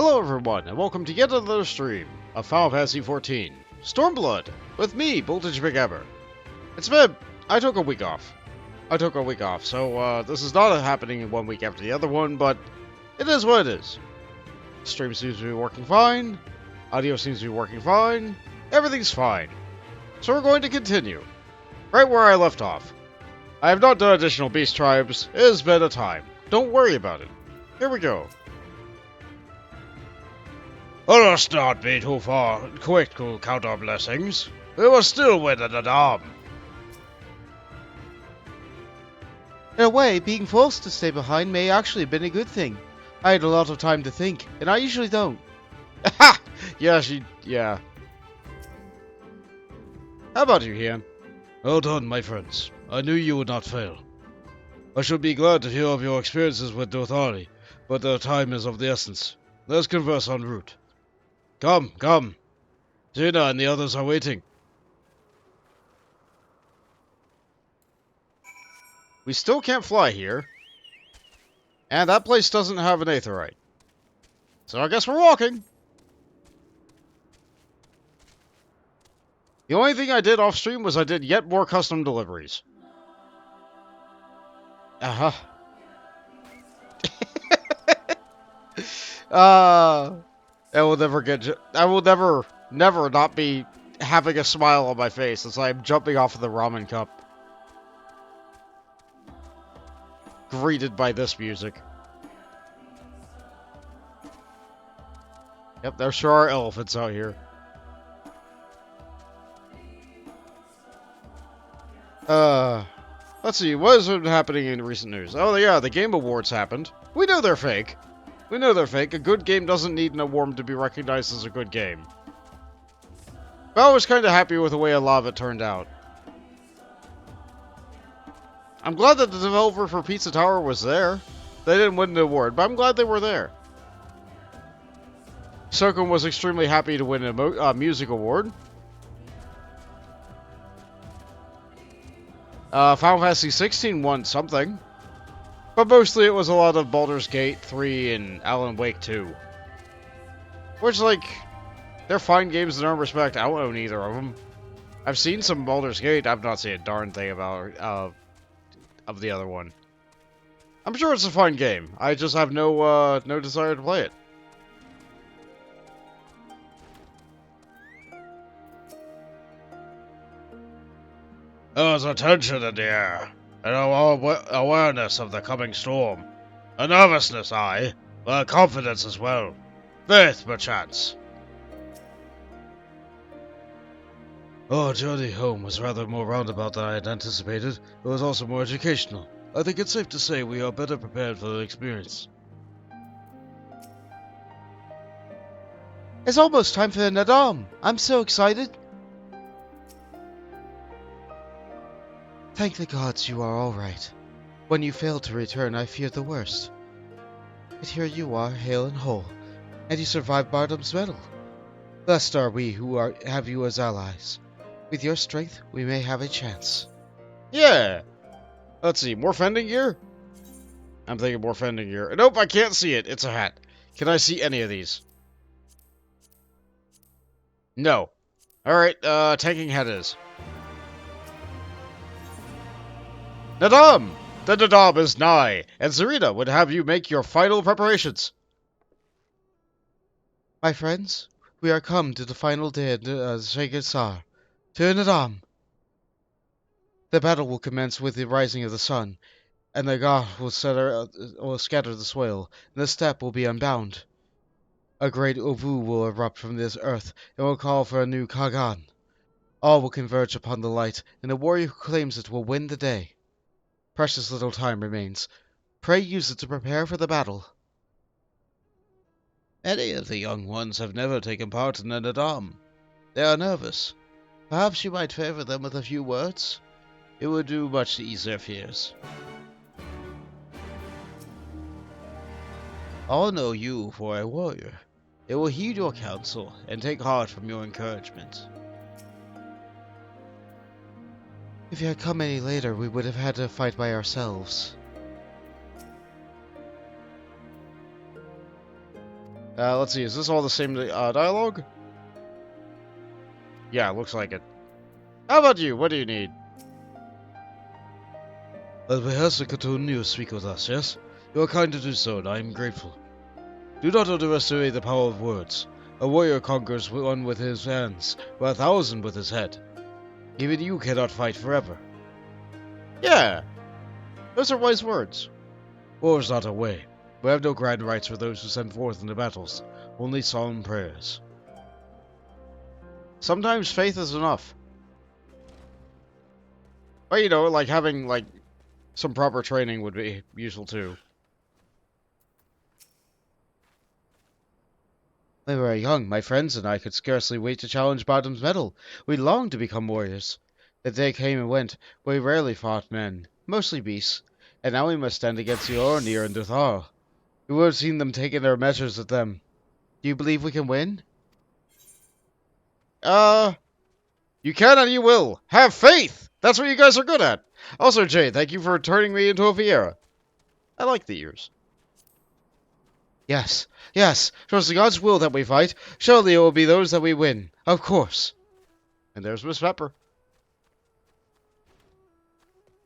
Hello everyone, and welcome to yet another stream of Final Fantasy XIV, Stormblood, with me, Voltage McGammar. I took a week off. So this is not happening in 1 week after the other one, but it is what it is. Stream seems to be working fine, audio seems to be working fine, everything's fine. So we're going to continue, right where I left off. I have not done additional beast tribes, it has been a time. Don't worry about it. Here we go. Let us not be too quick to count our blessings. We will still win at Nadaam. In a way, being forced to stay behind may actually have been a good thing. I had a lot of time to think, and I usually don't. Ha! Yeah. How about you, Hian? Well done, my friends. I knew you would not fail. I should be glad to hear of your experiences with Dothari, but the time is of the essence. Let's converse en route. Come. Zena and the others are waiting. We still can't fly here. And that place doesn't have an aetheryte. So I guess we're walking. The only thing I did off stream was I did yet more custom deliveries. I will never not be having a smile on my face as I'm jumping off of the ramen cup. Greeted by this music. Yep, there sure are elephants out here. Let's see, what has been happening in recent news? Oh yeah, the Game Awards happened. We know they're fake. A good game doesn't need an award to be recognized as a good game. But I was kind of happy with the way a lot of it turned out. I'm glad that the developer for Pizza Tower was there. They didn't win the award, but I'm glad they were there. Sokun was extremely happy to win a music award. Final Fantasy XVI won something. But mostly it was a lot of Baldur's Gate 3 and Alan Wake 2. Which, like, they're fine games in their own respect. I don't own either of them. I've seen some Baldur's Gate. I've not seen a darn thing about of the other one. I'm sure it's a fun game. I just have no desire to play it. There was a tension in the air, and awareness of the coming storm. A nervousness, aye, but a confidence as well. Faith, perchance. Our journey home was rather more roundabout than I had anticipated. It was also more educational. I think it's safe to say we are better prepared for the experience. It's almost time for the Nadaam. I'm so excited. Thank the gods you are all right. When you failed to return, I feared the worst. But here you are, hale and whole, and you survived Bardom's medal. Blessed are we who have you as allies. With your strength, we may have a chance. Yeah! Let's see, more fending gear? I'm thinking more fending gear. Nope, I can't see it. It's a hat. Can I see any of these? No. Alright, tanking hat is. Nadaam! The Nadaam is nigh, and Zarina would have you make your final preparations. My friends, we are come to the final day of Shagasar, to Nadaam. The battle will commence with the rising of the sun, and the god will scatter the soil, and the steppe will be unbound. A great Ovu will erupt from this earth, and will call for a new Kagan. All will converge upon the light, and the warrior who claims it will win the day. Precious little time remains. Pray use it to prepare for the battle. Many of the young ones have never taken part in the Nadaam. They are nervous. Perhaps you might favor them with a few words? It would do much to ease their fears. All know you for a warrior. They will heed your counsel and take heart from your encouragement. If you had come any later, we would have had to fight by ourselves. Let's see, is this all the same dialogue? Yeah, looks like it. How about you? What do you need? At behest of Cthulhu, you speak with us, yes? You are kind to do so, and I am grateful. Do not underestimate the power of words. A warrior conquers one with his hands, or 1,000 with his head. Even you cannot fight forever. Yeah, those are wise words. War is not our way. We have no grand rites for those who send forth into battles, only solemn prayers. Sometimes faith is enough. But you know, like having like some proper training would be useful too. When we were young, my friends and I could scarcely wait to challenge Bottom's medal. We longed to become warriors. The day came and went, but we rarely fought men, mostly beasts. And now we must stand against the Ornir and Duthar. We would have seen them taking their measures with them. Do you believe we can win? You can and you will. Have faith! That's what you guys are good at. Also, Jay, thank you for turning me into a Vieira. I like the ears. Yes, yes. Trust the God's will that we fight. Surely it will be those that we win. Of course. And there's Miss Pepper.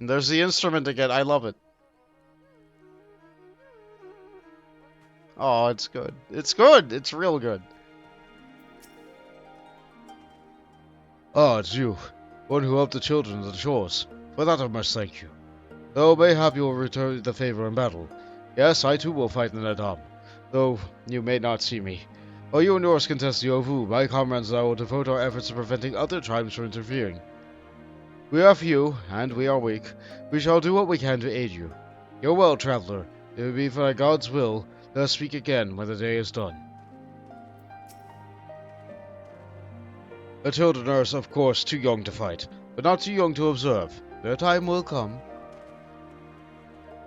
And there's the instrument again. I love it. Oh, it's good. It's good. It's real good. Ah, it's you, one who helped the children of the shores. For that I must thank you. Though mayhap you will return the favor in battle. Yes, I too will fight in Nadaam, though you may not see me. While you and yours contest the Ovu, my comrades and I will devote our efforts to preventing other tribes from interfering. We are few, and we are weak. We shall do what we can to aid you. You're well, traveler. It will be for God's will. Let us speak again when the day is done. The children are, of course, too young to fight, but not too young to observe. Their time will come.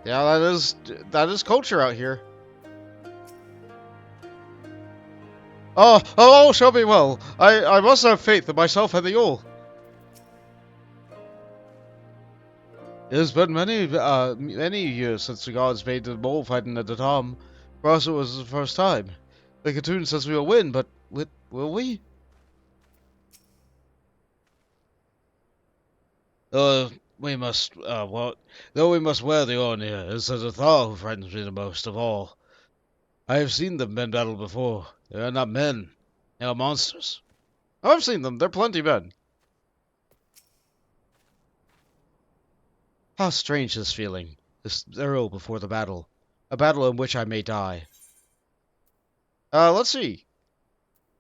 Yeah, that is culture out here. Oh, shall be well. I must have faith in myself and the all. It has been many years since the gods made the bull fighting at the Tom. For us, it was the first time. The cartoon says we will win, but will we? We must, though we must wear the Ornir, it's the Thar who frightens me the most of all. I have seen them in battle before. They are not men. They are monsters. Oh, I've seen them. They're plenty men. How strange this feeling, this thrill before the battle. A battle in which I may die. Let's see.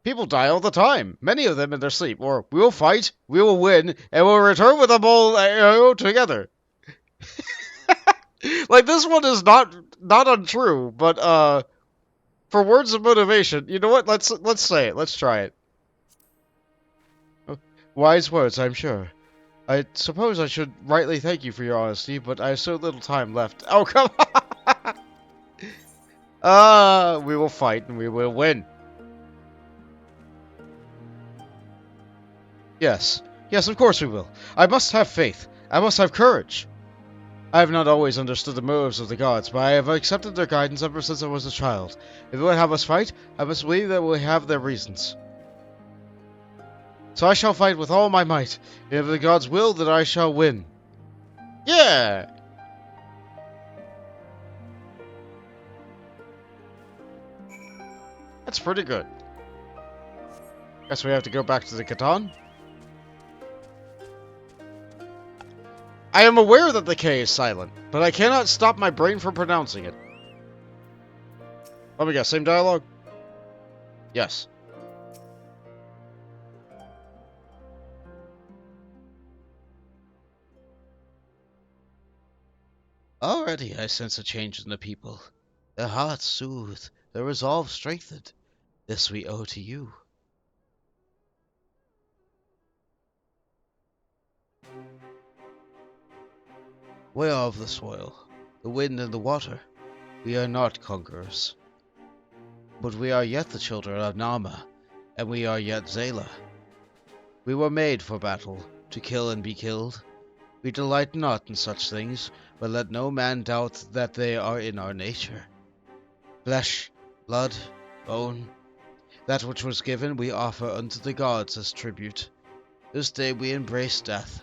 People die all the time. Many of them in their sleep. Or we will fight, we will win, and we'll return with them all together. Like this one is not untrue, but for words of motivation, you know what? Let's say it. Let's try it. Wise words, I'm sure. I suppose I should rightly thank you for your honesty, but I have so little time left. Oh, come on! We will fight and we will win. Yes, of course we will. I must have faith. I must have courage. I have not always understood the motives of the gods, but I have accepted their guidance ever since I was a child. If they would have us fight, I must believe that we have their reasons. So I shall fight with all my might, and if the gods will, that I shall win. Yeah! That's pretty good. Guess we have to go back to the Catan. I am aware that the K is silent, but I cannot stop my brain from pronouncing it. Let me guess, same dialogue? Yes. Already I sense a change in the people. Their hearts soothed, their resolve strengthened. This we owe to you. We are of the soil, the wind and the water. We are not conquerors. But we are yet the children of Nama, and we are yet Zayla. We were made for battle, to kill and be killed. We delight not in such things, but let no man doubt that they are in our nature. Flesh, blood, own. That which was given we offer unto the gods as tribute. This day we embrace death,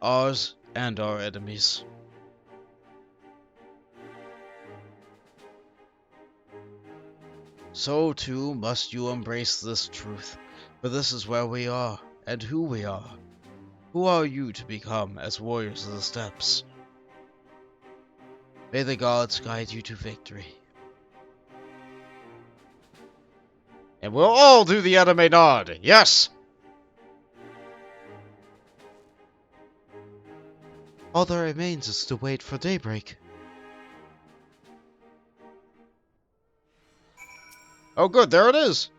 ours and our enemies. So too must you embrace this truth, for this is where we are, and who we are. Who are you to become as warriors of the steppes? May the gods guide you to victory. And we'll all do the anime nod. Yes! All that remains is to wait for daybreak. Oh good, there it is.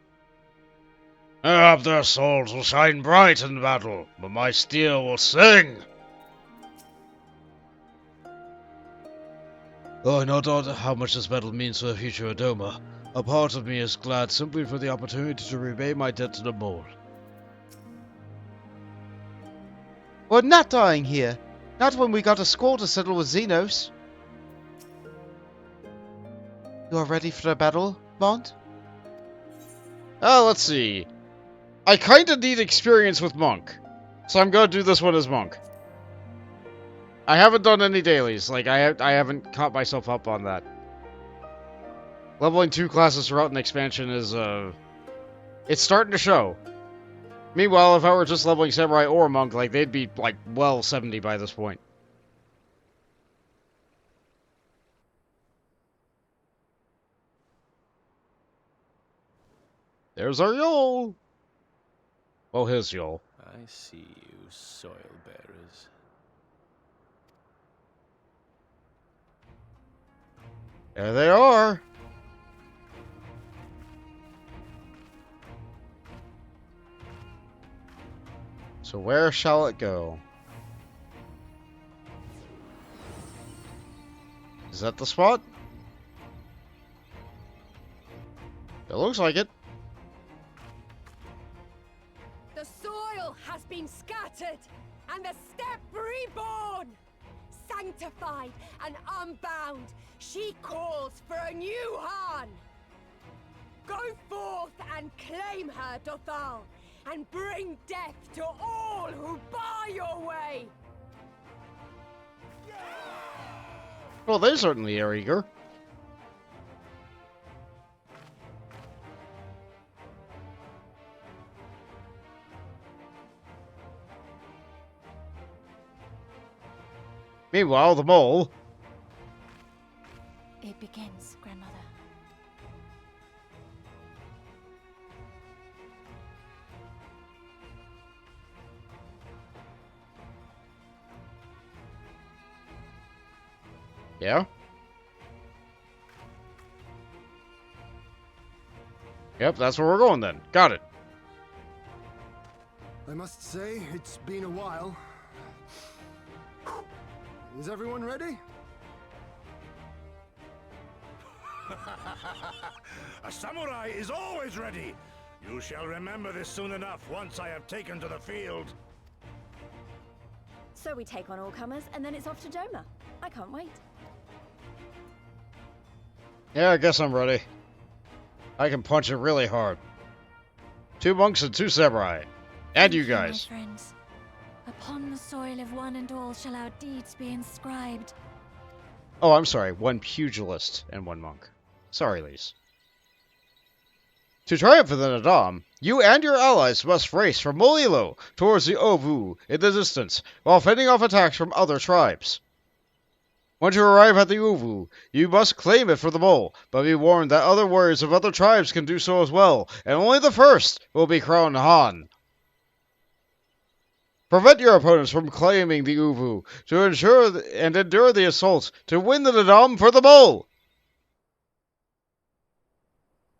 Perhaps their souls will shine bright in battle, but my steel will sing. Though I know not how much this battle means for the future of Doma, a part of me is glad simply for the opportunity to repay my debt to the mole. We're not dying here. Not when we got a score to settle with Xenos. You are ready for the battle, Mont? Let's see. I kinda need experience with Monk, so I'm gonna do this one as Monk. I haven't done any dailies, like I haven't caught myself up on that. Leveling 2 classes throughout an expansion is, it's starting to show. Meanwhile, if I were just leveling Samurai or Monk, like, they'd be, like, well 70 by this point. There's our Yol! Well, his Yol. I see you, soil bearers. There they are! So where shall it go? Is that the spot? It looks like it. The soil has been scattered, and the steppe reborn! Sanctified and unbound, she calls for a new Han! Go forth and claim her, Dothal, and bring death to all who bar your way! Well, they certainly are eager. Meanwhile, the mole... It begins, Grandmother. Yeah? Yep, that's where we're going then. Got it. I must say, it's been a while. Is everyone ready? A samurai is always ready. You shall remember this soon enough once I have taken to the field. So we take on all comers, and then it's off to Doma. I can't wait. Yeah, I guess I'm ready. I can punch it really hard. 2 monks and 2 samurai. And you guys. My friends. Upon the soil of one and all shall our deeds be inscribed. Oh, I'm sorry. 1 pugilist and 1 monk. Sorry, Lise. To triumph in the Nadaam, you and your allies must race from Molilo towards the Ovu in the distance, while fending off attacks from other tribes. Once you arrive at the Uvu, you must claim it for the mole, but be warned that other warriors of other tribes can do so as well, and only the first will be crowned Han. Prevent your opponents from claiming the Uvu to ensure and endure the assault to win the Nadaam for the mole.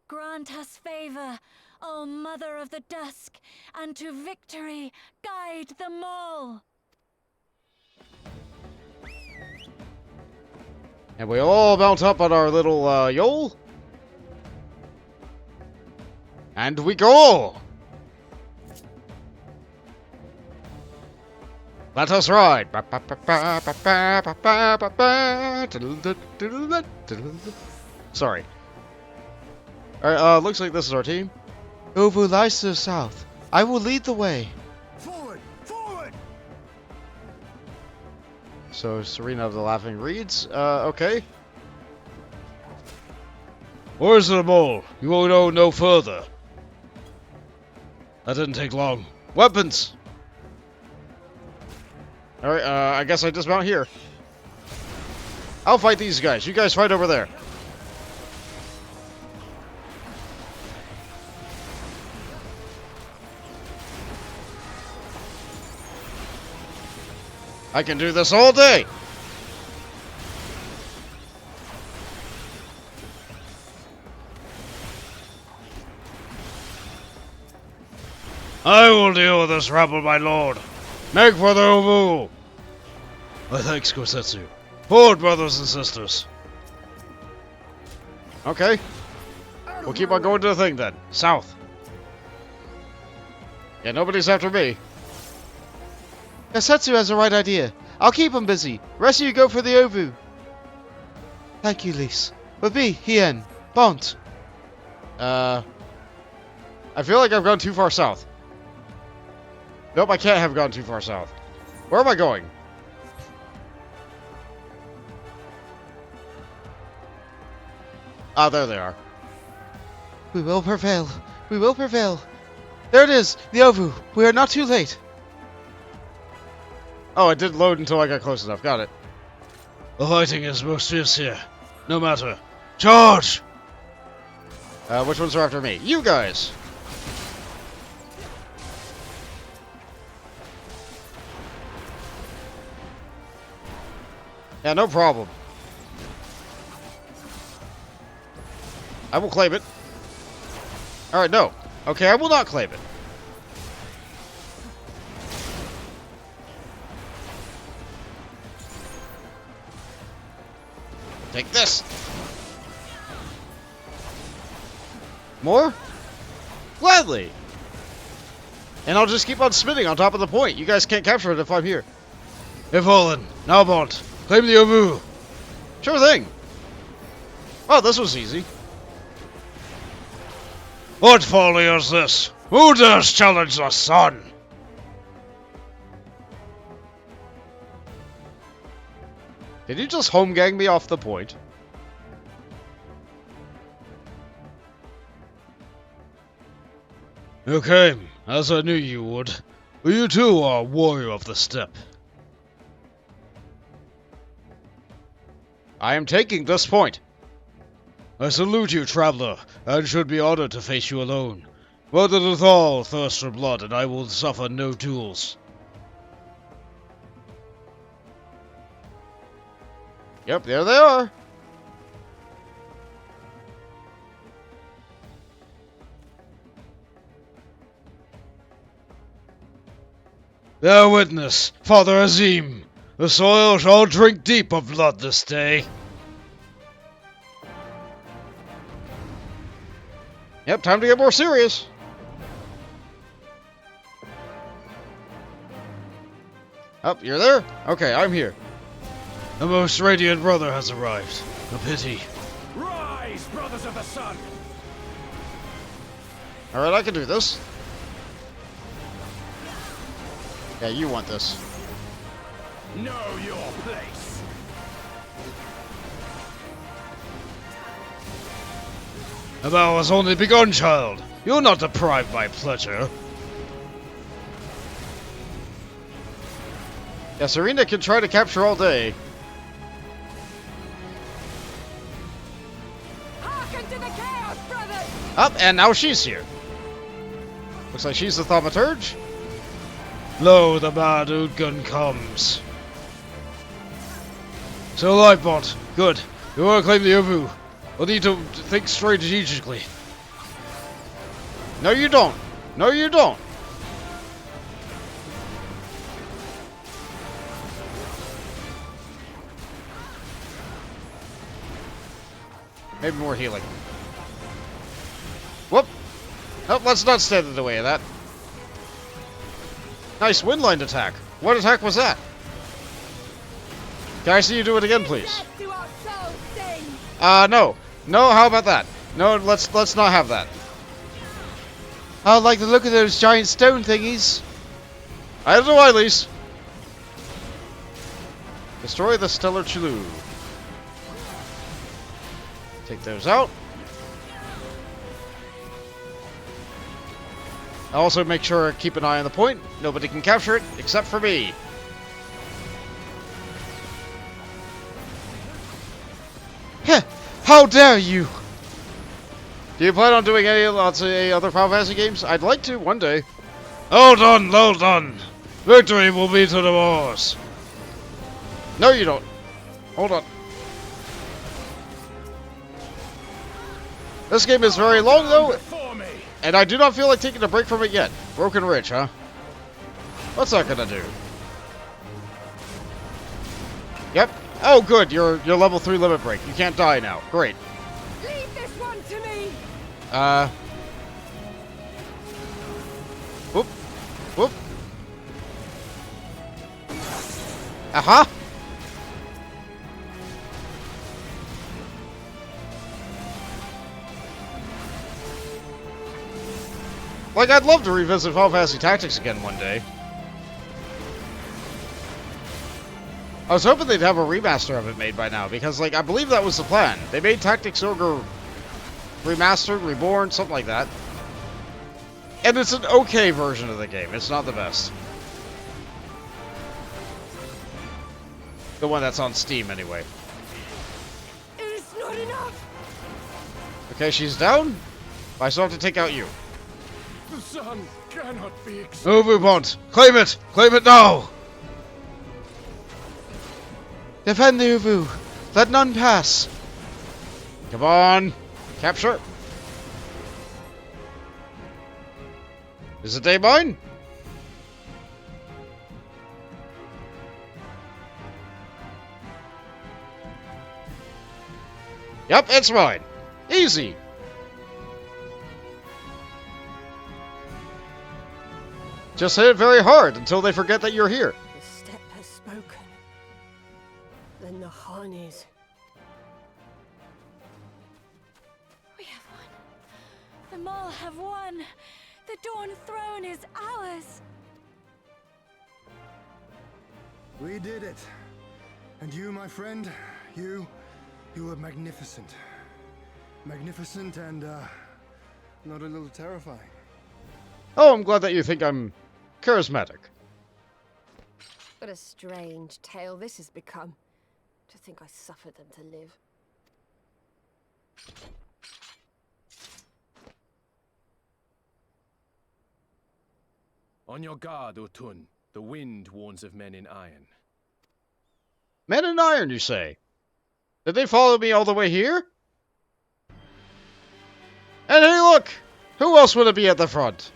Grant us favor, O Mother of the Dusk, and to victory guide them all. And we all mount up on our little Yol. And we go! Let us ride! Sorry. Alright, looks like this is our team. Ovu lies to the south. I will lead the way. Forward! Forward! So, Serena of the Laughing Reeds. Okay. Where's the mole? You won't go no further. That didn't take long. Weapons! Alright, I guess I dismount here. I'll fight these guys. You guys fight over there. I can do this all day. I will deal with this rabble, my lord. Make for the Ovu! My thanks, Kosetsu. Forward, brothers and sisters. Okay. We'll keep on going to the thing then. South. Yeah, nobody's after me. Kosetsu has the right idea. I'll keep him busy. Rest of you go for the Ovu. Thank you, Lise. With me, Hien. Bont. I feel like I've gone too far south. Nope, I can't have gone too far south. Where am I going? Ah, there they are. We will prevail. We will prevail. There it is, the Ovu. We are not too late. Oh, it didn't load until I got close enough. Got it. The fighting is most fierce here. No matter. Charge! Which ones are after me? You guys! Yeah, no problem. I will claim it. Alright, no. Okay, I will not claim it. Take this. More? Gladly. And I'll just keep on spinning on top of the point. You guys can't capture it if I'm here. If fallen. Now, Bont. Claim the Ovu. Sure thing. Oh, this was easy. What folly is this? Who dares challenge the sun? Did you just home gang me off the point? You came, as I knew you would. But you too are a warrior of the steppe. I am taking this point. I salute you, traveler, and should be honored to face you alone. But the Duthal thirst for blood, and I will suffer no duels. Yep, there they are. Bear witness, Father Azim. The soil shall drink deep of blood this day. Yep, time to get more serious. Oh, you're there? Okay, I'm here. The most radiant brother has arrived. A pity. Rise, brothers of the sun! Alright, I can do this. Yeah, you want this. Know your place! The battle has only begun, child. You're not deprived by pleasure. Yeah, Serena can try to capture all day. Hearken to the chaos, brothers! Up, and now she's here. Looks like she's the thaumaturge. Lo, the bad Udgun comes. So Lightbot, good. You want to claim the Ovu. We'll need to think strategically. No, you don't. No, you don't. Maybe more healing. Whoop. Nope, let's not stand in the way of that. Nice windline attack. What attack was that? Can I see you do it again, please? Let to our souls sing! No. No, how about that? No, let's not have that. I don't like the look of those giant stone thingies. I do, at least. Destroy the Stellar Chulu. Take those out. Also make sure keep an eye on the point. Nobody can capture it except for me. Heh, how dare you! Do you plan on doing any other Final Fantasy games? I'd like to one day. Hold on, hold on. Victory will be to the Moors. No, you don't. Hold on. This game is very long, though, and I do not feel like taking a break from it yet. Broken Ridge, huh? What's that gonna do? Yep. Oh, good. You're level 3 limit break. You can't die now. Great. Leave this one to me! Whoop. Whoop. Aha! Like, I'd love to revisit Final Fantasy Tactics again one day. I was hoping they'd have a remaster of it made by now, because, like, I believe that was the plan. They made Tactics Ogre remastered, reborn, something like that. And it's an okay version of the game. It's not the best. The one that's on Steam, anyway. It's not enough! Okay, she's down. I still have to take out you. The sun cannot be Move, Ubont. Claim it. Claim it now. Defend the Uvu! Let none pass! Come on. Capture. Is it day mine? Yep, it's mine. Easy. Just hit it very hard until they forget that you're here. The steppe has spoken. Then the Han is. We have won. The Mole have won. The Dawn Throne is ours. We did it. And you, my friend, you were magnificent. Magnificent and, not a little terrifying. Oh, I'm glad that you think I'm charismatic. What a strange tale this has become. To think I suffered them to live. On your guard, Otun. The wind warns of men in iron. Men in iron, you say? Did they follow me all the way here? And hey, look! Who else would it be at the front?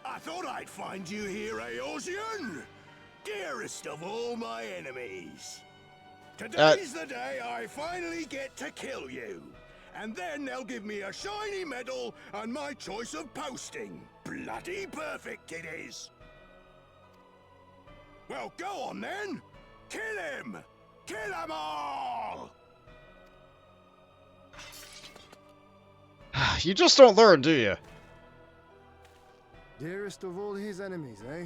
I thought I'd find you here, Eosian! Dearest of all my enemies. Today's the day I finally get to kill you. And then they'll give me a shiny medal and my choice of posting. Bloody perfect it is. Well, go on then. Kill him! Kill them all! You just don't learn, do you? Dearest of all his enemies, eh?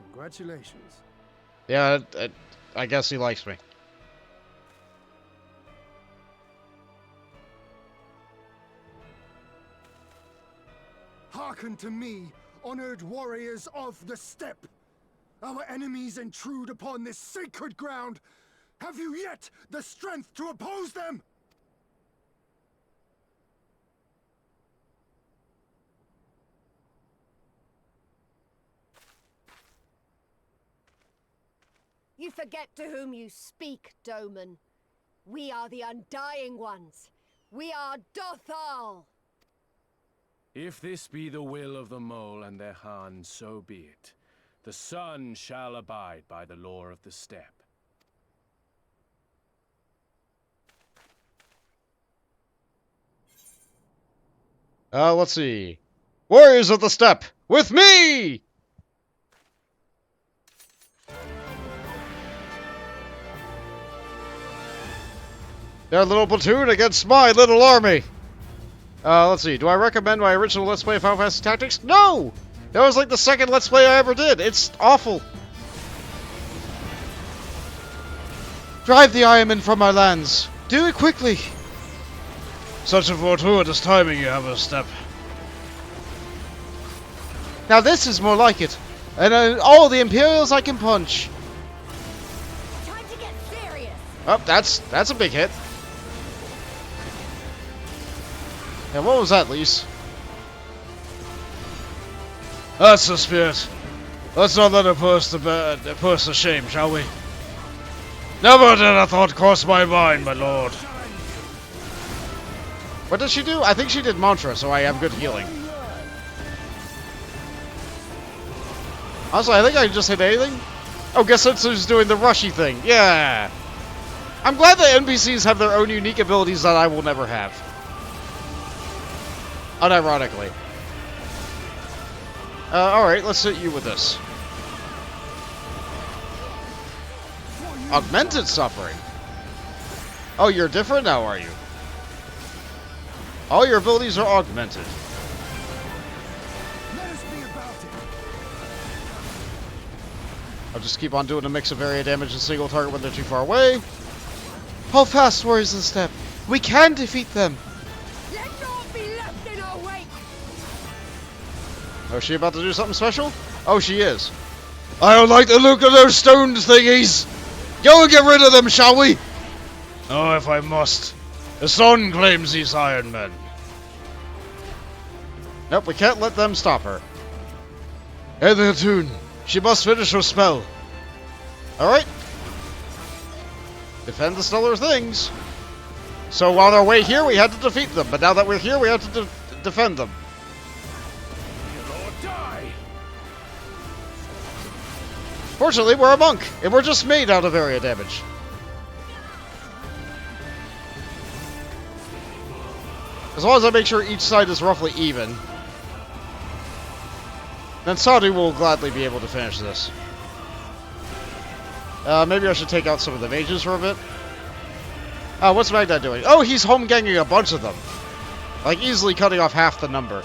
Congratulations. Yeah, I guess he likes me. Hearken to me, honored warriors of the steppe. Our enemies intrude upon this sacred ground. Have you yet the strength to oppose them? You forget to whom you speak, Doman. We are the Undying Ones. We are Dothal. If this be the will of the Mole and their Han, so be it. The sun shall abide by the law of the steppe. Let's see. Warriors of the Steppe, with me! Their little platoon against my little army. Let's see. Do I recommend my original Let's Play of Final Fantasy Tactics? No! That was like the second Let's Play I ever did. It's awful. Drive the Ironmen from our lands. Do it quickly. Such a fortuitous timing you have a step. Now this is more like it. And all the Imperials I can punch. Time to get serious. Oh, that's a big hit. Yeah, what was that, Lise? That's the spirit. Let's not let her put us to shame, shall we? Never did a thought cross my mind, my lord. What did she do? I think she did mantra, so I have good healing. Also, I think I can just hit anything. Oh, guess who's doing the rushy thing? Yeah! I'm glad that NPCs have their own unique abilities that I will never have. Unironically. Alright, let's hit you with this. Augmented suffering? Oh, you're different now, are you? All your abilities are augmented. Let us be about it. I'll just keep on doing a mix of area damage and single target when they're too far away. Hold fast, Warriors of the Steppe. We can defeat them. Let naught be left in our wake. Oh, is she about to do something special? Oh, she is. I don't like the look of those stone thingies. Go and get rid of them, shall we? Oh, if I must. The sun claims these Iron Men. Nope, we can't let them stop her. Hey, the Hatun. She must finish her spell. Alright. Defend the stellar things. So while they're away here, we had to defeat them. But now that we're here, we have to defend them. Lord, die! Fortunately, we're a monk, and we're just made out of area damage. As long as I make sure each side is roughly even, then Sadu will gladly be able to finish this. Maybe I should take out some of the mages for a bit. What's Magdad doing? Oh, he's home ganging a bunch of them. Like, easily cutting off half the number.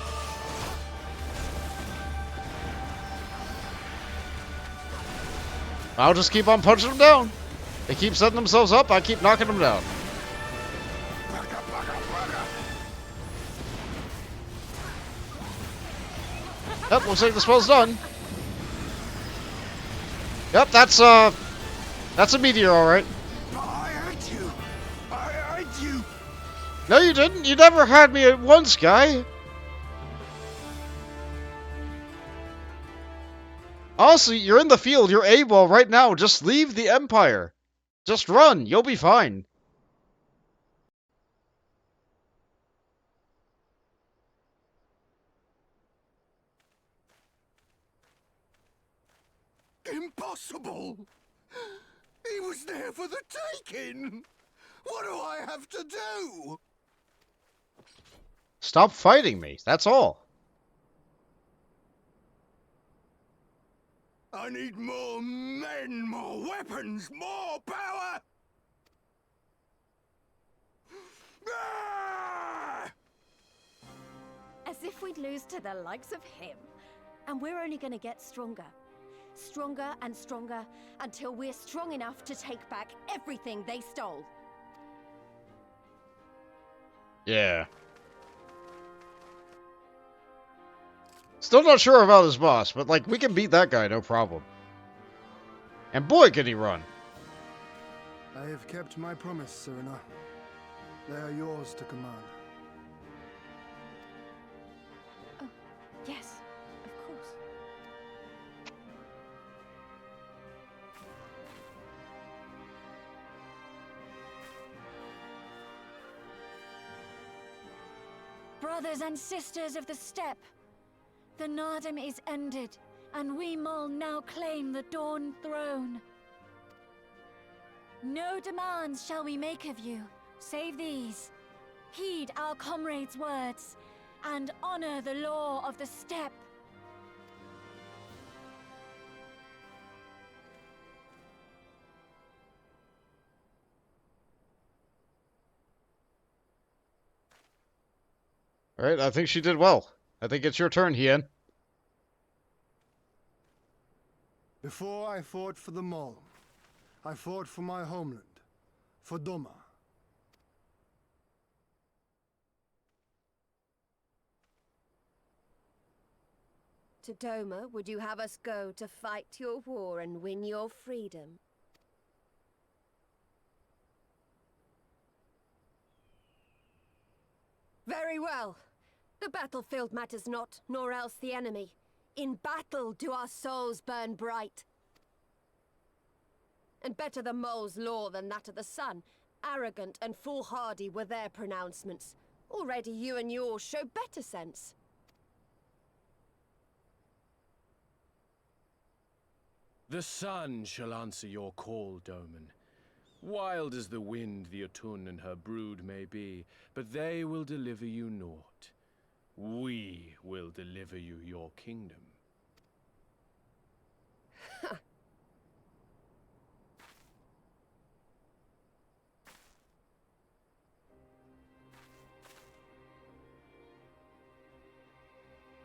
I'll just keep on punching them down. They keep setting themselves up, I keep knocking them down. Yep, looks like the spell's done. Yep, that's a meteor, alright. I had you. I had you. No, you didn't. You never had me at once, guy. Honestly, you're in the field. You're AWOL right now. Just leave the Empire. Just run. You'll be fine. Impossible. He was there for the taking. What do I have to do? Stop fighting me. That's all. I need more men, more weapons, more power! Ah! As if we'd lose to the likes of him. And we're only gonna get stronger. Stronger and stronger until we're strong enough to take back everything they stole. Yeah. Still not sure about his boss, but like, we can beat that guy, no problem. And boy, can he run. I have kept my promise, Serena. They are yours to command. Oh, yes, of course. Brothers and sisters of the steppe, the Nadaam is ended, and we Mol now claim the Dawn Throne. No demands shall we make of you, save these. Heed our comrades' words, and honor the law of the steppe. Alright, I think she did well. I think it's your turn, Hien. Before I fought for the Mole, I fought for my homeland, for Doma. To Doma, would you have us go to fight your war and win your freedom? Very well. The battlefield matters not, nor else the enemy. In battle do our souls burn bright. And better the mole's law than that of the sun. Arrogant and foolhardy were their pronouncements. Already you and yours show better sense. The sun shall answer your call, Doman. Wild as the wind the Otun and her brood may be, but they will deliver you naught. We will deliver you your kingdom.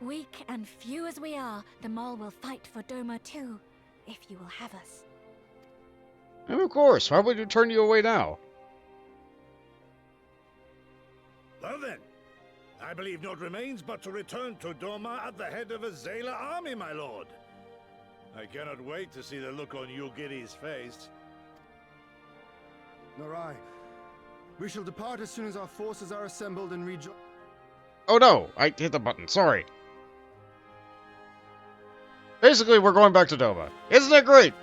Weak and few as we are, the Mole will fight for Doma too, if you will have us. And of course, why would you turn you away now? Well then, I believe naught remains but to return to Doma at the head of a Zayla army, my lord. I cannot wait to see the look on Yugiri's face. Nor I. We shall depart as soon as our forces are assembled and rejoin. Oh no, I hit the button, sorry. Basically, we're going back to Doma. Isn't it great?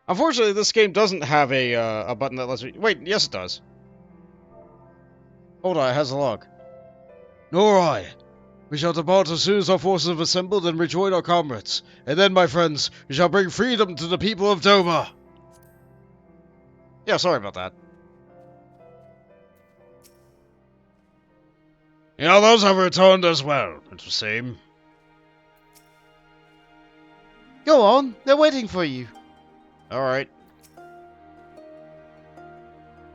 Unfortunately, this game doesn't have a button that lets me... Wait, yes it does. Hold on, it has a log. Nor I. We shall depart as soon as our forces have assembled and rejoin our comrades. And then, my friends, we shall bring freedom to the people of Doma. Yeah, sorry about that. The others have returned as well, it would seem. Go on, they're waiting for you. Alright.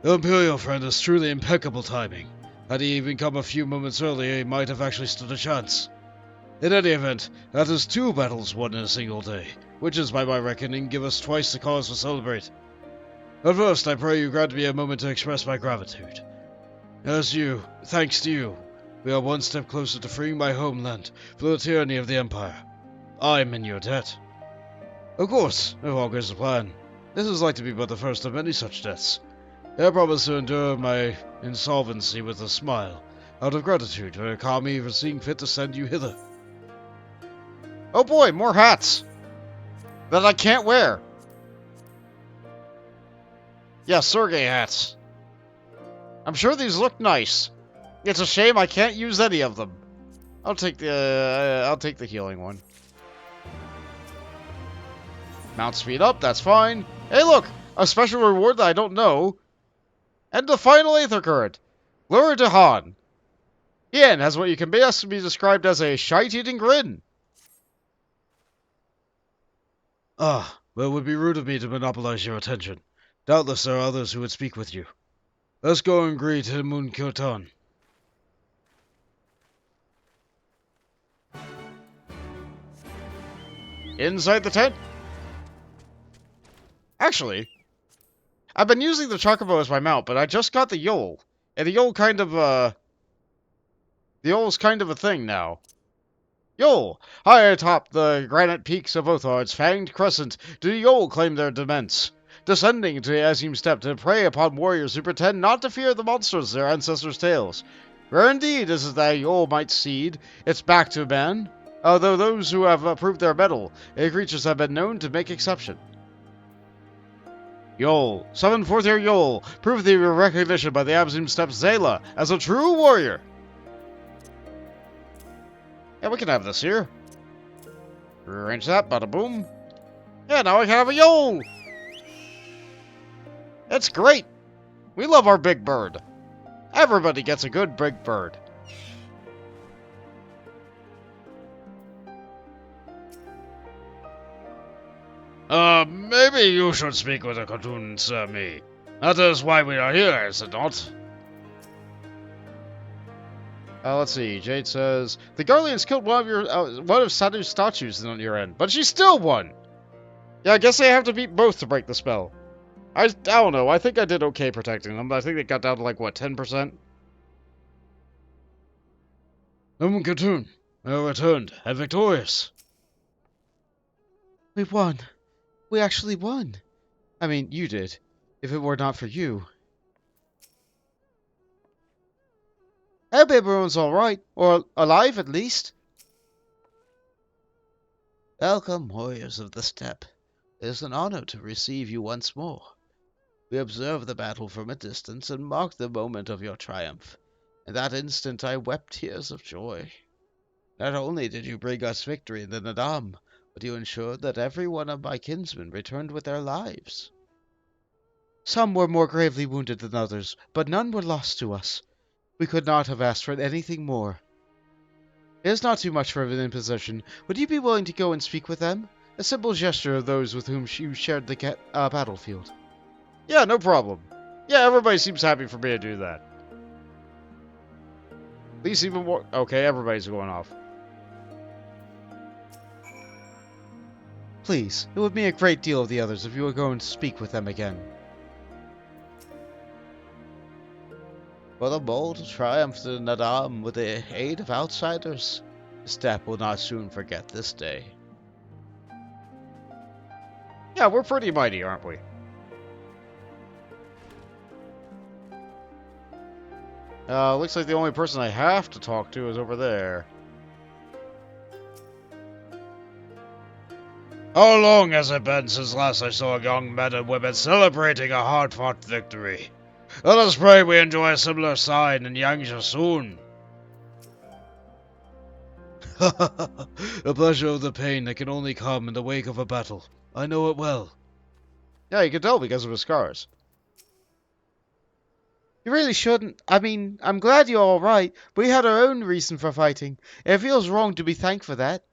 The Imperial friend has truly impeccable timing. Had he even come a few moments earlier, he might have actually stood a chance. In any event, that is 2 battles won in a single day, which is, by my reckoning, give us twice the cause to celebrate. But first, I pray you grant me a moment to express my gratitude. Thanks to you, we are one step closer to freeing my homeland from the tyranny of the Empire. I'm in your debt. Of course, if all goes to plan, this is like to be but the first of many such deaths. I promise to endure my insolvency with a smile, out of gratitude for Kami for seeing fit to send you hither. Oh boy, more hats! That I can't wear! Yeah, Sergei hats. I'm sure these look nice. It's a shame I can't use any of them. I'll take the healing one. Mount speed up, that's fine. Hey look! A special reward that I don't know. And the final Aether current. Lure to Han. Hien has what you can best be described as a shite-eating grin. Ah, well, it would be rude of me to monopolize your attention. Doubtless there are others who would speak with you. Let's go and greet Mun Kyotan. Inside the tent? Actually, I've been using the Chocobo as my mount, but I just got the Yol. And the Yol kind of, the Yol's kind of a thing now. Yol! High atop the granite peaks of Othar's fanged crescent, do Yol claim their demesne. Descending to the Azim steppe to prey upon warriors who pretend not to fear the monsters their ancestors' tales. Rare indeed is it that Yol might cede its back to man, although those who have proved their mettle, creatures have been known to make exception. Yol, summon forth your Yol, prove your recognition by the Azim steppe Zayla as a true warrior. Yeah, we can have this here. Rearrange that, bada boom. Yeah, now I can have a Yol! It's great! We love our big bird. Everybody gets a good big bird. Maybe you should speak with the cartoon, Sir Me. That is why we are here, is it not? Let's see. Jade says the Guardians killed one of Sadu's statues on your end, but she still won. Yeah, I guess they have to beat both to break the spell. I don't know. I think I did okay protecting them. I think they got down to like what 10%. Cartoon, we are returned and victorious. We won. We actually won. I mean, you did. If it were not for you. I hope everyone's alright. Or alive, at least. Welcome, warriors of the steppe. It is an honor to receive you once more. We observed the battle from a distance and marked the moment of your triumph. In that instant I wept tears of joy. Not only did you bring us victory in the Nadaam, but you ensured that every one of my kinsmen returned with their lives. Some were more gravely wounded than others, but none were lost to us. We could not have asked for anything more. It is not too much for an imposition. Would you be willing to go and speak with them? A simple gesture of those with whom you shared the battlefield. Yeah, no problem. Yeah, everybody seems happy for me to do that. At least even more. Okay, everybody's going off. Please, it would mean a great deal of the others if you would go and speak with them again. For the bold triumph to Nadaam with the aid of outsiders, the steppe will not soon forget this day. Yeah, we're pretty mighty, aren't we? Looks like the only person I have to talk to is over there. How long has it been since last I saw young men and women celebrating a hard-fought victory? Let us pray we enjoy a similar sign in Yangzhou soon. The pleasure of the pain that can only come in the wake of a battle. I know it well. Yeah, you can tell because of his scars. You really shouldn't. I mean, I'm glad you're alright, but we had our own reason for fighting. It feels wrong to be thanked for that.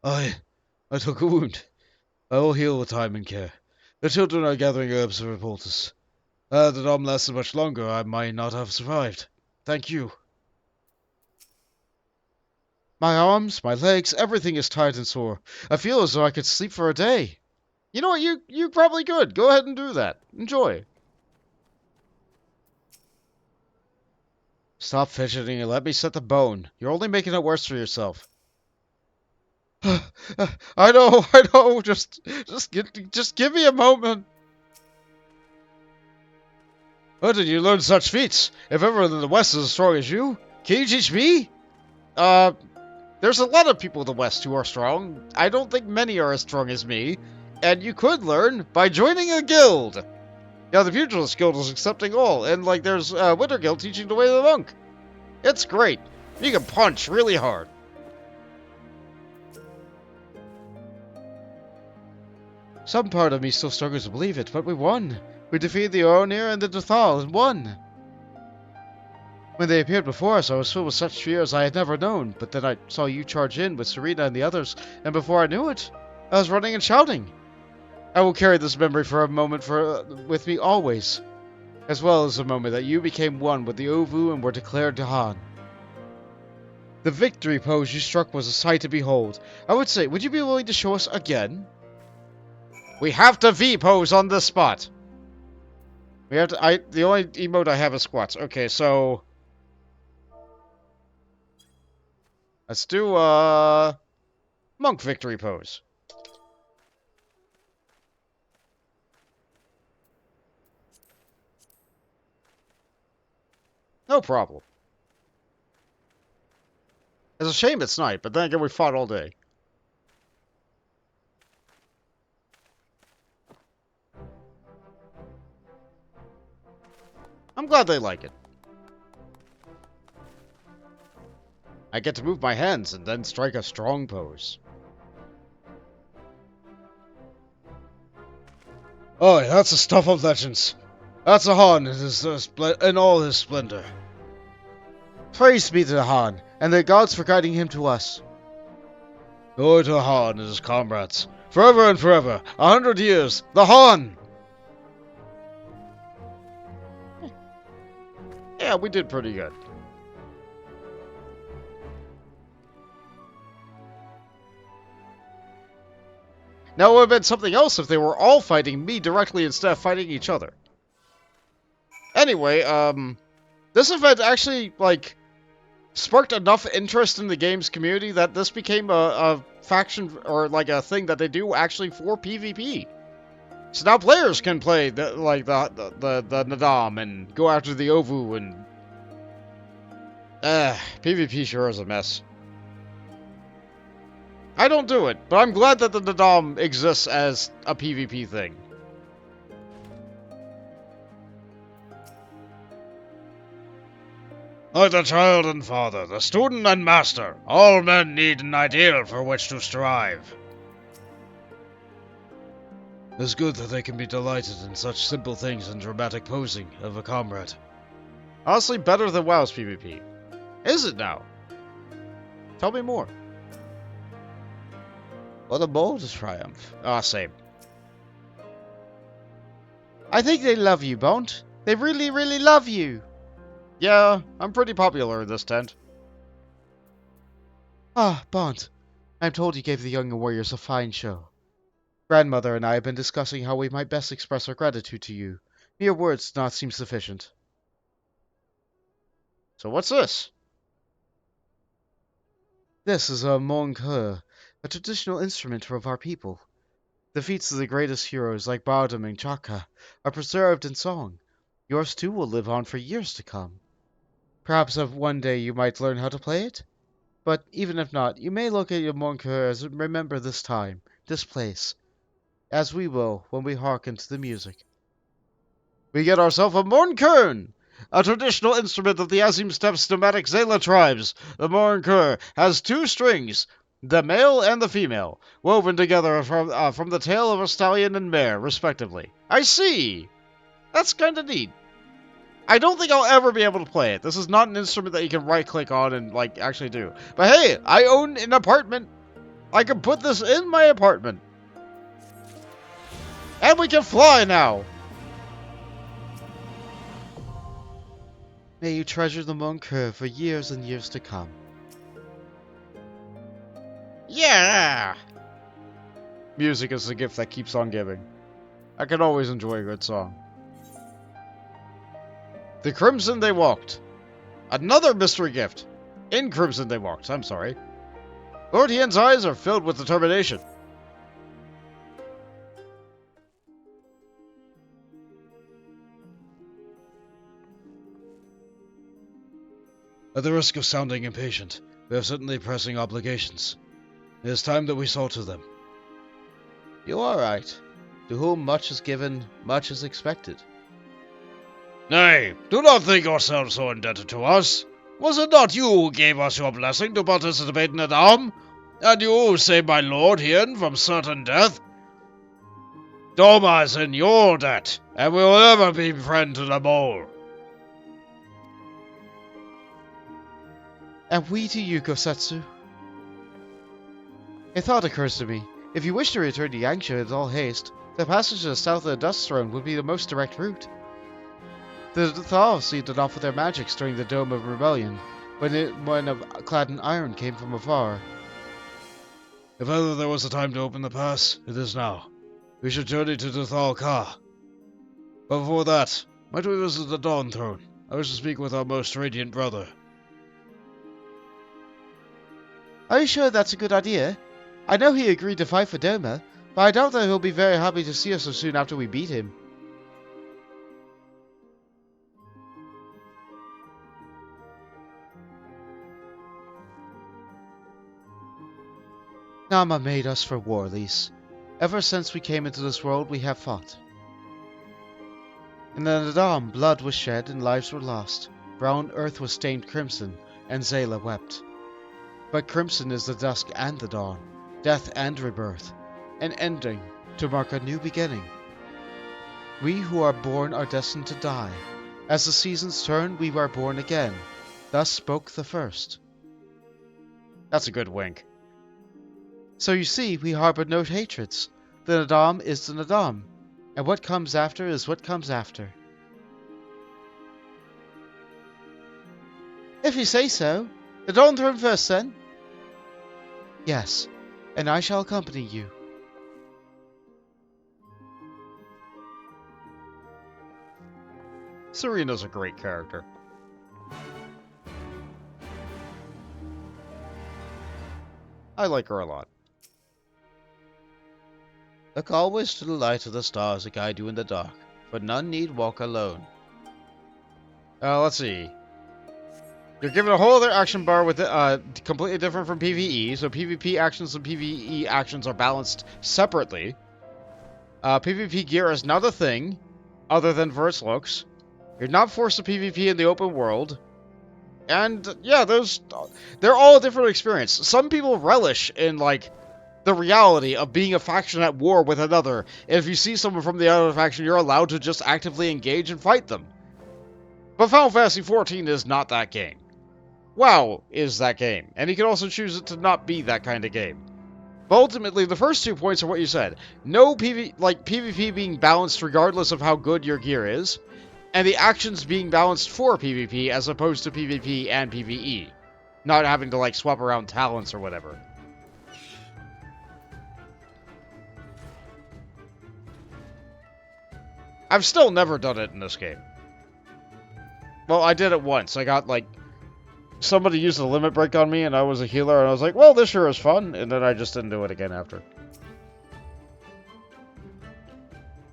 I took a wound. I will heal with time and care. The children are gathering herbs for a poultice. Had the Dom lasted much longer, I might not have survived. Thank you. My arms, my legs, everything is tired and sore. I feel as though I could sleep for a day. You know what? You probably could. Go ahead and do that. Enjoy. Stop fidgeting and let me set the bone. You're only making it worse for yourself. I know. Just give me a moment. Where did you learn such feats? If everyone in the West is as strong as you, can you teach me? There's a lot of people in the West who are strong. I don't think many are as strong as me. And you could learn by joining a guild. Yeah, the Pugilist Guild is accepting all. And, like, there's Winter Guild teaching the way of the monk. It's great. You can punch really hard. Some part of me still struggles to believe it, but we won. We defeated the Oronir and the Dothal and won. When they appeared before us, I was filled with such fear as I had never known, but then I saw you charge in with Serena and the others, and before I knew it, I was running and shouting. I will carry this memory for a moment with me always, as well as the moment that you became one with the Ovu and were declared Dahan. The victory pose you struck was a sight to behold. I would say, would you be willing to show us again? We have to V-pose on this spot. We have to. The only emote I have is squats. Okay, so let's do monk victory pose. No problem. It's a shame it's night, but then again we fought all day. I'm glad they like it. I get to move my hands and then strike a strong pose. Aye, that's the stuff of legends. That's a Han in all his splendor. Praise be to the Han, and the gods for guiding him to us. Glory to Han and his comrades. Forever and forever, 100 years, the Han! Yeah, we did pretty good. Now, it would have been something else if they were all fighting me directly instead of fighting each other. Anyway, this event actually, like, sparked enough interest in the game's community that this became a faction, or like a thing that they do actually for PvP. So now players can play the Nadaam and go after the Ovu and... PvP sure is a mess. I don't do it, but I'm glad that the Nadaam exists as a PvP thing. Like the child and father, the student and master, all men need an ideal for which to strive. It's good that they can be delighted in such simple things and dramatic posing of a comrade. Honestly, better than WoW's PvP. Is it now? Tell me more. What a bold triumph. Ah, same. I think they love you, Bont. They really, really love you. Yeah, I'm pretty popular in this tent. Ah, Bont. I'm told you gave the young warriors a fine show. Grandmother and I have been discussing how we might best express our gratitude to you. Mere words do not seem sufficient. So what's this? This is a monkur, a traditional instrument of our people. The feats of the greatest heroes like Bardam and Chaka are preserved in song. Yours too will live on for years to come. Perhaps one day you might learn how to play it? But even if not, you may look at your monkur as remember this time, this place, as we will when we hearken to the music. We get ourselves a Mornkern, a traditional instrument of the Azim Steppes nomadic Zayla tribes. The Mornkur has 2 strings, the male and the female, woven together from the tail of a stallion and mare, respectively. I see! That's kinda neat. I don't think I'll ever be able to play it. This is not an instrument that you can right-click on and, like, actually do. But hey, I own an apartment. I can put this in my apartment. And we can fly now! May you treasure the monkur for years and years to come. Yeah! Music is the gift that keeps on giving. I can always enjoy a good song. The Crimson They Walked. Another mystery gift. In Crimson They Walked, I'm sorry. Lord Hien's eyes are filled with determination. At the risk of sounding impatient, we have certainly pressing obligations. It is time that we saw to them. You are right. To whom much is given, much is expected. Nay, do not think yourselves so indebted to us. Was it not you who gave us your blessing to participate in Nadaam? And you who saved my lord Hien from certain death? Doma is in your debt, and will ever be friend to the mole. And we to you, Kosetsu. A thought occurs to me. If you wish to return to Yangsha in all haste, the passage to the south of the Dust Throne would be the most direct route. The Thal seeded off with their magics during the Dome of Rebellion, when clad in iron came from afar. If ever there was a time to open the pass, it is now. We should journey to Duthal Ka. But before that, might we visit the Dawn Throne? I wish to speak with our most radiant brother. Are you sure that's a good idea? I know he agreed to fight for Doma, but I doubt that he'll be very happy to see us so soon after we beat him. Nama made us for war, Lise. Ever since we came into this world, we have fought. In the Nadaam, blood was shed and lives were lost. Brown earth was stained crimson, and Zayla wept. But crimson is the dusk and the dawn, death and rebirth, an ending to mark a new beginning. We who are born are destined to die. As the seasons turn, we are born again. Thus spoke the first. That's a good wink. So you see, we harbor no hatreds. The Nadaam is the Nadaam, and what comes after is what comes after. If you say so. The Dawn Throne first, then? Yes, and I shall accompany you. Serena's a great character. I like her a lot. Look always to the light of the stars that guide you in the dark, for none need walk alone. Let's see. You're given a whole other action bar with it, completely different from PvE, so PvP actions and PvE actions are balanced separately. PvP gear is not a thing, other than for its looks. You're not forced to PvP in the open world. And, yeah, they're all a different experience. Some people relish in, like, the reality of being a faction at war with another. And if you see someone from the other faction, you're allowed to just actively engage and fight them. But Final Fantasy XIV is not that game. WoW is that game, and you can also choose it to not be that kind of game. But ultimately, the first 2 points are what you said. No PvP being balanced regardless of how good your gear is, and the actions being balanced for PvP as opposed to PvP and PvE. Not having to, like, swap around talents or whatever. I've still never done it in this game. Well, I did it once. I got, like, somebody used a limit break on me, and I was a healer, and I was like, well, this sure is fun, and then I just didn't do it again after.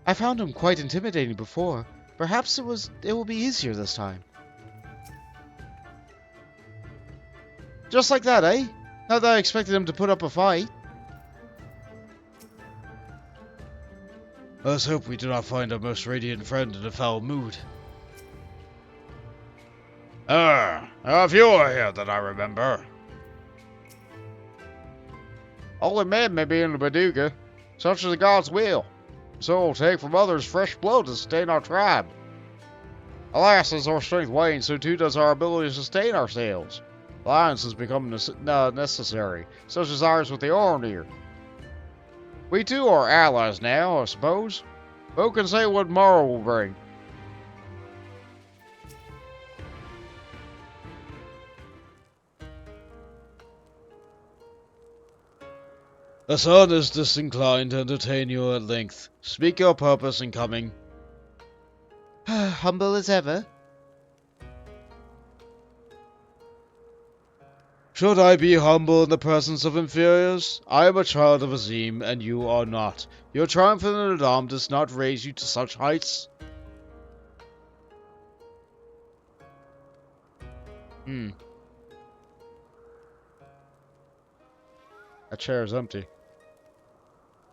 I found him quite intimidating before. Perhaps it will be easier this time. Just like that, eh? Not that I expected him to put up a fight. Let's hope we do not find our most radiant friend in a foul mood. A few are here that I remember. Only men may be in the Velodyna, such as the gods will. So we'll take from others fresh blood to sustain our tribe. Alas, as our strength wanes, so too does our ability to sustain ourselves. Alliances become necessary, such as ours with the Ornir. We too are allies now, I suppose. Who can say what tomorrow will bring? The sun is disinclined to entertain you at length. Speak your purpose in coming. Humble as ever. Should I be humble in the presence of inferiors? I am a child of Azim, and you are not. Your triumph in the Nadaam does not raise you to such heights. That chair is empty.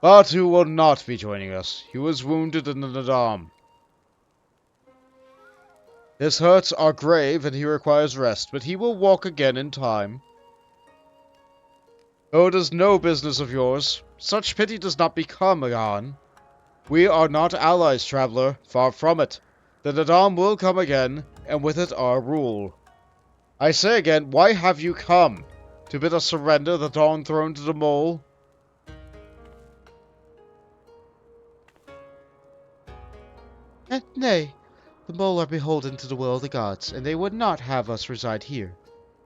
Batu will not be joining us. He was wounded in the Nadaam. His hurts are grave, and he requires rest, but he will walk again in time. Oh, it is no business of yours. Such pity does not become a Khan. We are not allies, traveler. Far from it. The Nadaam will come again, and with it our rule. I say again, why have you come? To bid us surrender the Dawn Throne to the Mole? Nay, the Mole are beholden to the will of the gods, and they would not have us reside here.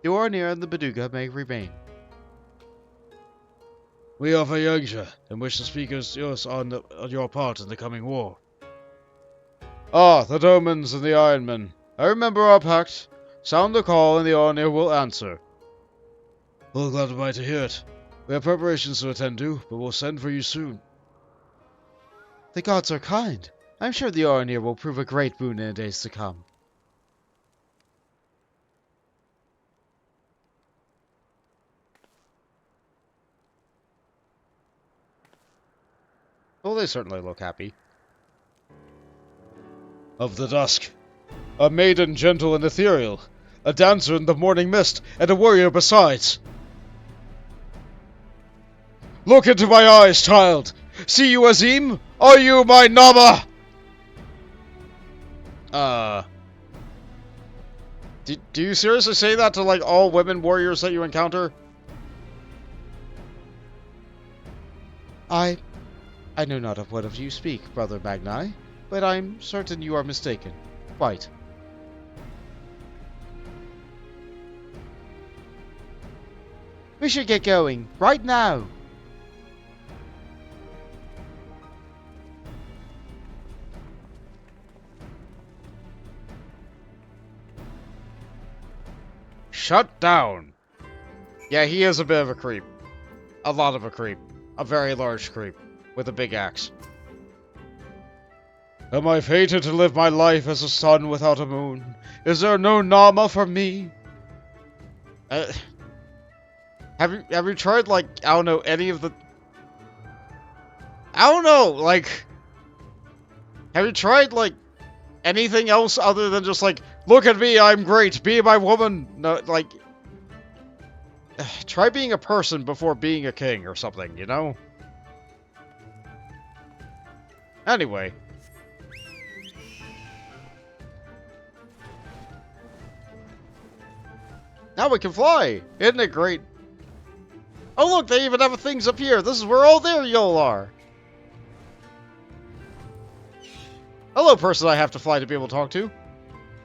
The Ornir and the Velodyna may remain. We offer Youngsha, and wish to speak on your part in the coming war. Ah, the Domans and the Ironmen. I remember our pact. Sound the call, and the Ornir will answer. Well, glad am I to hear it. We have preparations to attend to, but we'll send for you soon. The gods are kind. I'm sure the Ornir will prove a great boon in the days to come. Well, they certainly look happy. Of the dusk. A maiden gentle and ethereal. A dancer in the morning mist, and a warrior besides. Look into my eyes, child. See you, Azim? Are you my Nama? Do you seriously say that to, like, all women warriors that you encounter? I know not of what of you speak, Brother Magni, but I'm certain you are mistaken. Quite. We should get going, right now! Shut down! Yeah, he is a bit of a creep. A lot of a creep. A very large creep. With a big axe. Am I fated to live my life as a sun without a moon? Is there no Nama for me? Have you tried, like, I don't know, any of the... I don't know, like... Have you tried, like, anything else other than just, like, look at me, I'm great, be my woman? No, like... Try being a person before being a king or something, you know? Anyway. Now we can fly! Isn't it great? Oh look, they even have things up here! This is where all their y'all are! Hello, person I have to fly to be able to talk to.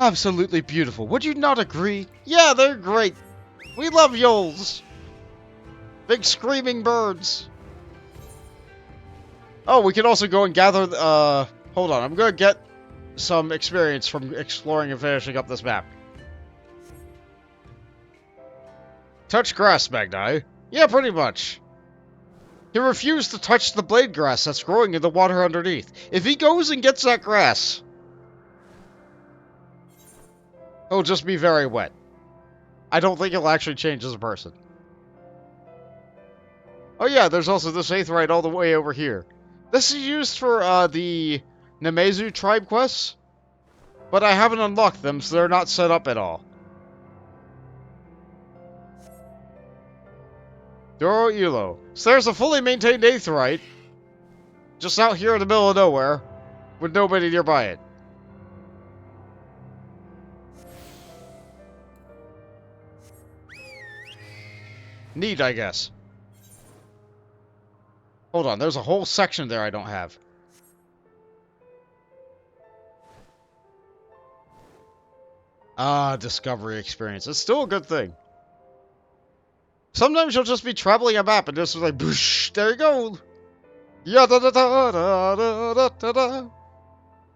Absolutely beautiful, would you not agree? Yeah, they're great! We love yoles! Big screaming birds! Oh, we can also go and gather, hold on, I'm gonna get some experience from exploring and finishing up this map. Touch grass, Magni. Yeah, pretty much. He refused to touch the blade grass that's growing in the water underneath. If he goes and gets that grass, he'll just be very wet. I don't think he'll actually change as a person. Oh yeah, there's also this aetheryte all the way over here. This is used for, the Nemezu tribe quests, but I haven't unlocked them, so they're not set up at all. Doro Elo. So there's a fully maintained aetheryte, just out here in the middle of nowhere, with nobody nearby it. Neat, I guess. Hold on, there's a whole section there I don't have. Ah, discovery experience. It's still a good thing. Sometimes you'll just be traveling a map and just like, boosh, there you go. Ya da da da da da da da da.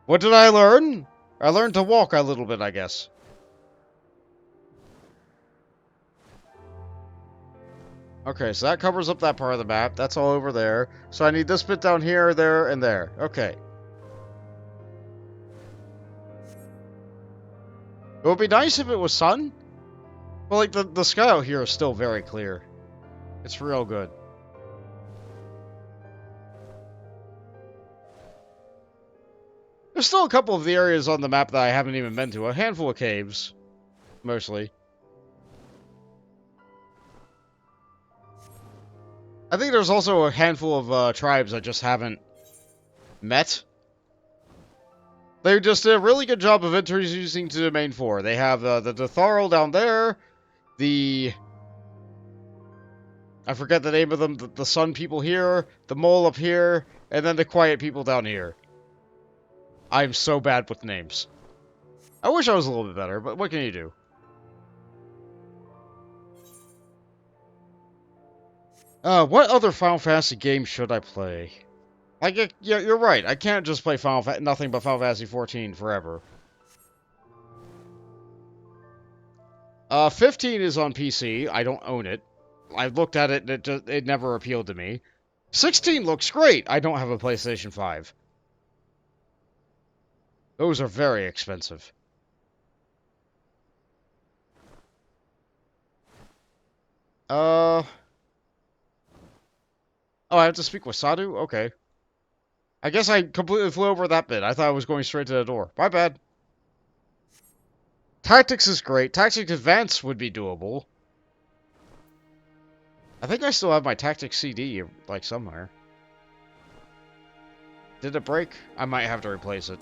What did I learn? I learned to walk a little bit, I guess. Okay, so that covers up that part of the map. That's all over there. So I need this bit down here, there, and there. Okay. It would be nice if it was sun. Well, like, the sky out here is still very clear. It's real good. There's still a couple of the areas on the map that I haven't even been to. A handful of caves. Mostly. I think there's also a handful of tribes I just haven't met. They just did a really good job of introducing to the main four. They have the Detharl down there, I forget the name of them, the Sun people here, the Mole up here, and then the Quiet people down here. I'm so bad with names. I wish I was a little bit better, but what can you do? What other Final Fantasy game should I play? Yeah, you're right. I can't just play nothing but Final Fantasy 14 forever. 15 is on PC. I don't own it. I looked at it and it never appealed to me. 16 looks great. I don't have a PlayStation 5. Those are very expensive. Oh, I have to speak with Sadu? Okay. I guess I completely flew over that bit. I thought I was going straight to the door. My bad. Tactics is great. Tactics Advance would be doable. I think I still have my Tactics CD, like, somewhere. Did it break? I might have to replace it.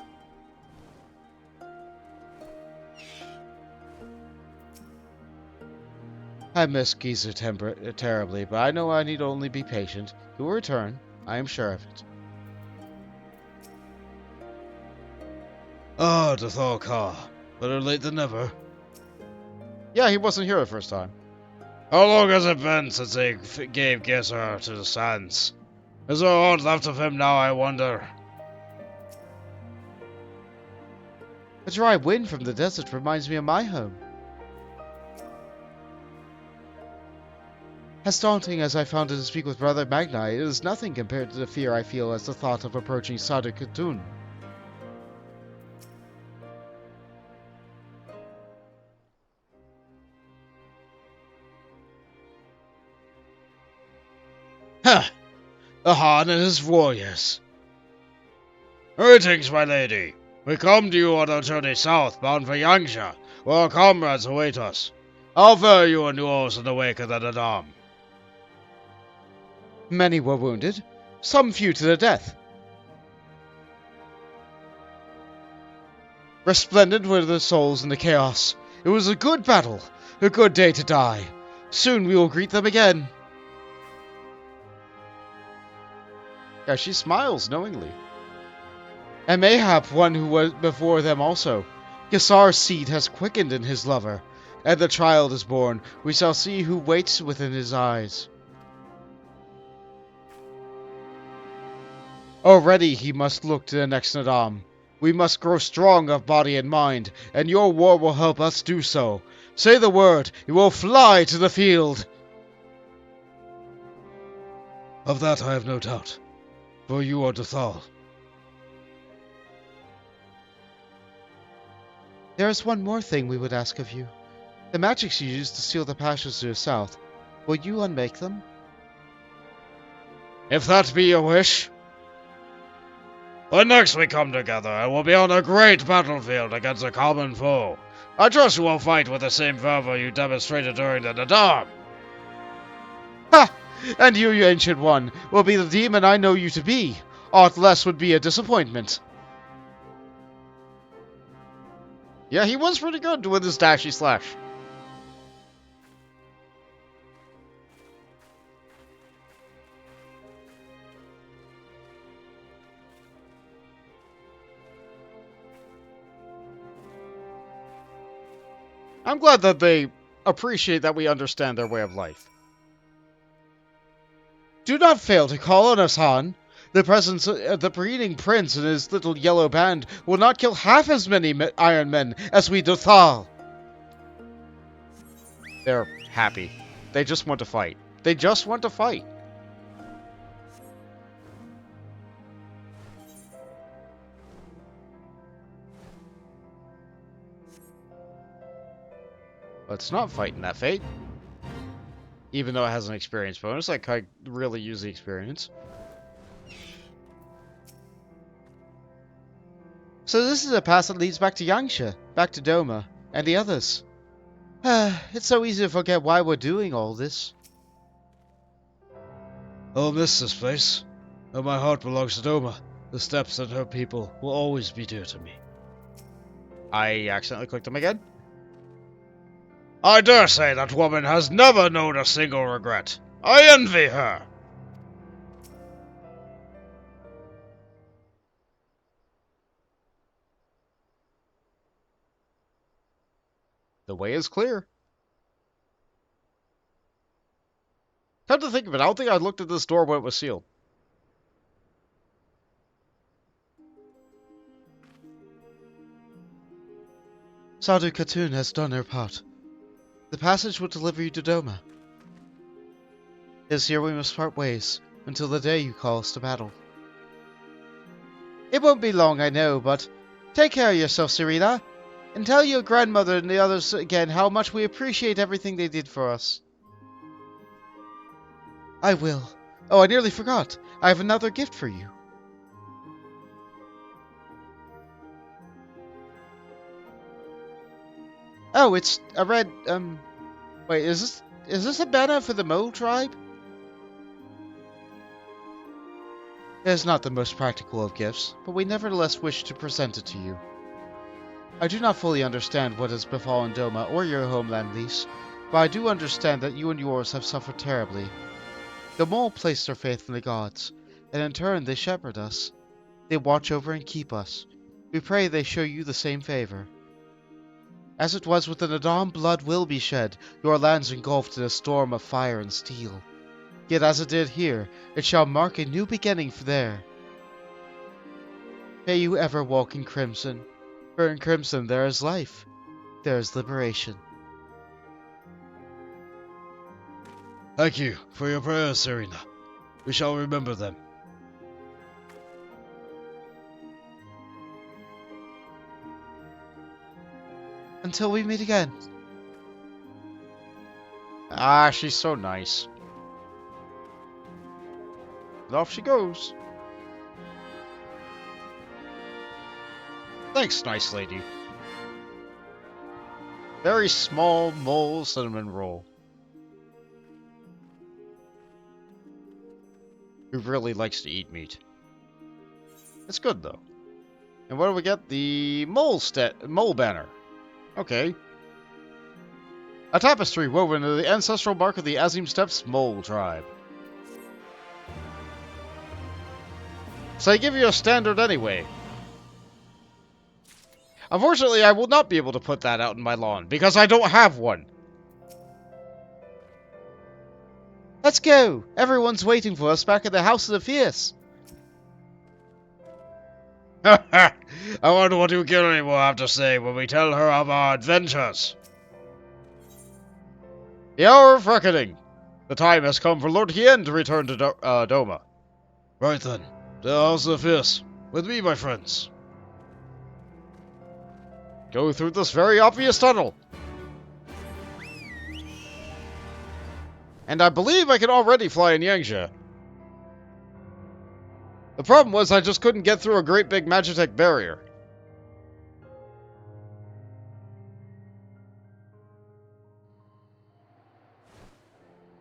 I miss Geezer terribly, but I know I need only be patient. He will return. I am sure of it. Ah, the Thor-Ka. Better late than never. Yeah, he wasn't here the first time. How long has it been since they gave Geezer to the sands? Is there aught left of him now, I wonder? A dry wind from the desert reminds me of my home. As daunting as I found it to speak with Brother Magni, it is nothing compared to the fear I feel as the thought of approaching Sadu Khatun. Ha! The Han and his warriors. Greetings, my lady. We come to you on a journey south, bound for Yangsha, where our comrades await us. How fare you and yours in the wake of the Nadaam? Many were wounded, some few to the death. Resplendent were their souls in the chaos. It was a good battle, a good day to die. Soon we will greet them again. Yeah, she smiles knowingly. And mayhap one who was before them also. Gesar's seed has quickened in his lover, and the child is born. We shall see who waits within his eyes. Already he must look to the next Nadaam. We must grow strong of body and mind, and your war will help us do so. Say the word, we will fly to the field. Of that I have no doubt, for you are Duthal. There is one more thing we would ask of you. The magics you used to seal the passages to the south, will you unmake them? If that be your wish. When next we come together, it will be on a great battlefield against a common foe. I trust you will fight with the same fervor you demonstrated during the Nadaam. Ha! And you ancient one, will be the demon I know you to be. Aught less would be a disappointment. Yeah, he was pretty good with his dashy slash. I'm glad that they appreciate that we understand their way of life. Do not fail to call on us, Han. The breeding prince and his little yellow band will not kill half as many Iron Men as we Duthal. They're happy. They just want to fight. They just want to fight. Let's not fight in that fate. Even though it has an experience bonus, I could really use the experience. So this is a path that leads back to Yangsha, back to Doma, and the others. It's so easy to forget why we're doing all this. I'll miss this place, though my heart belongs to Doma. The steps and her people will always be dear to me. I accidentally clicked them again. I dare say that woman has never known a single regret. I envy her. The way is clear. Come to think of it, I don't think I looked at this door when it was sealed. Sadu Khatun has done her part. The passage will deliver you to Doma. It is here we must part ways, until the day you call us to battle. It won't be long, I know, but take care of yourself, Serena, and tell your grandmother and the others again how much we appreciate everything they did for us. I will. Oh, I nearly forgot. I have another gift for you. Oh, it's a red, wait, is this a banner for the Mole tribe? It is not the most practical of gifts, but we nevertheless wish to present it to you. I do not fully understand what has befallen Doma or your homeland, Lise, but I do understand that you and yours have suffered terribly. The mole placed their faith in the gods, and in turn they shepherd us. They watch over and keep us. We pray they show you the same favor. As it was with the Nadaam, blood will be shed, your lands engulfed in a storm of fire and steel. Yet as it did here, it shall mark a new beginning for there. May you ever walk in crimson, for in crimson there is life, there is liberation. Thank you for your prayers, Serena. We shall remember them. Until we meet again. Ah, she's so nice. And off she goes. Thanks, nice lady. Very small mole cinnamon roll. Who really likes to eat meat. It's good though. And what do we get? The mole banner. Okay. A tapestry woven into the ancestral mark of the Azim Steppes mole tribe. So I give you a standard anyway. Unfortunately, I will not be able to put that out in my lawn because I don't have one. Let's go! Everyone's waiting for us back at the House of the Fierce. I wonder what you Gilly will have to say when we tell her of our adventures. The hour of reckoning. The time has come for Lord Hien to return to Doma. Right then, the House of the Fierce. With me, my friends. Go through this very obvious tunnel. And I believe I can already fly in Yangzhe. The problem was I just couldn't get through a great big Magitech barrier.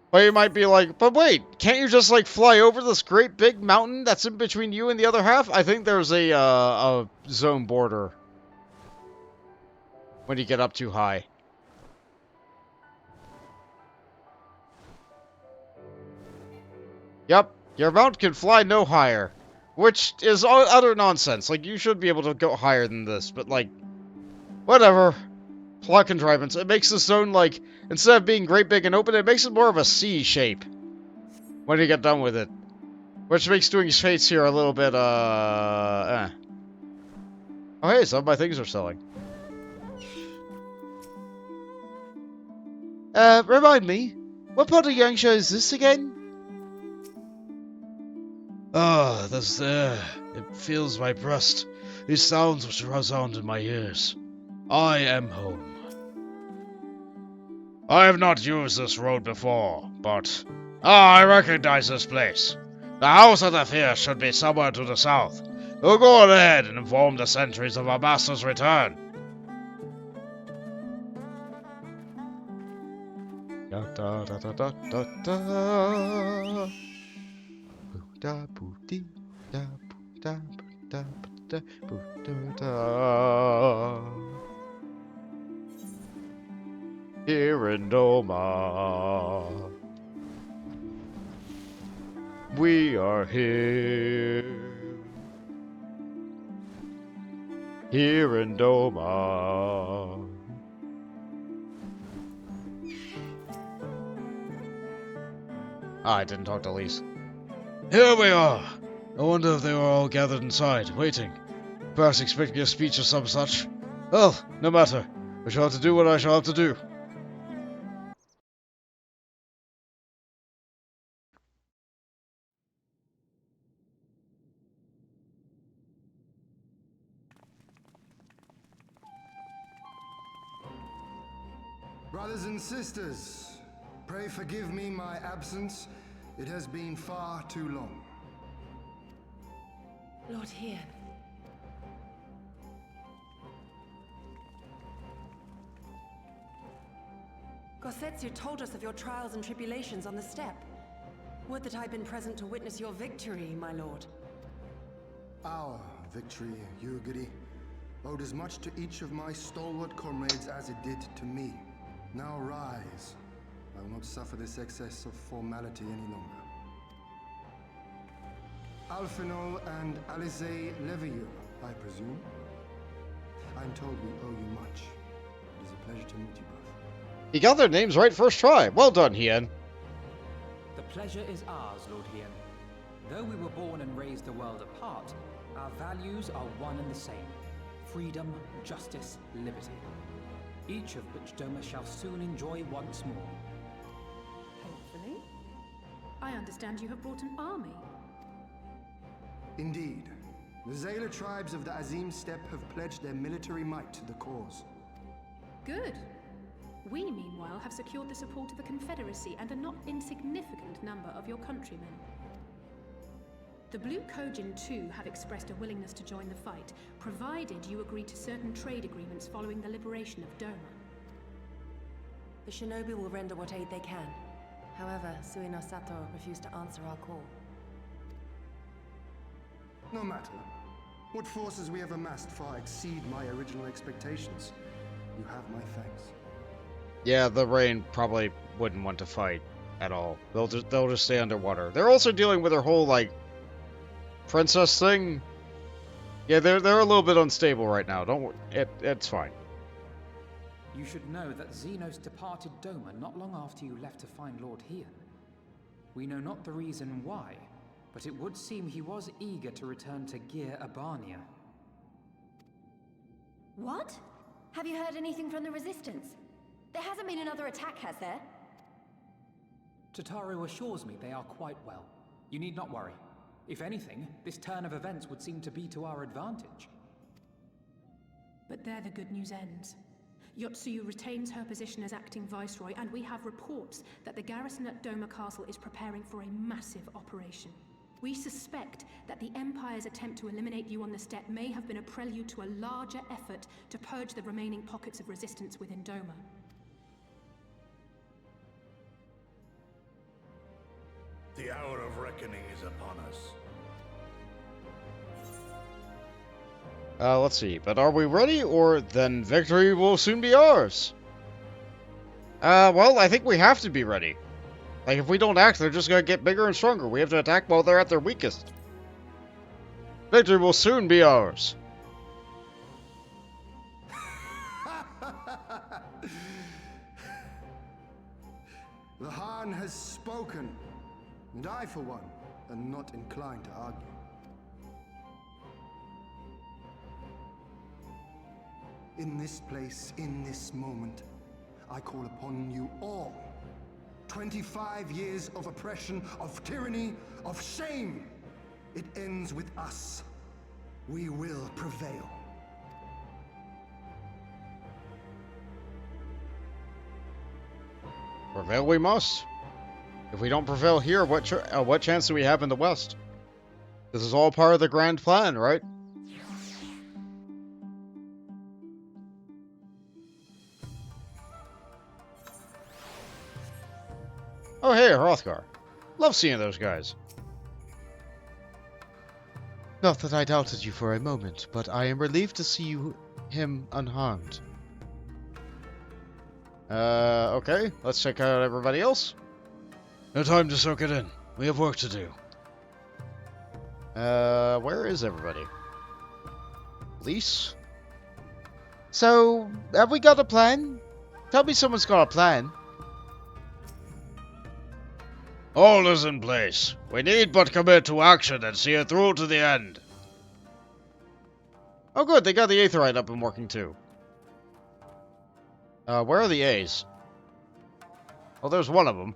But you might be like, but wait, can't you just like fly over this great big mountain that's in between you and the other half? I think there's a zone border when you get up too high. Yep, your mount can fly no higher. Which is utter nonsense. Like, you should be able to go higher than this, but like, whatever. Plot contrivance. It makes the zone, like, instead of being great big and open, it makes it more of a C shape when you get done with it. Which makes doing fates here a little bit, Oh hey, some of my things are selling. Remind me, what part of Yangzhou is this again? Ah, this there. It fills my breast. These sounds which resound in my ears. I am home. I have not used this road before, but... I recognize this place. The House of the Fierce should be somewhere to the south. We'll go ahead and inform the sentries of our master's return. Da da da da da da. Da boo dee da boo da da da boo da da. Here in Doma, we are here. Here in Doma. I didn't talk to Lise. Here we are. I wonder if they were all gathered inside, waiting. Perhaps expecting a speech or some such. Well, no matter. I shall have to do what I shall have to do. Brothers and sisters, pray forgive me my absence. It has been far too long. Lord Hien. Gossetsu told us of your trials and tribulations on the steppe. Would that I'd been present to witness your victory, my lord. Our victory, Yugiri, owed as much to each of my stalwart comrades as it did to me. Now rise, I will not suffer this excess of formality any longer. Alfinol and Alizé Levieux, I presume. I'm told we owe you much. It is a pleasure to meet you both. He got their names right first try. Well done, Hien. The pleasure is ours, Lord Hien. Though we were born and raised a world apart, our values are one and the same. Freedom, justice, liberty. Each of which Doma shall soon enjoy once more. Hopefully. I understand you have brought an army. Indeed. The Zayla tribes of the Azim Steppe have pledged their military might to the cause. Good. We, meanwhile, have secured the support of the Confederacy and a not insignificant number of your countrymen. The Blue Kojin, too, have expressed a willingness to join the fight, provided you agree to certain trade agreements following the liberation of Doma. The shinobi will render what aid they can. However, Suino Sato refused to answer our call. No matter. What forces we have amassed far exceed my original expectations. You have my thanks. Yeah, the Rain probably wouldn't want to fight at all. They'll just stay underwater. They're also dealing with their whole, like, princess thing. Yeah, they're a little bit unstable right now. It's fine. You should know that Xenos departed Doma not long after you left to find Lord Hien. We know not the reason why, but it would seem he was eager to return to Gir Abania. What? Have you heard anything from the Resistance? There hasn't been another attack, has there? Tataru assures me they are quite well. You need not worry. If anything, this turn of events would seem to be to our advantage. But there the good news ends. Yotsuyu retains her position as acting viceroy, and we have reports that the garrison at Doma Castle is preparing for a massive operation. We suspect that the Empire's attempt to eliminate you on the steppe may have been a prelude to a larger effort to purge the remaining pockets of resistance within Doma. The hour of reckoning is upon us. Let's see. But are we ready, or then victory will soon be ours? Well, I think we have to be ready. Like, if we don't act, they're just gonna get bigger and stronger. We have to attack while they're at their weakest. Victory will soon be ours. The Han has spoken, and I, for one, am not inclined to argue. In this place, in this moment, I call upon you all. 25 years of oppression, of tyranny, of shame. It ends with us. We will prevail. Prevail we must. If we don't prevail here, what chance do we have in the West? This is all part of the grand plan, right? Oh, hey, Hrothgar. Love seeing those guys. Not that I doubted you for a moment, but I am relieved to see him unharmed. Okay. Let's check out everybody else. No time to soak it in. We have work to do. Where is everybody? Lise? So, have we got a plan? Tell me someone's got a plan. All is in place. We need but commit to action and see it through to the end. Oh good, they got the Aetherite up and working too. Where are the A's? Oh, there's one of them.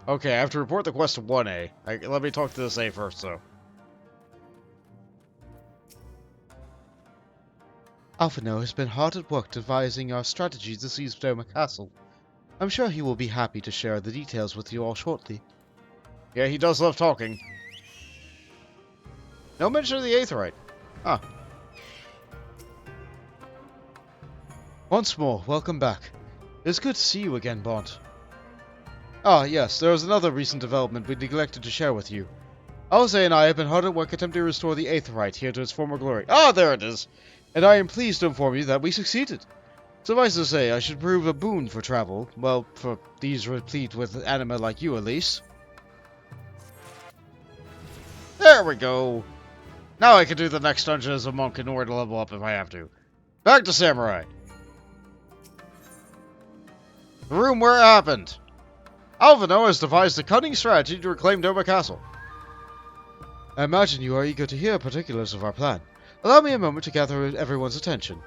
Okay, I have to report the quest to 1A. Let me talk to this A first, though. Alphino has been hard at work devising our strategy to seize Doma Castle. I'm sure he will be happy to share the details with you all shortly. Yeah, he does love talking. No mention of the Aetherite. Huh. Once more, welcome back. It's good to see you again, Bont. Ah, yes, there was another recent development we neglected to share with you. Alze and I have been hard at work attempting to restore the Aetherite here to its former glory. Ah, there it is! And I am pleased to inform you that we succeeded. Suffice to say, I should prove a boon for travel. Well, for these replete with anima like you, at least. There we go. Now I can do the next dungeon as a monk in order to level up if I have to. Back to Samurai. The room where it happened. Alvino has devised a cunning strategy to reclaim Doma Castle. I imagine you are eager to hear particulars of our plan. Allow me a moment to gather everyone's attention.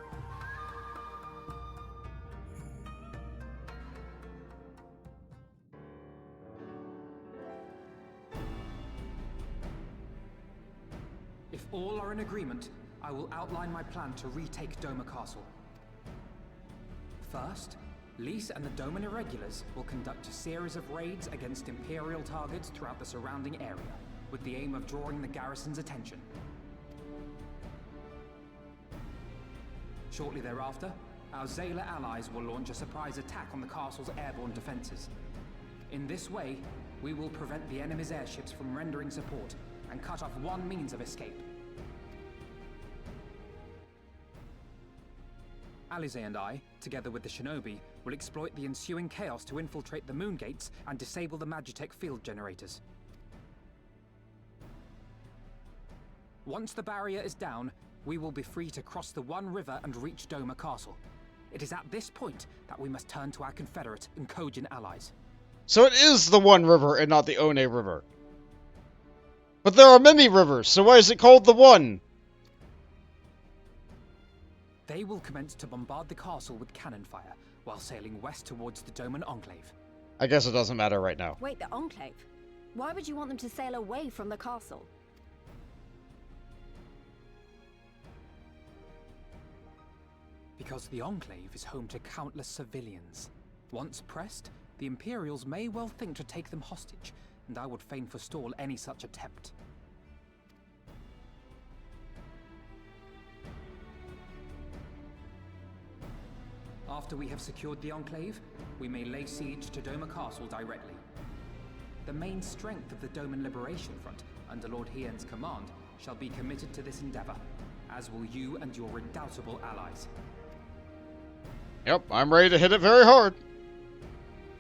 If all are in agreement, I will outline my plan to retake Doma Castle. First, Lys and the Doman Irregulars will conduct a series of raids against Imperial targets throughout the surrounding area, with the aim of drawing the garrison's attention. Shortly thereafter, our Zayla allies will launch a surprise attack on the castle's airborne defenses. In this way, we will prevent the enemy's airships from rendering support and cut off one means of escape. Alize and I, together with the shinobi, will exploit the ensuing chaos to infiltrate the moon gates and disable the Magitech field generators. Once the barrier is down, we will be free to cross the One River and reach Doma Castle. It is at this point that we must turn to our Confederate and Kojin allies. So it is the One River and not the One River. But there are many rivers, so why is it called the One? They will commence to bombard the castle with cannon fire, while sailing west towards the Doman Enclave. I guess it doesn't matter right now. Wait, the Enclave? Why would you want them to sail away from the castle? Because the Enclave is home to countless civilians. Once pressed, the Imperials may well think to take them hostage, and I would fain forestall any such attempt. After we have secured the Enclave, we may lay siege to Doma Castle directly. The main strength of the Doman Liberation Front, under Lord Hien's command, shall be committed to this endeavor, as will you and your redoubtable allies. Yep, I'm ready to hit it very hard.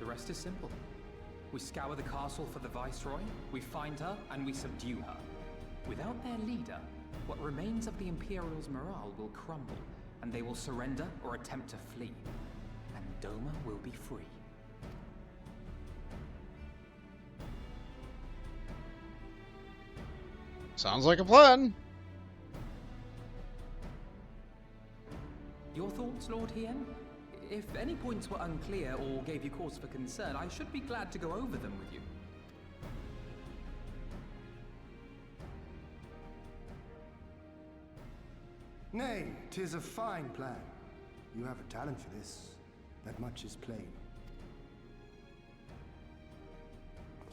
The rest is simple. We scour the castle for the Viceroy, we find her, and we subdue her. Without their leader, what remains of the Imperials' morale will crumble, and they will surrender or attempt to flee. And Doma will be free. Sounds like a plan. Your thoughts, Lord Hien? If any points were unclear or gave you cause for concern, I should be glad to go over them with you. Nay, 'tis a fine plan. You have a talent for this. That much is plain.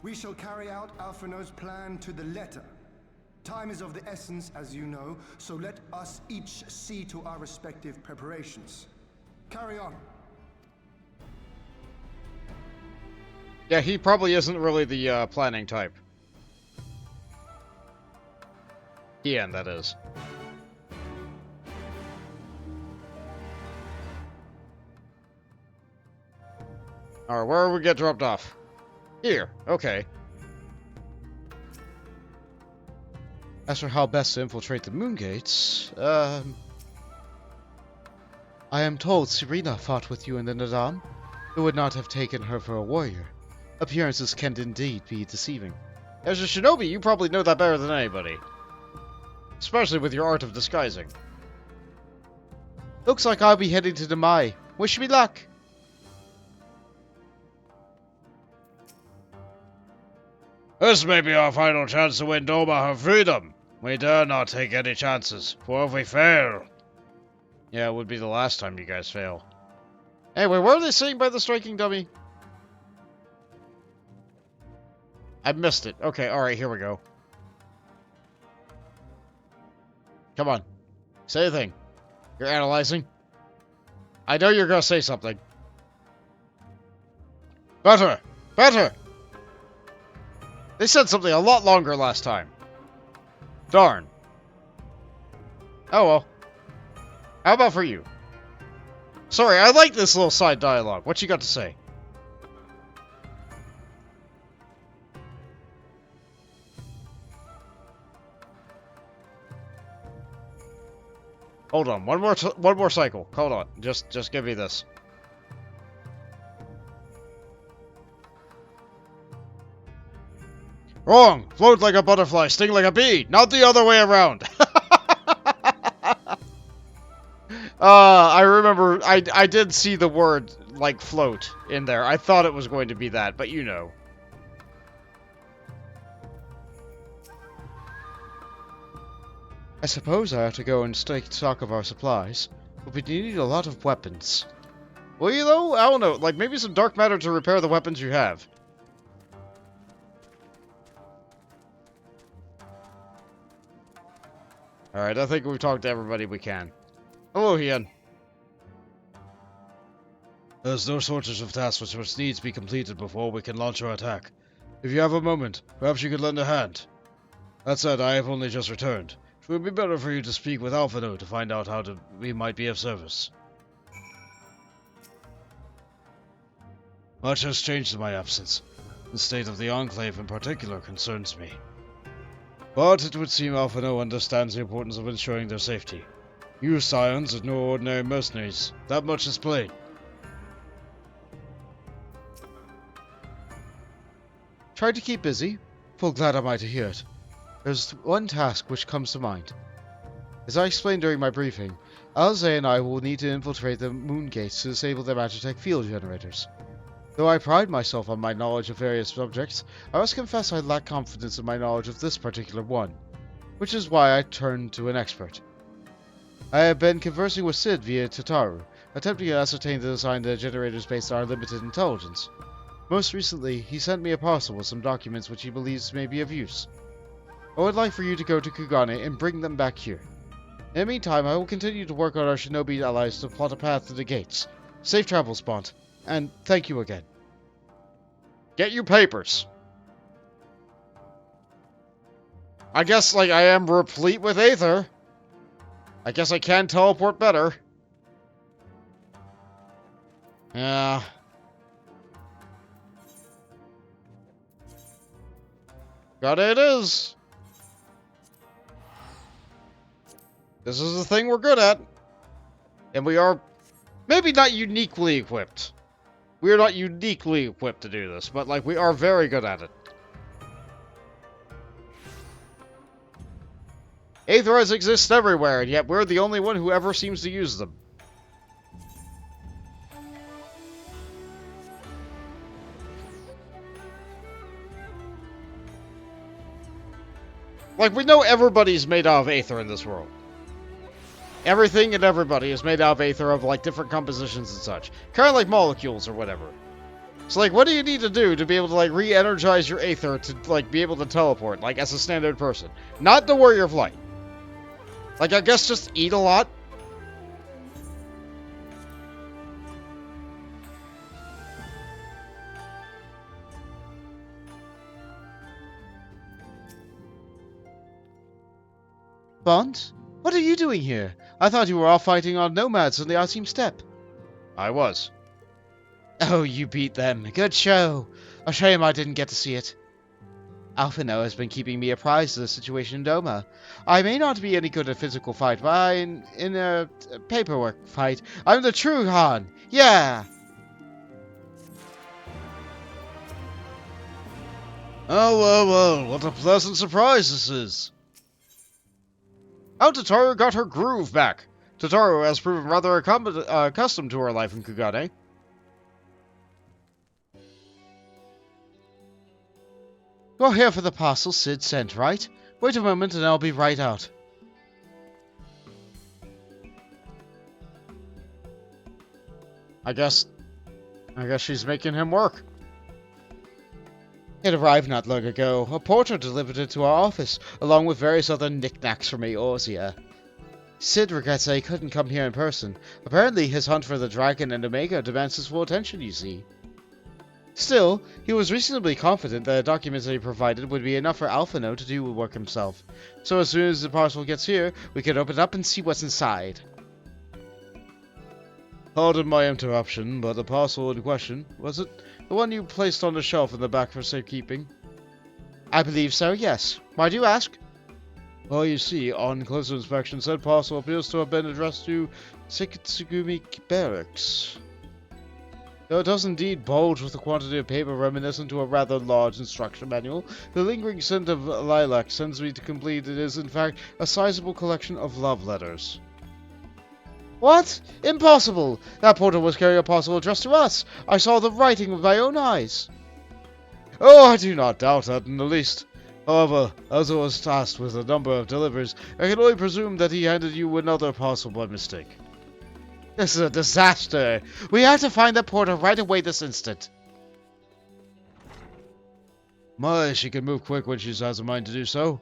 We shall carry out Alphino's plan to the letter. Time is of the essence, as you know, so let us each see to our respective preparations. Carry on. Yeah, he probably isn't really the planning type. Hien, that is. Alright, where will we get dropped off? Here, okay. As for how best to infiltrate the moon gates, I am told Serena fought with you in the Nadaam. Who would not have taken her for a warrior? Appearances can indeed be deceiving. As a shinobi, you probably know that better than anybody. Especially with your art of disguising. Looks like I'll be heading to Demai. Wish me luck! This may be our final chance to win Doma her freedom. We dare not take any chances, for if we fail... Yeah, it would be the last time you guys fail. Anyway, where are they sitting by the striking dummy? I missed it. Okay, alright, here we go. Come on. Say a thing. You're analyzing. I know you're gonna say something. Better! Better! They said something a lot longer last time. Darn. Oh well. How about for you? Sorry, I like this little side dialogue. What you got to say? Hold on, one more cycle. Hold on, just give me this. Wrong! Float like a butterfly, sting like a bee, not the other way around! I remember, I did see the word, like, float in there. I thought it was going to be that, but you know. I suppose I ought to go and take stock of our supplies, but we need a lot of weapons. Will you, though? I don't know, like, maybe some dark matter to repair the weapons you have. Alright, I think we've talked to everybody we can. Hello, Ian. There's no shortage of tasks which must needs be completed before we can launch our attack. If you have a moment, perhaps you could lend a hand. That said, I have only just returned. It would be better for you to speak with Alphino to find out how we might be of service. Much has changed in my absence. The state of the Enclave in particular concerns me. But it would seem Alphino understands the importance of ensuring their safety. You Scions are no ordinary mercenaries. That much is plain. Try to keep busy. Full glad am I to hear it. There's one task which comes to mind. As I explained during my briefing, Alze and I will need to infiltrate the moon gates to disable their Magitech field generators. Though I pride myself on my knowledge of various subjects, I must confess I lack confidence in my knowledge of this particular one, which is why I turned to an expert. I have been conversing with Sid via Tataru, attempting to ascertain the design of the generators based on our limited intelligence. Most recently, he sent me a parcel with some documents which he believes may be of use. I would like for you to go to Kugane and bring them back here. In the meantime, I will continue to work on our shinobi allies to plot a path to the gates. Safe travels, Bont, and thank you again. Get your papers. I guess, like, I am replete with Aether. I guess I can teleport better. Yeah. Got it is. This is the thing we're good at. And we are maybe not uniquely equipped. We are not uniquely equipped to do this, but, like, we are very good at it. Aetherites exist everywhere, and yet we're the only one who ever seems to use them. Like, we know everybody's made out of Aether in this world. Everything and everybody is made out of Aether of, like, different compositions and such. Kind of like molecules or whatever. So, like, what do you need to do to be able to, like, re-energize your Aether to, like, be able to teleport, like, as a standard person? Not the Warrior of Light. Like, I guess just eat a lot. Bont? What are you doing here? I thought you were off fighting on nomads on the Asim steppe. I was. Oh, you beat them. Good show. A shame I didn't get to see it. Alphino has been keeping me apprised of the situation in Doma. I may not be any good at physical fight, but in a paperwork fight, I'm the true Han. Yeah! Oh, well, what a pleasant surprise this is. How Tataru got her groove back. Tataru has proven rather accustomed to her life in Kugane. You're here for the parcel Sid sent, right? Wait a moment and I'll be right out. I guess she's making him work. It arrived not long ago. A porter delivered it to our office, along with various other knickknacks from Eorzea. Sid regrets that he couldn't come here in person. Apparently his hunt for the dragon and Omega demands his full attention, you see. Still, he was reasonably confident that the documents that he provided would be enough for Alphino to do the work himself. So as soon as the parcel gets here, we can open it up and see what's inside. Pardon my interruption, but the parcel in question, was it the one you placed on the shelf in the back for safekeeping? I believe so, yes. Why do you ask? Well, you see, on closer inspection, said parcel appears to have been addressed to Sekitsugumi Barracks. Though it does indeed bulge with a quantity of paper reminiscent to a rather large instruction manual, the lingering scent of lilac sends me to complete it is, in fact, a sizable collection of love letters. What? Impossible! That porter was carrying a parcel addressed to us. I saw the writing with my own eyes. Oh, I do not doubt that in the least. However, as I was tasked with a number of deliveries, I can only presume that he handed you another parcel by mistake. This is a disaster. We have to find the porter right away this instant. My, she can move quick when she has a mind to do so.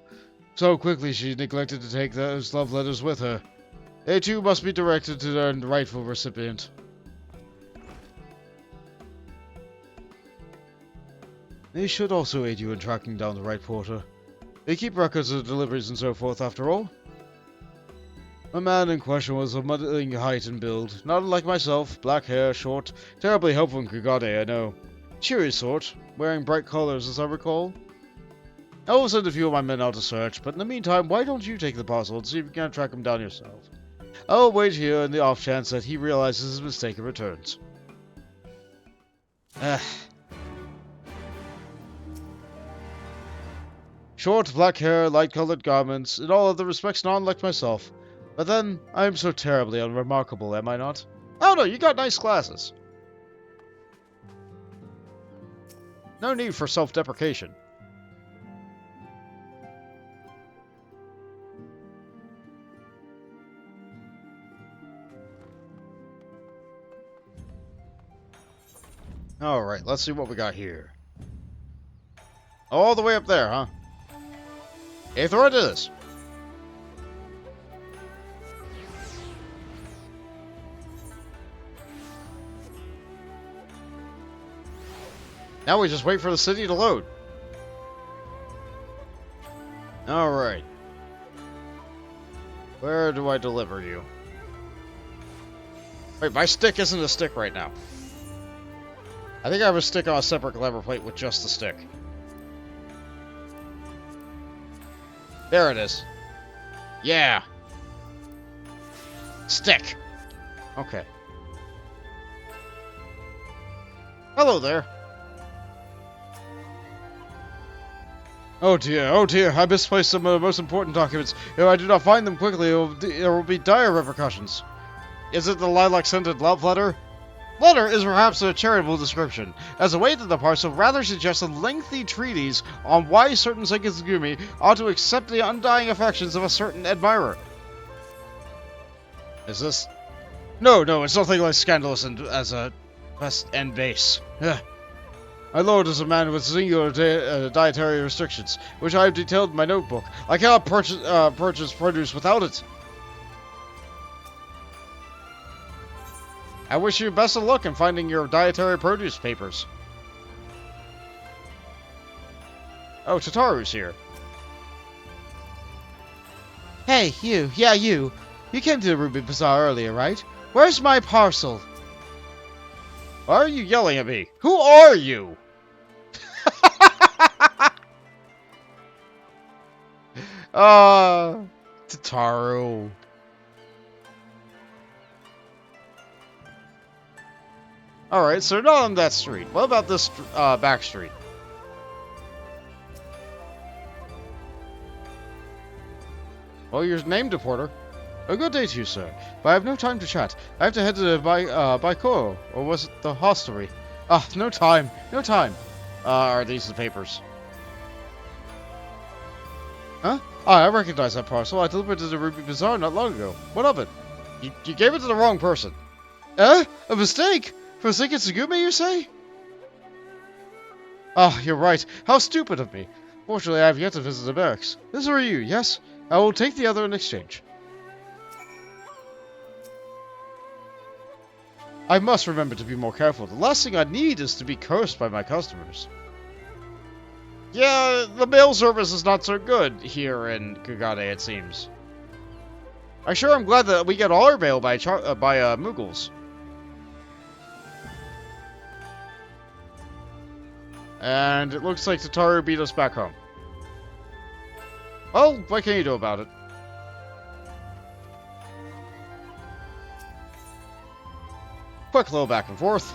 So quickly she neglected to take those love letters with her. They too must be directed to their rightful recipient. They should also aid you in tracking down the right porter. They keep records of deliveries and so forth, after all. The man in question was of middling height and build, not unlike myself, black hair, short, terribly helpful in Kagane, I know. Cheery sort, wearing bright colors as I recall. I will send a few of my men out to search, but in the meantime, why don't you take the parcel and see if you can track him down yourself? I will wait here in the off chance that he realizes his mistake and returns. Short, black hair, light-colored garments, in all other respects not unlike myself. But then, I am so terribly unremarkable, am I not? Oh no, you got nice glasses. No need for self-deprecation. Alright, let's see what we got here. All the way up there, huh? Hey, throw it to this. Now we just wait for the city to load. Alright. Where do I deliver you? Wait, my stick isn't a stick right now. I think I have a stick on a separate lever plate with just the stick. There it is. Yeah. Stick. Okay. Hello there. Oh dear, I misplaced some of the most important documents. If I do not find them quickly, there will be dire repercussions. Is it the lilac-scented love letter? Letter is perhaps a charitable description, as the weight of the parcel rather suggests a lengthy treatise on why certain Sekitsugumi ought to accept the undying affections of a certain admirer. Is this? No, it's nothing like scandalous and as a best and base. My lord is a man with singular dietary restrictions, which I have detailed in my notebook. I cannot purchase produce without it. I wish you best of luck in finding your dietary produce papers. Oh, Tataru's here. Hey, you. Yeah, you. You came to the Ruby Bazaar earlier, right? Where's my parcel? Why are you yelling at me? Who are you? Tataru. Alright, so not on that street. What about this back street? Well, you're named a porter. A good day to you, sir. But I have no time to chat. I have to head to the Baikoro, or was it the hostelry? No time. Are these the papers? Huh? I recognize that parcel. I delivered it to the Ruby Bazaar not long ago. What of it? You gave it to the wrong person. A mistake? For Sekitsugumi, you say? You're right. How stupid of me. Fortunately, I have yet to visit the barracks. This is for you, yes? I will take the other in exchange. I must remember to be more careful. The last thing I need is to be cursed by my customers. Yeah, the mail service is not so good here in Kagane, it seems. I sure am glad that we get all our mail by Muggles. And it looks like Tataru beat us back home. Well, what can you do about it? Quick little back and forth.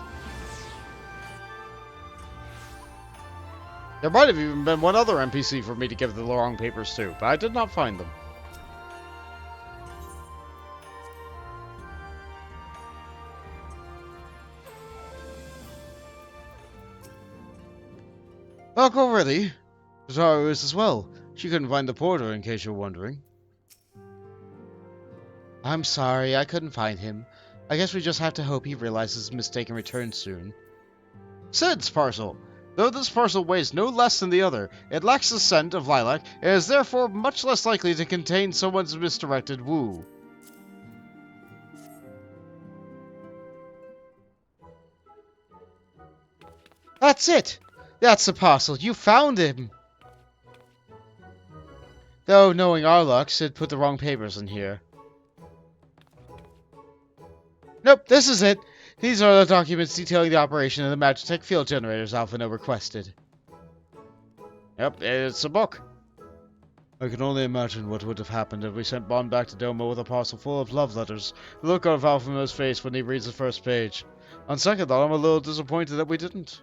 There might have even been one other NPC for me to give the wrong papers to, but I did not find them. Back already? Tataru is as well. She couldn't find the porter, in case you're wondering. I'm sorry, I couldn't find him. I guess we just have to hope he realizes his mistake and returns soon. Sid's parcel. Though this parcel weighs no less than the other, it lacks the scent of lilac, and is therefore much less likely to contain someone's misdirected woo. That's it! That's the parcel. You found him! Though, knowing our luck, Sid put the wrong papers in here. Nope, this is it! These are the documents detailing the operation of the Magitech field generators Alphino requested. Yep, it's a book. I can only imagine what would have happened if we sent Bond back to Doma with a parcel full of love letters. The look on Alphino's face when he reads the first page. On second thought, I'm a little disappointed that we didn't.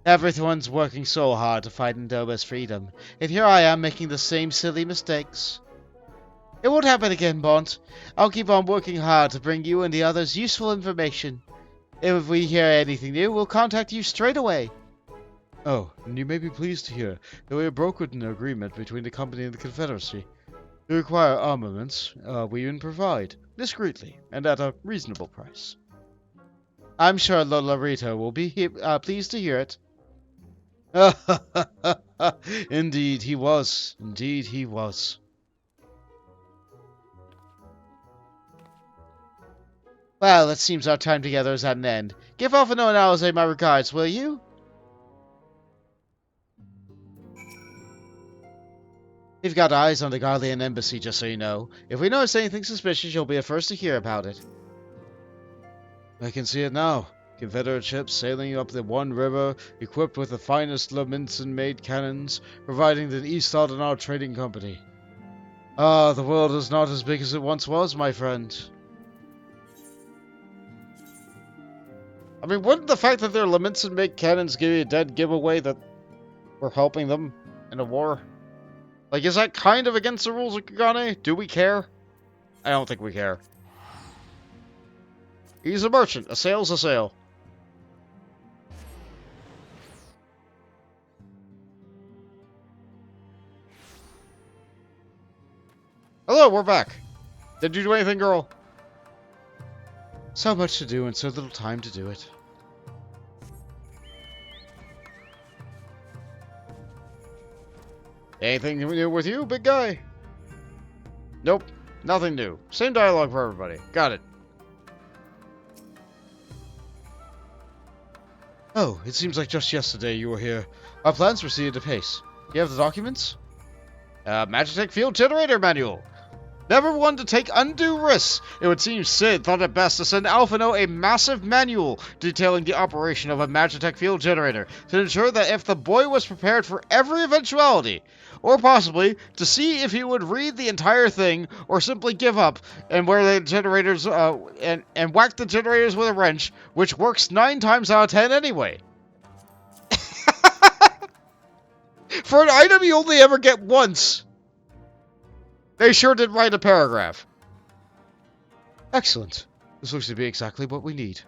Everyone's working so hard to fight in Doma's freedom, and here I am making the same silly mistakes. It won't happen again, Bond. I'll keep on working hard to bring you and the others useful information. If we hear anything new, we'll contact you straight away. Oh, and you may be pleased to hear that we have brokered an agreement between the company and the Confederacy. To require armaments, we even provide, discreetly, and at a reasonable price. I'm sure Lola Rito will be pleased to hear it. Indeed he was. Indeed he was. Well, it seems our time together is at an end. Give Alphino and Alize my regards, will you? We've got eyes on the Garlean embassy, just so you know. If we notice anything suspicious, you'll be the first to hear about it. I can see it now. Confederate ships sailing up the One River, equipped with the finest Leminson-made cannons, providing the East Ardenard Trading Company. Ah, the world is not as big as it once was, my friend. I mean, wouldn't the fact that they're Leminson-made cannons give you a dead giveaway that we're helping them in a war? Like, is that kind of against the rules of Kagane? Do we care? I don't think we care. He's a merchant. A sale's a sale. Hello, we're back. Did you do anything, girl? So much to do and so little time to do it. Anything new with you, big guy? Nope, nothing new. Same dialogue for everybody. Got it. Oh, it seems like just yesterday you were here. Our plans proceeded apace. You have the documents? Magitech Field Generator Manual. Never one to take undue risks. It would seem Sid thought it best to send Alphino a massive manual detailing the operation of a Magitech Field Generator to ensure that if the boy was prepared for every eventuality, or possibly to see if he would read the entire thing or simply give up and wear the generators and whack the generators with a wrench, which works 9 times out of 10 anyway. For an item you only ever get once. They sure did write a paragraph. Excellent. This looks to be exactly what we need.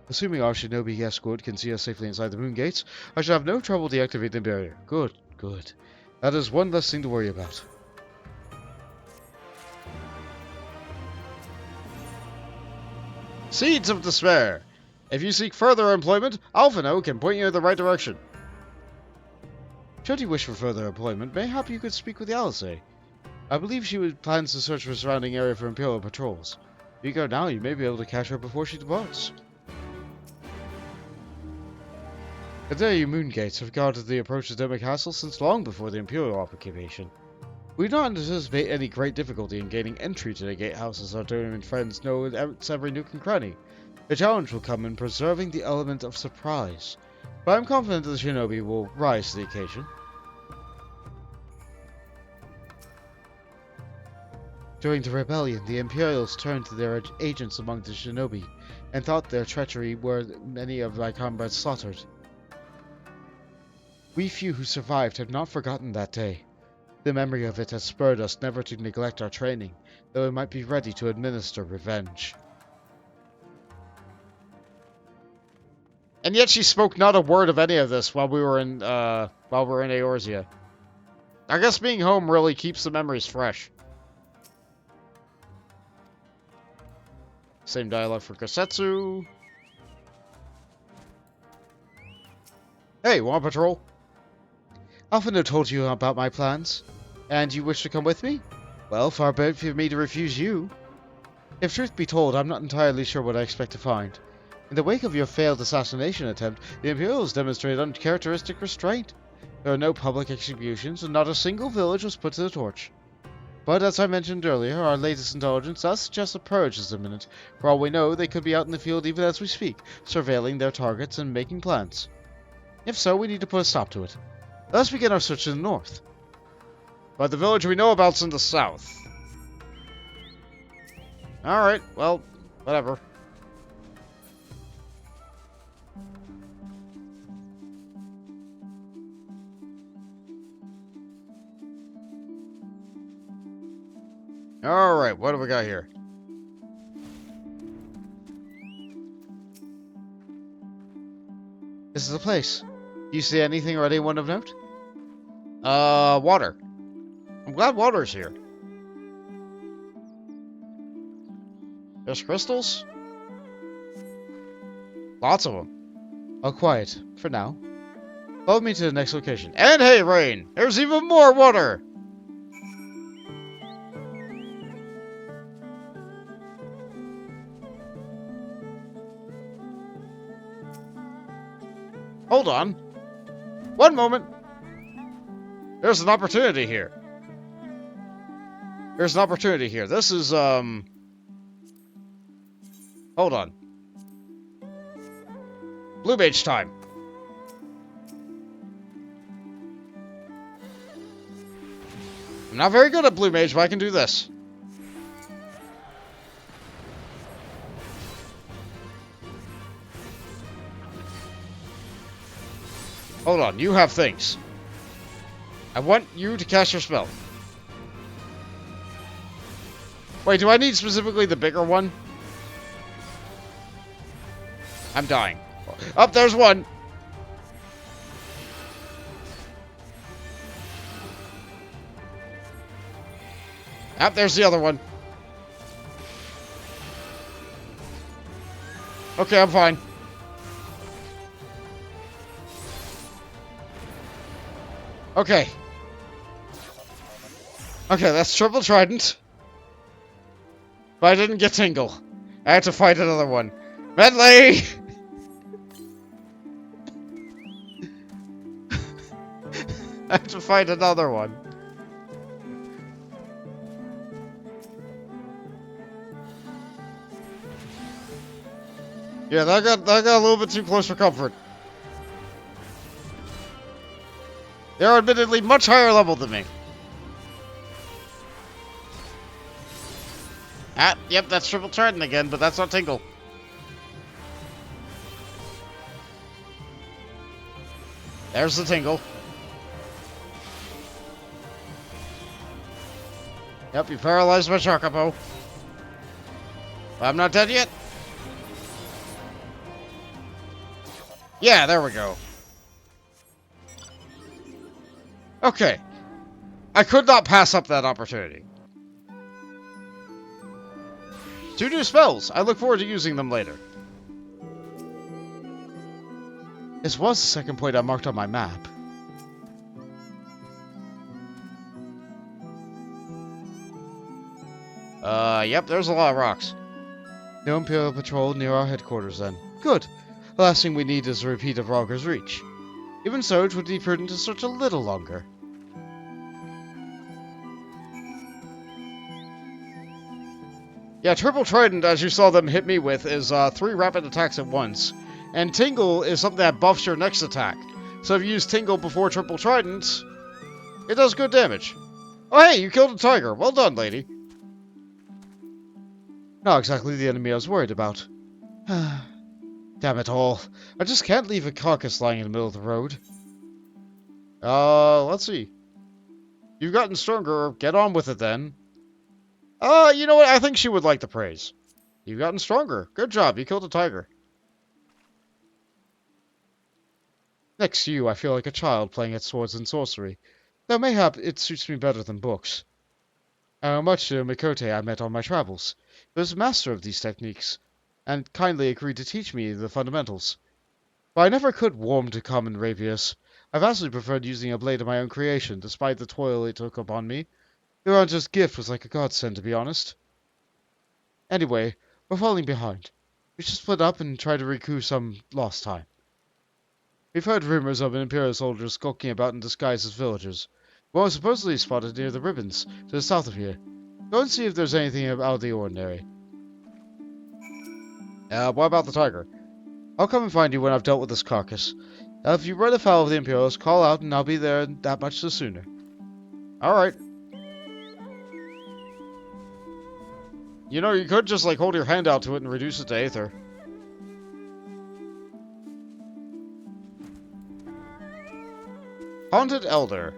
Assuming our shinobi escort can see us safely inside the moon gates, I should have no trouble deactivating the barrier. Good, good. That is one less thing to worry about. Seeds of Despair. If you seek further employment, Alphino can point you in the right direction. Should you wish for further employment, mayhap you could speak with Alize. I believe she plans to search the surrounding area for Imperial patrols. If you go now, you may be able to catch her before she departs. The Dayu Moon Gates have guarded the approach to Doma Castle since long before the Imperial occupation. We do not anticipate any great difficulty in gaining entry to the gatehouse, as our Doman friends know its every nook and cranny. The challenge will come in preserving the element of surprise. but I'm confident that the shinobi will rise to the occasion. During the rebellion, the Imperials turned to their agents among the shinobi, and thought their treachery were many of my comrades slaughtered. We few who survived have not forgotten that day. The memory of it has spurred us never to neglect our training, though we might be ready to administer revenge. And yet she spoke not a word of any of this while we were in Eorzea. I guess being home really keeps the memories fresh. Same dialogue for Kosetsu. Hey, want patrol? Alphino told you about my plans, and you wish to come with me? Well, far be it for me to refuse you. If truth be told, I'm not entirely sure what I expect to find. In the wake of your failed assassination attempt, the Imperials demonstrated uncharacteristic restraint. There were no public executions, and not a single village was put to the torch. But as I mentioned earlier, our latest intelligence does suggest a purge is imminent. For all we know, they could be out in the field even as we speak, surveilling their targets and making plans. If so, we need to put a stop to it. Let us begin our search in the north. But the village we know about's in the south. Alright, well, whatever. Alright, what do we got here? This is the place. Do you see anything or anyone of note? Water. I'm glad water's here. There's crystals? Lots of them. All quiet, for now. Follow me to the next location. And hey, Rain! There's even more water! Hold on. One moment. There's an opportunity here. There's an opportunity here. This is, Hold on. Blue Mage time. I'm not very good at Blue Mage, but I can do this. Hold on, you have things. I want you to cast your spell. Wait, do I need specifically the bigger one? I'm dying. Up, there's one. Up, there's the other one. Okay, I'm fine. Okay. Okay, that's triple trident. But I didn't get Tingle. I had to fight another one. Medley! I have to fight another one. Yeah, that got a little bit too close for comfort. They're admittedly much higher level than me. Ah, yep, that's triple trident again, but that's not Tingle. There's the Tingle. Yep, you paralyzed my Chocobo. I'm not dead yet. Yeah, there we go. Okay. I could not pass up that opportunity. 2 new spells. I look forward to using them later. This was the second point I marked on my map. Yep, there's a lot of rocks. No Imperial patrol near our headquarters then. Good. The last thing we need is a repeat of Rogger's Reach. Even so, it would be prudent to search a little longer. Yeah, triple trident, as you saw them hit me with, is 3 rapid attacks at once. And Tingle is something that buffs your next attack. So if you use Tingle before Triple Trident, it does good damage. Oh hey, you killed a tiger. Well done, lady. Not exactly the enemy I was worried about. Damn it all. I just can't leave a carcass lying in the middle of the road. Let's see. You've gotten stronger. Get on with it then. You know what? I think she would like the praise. You've gotten stronger. Good job. You killed a tiger. Next to you, I feel like a child playing at swords and sorcery. Though mayhap it suits me better than books. I owe much to Mikote I met on my travels. He was a master of these techniques, and kindly agreed to teach me the fundamentals. But I never could warm to common rapiers. I vastly preferred using a blade of my own creation, despite the toil it took upon me. Your aunt's gift was like a godsend, to be honest. Anyway, we're falling behind. We should split up and try to recoup some lost time. We've heard rumors of an Imperial soldier skulking about in disguise as villagers. One was supposedly spotted near the ribbons, to the south of here. Go and see if there's anything out of the ordinary. What about the tiger? I'll come and find you when I've dealt with this carcass. If you run afoul of the Imperials, call out and I'll be there that much the sooner. Alright. You know, you could just, like, hold your hand out to it and reduce it to Aether. Haunted Elder.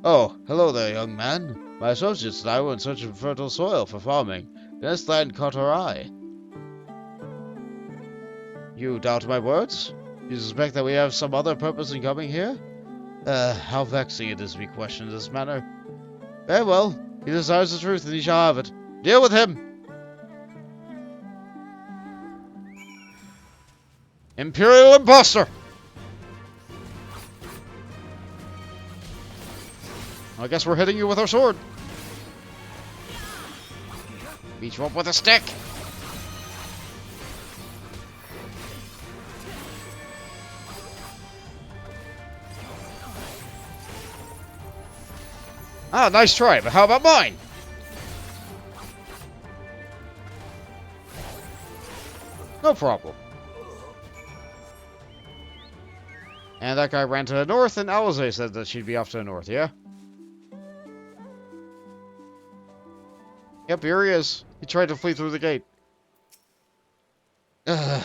Oh, hello there, young man. My associates and I were in search of fertile soil for farming. This land caught our eye. You doubt my words? You suspect that we have some other purpose in coming here? How vexing it is to be questioned in this manner. Very well. He desires the truth, and he shall have it. Deal with him! Imperial Imposter! I guess we're hitting you with our sword. Beat you up with a stick! Ah, nice try, but how about mine? No problem. And that guy ran to the north, and Alize said that she'd be off to the north, yeah? Yep, here he is. He tried to flee through the gate. Ugh.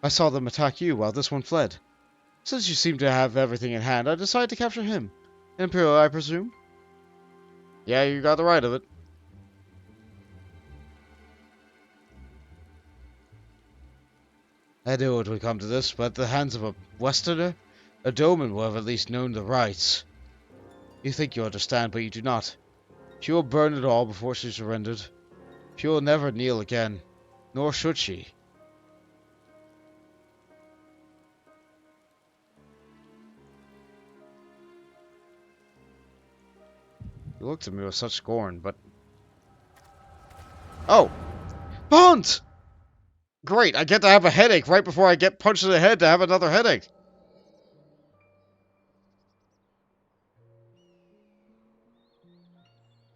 I saw them attack you while this one fled. Since you seem to have everything in hand, I decided to capture him. An Imperial, I presume? Yeah, you got the right of it. I knew it would come to this, but at the hands of a Westerner? A Doman will have at least known the rights. You think you understand, but you do not. She will burn it all before she surrendered. She will never kneel again, nor should she. You looked at me with such scorn, but... Oh! Bond! Great, I get to have a headache right before I get punched in the head to have another headache.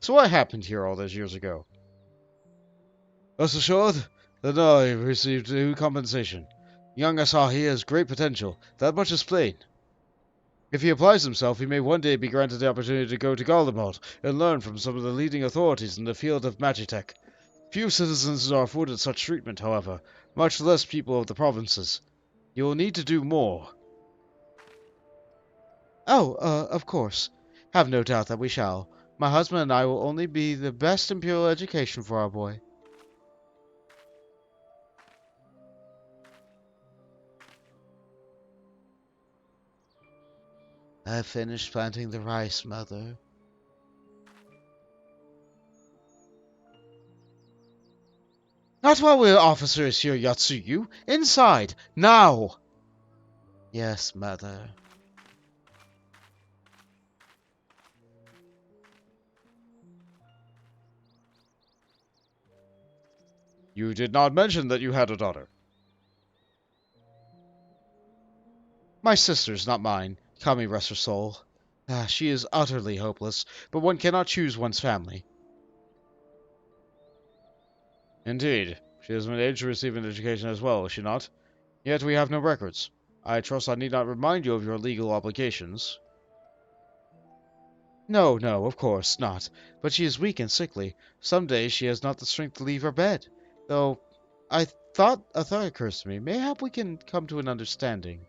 So what happened here all those years ago? Rest assured that I received due compensation. Young Asahi has great potential, that much is plain. If he applies himself, he may one day be granted the opportunity to go to Garlemald and learn from some of the leading authorities in the field of magitech. Few citizens are afforded such treatment, however, much less people of the provinces. You will need to do more. Oh, of course. Have no doubt that we shall. My husband and I will only be the best Imperial education for our boy. I've finished planting the rice, Mother. Not while we're officers here, Yatsuyu. Inside, now! Yes, Mother. You did not mention that you had a daughter. My sister's, not mine. Kami rest her soul. She is utterly hopeless, but one cannot choose one's family. Indeed. She has been age to receive an education as well, is she not? Yet we have no records. I trust I need not remind you of your legal obligations. No, of course not. But she is weak and sickly. Some days she has not the strength to leave her bed. Though, a thought occurs to me. Mayhap we can come to an understanding.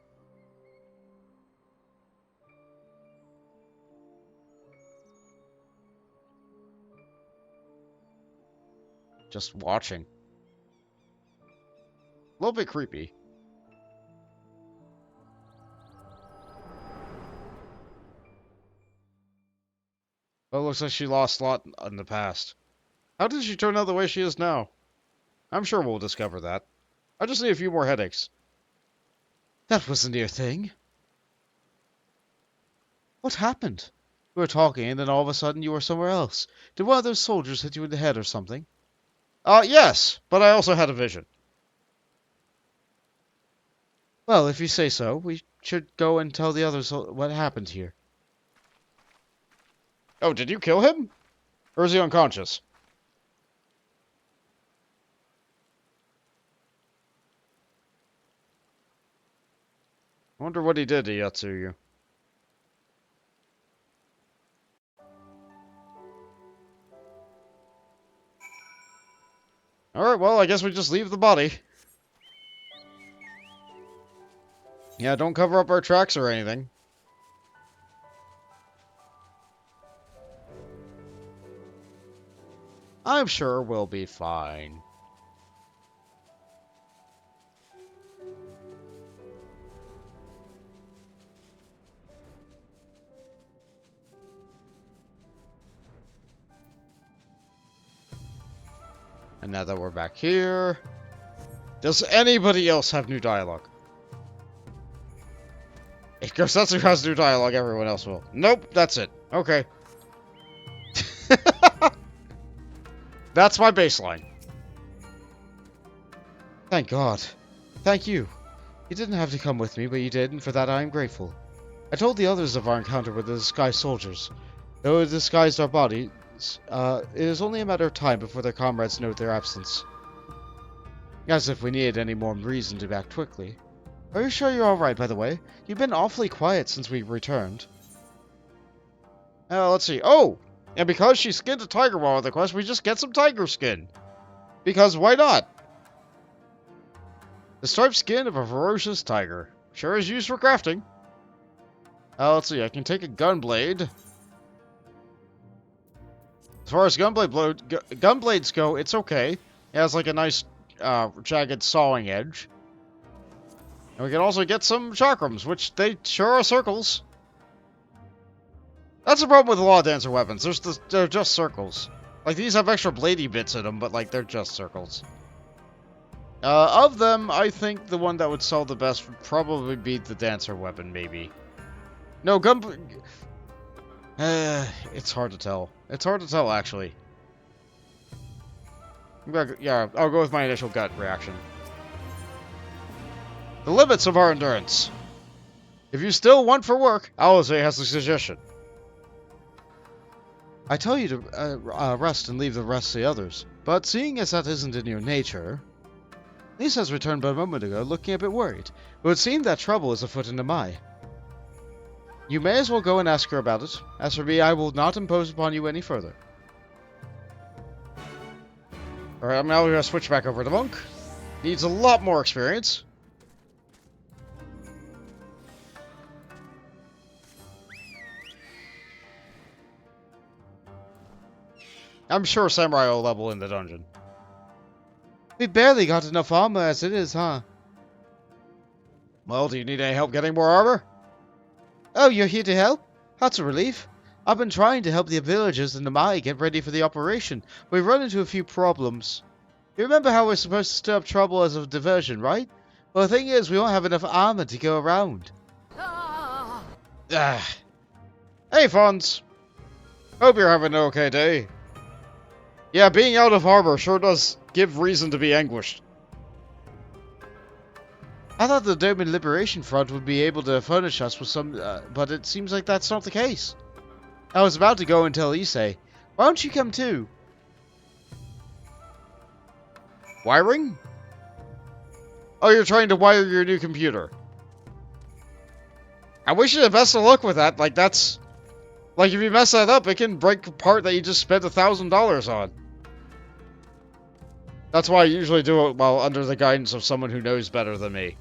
Just watching. A little bit creepy. Well, it looks like she lost a lot in the past. How did she turn out the way she is now? I'm sure we'll discover that. I just need a few more headaches. That was a near thing. What happened? We were talking, and then all of a sudden you were somewhere else. Did one of those soldiers hit you in the head or something? Yes, but I also had a vision. Well, if you say so, we should go and tell the others what happened here. Oh, did you kill him? Or is he unconscious? I wonder what he did to Yatsuyu. Alright, well, I guess we just leave the body. Yeah, don't cover up our tracks or anything. I'm sure we'll be fine. And now that we're back here... Does anybody else have new dialogue? If Gosetsu has new dialogue, everyone else will. Nope, that's it. Okay. That's my baseline. Thank God. Thank you. You didn't have to come with me, but you did, and for that I am grateful. I told the others of our encounter with the disguised soldiers. Though it disguised our bodies, it is only a matter of time before their comrades note their absence. As if we needed any more reason to act quickly. Are you sure you're alright, by the way? You've been awfully quiet since we returned. Let's see. Oh! And because she skinned a tiger while on the quest, we just get some tiger skin. Because why not? The striped skin of a ferocious tiger. Sure is used for crafting. Let's see. I can take a gunblade. As far as gunblades go, it's okay. It has like a nice jagged sawing edge. And we can also get some chakrams, which they sure are circles. That's the problem with a lot of dancer weapons. They're just circles. Like, these have extra bladey bits in them, but, like, they're just circles. Of them, I think the one that would sell the best would probably be the dancer weapon, maybe. No, it's hard to tell. It's hard to tell, actually. Yeah, I'll go with my initial gut reaction. The limits of our endurance. If you still want for work, Alize has a suggestion. I tell you to rest and leave the rest to the others, but seeing as that isn't in your nature... Lisa has returned but a moment ago, looking a bit worried. It would seem that trouble is afoot in Namai. You may as well go and ask her about it. As for me, I will not impose upon you any further. Alright, I'm now going to switch back over to Monk. Needs a lot more experience. I'm sure Samurai will level in the dungeon. We barely got enough armor as it is, huh? Well, do you need any help getting more armor? Oh, you're here to help? That's a relief. I've been trying to help the villagers in Namai get ready for the operation. We've run into a few problems. You remember how we're supposed to stir up trouble as a diversion, right? Well, the thing is, we don't have enough armor to go around. Hey, Fonz. Hope you're having an okay day. Yeah, being out of armor sure does give reason to be anguished. I thought the Doma Liberation Front would be able to furnish us with some, but it seems like that's not the case. I was about to go and tell Issei. Why don't you come too? Wiring? Oh, you're trying to wire your new computer. I wish you the best of luck with that. Like, that's... Like, if you mess that up, it can break a part that you just spent $1,000 on. That's why I usually do it while under the guidance of someone who knows better than me.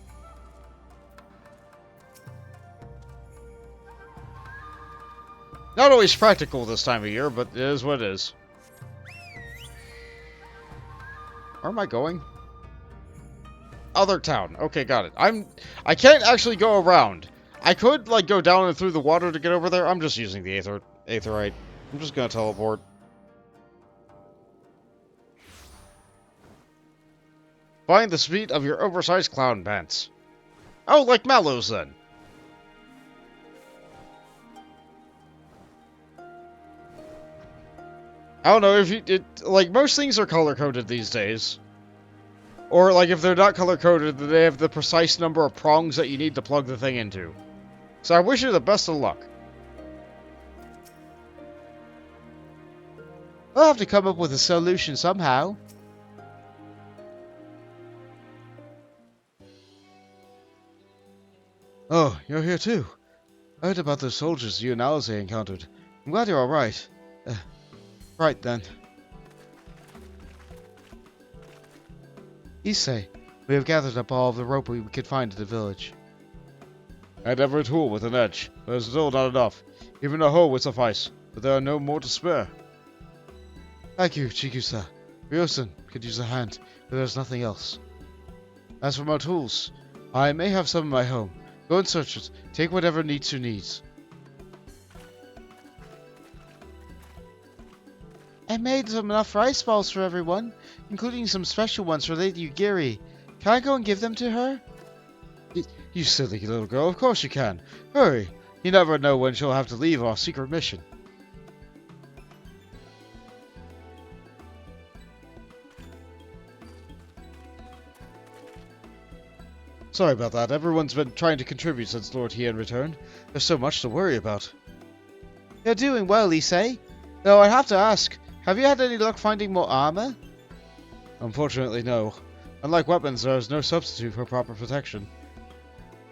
Not always practical this time of year, but it is what it is. Where am I going? Other town. Okay, got it. I can't actually go around. I could, like, go down and through the water to get over there. I'm just using the Aetherite. I'm just gonna teleport. Find the speed of your oversized clown pants. Oh, like Mallow's then. I don't know if you... like, most things are color-coded these days. Or, like, if they're not color-coded, then they have the precise number of prongs that you need to plug the thing into. So I wish you the best of luck. We'll have to come up with a solution somehow. Oh, you're here too. I heard about those soldiers you and Alice encountered. I'm glad you're alright. Right then. Issei, we have gathered up all of the rope we could find in the village. I had every tool with an edge, but it's still not enough. Even a hoe would suffice, but there are no more to spare. Thank you, Chigusa. Ryosen could use a hand, but there's nothing else. As for my tools, I may have some in my home. Go and search it. Take whatever needs you need. I made enough rice balls for everyone, including some special ones for Lady Ugiri. Can I go and give them to her? You silly little girl, of course you can. Hurry, you never know when she'll have to leave our secret mission. Sorry about that. Everyone's been trying to contribute since Lord Hien returned. There's so much to worry about. You're doing well, Issei. Though I have to ask, have you had any luck finding more armor? Unfortunately, no. Unlike weapons, there is no substitute for proper protection.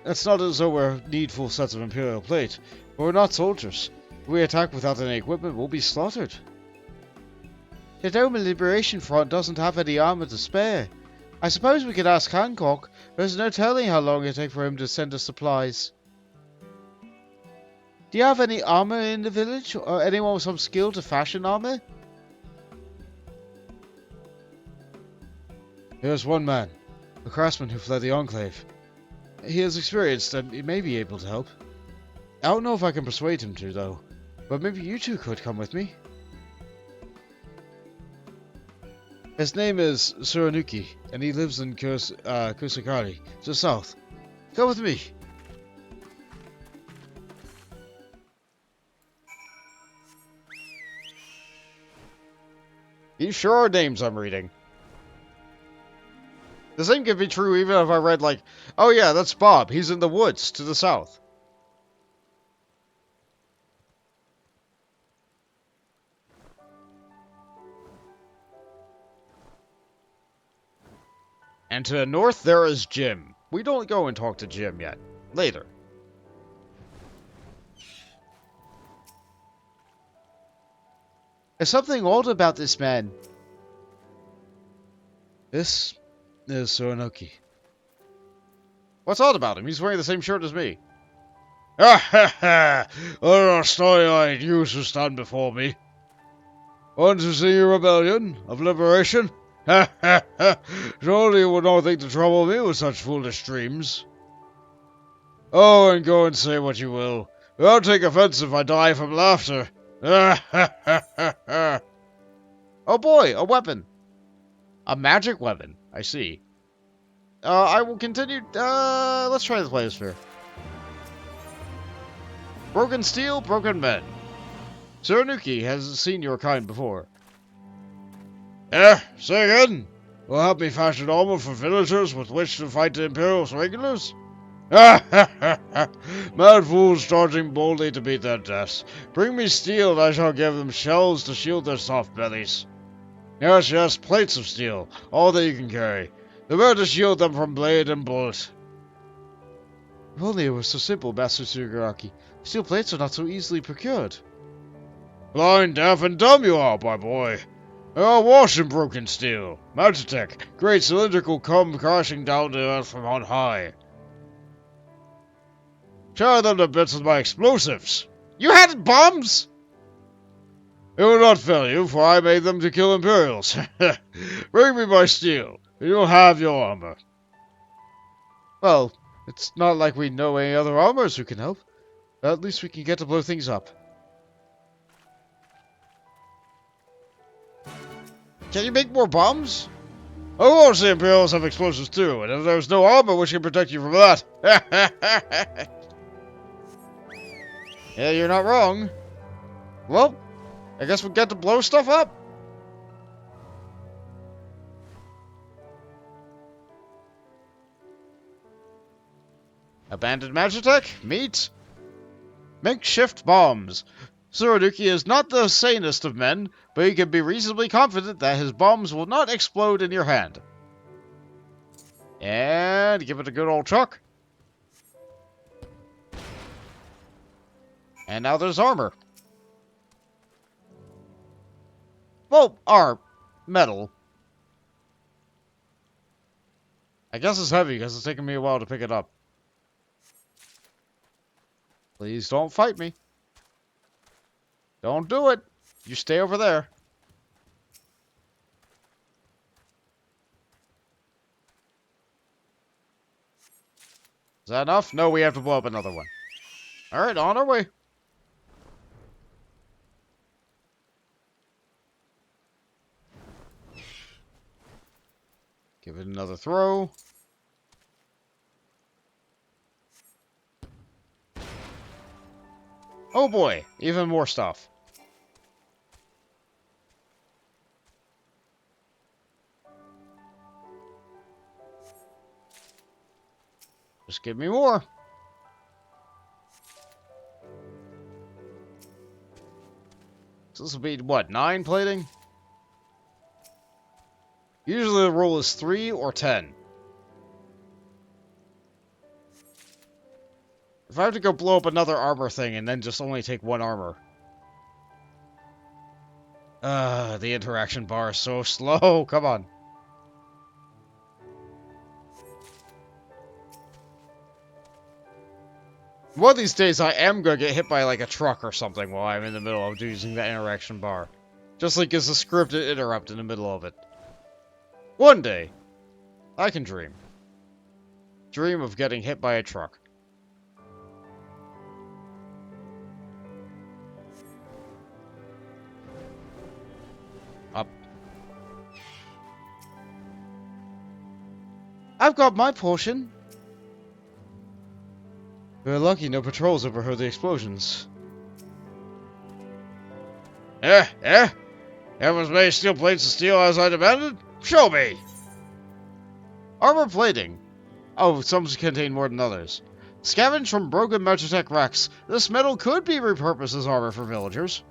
It's not as though we're needful sets of Imperial plate, but we're not soldiers. If we attack without any equipment, we'll be slaughtered. The Doma Liberation Front doesn't have any armor to spare. I suppose we could ask Hancock, but there's no telling how long it'll take for him to send us supplies. Do you have any armor in the village, or anyone with some skill to fashion armor? There's one man, a craftsman who fled the Enclave. He is experienced and he may be able to help. I don't know if I can persuade him to, though, but maybe you two could come with me. His name is Suranuki, and he lives in Kusakari, to the south. Come with me. These sure are names I'm reading. The same could be true even if I read like, oh yeah, that's Bob. He's in the woods to the south. And to the north, there is Jim. We don't go and talk to Jim yet. Later. There's something odd about this man. This is Suranuki. What's odd about him? He's wearing the same shirt as me. Ha ha ha! What a story-eyed youths who stand before me. Want to see a rebellion of liberation? Ha ha ha! Surely you would not think to trouble me with such foolish dreams. Oh, and go and say what you will. Don't take offense if I die from laughter. Ha ha ha ha ha! Oh boy, a weapon. A magic weapon. I see. I will continue. Let's try the Pliosphere. Broken steel, broken men. Suranuki has seen your kind before. Say again? will help me fashion armor for villagers with which to fight the Imperial's regulars? Ha ha ha ha! Mad fools charging boldly to beat their deaths. Bring me steel, and I shall give them shells to shield their soft bellies. Yes, yes, plates of steel, all that you can carry. The better to shield them from blade and bullet. If only it were so simple, Master Tsugaraki. Steel plates are not so easily procured. Blind, deaf, and dumb you are, my boy. They are washed in broken steel. Magitech, great cylindrical come crashing down to earth from on high. Tear them to bits with my explosives. You had bombs? It will not fail you, for I made them to kill Imperials. Bring me my steel, and you'll have your armor. Well, it's not like we know any other armorers who can help. At least we can get to blow things up. Can you make more bombs? Of course the Imperials have explosives too, and if there's no armor which can protect you from that. Yeah, you're not wrong. Well, I guess we'll get to blow stuff up. Abandoned Magitech? Meet? Makeshift bombs. Tsurunuki is not the sanest of men, but you can be reasonably confident that his bombs will not explode in your hand. And give it a good old chuck. And now there's armor. Well, metal. I guess it's heavy because it's taking me a while to pick it up. Please don't fight me. Don't do it. You stay over there. Is that enough? No, we have to blow up another one. Alright, on our way. Give it another throw. Oh boy, even more stuff. Just give me more. So this will be, what, 9 plating? Usually the rule is 3 or 10. If I have to go blow up another armor thing and then just only take 1 armor. The interaction bar is so slow. Come on. One of these days I am going to get hit by like a truck or something while I'm in the middle of using that interaction bar. Just like it's a scripted interrupt in the middle of it. One day, I can dream. Dream of getting hit by a truck. Up. I've got my portion. We're lucky no patrols overheard the explosions. Everyone's made steel plates of steel as I demanded? Show me! Armor plating. Oh, some contain more than others. Scavenged from broken Magitech wrecks, this metal could be repurposed as armor for villagers.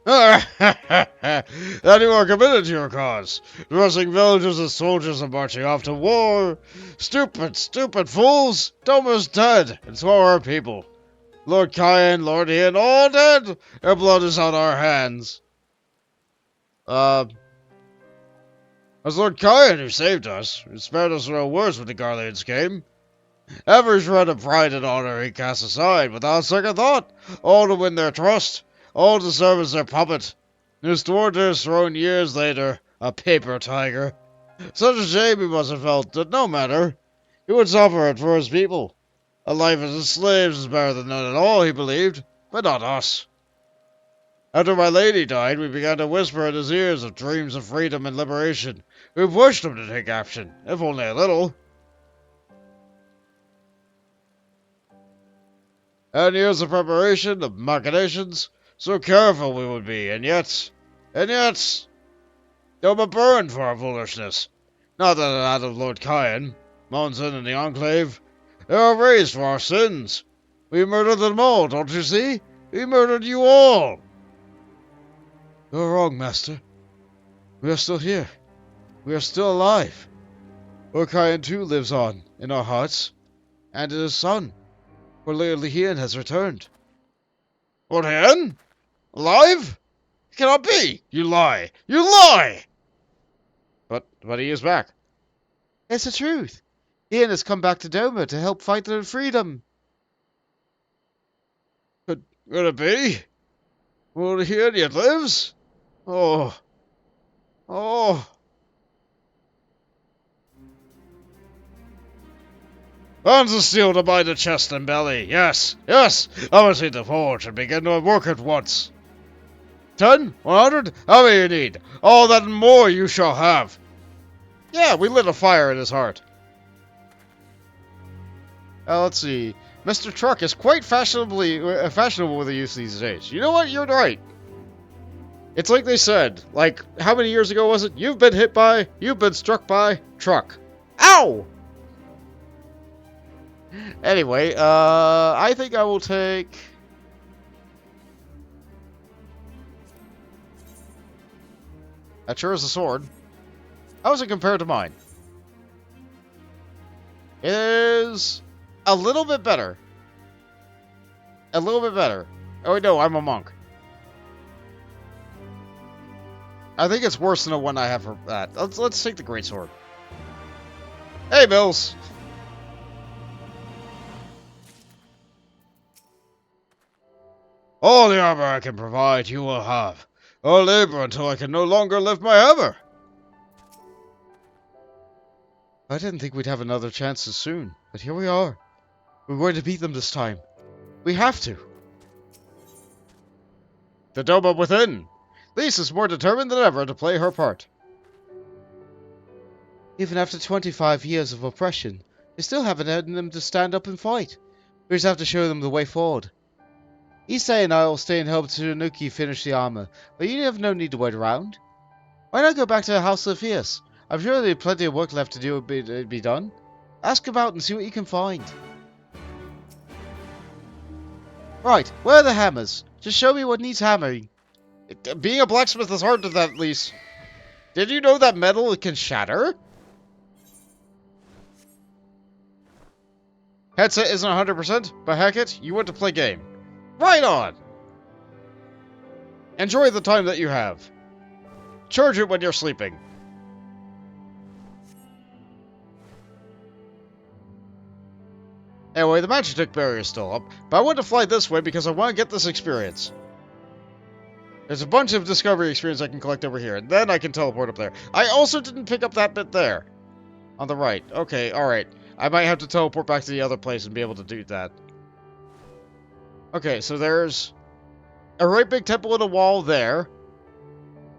That you are committed to your cause, dressing villagers as soldiers and marching off to war. Stupid, stupid fools! Doma's dead, and so are our people. Lord Kyan, Lord Ian, all dead! Their blood is on our hands. It was Lord Kyan who saved us. He spared us no words when the Garleans came. Every shred of pride and honor he cast aside without second thought, all to win their trust. All to serve as their puppet. His sword to his throne years later, a paper tiger. Such a shame he must have felt that no matter. He would suffer it for his people. A life as his slaves is better than none at all, he believed, but not us. After my lady died, we began to whisper in his ears of dreams of freedom and liberation. We pushed him to take action, if only a little. And years of preparation, of machinations, So careful we would be, and yet, Doma burned for our foolishness. Not that it had of Lord Kyan, Monson, and the Enclave. They are raised for our sins. We murdered them all, don't you see? We murdered you all. You're wrong, Master. We are still here. We are still alive. Lord Kyan too lives on in our hearts, and in his son, for Lord Lehian has returned. Lord Lehian? Alive? It cannot be! You lie! You lie! But he is back. It's the truth. Ian has come back to Doma to help fight their freedom. Could it be? Lord Lehian yet lives? Oh. Bands of steel to bind the chest and belly. Yes. I will see the forge and begin to work at once. 10? 100? How many you need? All that and more you shall have. Yeah, we lit a fire in his heart. Let's see. Mr. Truck is quite fashionable with the use these days. You know what? You're right. It's like they said, like, how many years ago was it? You've been struck by, truck. Ow! Anyway, I think I will take... That sure is a sword. How does it compare to mine? It is a little bit better. A little bit better. Oh, wait, no, I'm a monk. I think it's worse than the one I have for that. Let's take the greatsword. Hey, Mills. All the armor I can provide you will have. I'll labor until I can no longer lift my hammer. I didn't think we'd have another chance so soon, but here we are. We're going to beat them this time. We have to. The Doma within. Lise is more determined than ever to play her part. Even after 25 years of oppression, they still haven't had in them to stand up and fight. We just have to show them the way forward. Issei and I will stay and help Tsunuki finish the armor, but you have no need to wait around. Why not go back to the House of Fierce? I'm sure there's plenty of work left to do be done. Ask about and see what you can find. Right, where are the hammers? Just show me what needs hammering. Being a blacksmith is hard to that, Lise. Did you know that metal can shatter? Headset isn't 100%, but heck it, you want to play game. Right on! Enjoy the time that you have. Charge it when you're sleeping. Anyway, the Magitek barrier is still up, but I want to fly this way because I want to get this experience. There's a bunch of discovery experience I can collect over here, and then I can teleport up there. I also didn't pick up that bit there. On the right. Okay, alright. I might have to teleport back to the other place and be able to do that. Okay, so there's a right big temple in a wall there,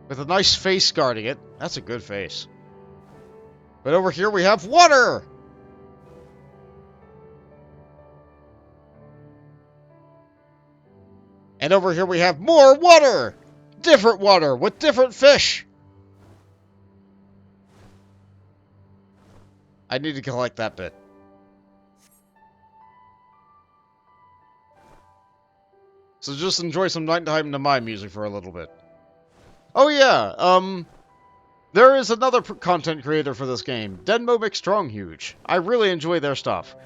with a nice face guarding it. That's a good face. But over here we have water! And over here we have more water! Different water with different fish! I need to collect that bit. So just enjoy some nighttime Namai music for a little bit. Oh yeah, there is another content creator for this game, Denmo McStronghuge. I really enjoy their stuff.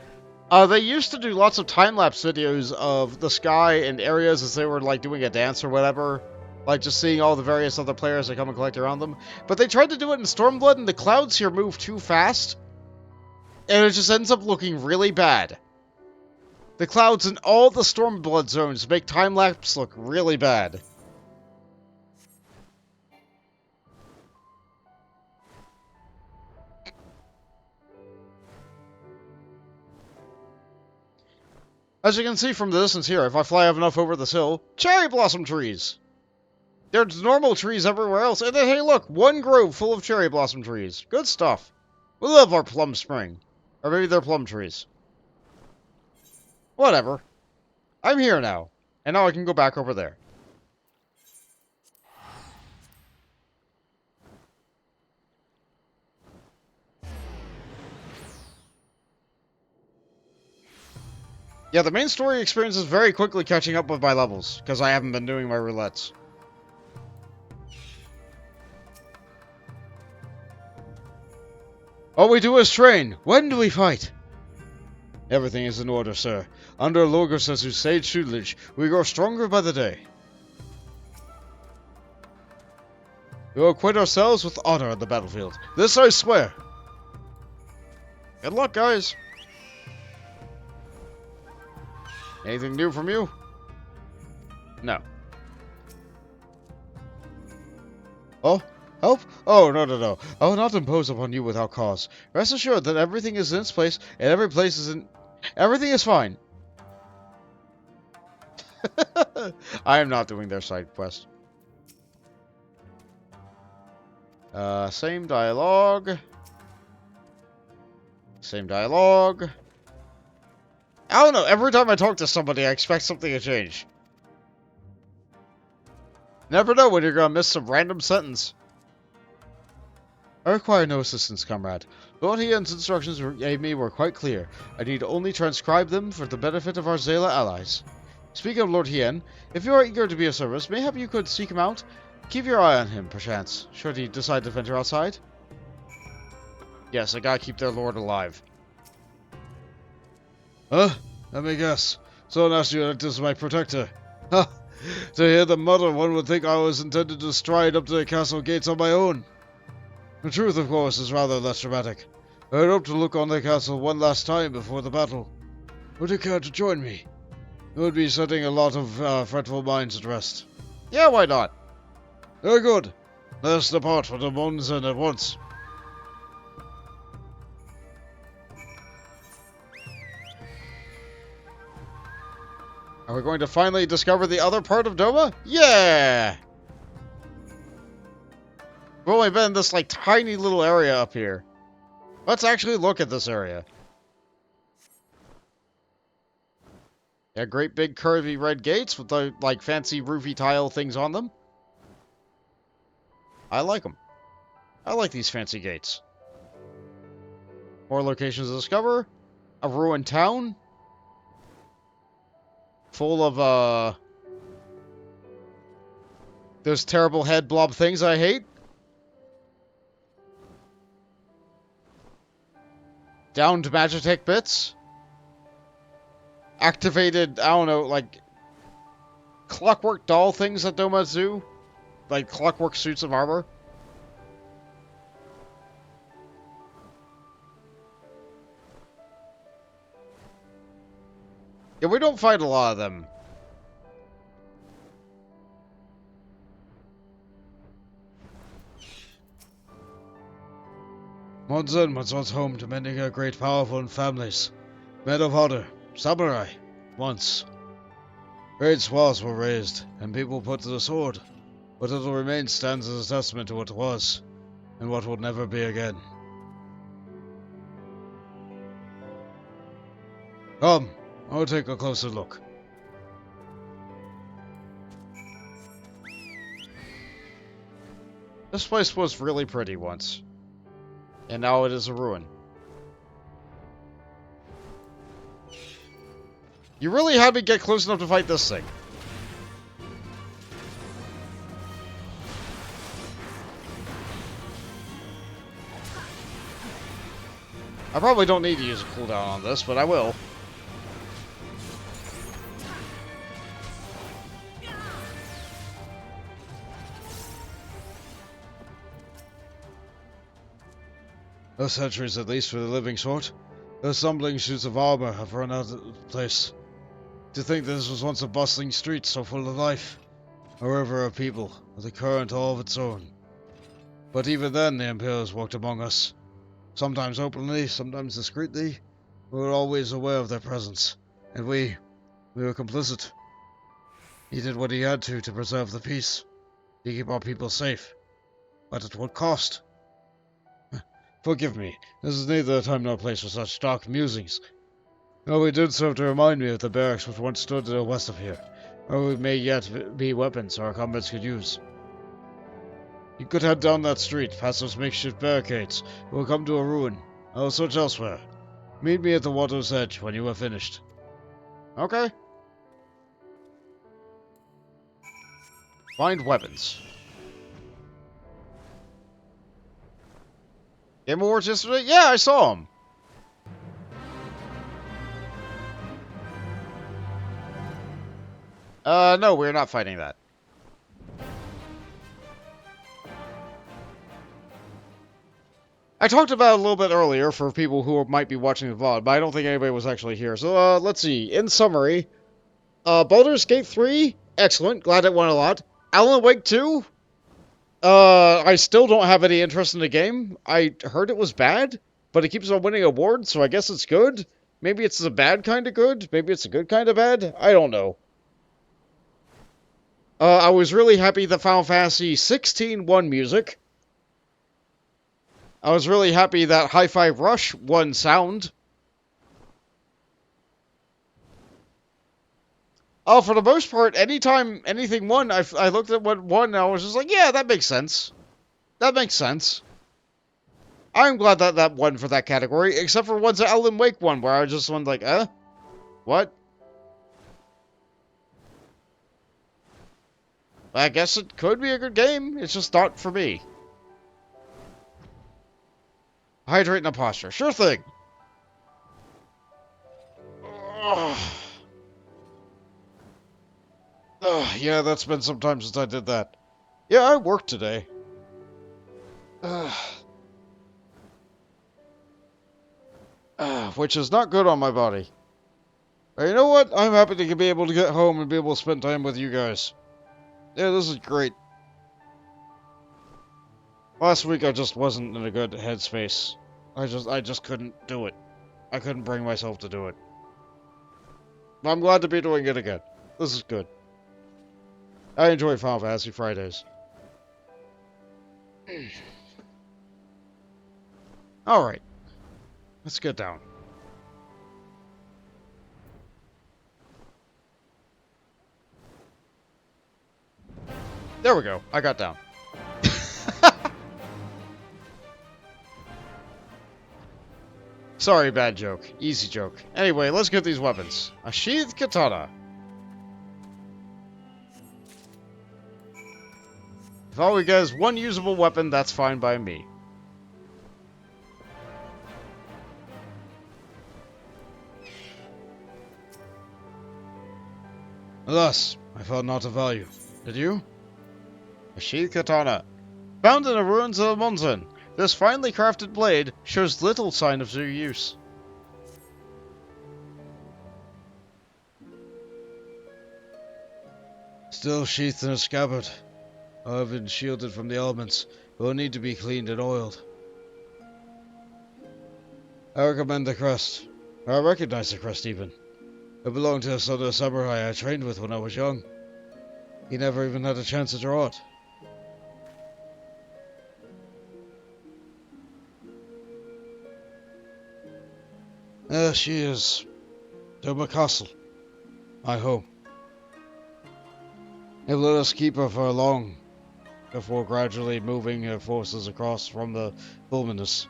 They used to do lots of time-lapse videos of the sky and areas as they were, like, doing a dance or whatever. Like, just seeing all the various other players that come and collect around them. But they tried to do it in Stormblood, and the clouds here move too fast. And it just ends up looking really bad. The clouds in all the Stormblood zones make time-lapse look really bad. As you can see from the distance here, if I fly up enough over this hill, cherry blossom trees! There's normal trees everywhere else, and then hey look, one grove full of cherry blossom trees. Good stuff. We love our plum spring. Or maybe they're plum trees. Whatever. I'm here now, and now I can go back over there. Yeah, the main story experience is very quickly catching up with my levels, because I haven't been doing my roulettes. All we do is train. When do we fight? Everything is in order, sir. Under Logos' sage tutelage, we grow stronger by the day. We will acquit ourselves with honor on the battlefield. This I swear. Good luck, guys. Anything new from you? No. Oh, help? Oh, no. I will not impose upon you without cause. Rest assured that everything is in its place, and everything is fine. I am not doing their side quest. Same dialogue. Same dialogue. I don't know, every time I talk to somebody, I expect something to change. Never know when you're gonna miss some random sentence. I require no assistance, comrade. Lord Hien's instructions gave me were quite clear. I need only transcribe them for the benefit of our Zayla allies. Speaking of Lord Hien, if you are eager to be of service, mayhap you could seek him out? Keep your eye on him, perchance, should he decide to venture outside. Yes, I gotta keep their lord alive. Huh? Let me guess. Someone asked you if this is my protector. Ha! To hear the mutter, one would think I was intended to stride up to the castle gates on my own. The truth, of course, is rather less dramatic. I had hoped to look on the castle one last time before the battle. Would you care to join me? It would be setting a lot of fretful minds at rest. Yeah, why not? Very good. Let us depart for the Mons End at once. Are we going to finally discover the other part of Doma? Yeah! We've only been in this, like, tiny little area up here. Let's actually look at this area. Yeah, great big curvy red gates with the, like, fancy roofy tile things on them. I like them. I like these fancy gates. More locations to discover. A ruined town. Full of, those terrible head blob things I hate. Downed Magitech bits. Activated, I don't know, like, clockwork doll things at Doma Zoo. Like, clockwork suits of armor. Yeah, we don't fight a lot of them. Mons End was once home to many great powerful families. Men of honor, samurai, once. Great swaths were raised, and people put to the sword. What little remains stands as a testament to what was, and what will never be again. Come, I'll take a closer look. This place was really pretty once. And now it is a ruin. You really had me get close enough to fight this thing. I probably don't need to use a cooldown on this, but I will. No centuries at least for the living sort. Those stumbling suits of armor have run out of place. To think this was once a bustling street so full of life, a river of people, with a current all of its own. But even then the Imperials walked among us. Sometimes openly, sometimes discreetly. We were always aware of their presence, and we were complicit. He did what he had to preserve the peace, to keep our people safe. But at what cost? Forgive me, this is neither a time nor place for such dark musings. Though it did serve to remind me of the barracks which once stood to the west of here, where we may yet be weapons our comrades could use. You could head down that street, past those makeshift barricades. We'll come to a ruin. I will search elsewhere. Meet me at the water's edge when you are finished. Okay. Find weapons. Game Awards yesterday? Yeah, I saw them. No, we're not fighting that. I talked about it a little bit earlier for people who might be watching the VOD, but I don't think anybody was actually here. So, let's see. In summary, Baldur's Gate 3, excellent. Glad it won a lot. Alan Wake 2, I still don't have any interest in the game. I heard it was bad, but it keeps on winning awards, so I guess it's good. Maybe it's a bad kind of good. Maybe it's a good kind of bad. I don't know. I was really happy that Final Fantasy 16 won music. I was really happy that Hi-Fi Rush won sound. Oh, for the most part, anytime anything won, I looked at what won and I was just like, yeah, that makes sense. That makes sense. I'm glad that that won for that category, except for ones that Alan Wake won, where I just went like, what? I guess it could be a good game, it's just not for me. Hydrate and a posture. Sure thing. Yeah, that's been some time since I did that. Yeah, I worked today. Which is not good on my body. But you know what? I'm happy to be able to get home and be able to spend time with you guys. Yeah, this is great. Last week I just wasn't in a good headspace. I just couldn't do it. I couldn't bring myself to do it. But I'm glad to be doing it again. This is good. I enjoy Final Fantasy Fridays. Alright. Let's get down. There we go. I got down. Sorry, bad joke. Easy joke. Anyway, let's get these weapons. A sheathed katana. If all we get is one usable weapon, that's fine by me. Alas, I found not a value. Did you? A sheathed katana. Found in the ruins of the mountain. This finely crafted blade shows little sign of their use. Still sheathed in a scabbard. I have been shielded from the elements, but will need to be cleaned and oiled. I recommend the crest. I recognize the crest even. It belonged to a son of a samurai I trained with when I was young. He never even had a chance to draw it. There she is. Doma Castle. My home. They've let us keep her for long, before gradually moving her forces across from the wilderness.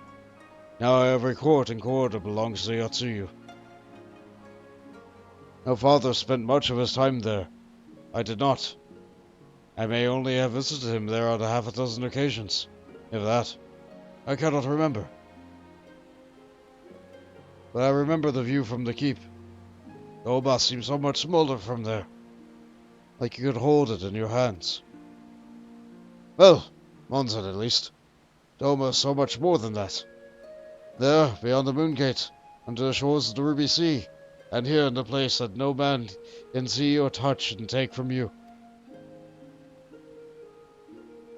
Now every court and corridor belongs to Yotsuyu. Her father spent much of his time there. I did not. I may only have visited him there on half a dozen occasions, if that. I cannot remember. But I remember the view from the keep. The Oba seems so much smaller from there. Like you could hold it in your hands. Well, Monzon at least. Doma is so much more than that. There, beyond the Moon Gate, under the shores of the Ruby Sea, and here in the place that no man can see or touch and take from you.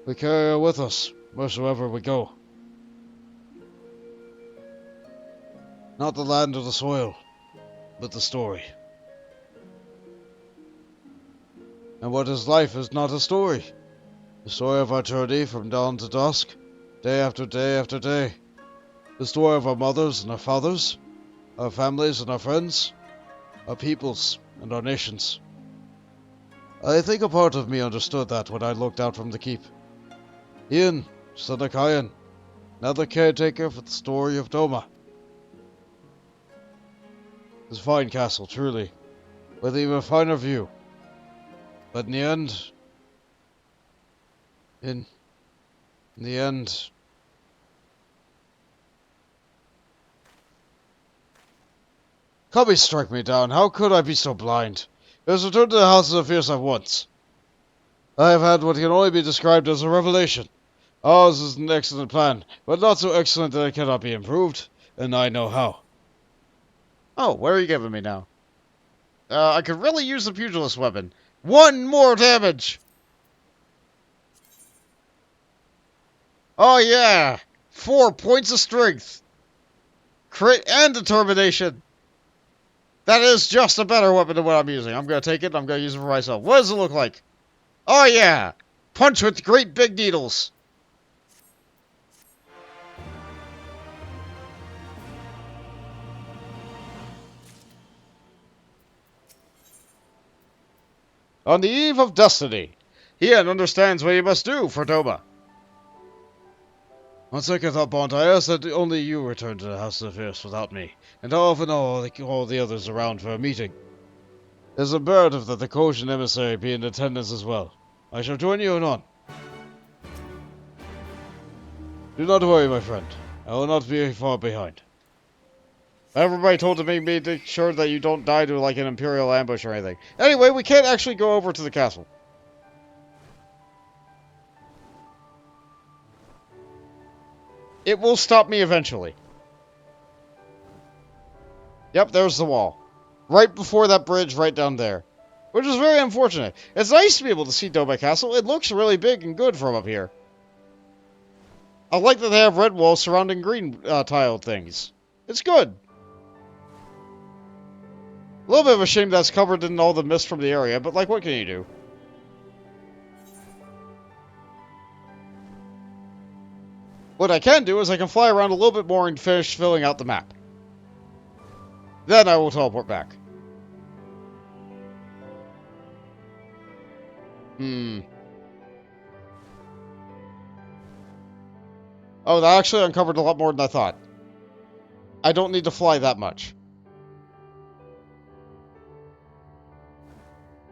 We carry her with us, wheresoever we go. Not the land or the soil, but the story. And what is life is not a story. The story of our journey from dawn to dusk, day after day after day. The story of our mothers and our fathers, our families and our friends, our peoples and our nations. I think a part of me understood that when I looked out from the keep. Ian, son of Kyan, now the caretaker for the story of Doma. It's a fine castle, truly. with an even finer view. But in the end, in the end, Cubby struck me down. How could I be so blind? It was returned to the House of Fierce at once. I have had what can only be described as a revelation. Ours is an excellent plan, but not so excellent that it cannot be improved, and I know how. Oh, what are you giving me now? I could really use the pugilist weapon. 1 more damage! Oh yeah! 4 points of strength! Crit and determination! That is just a better weapon than what I'm using. I'm gonna take it, I'm gonna use it for myself. What does it look like? Oh yeah! Punch with great big needles! On the eve of destiny, Ian understands what he must do for Doma. On second thought, Bond, I ask that only you return to the House of Fierce without me, and I'll often all the others around for a meeting. It is imperative that the Kojin emissary be in attendance as well. I shall join you anon. Do not worry, my friend. I will not be far behind. Everybody told me make sure that you don't die to like an Imperial ambush or anything. Anyway, we can't actually go over to the castle. It will stop me eventually. Yep, there's the wall. Right before that bridge right down there. Which is very unfortunate. It's nice to be able to see Doma Castle. It looks really big and good from up here. I like that they have red walls surrounding green tiled things. It's good. A little bit of a shame that's covered in all the mist from the area, but like, what can you do? What I can do is I can fly around a little bit more and finish filling out the map. Then I will teleport back. Oh, that actually uncovered a lot more than I thought. I don't need to fly that much.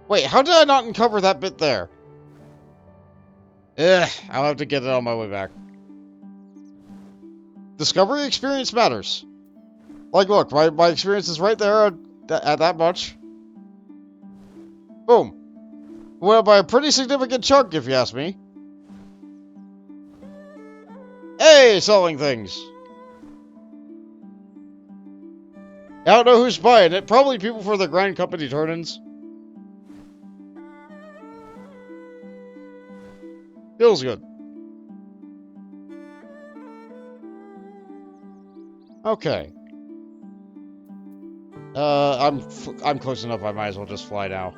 Wait, how did I not uncover that bit there? I'll have to get it on my way back. Discovery experience matters. Like, look, my experience is right there at that much. Boom. Well, by a pretty significant chunk, if you ask me. Hey, selling things. I don't know who's buying it. Probably people for the Grand Company turn-ins. Feels good. Okay. I'm close enough. I might as well just fly now.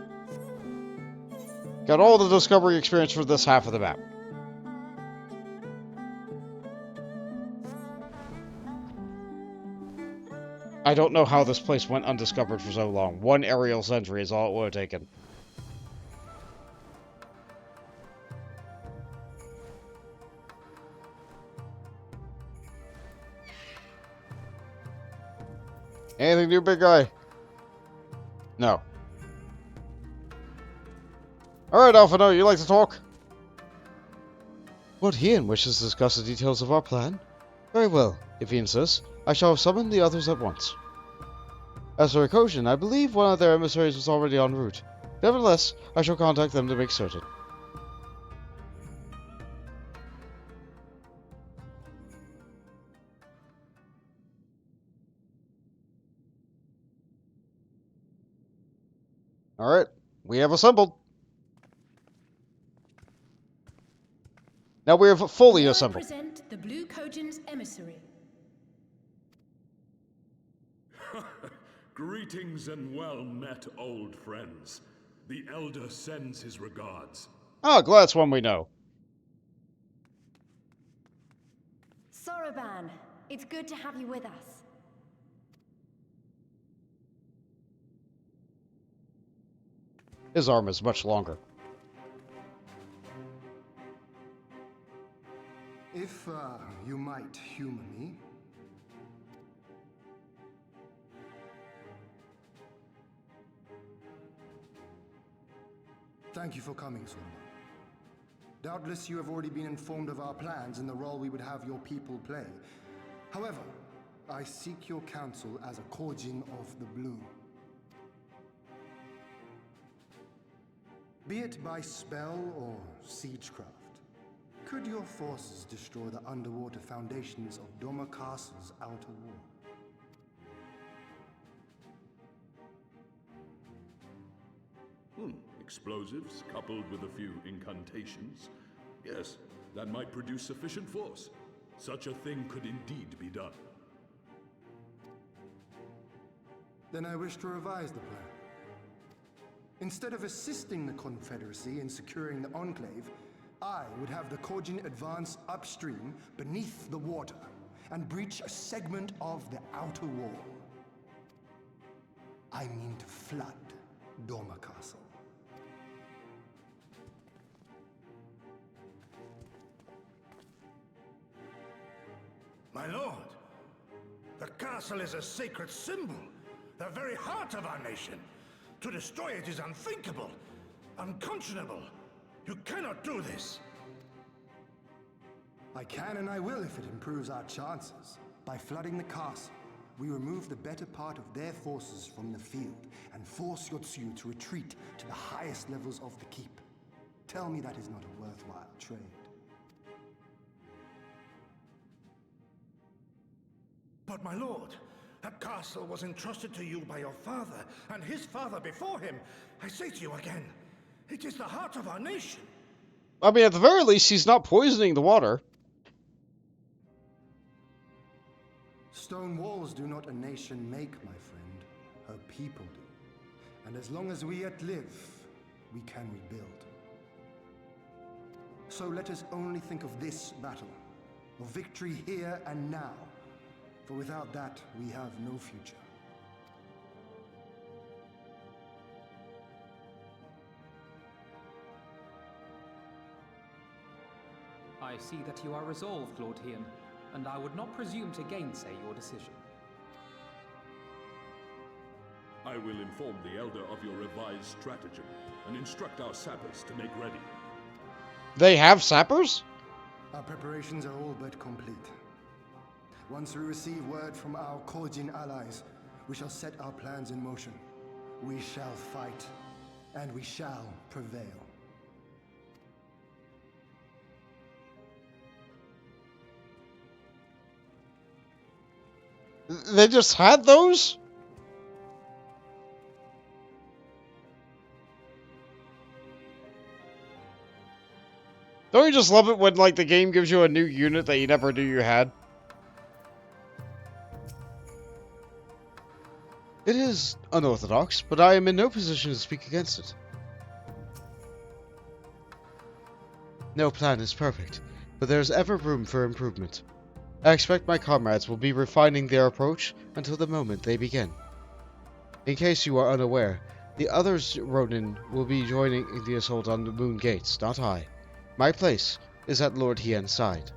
Got all the discovery experience for this half of the map. I don't know how this place went undiscovered for so long. 1 aerial sentry is all it would have taken. Anything new, big guy? No. Alright, Alphino, you like to talk? Lord Ian wishes to discuss the details of our plan? Very well. If he insists, I shall summon the others at once. As for Kojin, I believe one of their emissaries was already en route. Nevertheless, I shall contact them to make certain. Alright, we have assembled. Now we have fully assembled. Present the Blue Kojin's emissary. Greetings and well met, old friends. The Elder sends his regards. Oh, glad it's one we know. Soroban, it's good to have you with us. His arm is much longer. If you might humor me. Thank you for coming, Solomon. Doubtless you have already been informed of our plans and the role we would have your people play. However, I seek your counsel as a Korjin of the Blue. Be it by spell or siegecraft, could your forces destroy the underwater foundations of Doma Castle's outer wall? Explosives, coupled with a few incantations. Yes, that might produce sufficient force. Such a thing could indeed be done. Then I wish to revise the plan. Instead of assisting the Confederacy in securing the Enclave, I would have the Korjin advance upstream beneath the water and breach a segment of the outer wall. I mean to flood Doma Castle. My lord, the castle is a sacred symbol, the very heart of our nation. To destroy it is unthinkable, unconscionable. You cannot do this. I can and I will if it improves our chances. By flooding the castle, we remove the better part of their forces from the field and force Yotsuyu to retreat to the highest levels of the keep. Tell me that is not a worthwhile trade. But my lord, that castle was entrusted to you by your father, and his father before him. I say to you again, it is the heart of our nation. I mean, at the very least, he's not poisoning the water. Stone walls do not a nation make, my friend. Her people do. And as long as we yet live, we can rebuild. So let us only think of this battle, of victory here and now. For without that, we have no future. I see that you are resolved, Lord Hien, and I would not presume to gainsay your decision. I will inform the Elder of your revised stratagem and instruct our sappers to make ready. They have sappers? Our preparations are all but complete. Once we receive word from our Korjin allies, we shall set our plans in motion. We shall fight, and we shall prevail. They just had those? Don't you just love it when, like, the game gives you a new unit that you never knew you had? It is unorthodox, but I am in no position to speak against it. No plan is perfect, but there is ever room for improvement. I expect my comrades will be refining their approach until the moment they begin. In case you are unaware, the others Ronin will be joining the assault on the Moon Gates, not I. My place is at Lord Hien's side.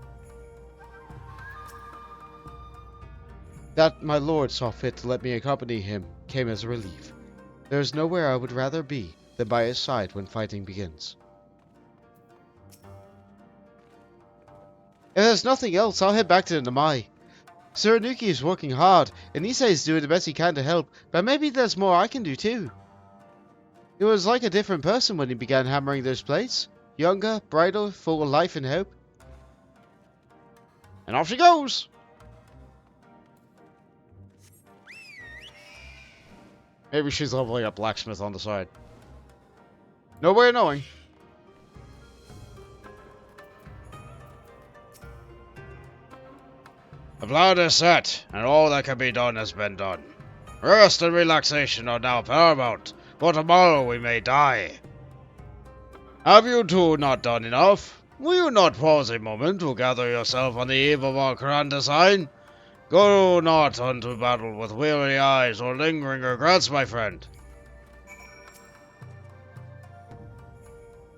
That my lord saw fit to let me accompany him came as a relief. There is nowhere I would rather be than by his side when fighting begins. If there's nothing else, I'll head back to Namai. Suranuki is working hard, and Issei is doing the best he can to help, but maybe there's more I can do too. He was like a different person when he began hammering those plates. Younger, brighter, full of life and hope. And off she goes! Maybe she's leveling up blacksmith on the side. No way of knowing. The plan is set, and all that can be done has been done. Rest and relaxation are now paramount, for tomorrow we may die. Have you two not done enough? Will you not pause a moment to gather yourself on the eve of our grand design? Go not unto battle with weary eyes or lingering regrets, my friend.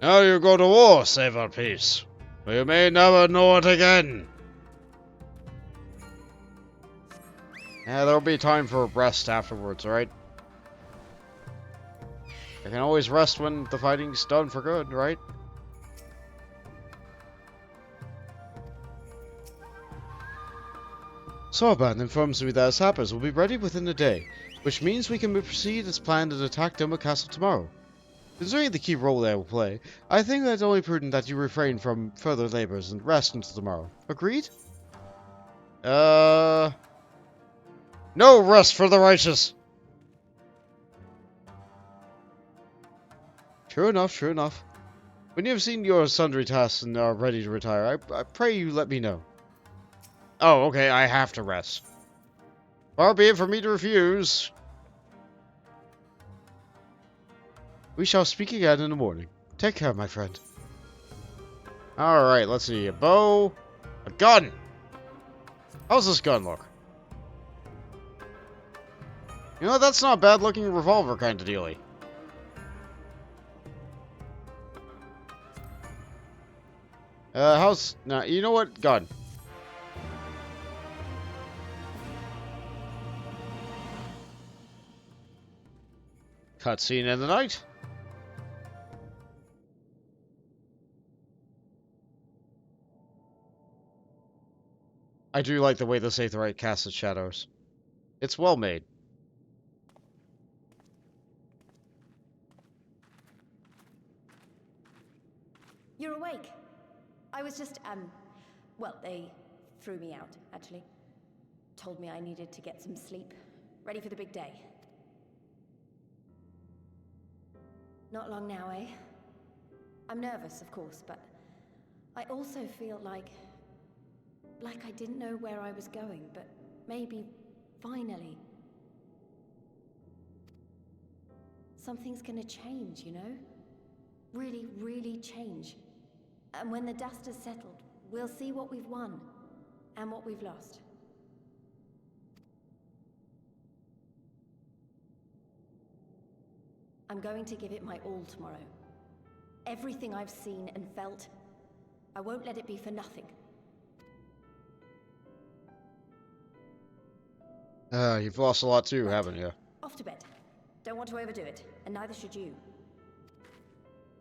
Now you go to war, save our peace, for you may never know it again. Yeah, there'll be time for a rest afterwards, alright? I can always rest when the fighting's done for good, right? Sorban informs me that his sappers will be ready within a day, which means we can proceed as planned and attack Doma Castle tomorrow. Considering the key role they will play, I think that it's only prudent that you refrain from further labors and rest until tomorrow. Agreed? No rest for the righteous! True enough, true enough. When you have seen your sundry tasks and are ready to retire, I pray you let me know. Oh, okay, I have to rest. Far be it from me to refuse. We shall speak again in the morning. Take care, my friend. Alright, let's see. A bow. A gun! How's this gun look? You know, that's not a bad looking revolver kind of dealie. How's... Nah, you know what? Gun. Cutscene in the night. I do like the way this Aetherite casts its shadows. It's well made. You're awake. I was just, well, they threw me out, actually. Told me I needed to get some sleep. Ready for the big day. Not long now, eh? I'm nervous, of course, but I also feel like I didn't know where I was going, but maybe, finally, something's gonna change, you know? Really, really change. And when the dust has settled, we'll see what we've won, and what we've lost. I'm going to give it my all tomorrow. Everything I've seen and felt, I won't let it be for nothing. You've lost a lot too, haven't you? Off to bed. Don't want to overdo it, and neither should you.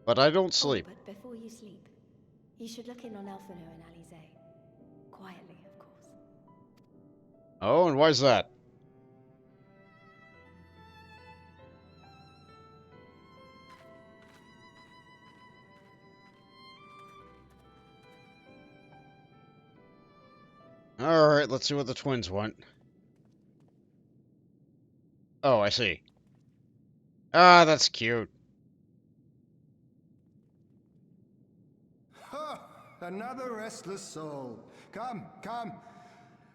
But I don't sleep. Oh, but before you sleep, you should look in on Elfino and Alize. Quietly, of course. Oh, and why's that? Alright, let's see what the twins want. Oh, I see. Ah, that's cute. Ha! Another restless soul. Come, come.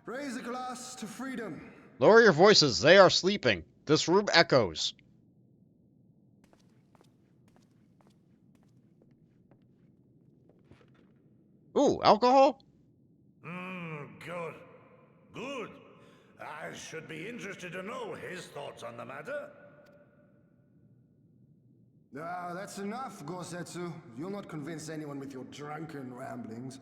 Raise a glass to freedom. Lower your voices, they are sleeping. This room echoes. Ooh, alcohol? Good. Good. I should be interested to know his thoughts on the matter. Ah, that's enough, Gosetsu. You'll not convince anyone with your drunken ramblings.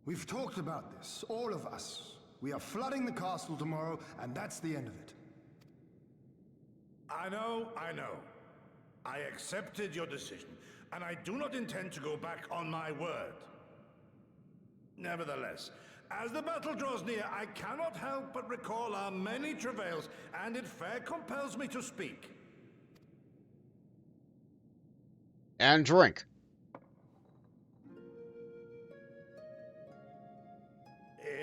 We've talked about this, all of us. We are flooding the castle tomorrow, and that's the end of it. I know. I accepted your decision, and I do not intend to go back on my word. Nevertheless, as the battle draws near, I cannot help but recall our many travails, and it fair compels me to speak. And drink.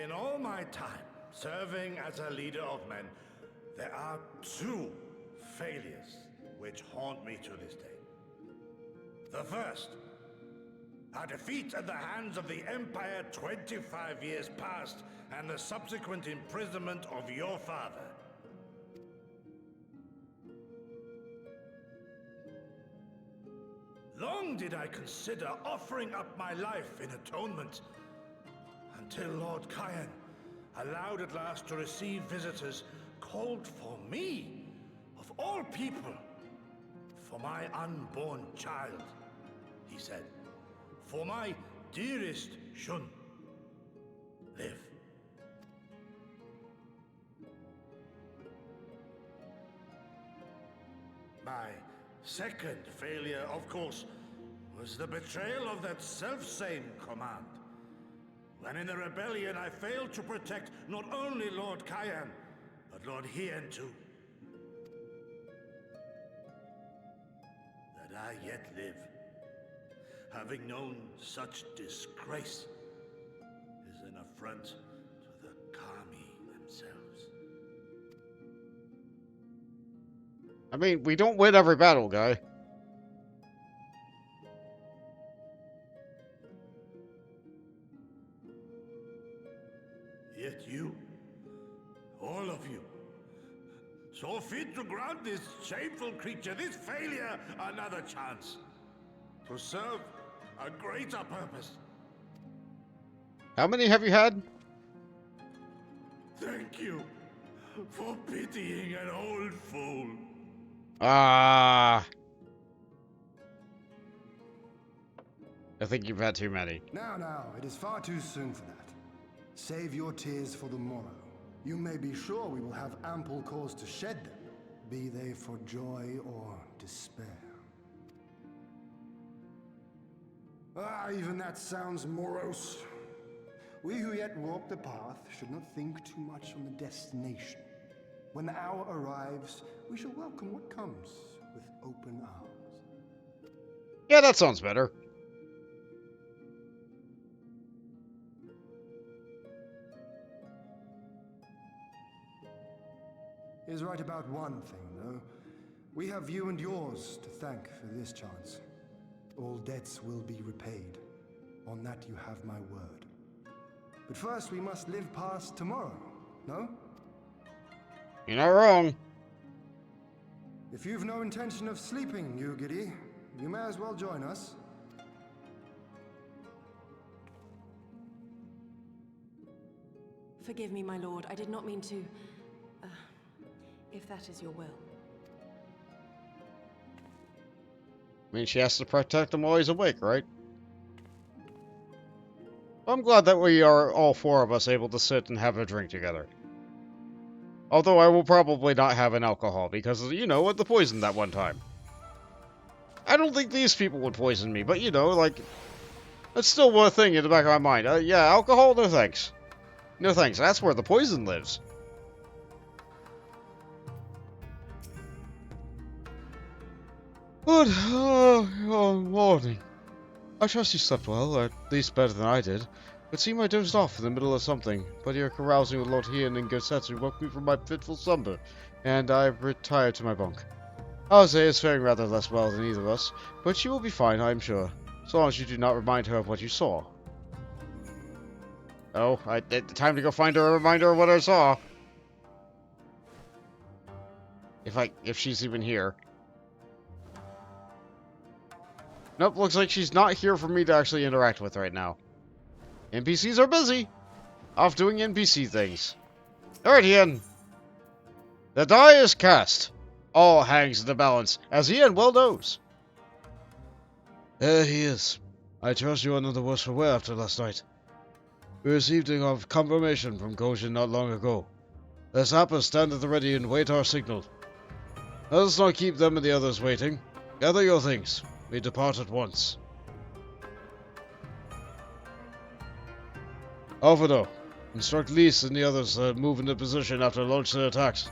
In all my time serving as a leader of men, there are two failures which haunt me to this day. The first, a defeat at the hands of the Empire 25 years past, and the subsequent imprisonment of your father. Long did I consider offering up my life in atonement, until Lord Kyan allowed at last to receive visitors, called for me, of all people, for my unborn child, he said. For my dearest Shun, live. My second failure, of course, was the betrayal of that self-same command. When in the rebellion I failed to protect not only Lord Cayenne, but Lord Hien too. That I yet live, having known such disgrace, is an affront to the Kami themselves. I mean, we don't win every battle, guy. Yet you, all of you, saw fit to grant this shameful creature, this failure, another chance to serve a greater purpose. How many have you had? Thank you for pitying an old fool. Ah. I think you've had too many. Now, it is far too soon for that. Save your tears for the morrow. You may be sure we will have ample cause to shed them, be they for joy or despair. Even that sounds morose. We who yet walk the path should not think too much on the destination. When the hour arrives, we shall welcome what comes with open arms. Yeah, that sounds better. He is right about one thing, though. We have you and yours to thank for this chance. All debts will be repaid. On that you have my word. But first we must live past tomorrow, no? You're not wrong. If you've no intention of sleeping, you giddy, you may as well join us. Forgive me, my lord. I did not mean to... if that is your will. I mean, she has to protect him while he's awake, right? I'm glad that we are, all four of us, able to sit and have a drink together. Although I will probably not have an alcohol, because, you know, with the poison that one time. I don't think these people would poison me, but, you know, like... That's still one thing in the back of my mind. Yeah, alcohol, no thanks. No thanks, that's where the poison lives. Good morning. I trust you slept well, or at least better than I did. It seemed I dozed off in the middle of something, but your carousing with Lord Hien and Gosetsu woke me from my fitful slumber, and I retired to my bunk. Alice is faring rather less well than either of us, but she will be fine, I am sure, so long as you do not remind her of what you saw. Oh, time to go find her a reminder of what I saw. If she's even here. Nope, looks like she's not here for me to actually interact with right now. NPCs are busy. Off doing NPC things. Alright, Hien. The die is cast. All hangs in the balance, as Hien well knows. There he is. I trust you are none the worse for wear after last night. We received a confirmation from Kojin not long ago. The sappers stand at the ready and wait our signal. Let us not keep them and the others waiting. Gather your things. We depart at once. Alfredo, instruct Lise and the others to move into position after launch their attacks.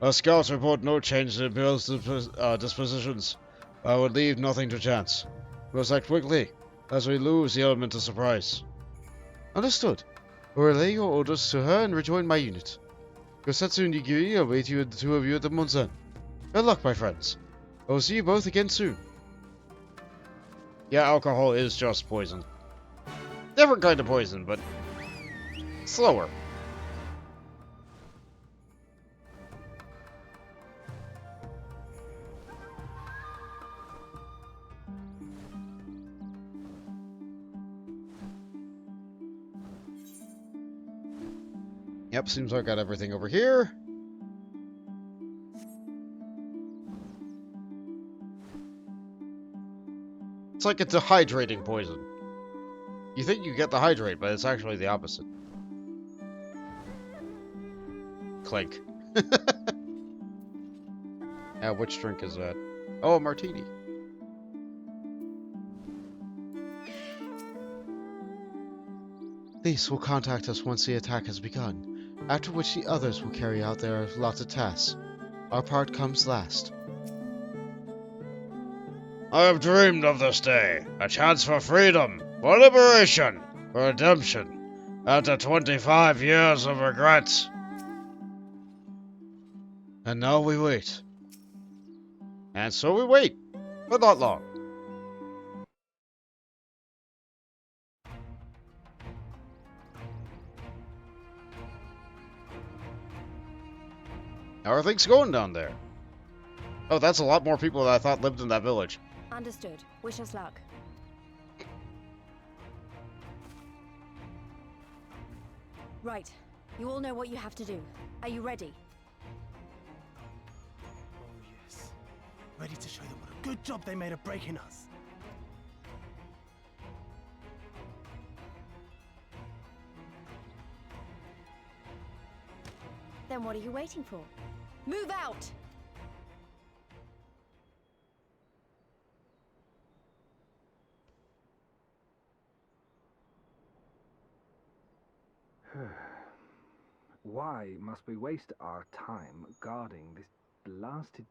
Our scouts report no change in Imperial's dispositions. I would leave nothing to chance. We must act quickly, as we lose the element of surprise. Understood. We'll relay your orders to her and rejoin my unit. Gosetsu and Nigiri await you, the two of you at the Monzen. Good luck, my friends. I will see you both again soon. Yeah, alcohol is just poison. Different kind of poison, but slower. Yep, seems like I got everything over here. It's like it's a hydrating poison. You think you get the hydrate, but it's actually the opposite. Clink. Which drink is that? Oh, a martini. These will contact us once the attack has begun, after which the others will carry out their allotted tasks. Our part comes last. I have dreamed of this day, a chance for freedom, for liberation, for redemption, after 25 years of regrets. And now we wait. And so we wait, but not long. How are things going down there? Oh, that's a lot more people than I thought lived in that village. Understood. Wish us luck. Right. You all know what you have to do. Are you ready? Oh, yes. Ready to show them what a good job they made of breaking us. Then what are you waiting for? Move out! Why must we waste our time guarding this blasted...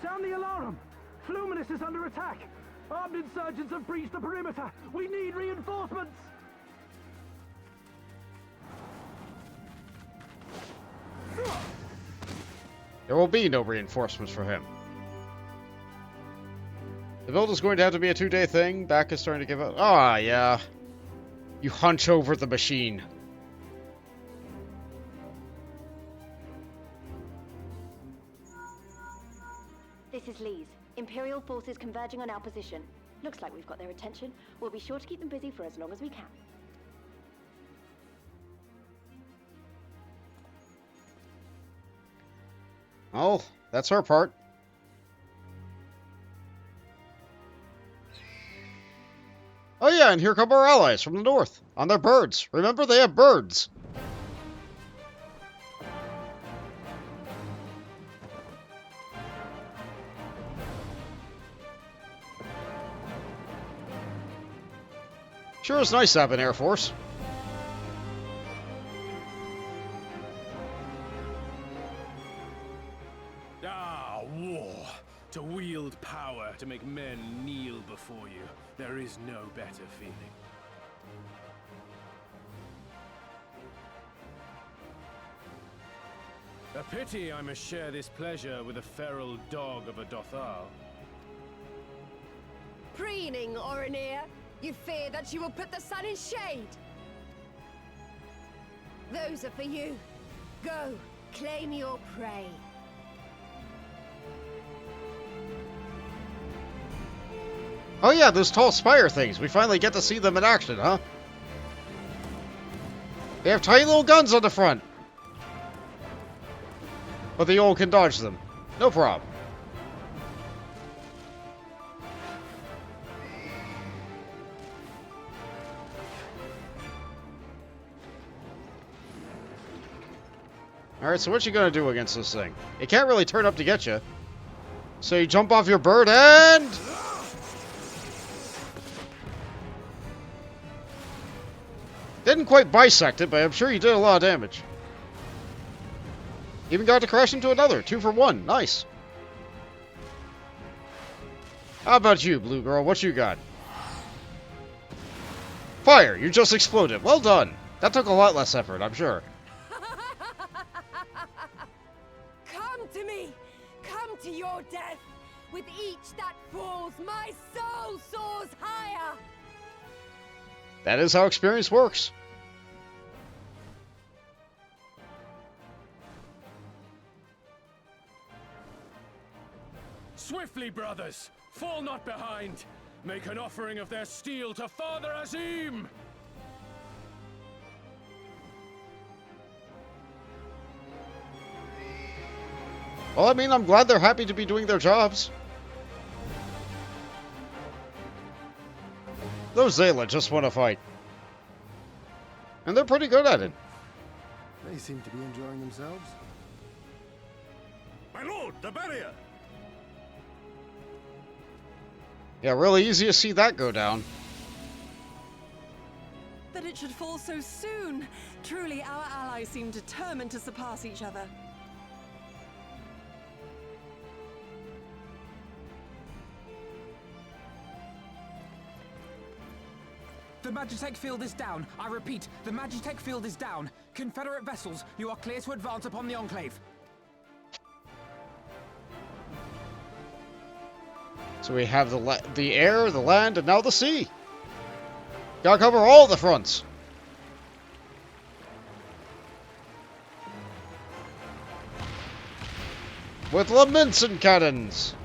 Sound the alarm! Fluminous is under attack! Armed insurgents have breached the perimeter! We need reinforcements! There will be no reinforcements for him. The build is going to have to be a 2-day thing. Back is starting to give up. Ah, yeah. You hunch over the machine. This is Lee's. Imperial forces converging on our position. Looks like we've got their attention. We'll be sure to keep them busy for as long as we can. Oh, that's her part. Oh yeah, and here come our allies from the north. On their birds. Remember, they have birds. Sure is nice to have an Air Force. War. To wield power, to make men kneel before you. There is no better feeling. A pity I must share this pleasure with a feral dog of a Dothal. Preening, Oreneer. You fear that she will put the sun in shade. Those are for you. Go, claim your prey. Oh yeah, those tall spire things. We finally get to see them in action, huh? They have tiny little guns on the front. But the old can dodge them. No problem. Alright, so what you gonna do against this thing? It can't really turn up to get you. So you jump off your bird and... Didn't quite bisect it, but I'm sure you did a lot of damage. Even got to crash into another. 2 for 1. Nice. How about you, Blue Girl? What you got? Fire! You just exploded. Well done. That took a lot less effort, I'm sure. Come to me! Come to your death! With each that falls, my soul soars higher! That is how experience works. Swiftly, brothers! Fall not behind! Make an offering of their steel to Father Azim! Well, I mean, I'm glad they're happy to be doing their jobs. Those Zayla just want to fight. And they're pretty good at it. They seem to be enjoying themselves. My lord, the barrier! Yeah, really easy to see that go down. That it should fall so soon. Truly, our allies seem determined to surpass each other. The Magitech field is down. I repeat, the Magitech field is down. Confederate vessels, you are clear to advance upon the Enclave. So we have the air, the land, and now the sea. Gotta cover all the fronts. With laments and cannons.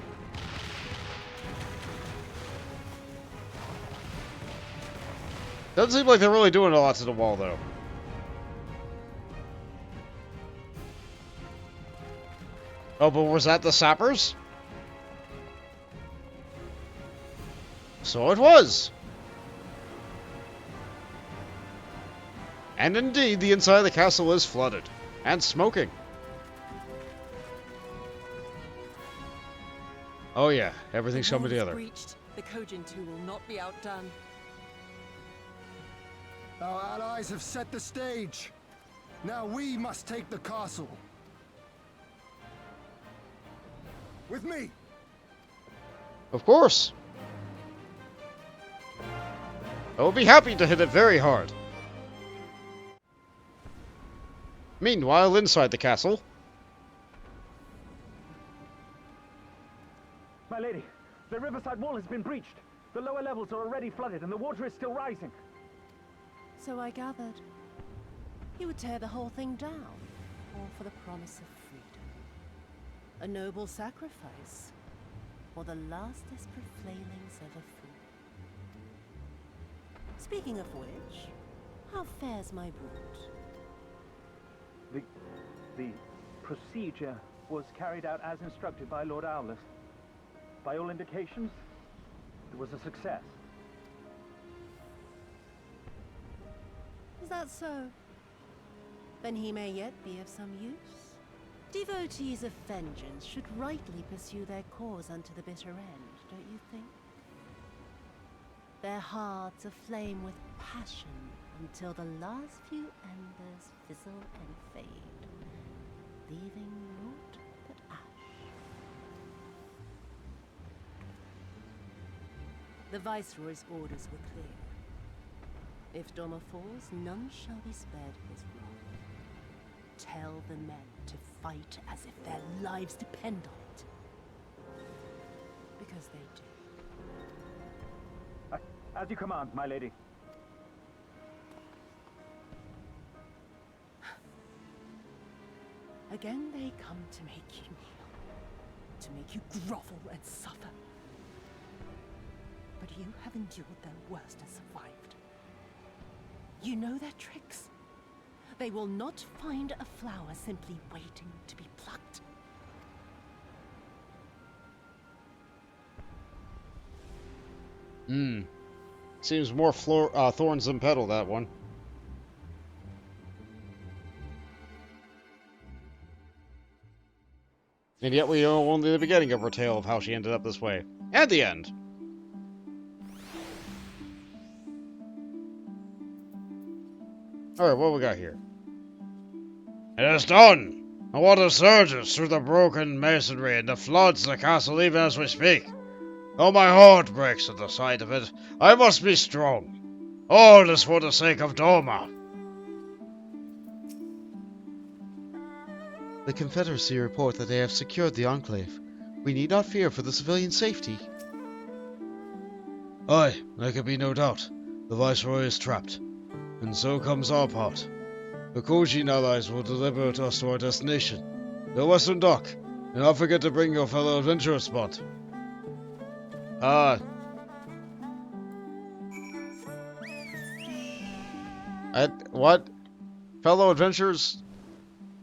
Doesn't seem like they're really doing a lot to the wall, though. Oh, but was that the sappers? So it was. And indeed, the inside of the castle is flooded. And smoking. Oh yeah, everything's coming together. Breached. The Kojin too will not be outdone. Our allies have set the stage. Now we must take the castle. With me. Of course. I will be happy to hit it very hard. Meanwhile, inside the castle. My lady, the riverside wall has been breached. The lower levels are already flooded and the water is still rising. So I gathered. He would tear the whole thing down, all for the promise of freedom. A noble sacrifice, or the last desperate flailings of a fool. Speaking of which, how fares my brood? The procedure was carried out as instructed by Lord Owless. By all indications, it was a success. Is that so? Then he may yet be of some use. Devotees of vengeance should rightly pursue their cause unto the bitter end, don't you think? Their hearts aflame with passion until the last few embers fizzle and fade, leaving naught but ash. The Viceroy's orders were clear. If Doma falls, none shall be spared his wrath. Tell the men to fight as if their lives depend on it. Because they do. As you command, my lady. Again they come to make you kneel, to make you grovel and suffer. But you have endured their worst and survived. You know their tricks. They will not find a flower simply waiting to be plucked. Seems more thorns than petal, that one. And yet we know only the beginning of her tale of how she ended up this way. And the end. Alright, what we got here? It is done! The water surges through the broken masonry and the floods the castle even as we speak. Though my heart breaks at the sight of it, I must be strong. All is for the sake of Doma. The Confederacy report that they have secured the Enclave. We need not fear for the civilian safety. Aye, there can be no doubt. The Viceroy is trapped. And so comes our part. The Kojin allies will deliver us to our destination, the Western Dock, and not forget to bring your fellow adventurer spot. What? Fellow adventurers?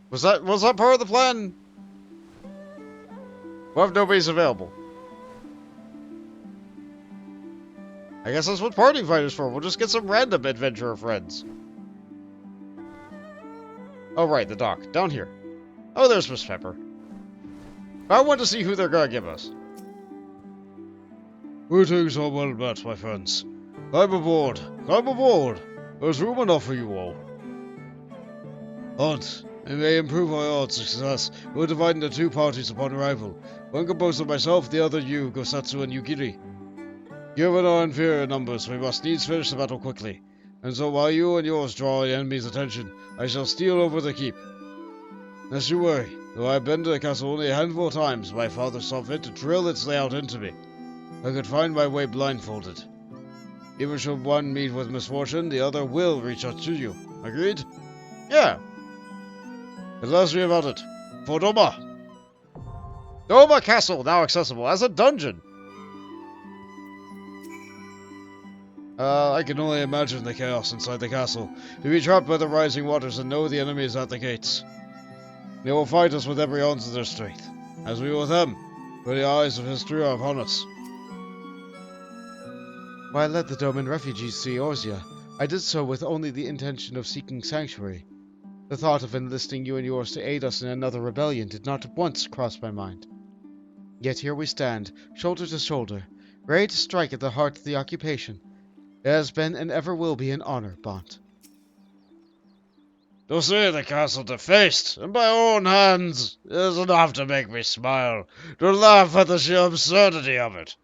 Was that part of the plan? What if nobody's available? I guess that's what party fighters for. We'll just get some random adventurer friends. Oh, right, the dock. Down here. Oh, there's Miss Pepper. I want to see who they're gonna give us. Greetings are well met, my friends. Climb aboard. Climb aboard. There's room enough for you all. Hunt. It may improve our odds of success. We're divided into two parties upon arrival. One composed of myself, the other you, Gosetsu, and Yukiri. Given our inferior numbers, we must needs finish the battle quickly. And so while you and yours draw the enemy's attention, I shall steal over the keep. Lest you worry, though I've been to the castle only a handful of times, my father saw fit to drill its layout into me. I could find my way blindfolded. Even should one meet with misfortune, the other will reach out to you. Agreed? Yeah. But last we about it. For Doma! Doma Castle, now accessible as a dungeon. I can only imagine the chaos inside the castle. To be trapped by the rising waters and know the enemy is at the gates. They will fight us with every ounce of their strength, as we with them, for the eyes of history are upon us. When I led the Doman refugees to Eorzea, I did so with only the intention of seeking sanctuary. The thought of enlisting you and yours to aid us in another rebellion did not once cross my mind. Yet here we stand, shoulder to shoulder, ready to strike at the heart of the occupation. It has been and ever will be an honor, Bont. To see the castle defaced, and by own hands, is enough to make me smile, to laugh at the sheer absurdity of it.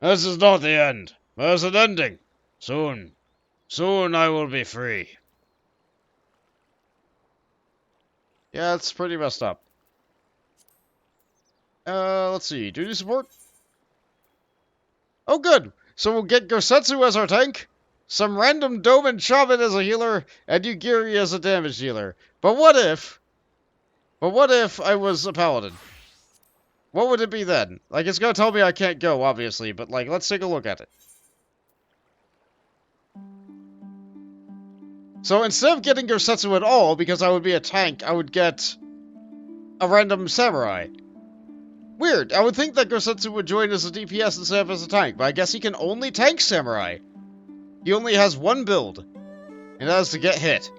This is not the end. There's an ending. Soon I will be free. Yeah, it's pretty messed up. Let's see. Duty support? Oh, good. So we'll get Gosetsu as our tank, some random Doman Shaman as a healer, and Yugiri as a damage dealer. But what if I was a paladin? What would it be then? Like, it's gonna tell me I can't go, obviously, but, like, let's take a look at it. So instead of getting Gosetsu at all, because I would be a tank, I would get a random samurai. Weird. I would think that Gosetsu would join as a DPS instead of as a tank, but I guess he can only tank samurai. He only has one build, and that is to get hit.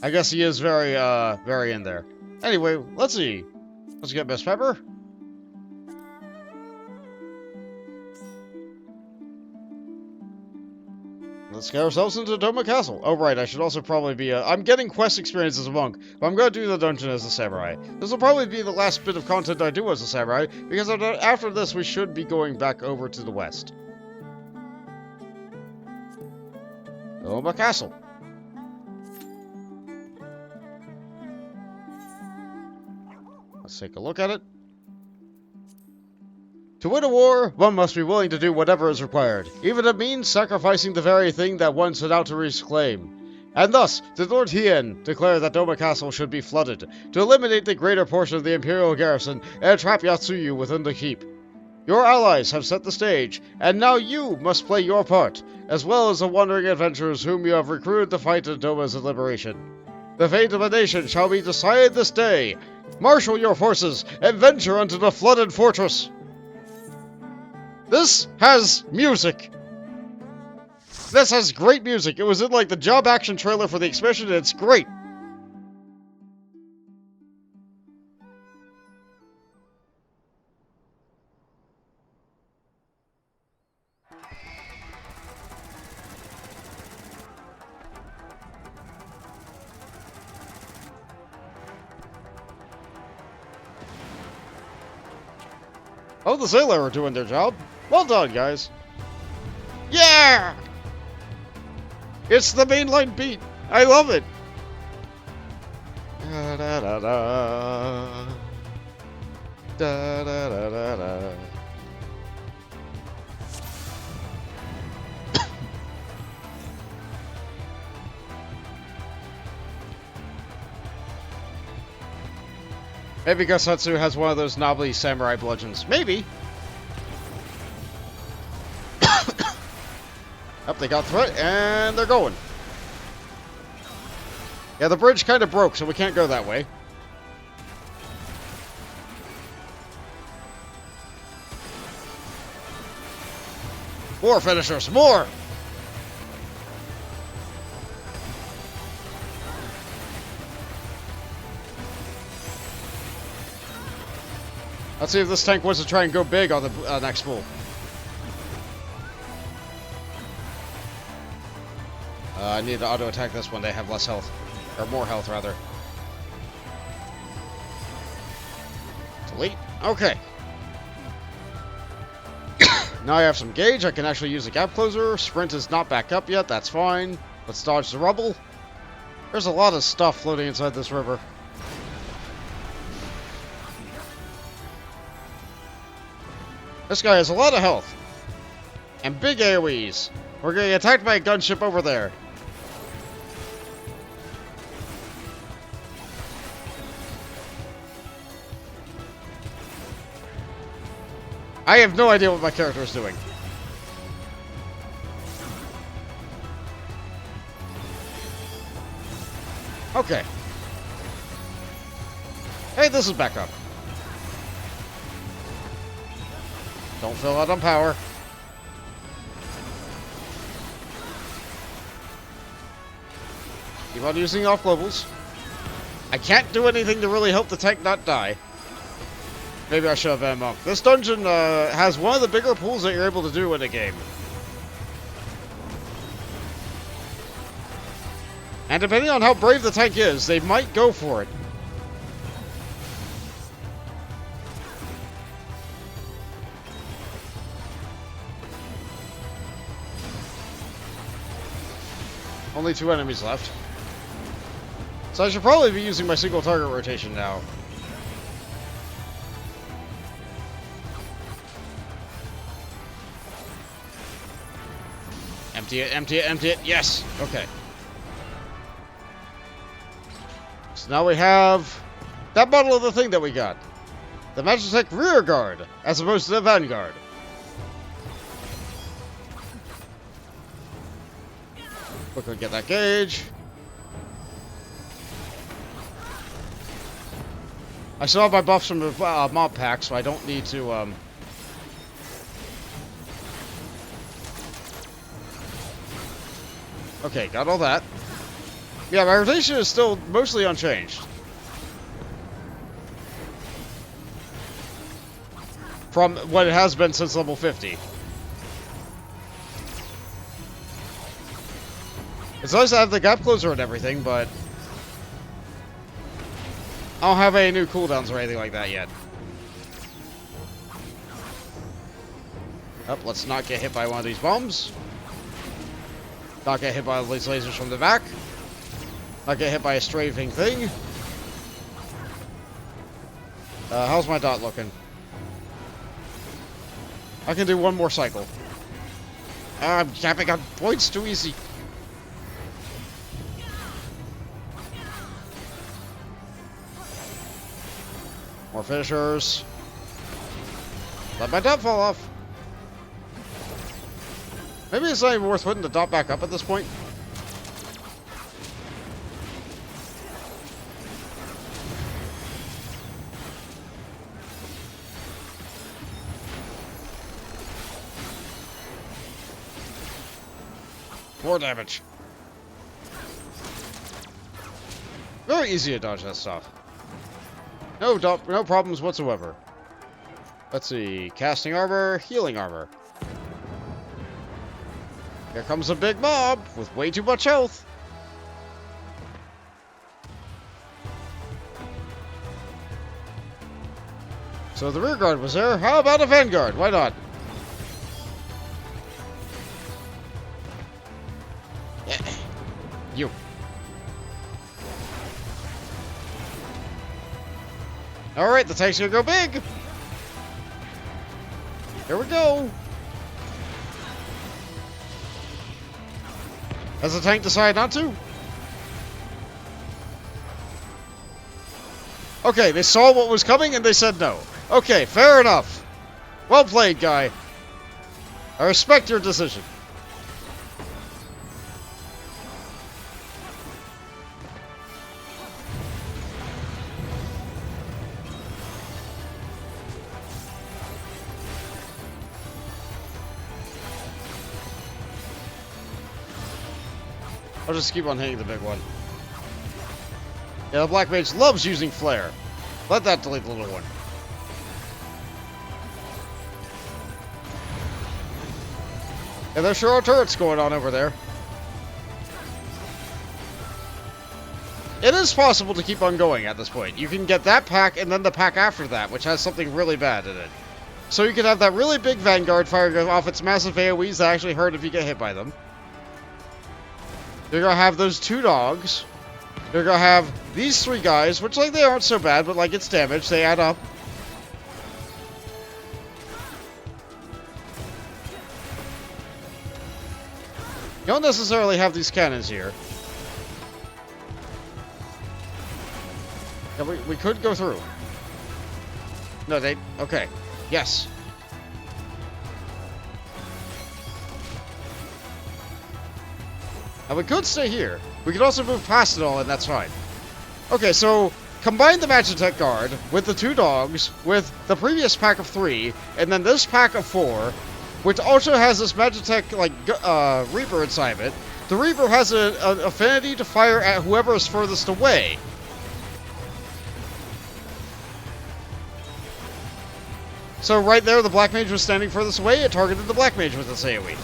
I guess he is very in there. Anyway, let's see. Let's get Miss Pepper. Let's get ourselves into Doma Castle. Oh, right, I should also probably be I'm getting quest experience as a monk, but I'm gonna do the dungeon as a samurai. This will probably be the last bit of content I do as a samurai, because after this we should be going back over to the west. Doma Castle. Let's take a look at it. To win a war, one must be willing to do whatever is required, even if it means sacrificing the very thing that one set out to reclaim. And thus, the Lord Hien declared that Doma Castle should be flooded, to eliminate the greater portion of the Imperial garrison and trap Yatsuyu within the keep. Your allies have set the stage, and now you must play your part, as well as the wandering adventurers whom you have recruited to fight in Doma's liberation. The fate of a nation shall be decided this day. Marshal your forces, and venture unto the flooded fortress. This has music. This has great music. It was in, like, the job action trailer for the expansion, and it's great. Oh, the Sailor are doing their job. Well done, guys. Yeah! It's the mainline beat. I love it. Da da da da. Da da da da da. Maybe Gosetsu has one of those knobbly samurai bludgeons. Maybe. Up, they got through it, and they're going. Yeah, the bridge kind of broke, so we can't go that way. More finishers, more! Let's see if this tank wants to try and go big on the next pool. I need to auto-attack this one. They have less health. Or more health, rather. Delete. Okay. Now I have some gauge. I can actually use a gap closer. Sprint is not back up yet. That's fine. Let's dodge the rubble. There's a lot of stuff floating inside this river. This guy has a lot of health. And big AoEs. We're getting attacked by a gunship over there. I have no idea what my character is doing. Okay. Hey, this is back up. Don't fill out on power. Keep on using off globals. I can't do anything to really help the tank not die. Maybe I should have been monk. This dungeon has one of the bigger pools that you're able to do in a game. And depending on how brave the tank is, they might go for it. Only 2 enemies left. So I should probably be using my single target rotation now. Empty it, empty it, empty it. Yes! Okay. So now we have that model of the thing that we got. The Magitech Rear Guard, as opposed to the Vanguard. Quickly get that gauge. I still have my buffs from the mob pack, so I don't need to, Okay, got all that. Yeah, my rotation is still mostly unchanged. From what it has been since level 50. It's nice to have the gap closer and everything, but I don't have any new cooldowns or anything like that yet. Oh, let's not get hit by one of these bombs. Not get hit by these lasers from the back. Not get hit by a strafing thing. How's my dot looking? I can do one more cycle. I'm capping on points too easy. More finishers. Let my dot fall off. Maybe it's not even worth putting the dot back up at this point. More damage. Very easy to dodge that stuff. No problems whatsoever. Let's see. Casting armor, healing armor. Here comes a big mob with way too much health. So the rear guard was there. How about a vanguard? Why not? You. Alright, the tank's gonna go big. Here we go. Has the tank decided not to? Okay, they saw what was coming and they said no. Okay, fair enough. Well played, guy. I respect your decision. I'll just keep on hitting the big one. Yeah, the Black Mage loves using Flare. Let that delete the little one. And there sure are turrets going on over there. It is possible to keep on going at this point. You can get that pack and then the pack after that, which has something really bad in it. So you can have that really big Vanguard firing off its massive AoEs that actually hurt if you get hit by them. You're gonna have those 2 dogs. You're gonna have these 3 guys, which, like, they aren't so bad, but, like, it's damage. They add up. You don't necessarily have these cannons here. Yeah, we could go through. No, they... Okay. Yes. And we could stay here. We could also move past it all, and that's fine. Okay, so combine the Magitech Guard with the 2 dogs, with the previous pack of 3, and then this pack of 4, which also has this Magitech, like, Reaper inside of it. The Reaper has an affinity to fire at whoever is furthest away. So right there, the Black Mage was standing furthest away, it targeted the Black Mage with its AoE.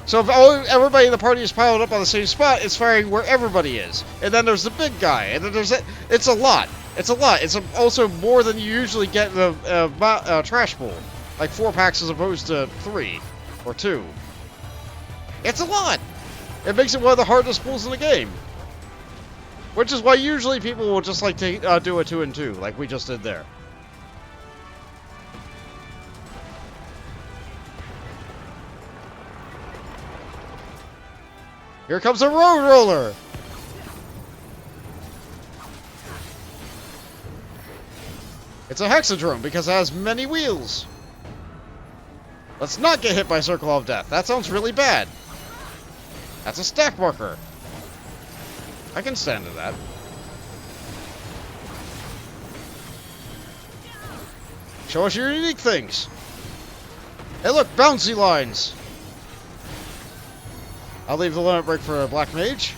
So if everybody in the party is piled up on the same spot, it's firing where everybody is. And then there's the big guy, and then there's... It's a lot. It's a lot. It's also more than you usually get in a trash pool. Like 4 packs as opposed to 3. Or 2. It's a lot! It makes it one of the hardest pools in the game. Which is why usually people will just like to do a 2 and 2, like we just did there. Here comes a road roller! It's a hexadrome because it has many wheels. Let's not get hit by Circle of Death. That sounds really bad. That's a stack marker. I can stand to that. Show us your unique things. Hey look, bouncy lines. I'll leave the limit break for a Black Mage.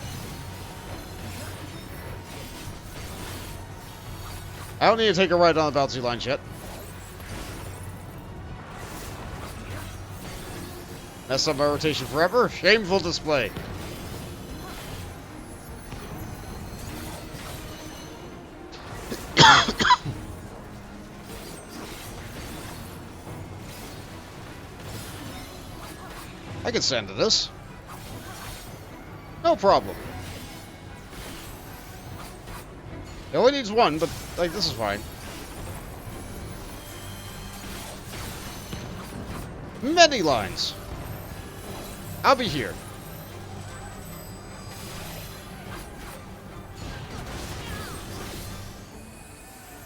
I don't need to take a ride on the bouncy lines yet. Messed up my rotation forever. Shameful display. I can stand to this. No problem. It only needs 1, but, like, this is fine. Many lines. I'll be here.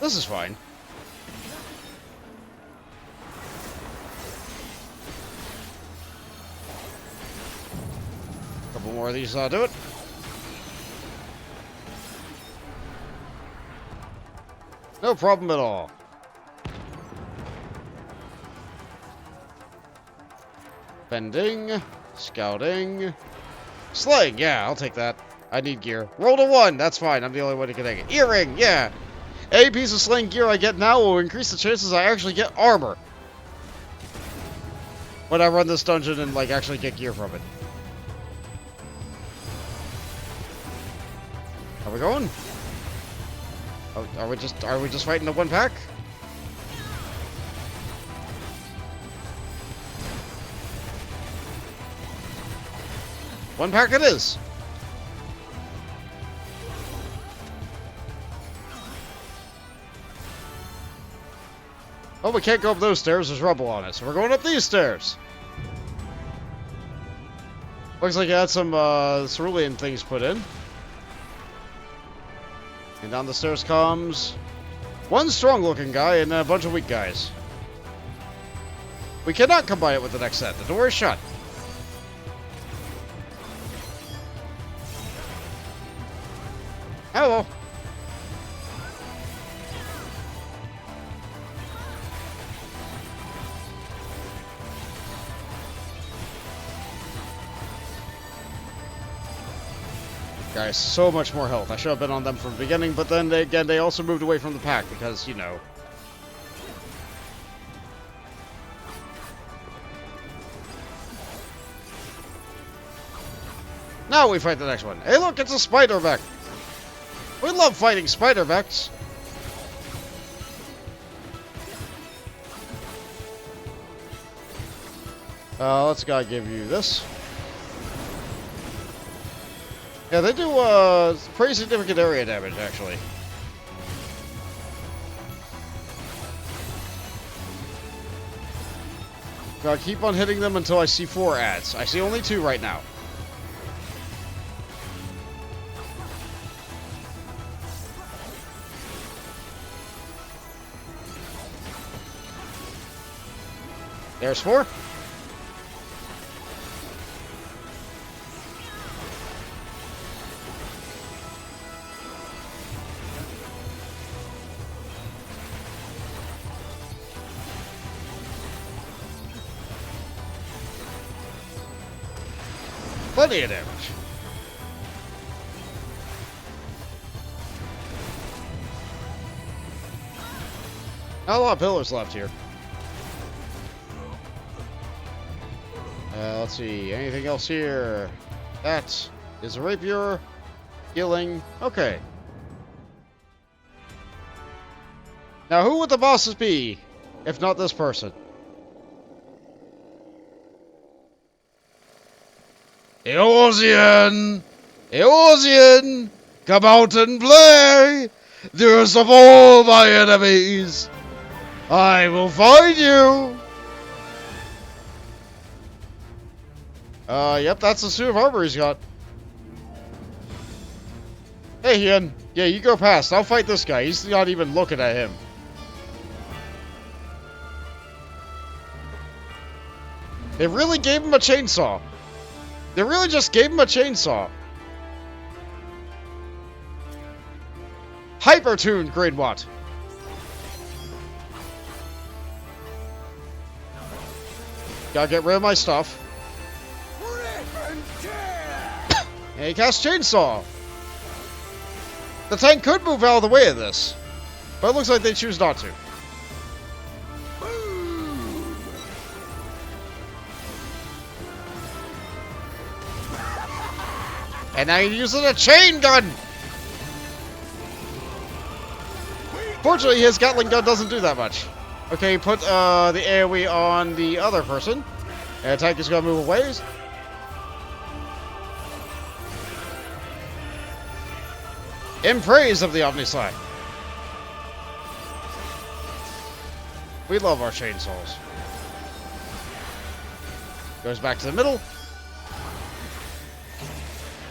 This is fine. Couple more of these, I'll do it. No problem at all. Bending, scouting, slaying. Yeah, I'll take that. I need gear. Roll to 1. That's fine. I'm the only one who can take it. Earring. Yeah. Any piece of slaying gear I get now will increase the chances I actually get armor when I run this dungeon and like actually get gear from it. Are we going? Are we just fighting the 1 pack? One pack it is. Oh, we can't go up those stairs. There's rubble on it, so we're going up these stairs. Looks like you had some cerulean things put in. And down the stairs comes 1 strong-looking guy and a bunch of weak guys. We cannot combine it with the next set. The door is shut. Hello. Guys, so much more health. I should have been on them from the beginning, but then again, they also moved away from the pack because, you know. Now we fight the next one. Hey, look, it's a spider mech. We love fighting spider mechs. Let's go give you this. Yeah, they do pretty significant area damage, actually. Gotta keep on hitting them until I see 4 ads. I see only 2 right now. There's 4. Plenty of damage. Not a lot of pillars left here. Let's see. Anything else here? That is a rapier. Healing. Okay. Now, who would the bosses be, if not this person? Eosian! Eosian! Come out and play! Dearest of all my enemies! I will find you! Yep, that's the suit of armor he's got. Hey, Ian. Yeah, you go past. I'll fight this guy. He's not even looking at him. They really gave him a chainsaw. They really just gave him a chainsaw. Hypertune, Greenwatt. Gotta get rid of my stuff. And he casts Chainsaw. The tank could move out of the way of this, but it looks like they choose not to. And now you're using a chain gun! Fortunately, his Gatling gun doesn't do that much. Okay, put the AoE on the other person. And the tank is gonna move away. In praise of the Omnislide. We love our chainsaws. Goes back to the middle.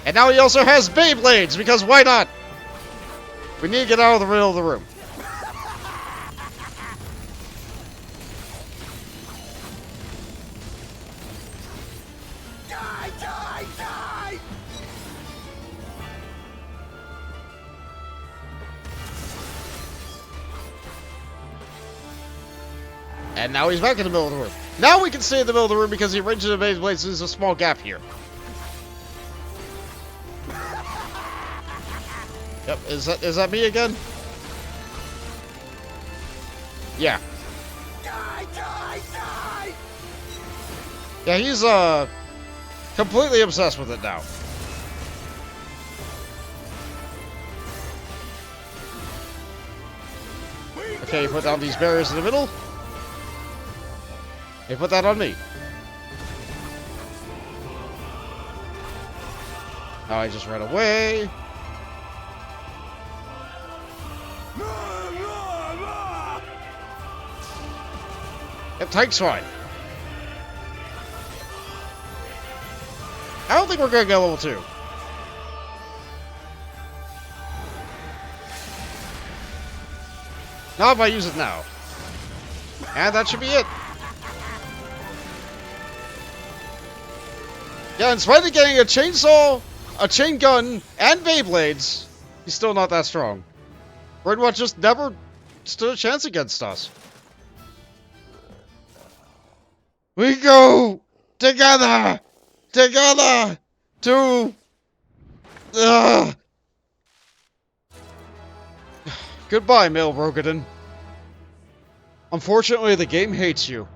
And now he also has Beyblades, because why not? We need to get out of the middle of the room. Die, die, die! And now he's back in the middle of the room. Now we can stay in the middle of the room because the range of the Beyblades is a small gap here. Yep, is that me again? Yeah. Die, die, die! Yeah, he's completely obsessed with it now. Okay, you put down these barriers in the middle. Hey, put that on me. Oh, I just ran away. Yep, tank's fine. I don't think we're gonna get level 2. Not if I use it now. And that should be it. Yeah, in spite of getting a chainsaw, a chain gun, and Beyblades, he's still not that strong. Redwatch just never stood a chance against us. We go together to Ugh. Goodbye, Male Rogadin. Unfortunately, the game hates you.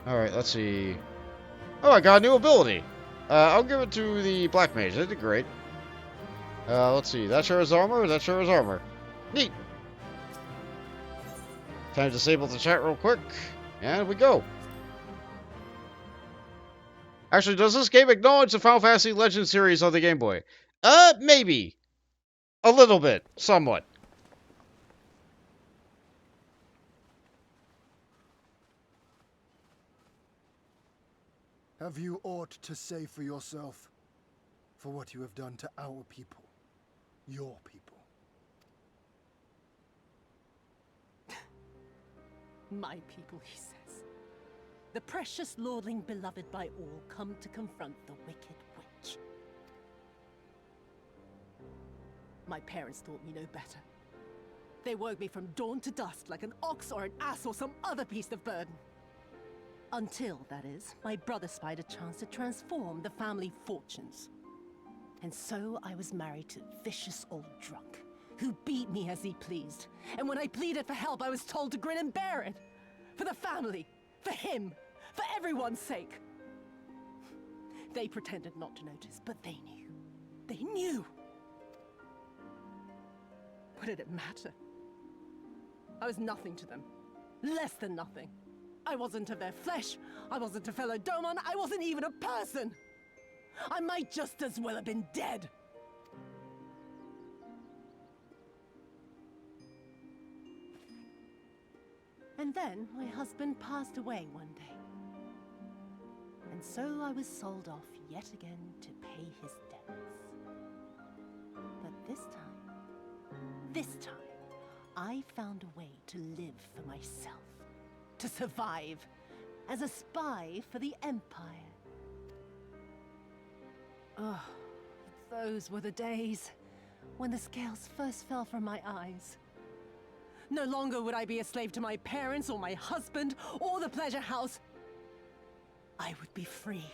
Alright, let's see. Oh, I got a new ability. I'll give it to the Black Mage. They did great. Let's see. That sure is armor. That sure is armor. Neat. Time to disable the chat real quick. And we go. Actually, does this game acknowledge the Final Fantasy Legends series on the Game Boy? Maybe. A little bit. Somewhat. Have you aught to say for yourself? For what you have done to our people? Your people? My people, he says. The precious lordling beloved by all, come to confront the wicked witch. My parents taught me no better. They woke me from dawn to dusk like an ox or an ass or some other beast of burden. Until, that is, my brother spied a chance to transform the family fortunes. And so I was married to a vicious old drunk, who beat me as he pleased. And when I pleaded for help, I was told to grin and bear it. For the family, for him, for everyone's sake. They pretended not to notice, but they knew. They knew. What did it matter? I was nothing to them. Less than nothing. I wasn't of their flesh. I wasn't a fellow Doman. I wasn't even a person. I might just as well have been dead. And then my husband passed away one day. And so I was sold off yet again to pay his debts. But this time, I found a way to live for myself. To survive as a spy for the Empire. Oh, those were the days when the scales first fell from my eyes. No longer would I be a slave to my parents or my husband or the pleasure house. I would be free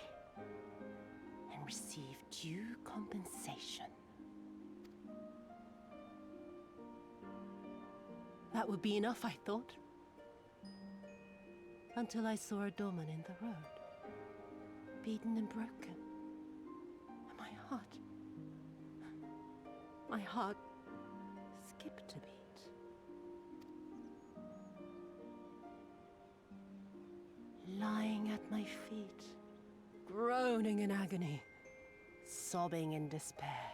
and receive due compensation. That would be enough, I thought. Until I saw a Doman in the road, beaten and broken. And my heart skipped a beat. Lying at my feet, groaning in agony, sobbing in despair.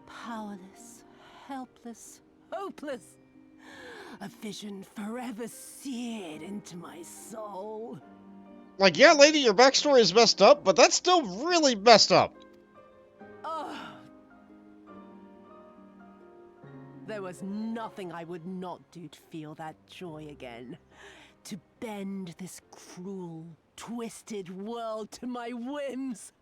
Powerless, helpless, hopeless. A vision forever seared into my soul. Like, yeah, lady, your backstory is messed up, but that's still really messed up. Oh. There was nothing I would not do to feel that joy again. To bend this cruel, twisted world to my whims.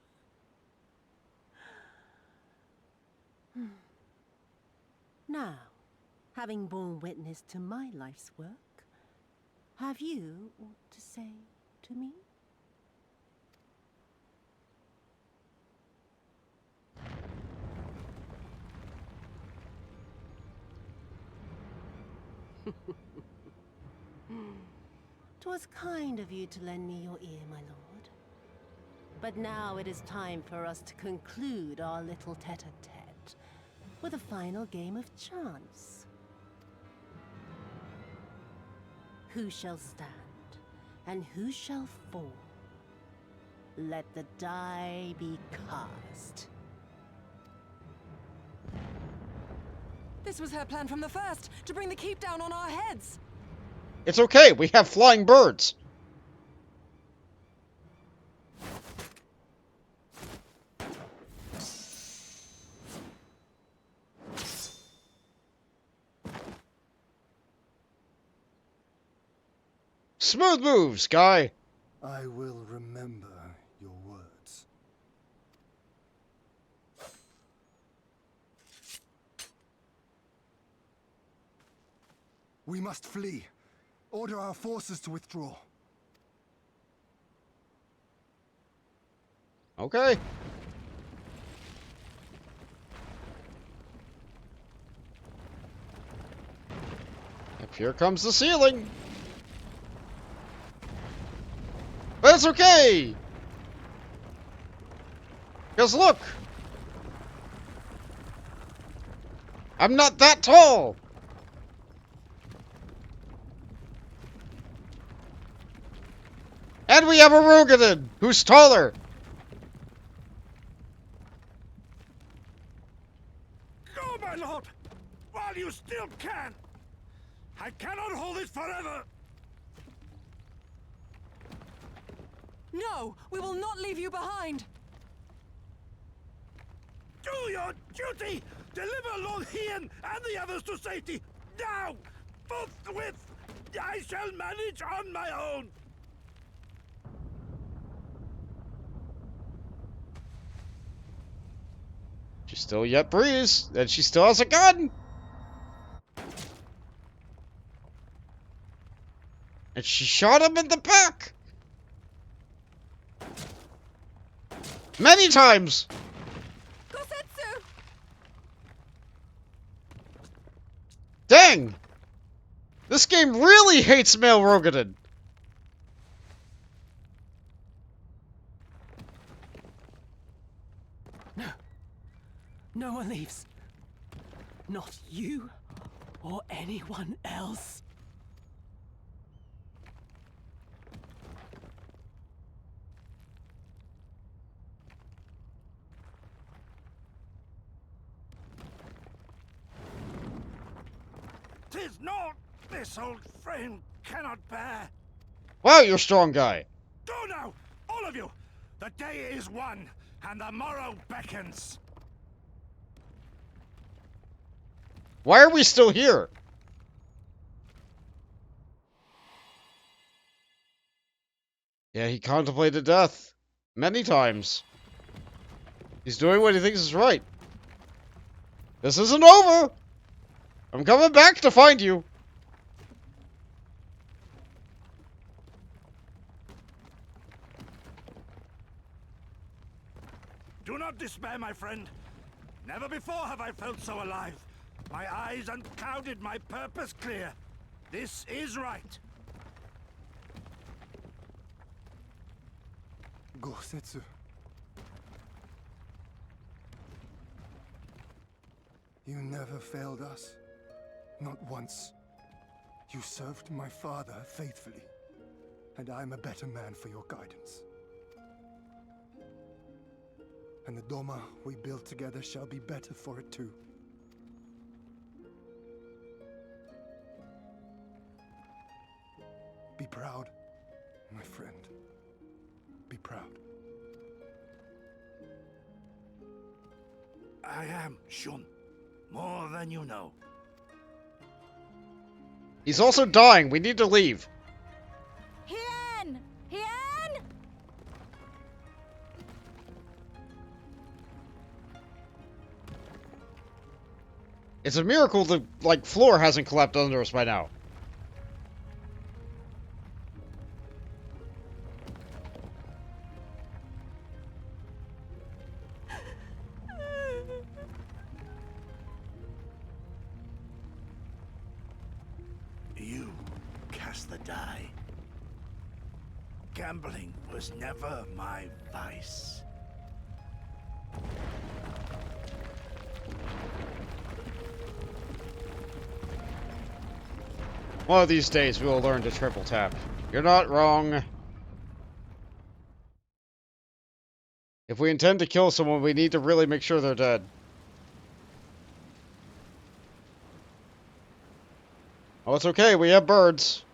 Now, having borne witness to my life's work, have you aught to say to me? "'Twas kind of you to lend me your ear, my lord. But now it is time for us to conclude our little tete-a-tete with a final game of chance. Who shall stand, and who shall fall? Let the die be cast." This was her plan from the first, to bring the keep down on our heads. It's okay, we have flying birds. Smooth moves, guy. I will remember your words. We must flee. Order our forces to withdraw. Okay. Up here comes the ceiling. But it's okay! Because look! I'm not that tall! And we have a Rogadin, who's taller! Go, my lord! While you still can! I cannot hold it forever! No! We will not leave you behind! Do your duty! Deliver Lord Hien and the others to safety! Now! Forthwith! I shall manage on my own! She still yet breathes, and she still has a gun! And she shot him in the back! Many times! Gosetsu! Dang! This game really hates male Rogadin! No. No one leaves. Not you or anyone else. Tis not this old friend cannot bear. Wow, you're a strong guy. Go now, all of you! The day is won, and the morrow beckons. Why are we still here? Yeah, he contemplated death. Many times. He's doing what he thinks is right. This isn't over! I'm coming back to find you! Do not despair, my friend. Never before have I felt so alive. My eyes unclouded, my purpose clear. This is right. Gosetsu. You never failed us. Not once. You served my father faithfully, and I am a better man for your guidance. And the Doma we build together shall be better for it too. Be proud, my friend. Be proud. I am, Shun. More than you know. He's also dying. We need to leave. Hien! Hien! It's a miracle the, like, floor hasn't collapsed under us by now. You cast the die. Gambling was never my vice. One of these days we will learn to triple tap. You're not wrong. If we intend to kill someone, we need to really make sure they're dead. Oh, it's okay. We have birds.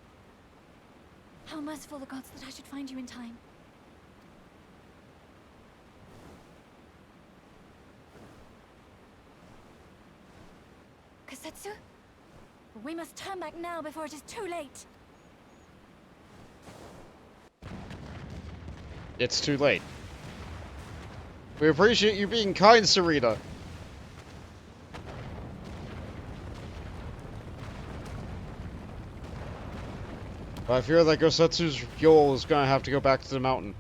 How merciful the gods that I should find you in time. Kasetsu? We must turn back now before it is too late. It's too late. We appreciate you being kind, Sarita. But I fear that Gosetsu's Yule is gonna have to go back to the mountain.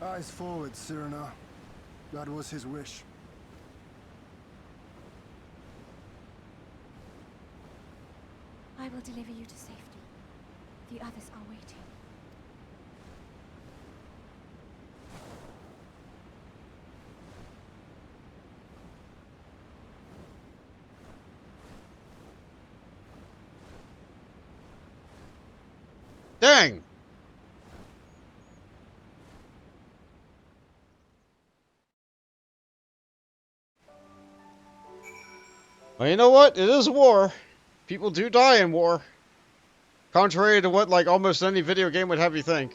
Eyes forward, Cyrano. That was his wish. I will deliver you to safety. The others are waiting. Dang! Well, you know what? It is war. People do die in war. Contrary to what, like, almost any video game would have you think.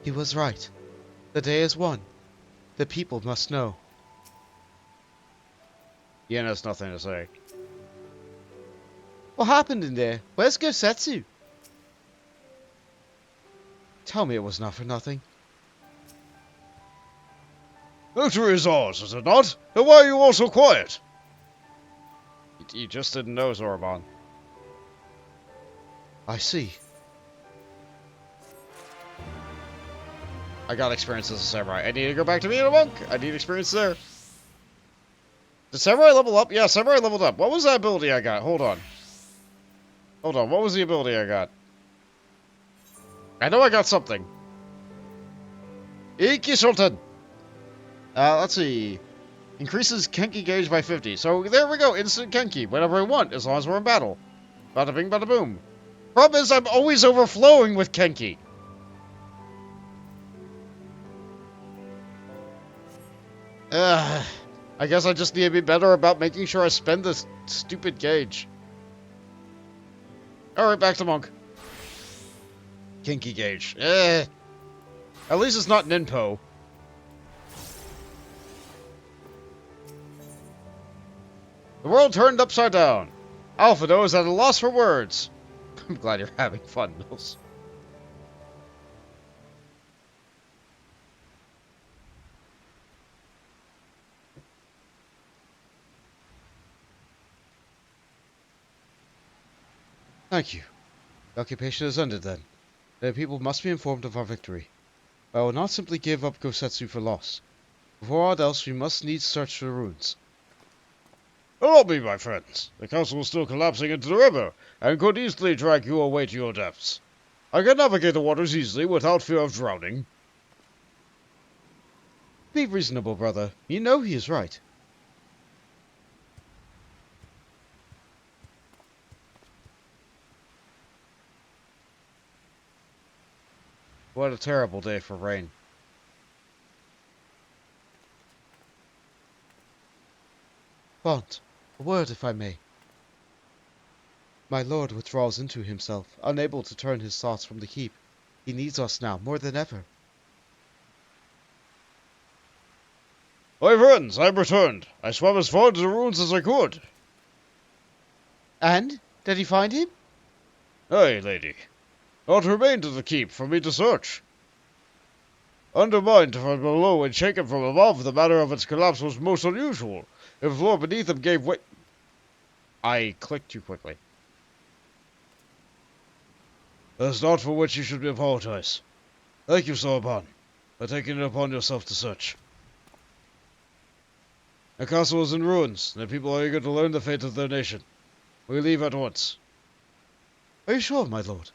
He was right. The day is won. The people must know. Yen has nothing to say. What happened in there? Where's Gosetsu? Tell me it was not for nothing. Victory is ours, is it not? Then why are you all so quiet? You just didn't know, Zoroban. I see. I got experience as a samurai. I need to go back to being a monk. I need experience there. Did samurai level up? Yeah, samurai leveled up. What was that ability I got? Hold on. Hold on. What was the ability I got? I know I got something. Iki Sultan. Let's see. Increases Kenki gauge by 50. So there we go. Instant Kenki. Whenever I want, as long as we're in battle. Bada bing, bada boom. Problem is, I'm always overflowing with Kenki. I guess I just need to be better about making sure I spend this stupid gauge. Alright, back to Monk. Kinky gauge. At least it's not Ninpo. The world turned upside down. Alphado is at a loss for words. I'm glad you're having fun, Mills. Thank you. The occupation is ended then. The people must be informed of our victory. I will not simply give up Gosetsu for lost. Before all else, we must needs search for the ruins. Allow me, my friends. The castle is still collapsing into the river, and could easily drag you away to your deaths. I can navigate the waters easily without fear of drowning. Be reasonable, brother. You know he is right. What a terrible day for rain. Bont, a word if I may. My lord withdraws into himself, unable to turn his thoughts from the keep. He needs us now, more than ever. My friends, I've returned. I swam as far to the ruins as I could. And? Did he find him? Aye, lady. Naught remained of the keep for me to search. Undermined from below and shaken from above, the manner of its collapse was most unusual. The floor beneath them gave way. I clicked too quickly. That's not for which you should apologize. Thank you, Sorban, for taking it upon yourself to search. The castle is in ruins, and the people are eager to learn the fate of their nation. We leave at once. Are you sure, my lord?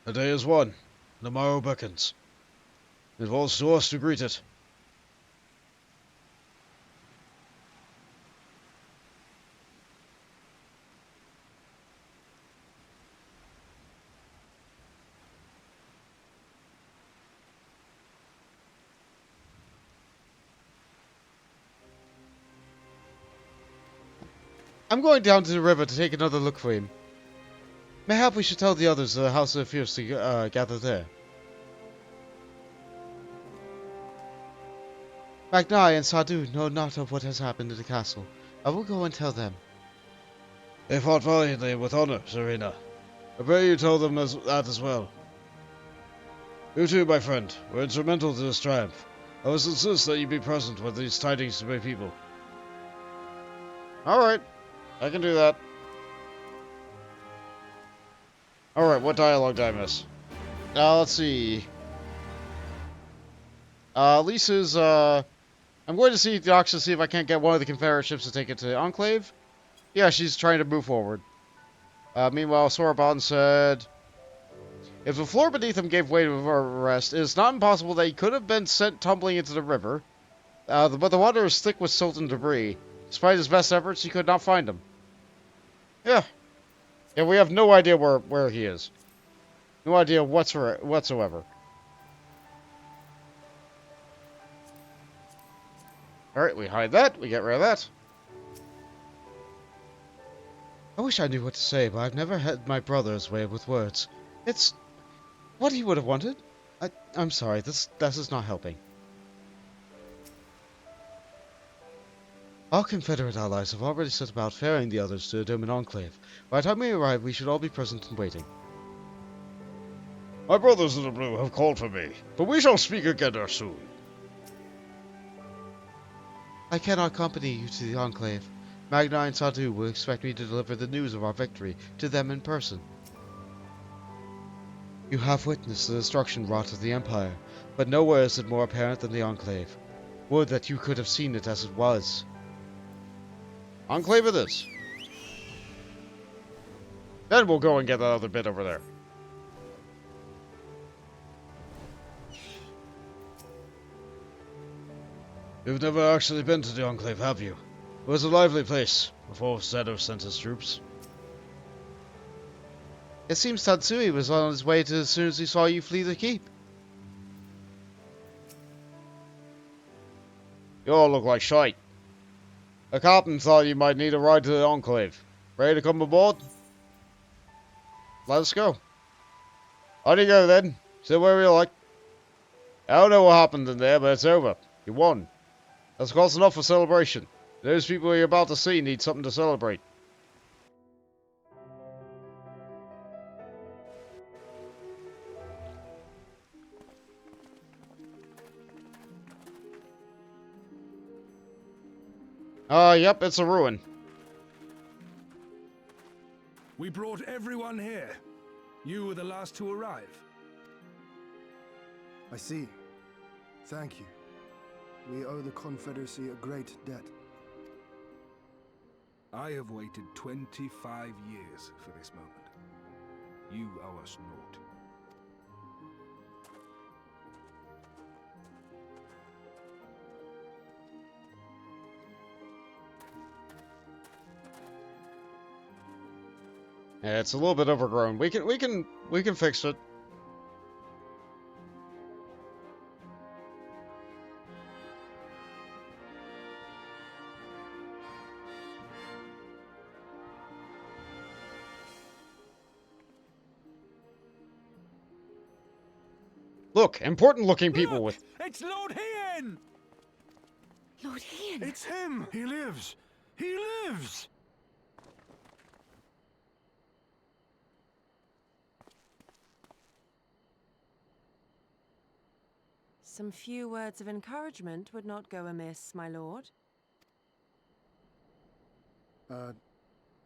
The day is won. The morrow beckons. It falls to us to greet it. I'm going down to the river to take another look for him. Mayhap we should tell the others of the House of Fierce to gather there. Magnai and Sadu know not of what has happened in the castle. I will go and tell them. They fought valiantly with honor, Serena. I pray you tell them that as well. You too, my friend, were instrumental to this triumph. I must insist that you be present with these tidings to my people. Alright, I can do that. Alright, what dialogue did I miss? Let's see. Lisa's, I'm going to see Docs to see if I can't get one of the Confederate ships to take it to the Enclave. Yeah, she's trying to move forward. Meanwhile, Sorbonne said, if the floor beneath him gave way to our arrest, it is not impossible that he could have been sent tumbling into the river. But the water is thick with silt and debris. Despite his best efforts, he could not find him. Yeah. Yeah, we have no idea where he is. No idea whatsoever. Alright, we hide that. We get rid of that. I wish I knew what to say, but I've never had my brother's way with words. It's what he would have wanted. I'm sorry, this is not helping. Our Confederate allies have already set about ferrying the others to the Doman Enclave. By the time we arrive, we should all be present and waiting. My brothers in the blue have called for me, but we shall speak again soon. I cannot accompany you to the Enclave. Magna and Sadu will expect me to deliver the news of our victory to them in person. You have witnessed the destruction wrought of the Empire, but nowhere is it more apparent than the Enclave. Would that you could have seen it as it was. Enclave it is. Then we'll go and get that other bit over there. You've never actually been to the Enclave, have you? It was a lively place before Zedo sent his troops. It seems Tatsui was on his way to as soon as he saw you flee the keep. You all look like shite. The captain thought you might need a ride to the Enclave. Ready to come aboard? Let us go. On you go then. Sit where you like. I don't know what happened in there, but it's over. You won. That's close enough for celebration. Those people you're about to see need something to celebrate. Yep, it's a ruin. We brought everyone here. You were the last to arrive. I see. Thank you. We owe the Confederacy a great debt. I have waited 25 years for this moment. You owe us naught. Yeah, it's a little bit overgrown. We can fix it. Look, important looking people with... It's Lord Hien! Lord Hien! It's him! He lives! He lives! Some few words of encouragement would not go amiss, my lord.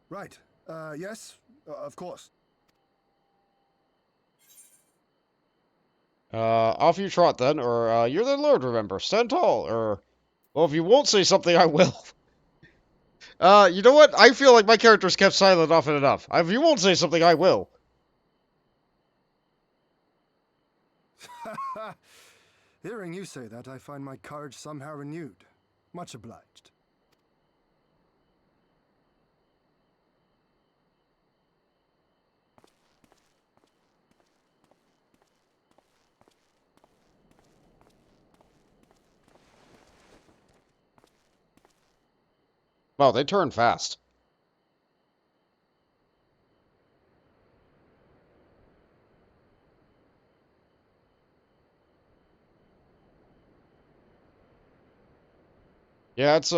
Right. Yes, of course. Off you trot then, or, you're the Lord, remember. Stand tall, or... Well, if you won't say something, I will. You know what? I feel like my character's kept silent often enough. If you won't say something, I will. Hearing you say that, I find my courage somehow renewed. Much obliged. Wow, they turn fast. Yeah, it's,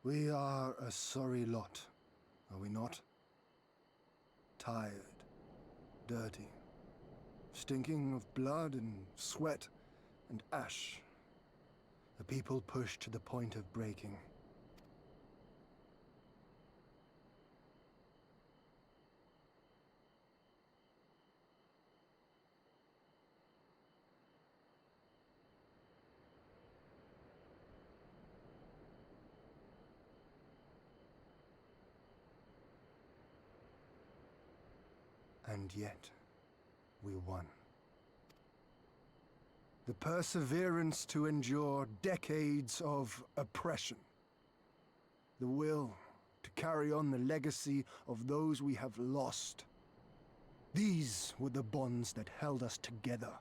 We are a sorry lot, are we not? Tired, dirty, stinking of blood and sweat and ash. A people pushed to the point of breaking. And yet, we won. The perseverance to endure decades of oppression. The will to carry on the legacy of those we have lost. These were the bonds that held us together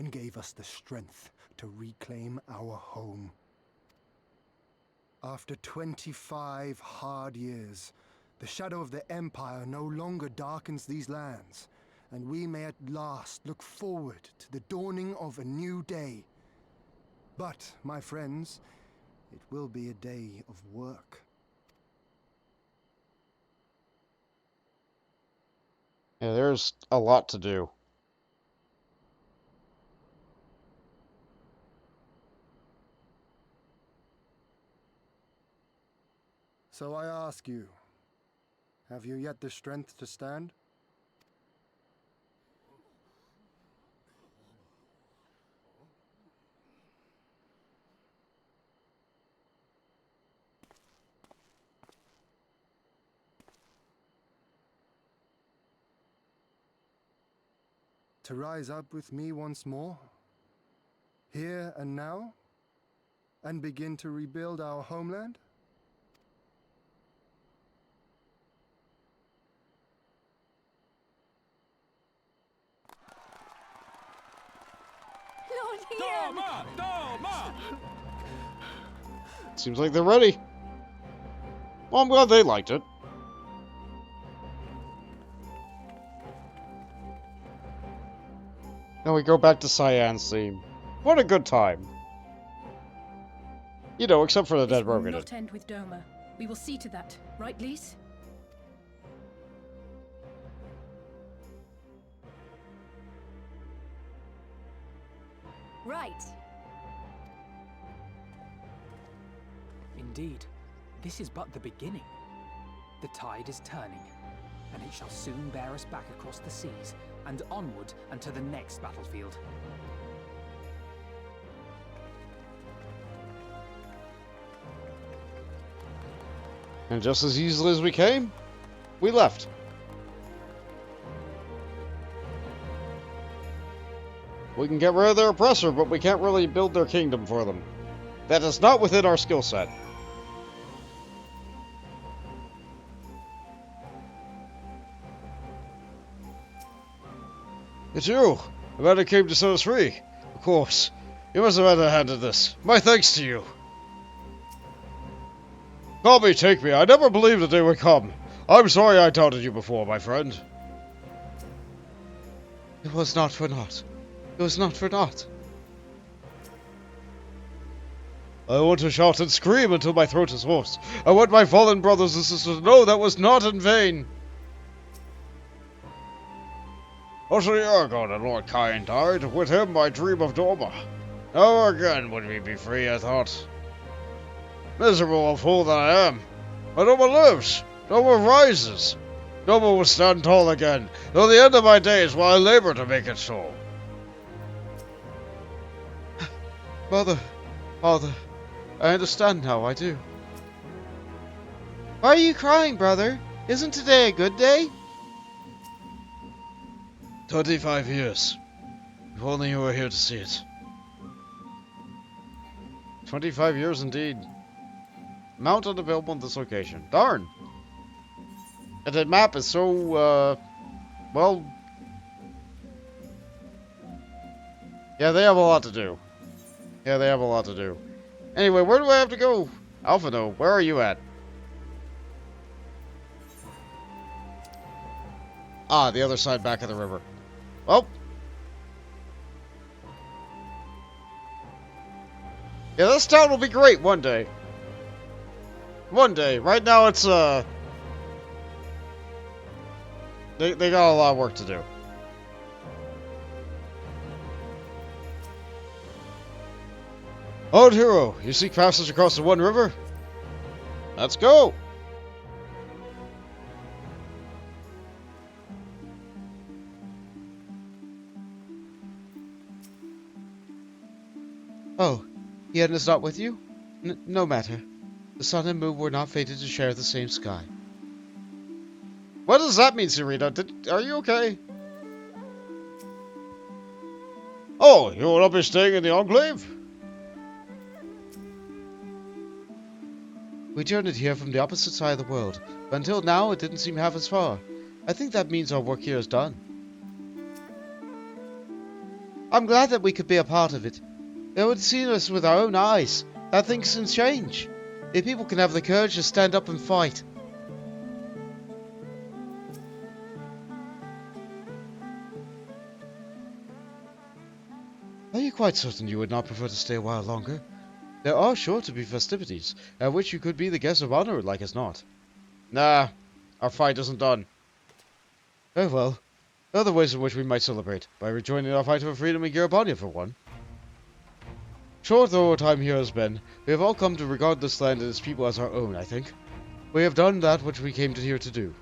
and gave us the strength to reclaim our home. After 25 hard years, the shadow of the Empire no longer darkens these lands, and we may at last look forward to the dawning of a new day. But, my friends, it will be a day of work. Yeah, there's a lot to do. So I ask you, have you yet the strength to stand? To rise up with me once more, here and now, and begin to rebuild our homeland? Doma! Doma! Seems like they're ready. Well, I'm glad they liked it. Now we go back to Cyan's theme. What a good time. You know, except for the dead This will Rogan. not end with Doma. We will see to that, right, Lise? Right. Indeed, this is but the beginning. The tide is turning, and it shall soon bear us back across the seas and onward and to the next battlefield. And just as easily as we came, we left. We can get rid of their oppressor, but we can't really build their kingdom for them. That is not within our skill set. It's you! The man who came to set us free. Of course. You must have had a hand in this. My thanks to you. Call me, take me. I never believed the day would come. I'm sorry I doubted you before, my friend. It was not for naught. It was not for naught. I want to shout and scream until my throat is hoarse. I want my fallen brothers and sisters to know that was not in vain. Also, Argon and Lord Kyan died. With him, my dream of Doma. Now again would we be free, I thought. Miserable fool that I am. But Doma lives. Doma rises. Doma will stand tall again, till the end of my days while I labor to make it so. Mother, Father, I understand now, I do. Why are you crying, brother? Isn't today a good day? 25 years. If only you were here to see it. 25 years indeed. Mount unavailable in this location. Darn! And the map is so, well... Yeah, they have a lot to do. Yeah, they have a lot to do. Anyway, where do I have to go? Alphino, where are you at? Ah, the other side back of the river. Well. Yeah, this town will be great one day. One day. Right now it's, They got a lot of work to do. Old hero, you seek passage across the One River? Let's go! Oh, Yen is not with you? No matter. The sun and moon were not fated to share the same sky. What does that mean, Serena? Are you okay? Oh, you will not be staying in the Enclave? We journeyed here from the opposite side of the world, but until now it didn't seem half as far. I think that means our work here is done. I'm glad that we could be a part of it. They would see us with our own eyes. That things can change. If people can have the courage to stand up and fight. Are you quite certain you would not prefer to stay a while longer? There are sure to be festivities, at which you could be the guest of honor like as not. Nah, our fight isn't done. Very well. There are other ways in which we might celebrate, by rejoining our fight for freedom in Garabania for one. Short though our time here has been, we have all come to regard this land and its people as our own, I think. We have done that which we came here to do.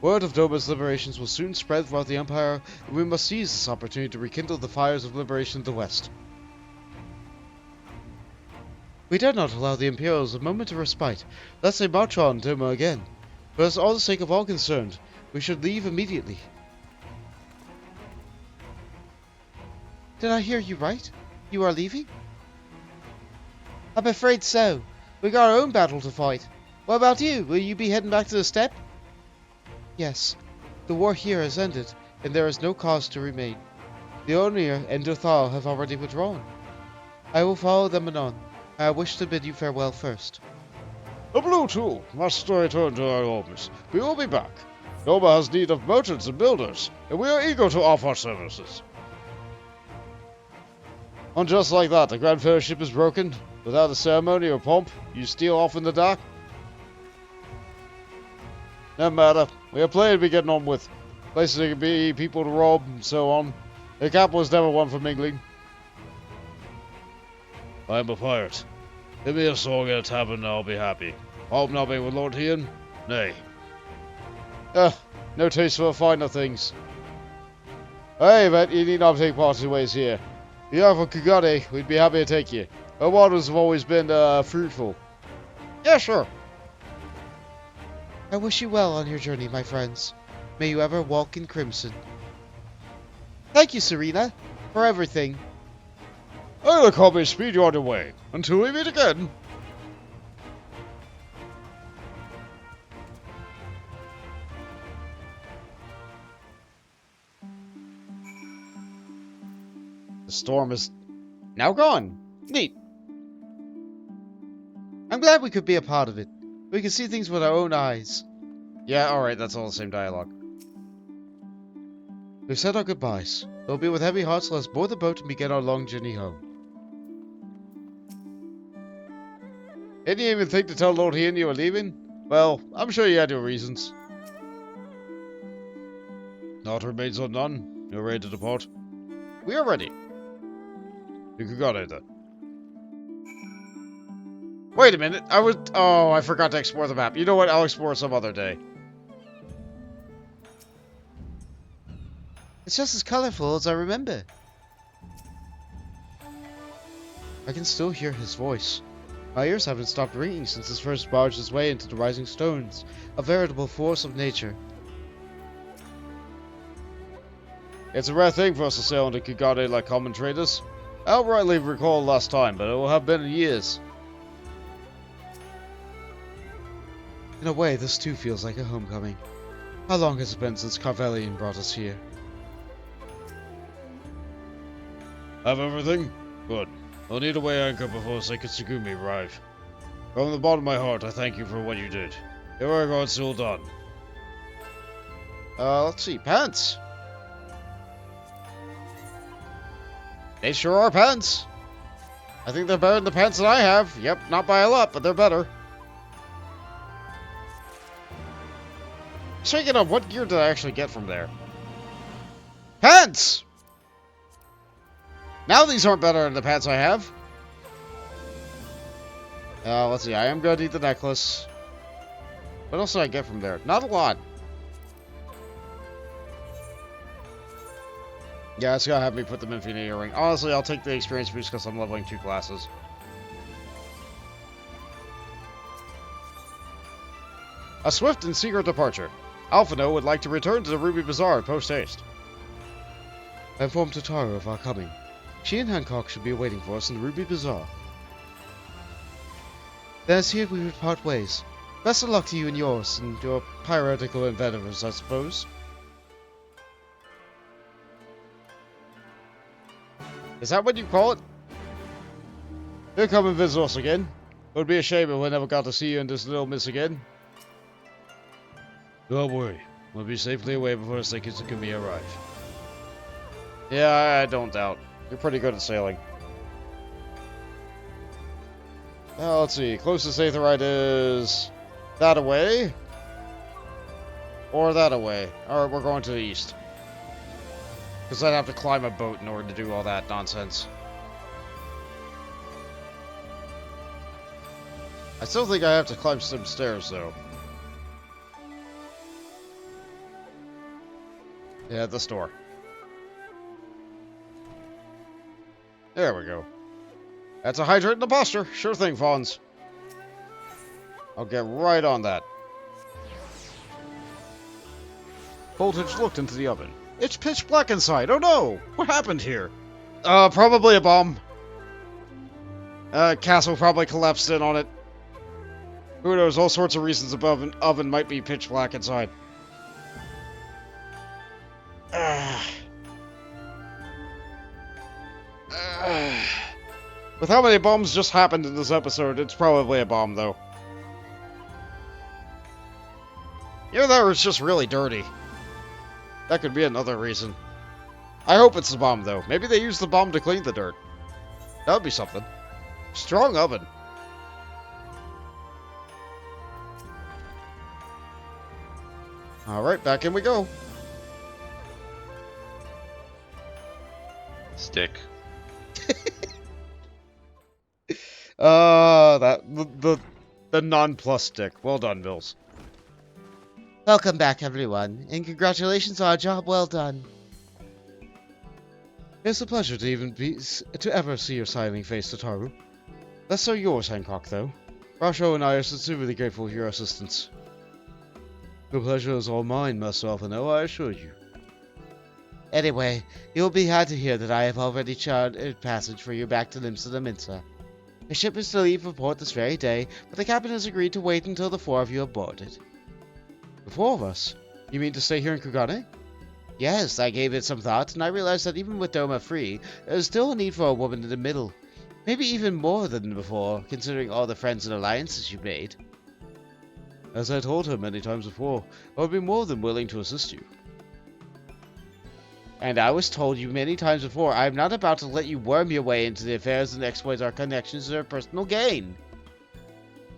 Word of Doma's liberations will soon spread throughout the Empire, and we must seize this opportunity to rekindle the fires of liberation in the West. We dare not allow the Imperials a moment of respite, lest they march on Doma again. For all the sake of all concerned, we should leave immediately. Did I hear you right? You are leaving? I'm afraid so. We got our own battle to fight. What about you? Will you be heading back to the steppe? Yes. The war here has ended, and there is no cause to remain. The Onir and Dothal have already withdrawn. I will follow them anon. I wish to bid you farewell first. The Blue Tool must return to our homes. We will be back. Doma has need of merchants and builders, and we are eager to offer our services. And just like that, the Grand Fellowship is broken. Without a ceremony or pomp, you steal off in the dark. No matter. We have plenty to be getting on with. Places there can be, people to rob, and so on. The capital was never one for mingling. I am a pirate. Give me a song at a tavern and I'll be happy. Hobnobbing with Lord Ian? Nay. No taste for the finer things. Hey, but you need not take part in ways here. If you are from Kugane, we'd be happy to take you. Our waters have always been, fruitful. Yeah, sure. I wish you well on your journey, my friends. May you ever walk in crimson. Thank you, Serena, for everything. I'll come and speed you on your way. Until we meet again. The storm is now gone. Neat. I'm glad we could be a part of it. We can see things with our own eyes. Yeah, alright, that's all the same dialogue. We've said our goodbyes. We'll be with heavy hearts, let us board the boat and begin our long journey home. Didn't you even think to tell Lord Ian you were leaving? Well, I'm sure you had your reasons. Naught remains undone. You're ready to depart? We are ready. You could go then. Wait a minute, oh, I forgot to explore the map. You know what, I'll explore some other day. It's just as colorful as I remember. I can still hear his voice. My ears haven't stopped ringing since his first barged his way into the rising stones, a veritable force of nature. It's a rare thing for us to sail into Kugane like common traders. I don't rightly recall last time, but it will have been years. In a way, this too feels like a homecoming. How long has it been since Carvelian brought us here? Have everything? Good. I'll need a way anchor before Sekitsugumi arrive. From the bottom of my heart, I thank you for what you did. Your work is still done. Let's see. Pants. They sure are pants. I think they're better than the pants that I have. Yep, not by a lot, but they're better. Speaking of, what gear did I actually get from there? Pants! Now these aren't better than the pants I have. Let's see. I am going to need the necklace. What else did I get from there? Not a lot. Yeah, it's gonna have me put them in Infinity Ring. Honestly, I'll take the experience boost because I'm leveling 2 classes. A swift and secret departure. Alphino would like to return to the Ruby Bazaar post-haste. I informed Tataru of our coming. She and Hancock should be waiting for us in the Ruby Bazaar. Then it's here we would part ways. Best of luck to you and yours, and your piratical endeavors, I suppose. Is that what you call it? You'll come and visit us again. It would be a shame if we never got to see you and this little miss again. Don't worry. We'll be safely away before the Sekizukumi arrive. Yeah, I don't doubt. You're pretty good at sailing. Now, let's see. Closest Aetherite is that away. Or that away. Alright, we're going to the east. Because I'd have to climb a boat in order to do all that nonsense. I still think I have to climb some stairs, though. Yeah, the store. There we go. That's a hydrant and a posture. Sure thing, Fawns. I'll get right on that. Voltage looked into the oven. It's pitch black inside. Oh no! What happened here? Probably a bomb. Castle probably collapsed in on it. Who knows? All sorts of reasons above an oven might be pitch black inside. With how many bombs just happened in this episode, it's probably a bomb, though. Either that or it's just really dirty. That could be another reason. I hope it's the bomb, though. Maybe they used the bomb to clean the dirt. That would be something. Strong oven. Alright, back in we go. Stick. The non-plus stick. Well done, Bills. Welcome back, everyone, and congratulations on a job well done. It's a pleasure to ever see your smiling face, Tataru. Less so yours, Hancock, though. Rasho and I are sincerely grateful for your assistance. The pleasure is all mine, Master Alphino, I assure you. Anyway, you will be glad to hear that I have already charted passage for you back to Limsa the Minsa. The ship is to leave for port this very day, but the captain has agreed to wait until the 4 of you are boarded. The 4 of us? You mean to stay here in Kugane? Yes, I gave it some thought, and I realized that even with Doma free, there is still a need for a woman in the middle. Maybe even more than before, considering all the friends and alliances you've made. As I told her many times before, I would be more than willing to assist you. And I was told you many times before, I am not about to let you worm your way into the affairs and exploit our connections to their personal gain.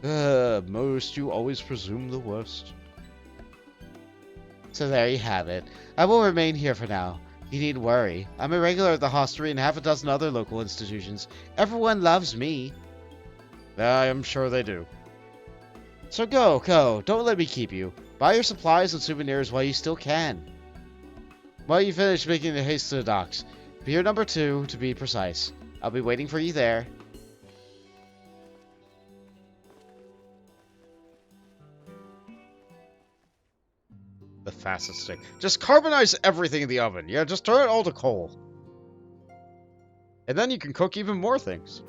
Most you always presume the worst. So there you have it. I will remain here for now. You needn't worry. I'm a regular at the hostelry and half a dozen other local institutions. Everyone loves me. I am sure they do. So go. Don't let me keep you. Buy your supplies and souvenirs while you still can. While you finish making the haste to the docks. Pier number 2, to be precise. I'll be waiting for you there. The fastest stick. Just carbonize everything in the oven. Yeah, just turn it all to coal. And then you can cook even more things.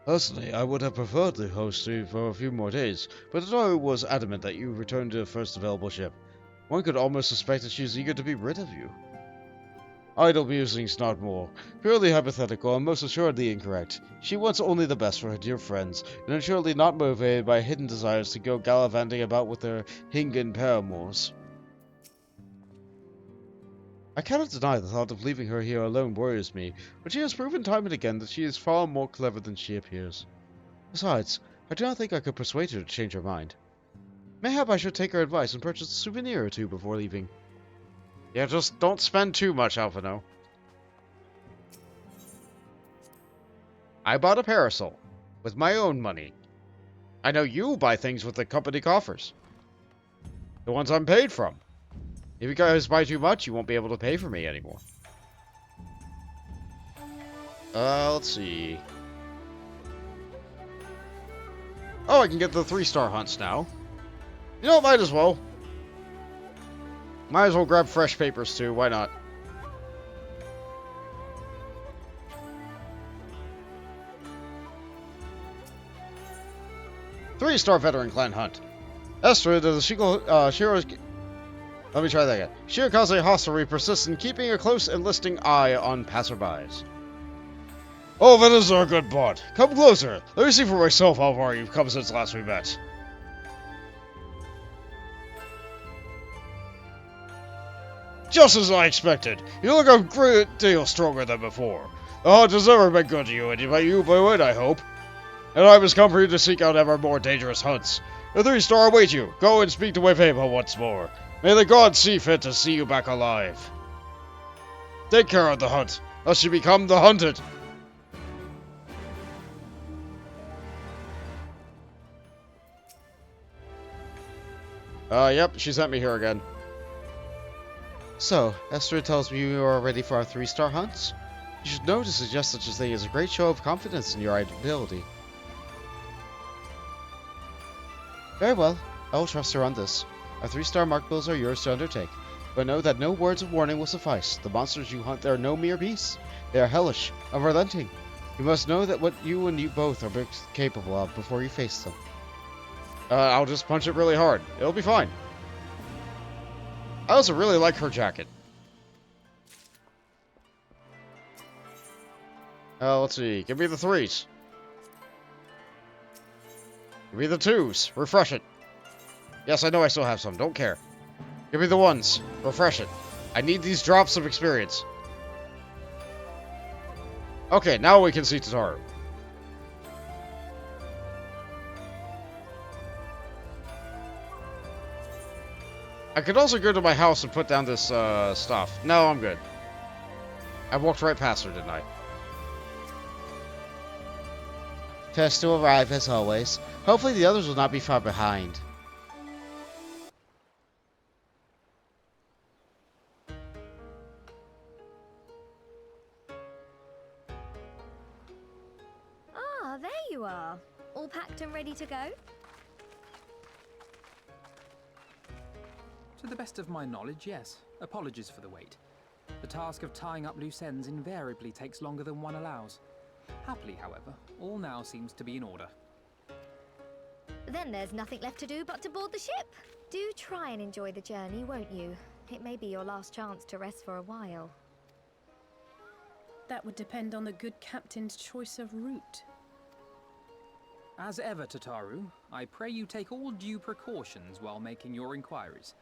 Personally, I would have preferred to host you for a few more days, but Tataru was adamant that you return to the first available ship. One could almost suspect that she is eager to be rid of you. Idle musings, not more. Purely hypothetical and most assuredly incorrect. She wants only the best for her dear friends, and is surely not motivated by hidden desires to go gallivanting about with her Hingan paramours. I cannot deny the thought of leaving her here alone worries me, but she has proven time and again that she is far more clever than she appears. Besides, I do not think I could persuade her to change her mind. Mayhap I should take her advice and purchase a souvenir or two before leaving. Yeah, just don't spend too much, Alphino. I bought a parasol. With my own money. I know you buy things with the company coffers. The ones I'm paid from. If you guys buy too much, you won't be able to pay for me anymore. Let's see. Oh, I can get the 3-star hunts now. You know, might as well. Might as well grab fresh papers too, why not? Three-star veteran clan hunt. Esther to the Shiro's... Let me try that again. Shirakaze hostelry persists in keeping a close and listening eye on passerbys. Oh, that is our good bud. Come closer. Let me see for myself how far you've come since last we met. Just as I expected. You look a great deal stronger than before. The hunt has never been good to you, and by you by it, I hope. And I must come for you to seek out ever more dangerous hunts. The 3-star await you. Go and speak to Wefeba once more. May the gods see fit to see you back alive. Take care of the hunt, lest you become the hunted. Yep, she sent me here again. So, Esther tells me you are ready for our 3-star hunts? You should know to suggest such a thing as a great show of confidence in your ability. Very well, I will trust her on this. Our 3-star mark bills are yours to undertake, but know that no words of warning will suffice. The monsters you hunt are no mere beasts. They are hellish, unrelenting. You must know that what you and you both are capable of before you face them. I'll just punch it really hard. It'll be fine. I also really like her jacket. Let's see. Give me the 3s. Give me the 2s. Refresh it. Yes, I know I still have some. Don't care. Give me the 1s. Refresh it. I need these drops of experience. Okay, now we can see Tataru. I could also go to my house and put down this, stuff. No, I'm good. I walked right past her, didn't I? Test to arrive, as always. Hopefully the others will not be far behind. Ah, there you are. All packed and ready to go? To the best of my knowledge, yes. Apologies for the wait. The task of tying up loose ends invariably takes longer than one allows. Happily, however, all now seems to be in order. Then there's nothing left to do but to board the ship. Do try and enjoy the journey, won't you? It may be your last chance to rest for a while. That would depend on the good captain's choice of route. As ever, Tataru, I pray you take all due precautions while making your inquiries.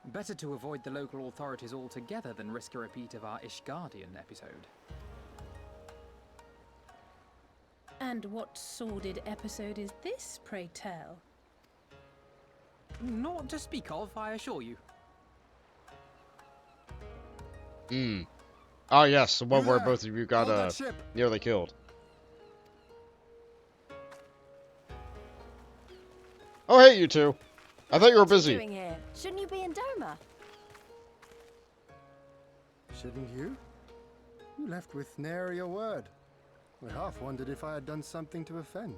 Better to avoid the local authorities altogether than risk a repeat of our Ishgardian episode. And what sordid episode is this, pray tell? Not to speak of, I assure you. Oh yes, the one where both of you got, nearly killed. Oh hey, you two. I thought you were busy. What are you doing here? Shouldn't you be in Doma? Shouldn't you? You left with nary a word. I half wondered if I had done something to offend.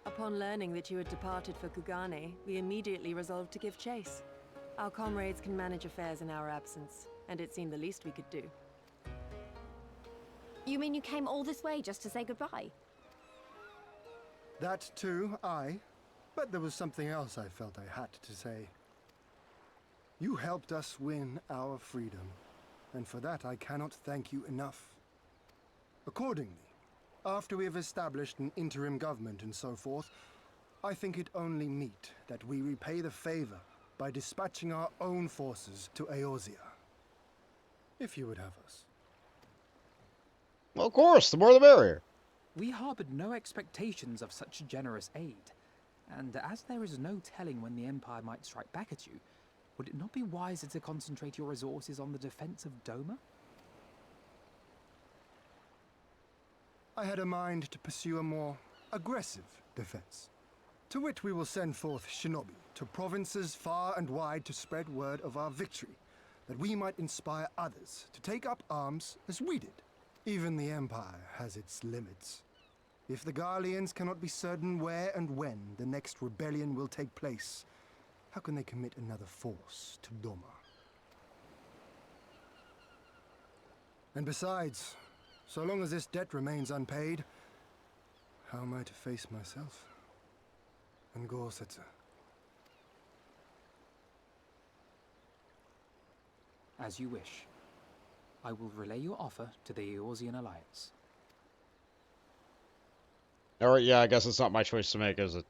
Upon learning that you had departed for Kugane, we immediately resolved to give chase. Our comrades can manage affairs in our absence, and it seemed the least we could do. You mean you came all this way just to say goodbye? That too, aye. But there was something else I felt I had to say. You helped us win our freedom, and for that I cannot thank you enough. Accordingly, after we have established an interim government and so forth, I think it only meet that we repay the favor by dispatching our own forces to Eorzea. If you would have us. Well, of course, the more the merrier. We harbored no expectations of such generous aid. And as there is no telling when the Empire might strike back at you, would it not be wiser to concentrate your resources on the defense of Doma? I had a mind to pursue a more aggressive defense, to which we will send forth shinobi to provinces far and wide to spread word of our victory, that we might inspire others to take up arms as we did. Even the Empire has its limits. If the Garleans cannot be certain where and when the next rebellion will take place, how can they commit another force to Doma? And besides, so long as this debt remains unpaid, how am I to face myself and Gorsetzer? As you wish. I will relay your offer to the Eorzean Alliance. Alright, yeah, I guess it's not my choice to make, is it?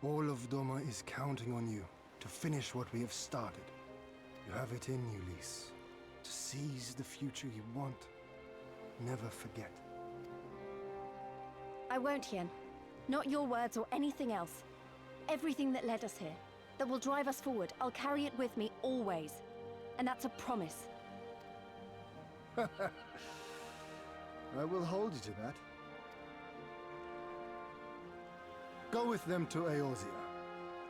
All of Doma is counting on you to finish what we have started. You have it in you, Lys, to seize the future you want. Never forget. I won't, Hien. Not your words or anything else. Everything that led us here, that will drive us forward, I'll carry it with me always. And that's a promise. I will hold you to that. Go with them to Eorzea.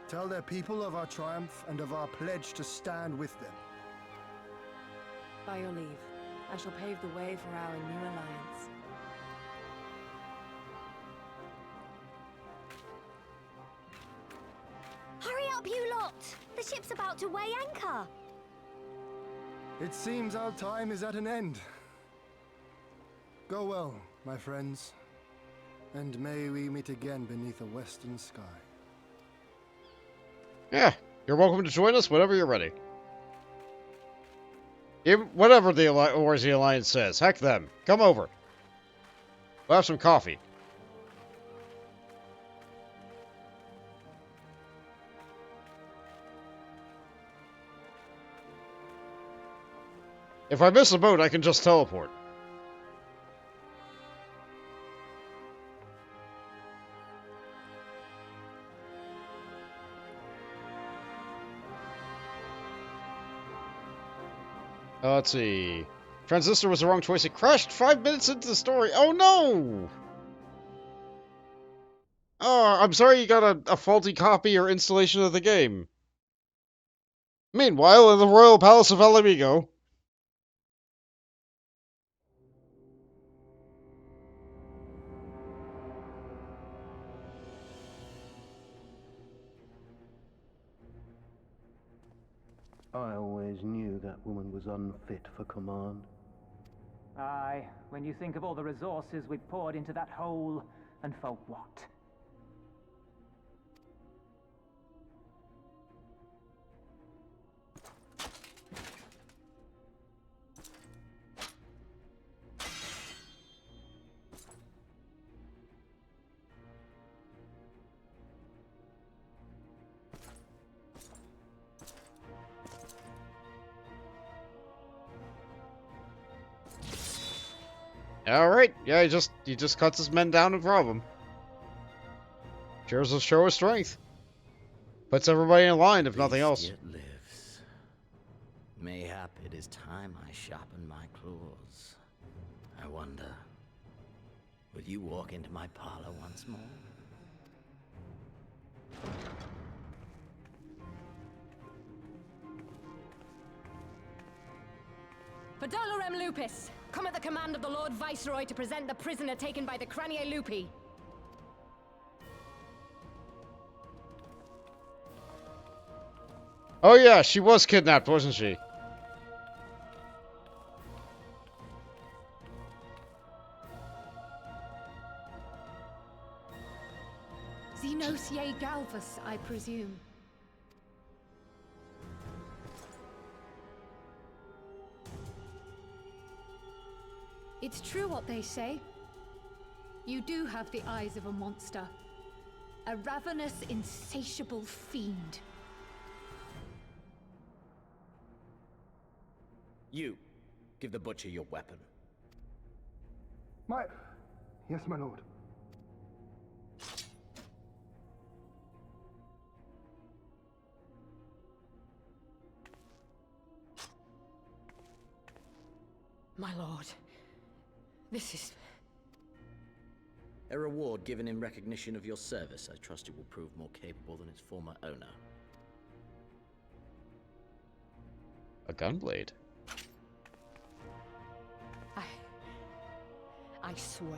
Tell their people of our triumph and of our pledge to stand with them. By your leave, I shall pave the way for our new alliance. Hurry up, you lot! The ship's about to weigh anchor! It seems our time is at an end. Go well, my friends, and may we meet again beneath a western sky. Yeah, you're welcome to join us whenever you're ready. Whatever the Eorzean Alliance says, heck them. Come over. We'll have some coffee. If I miss a boat, I can just teleport. Let's see. Transistor was the wrong choice. It crashed 5 minutes into the story. Oh no! Oh, I'm sorry you got a faulty copy or installation of the game. Meanwhile, in the Royal Palace of Alamigo. I always knew that woman was unfit for command. Aye, when you think of all the resources we've poured into that hole, and for what? Alright, yeah, he just cuts his men down and problem. Shows a show of strength. Puts everybody in line, if nothing else. Yet lives. Mayhap it is time I sharpen my claws. I wonder, will you walk into my parlor once more? Pedolorem Lupus! Come at the command of the Lord Viceroy to present the prisoner taken by the Cranie Lupi. Oh yeah, she was kidnapped, wasn't she? Xenosier Galvus, I presume. It's true what they say. You do have the eyes of a monster. A ravenous, insatiable fiend. You, give the butcher your weapon. Yes, my lord. My lord, this is... A reward given in recognition of your service. I trust it will prove more capable than its former owner. A gunblade. I swear,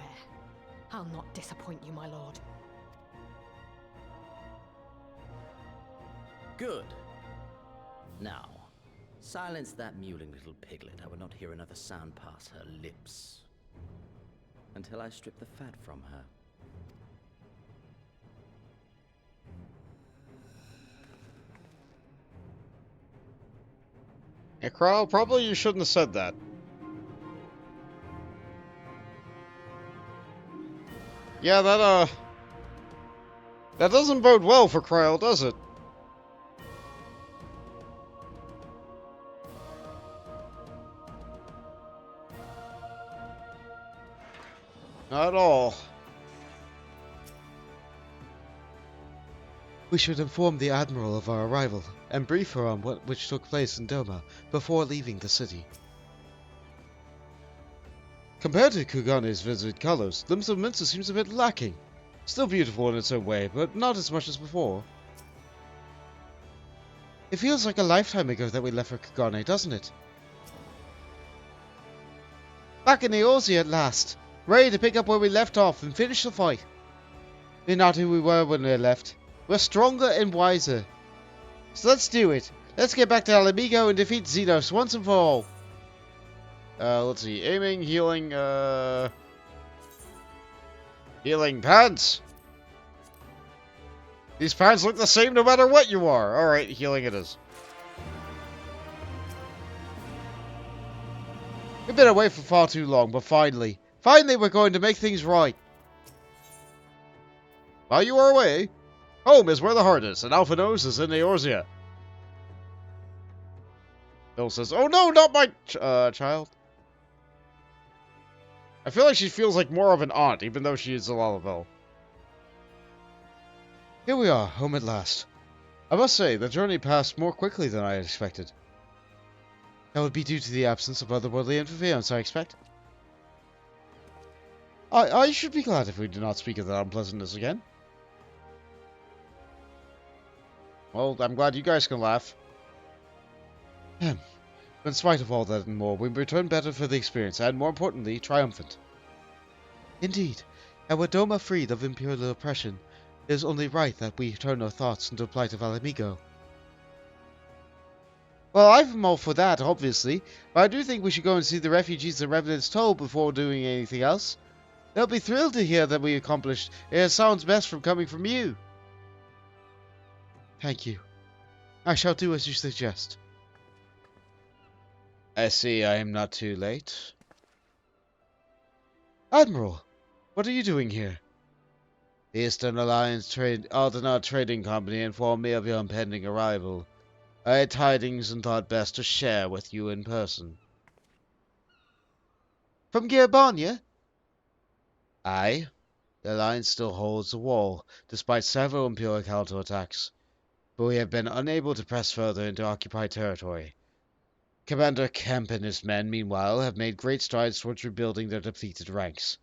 I'll not disappoint you, my lord. Good. Now, silence that mewling little piglet. I will not hear another sound pass her lips until I strip the fat from her. Yeah, Kral, probably you shouldn't have said that. Yeah, that doesn't bode well for Kral, does it? Not at all. We should inform the Admiral of our arrival, and brief her on which took place in Doma before leaving the city. Compared to Kugane's vivid colors, Limbs of Minster seems a bit lacking. Still beautiful in its own way, but not as much as before. It feels like a lifetime ago that we left for Kugane, doesn't it? Back in Eorzea at last, ready to pick up where we left off and finish the fight. We're not who we were when we left. We're stronger and wiser. So let's do it. Let's get back to Alamigo and defeat Xenos once and for all. Let's see. Aiming, healing, healing pants. These pants look the same no matter what you are. Alright, healing it is. We've been away for far too long, but finally we're going to make things right. While you are away, home is where the heart is, and Alpha knows is in Eorzea. Bill says, "Oh no, not my child." I feel like she feels like more of an aunt, even though she is a Lalabelle. Here we are, home at last. I must say, the journey passed more quickly than I had expected. That would be due to the absence of otherworldly interference, I expect. I should be glad if we do not speak of that unpleasantness again. Well, I'm glad you guys can laugh. In spite of all that and more, we return better for the experience, and more importantly, triumphant. Indeed, and with Doma freed of imperial oppression, it is only right that we turn our thoughts into the plight of Alamigo. Well, I'm all for that, obviously, but I do think we should go and see the refugees the Revenants told before doing anything else. They'll be thrilled to hear that we accomplished, and it sounds best from coming from you. Thank you. I shall do as you suggest. I see I am not too late. Admiral, what are you doing here? The Eastern Alliance Aldena Trading Company informed me of your impending arrival. I had tidings and thought best to share with you in person. From Gearbanya? Aye. The Alliance still holds the wall, despite several Imperial counterattacks. But we have been unable to press further into occupied territory. Commander Kemp and his men, meanwhile, have made great strides towards rebuilding their depleted ranks.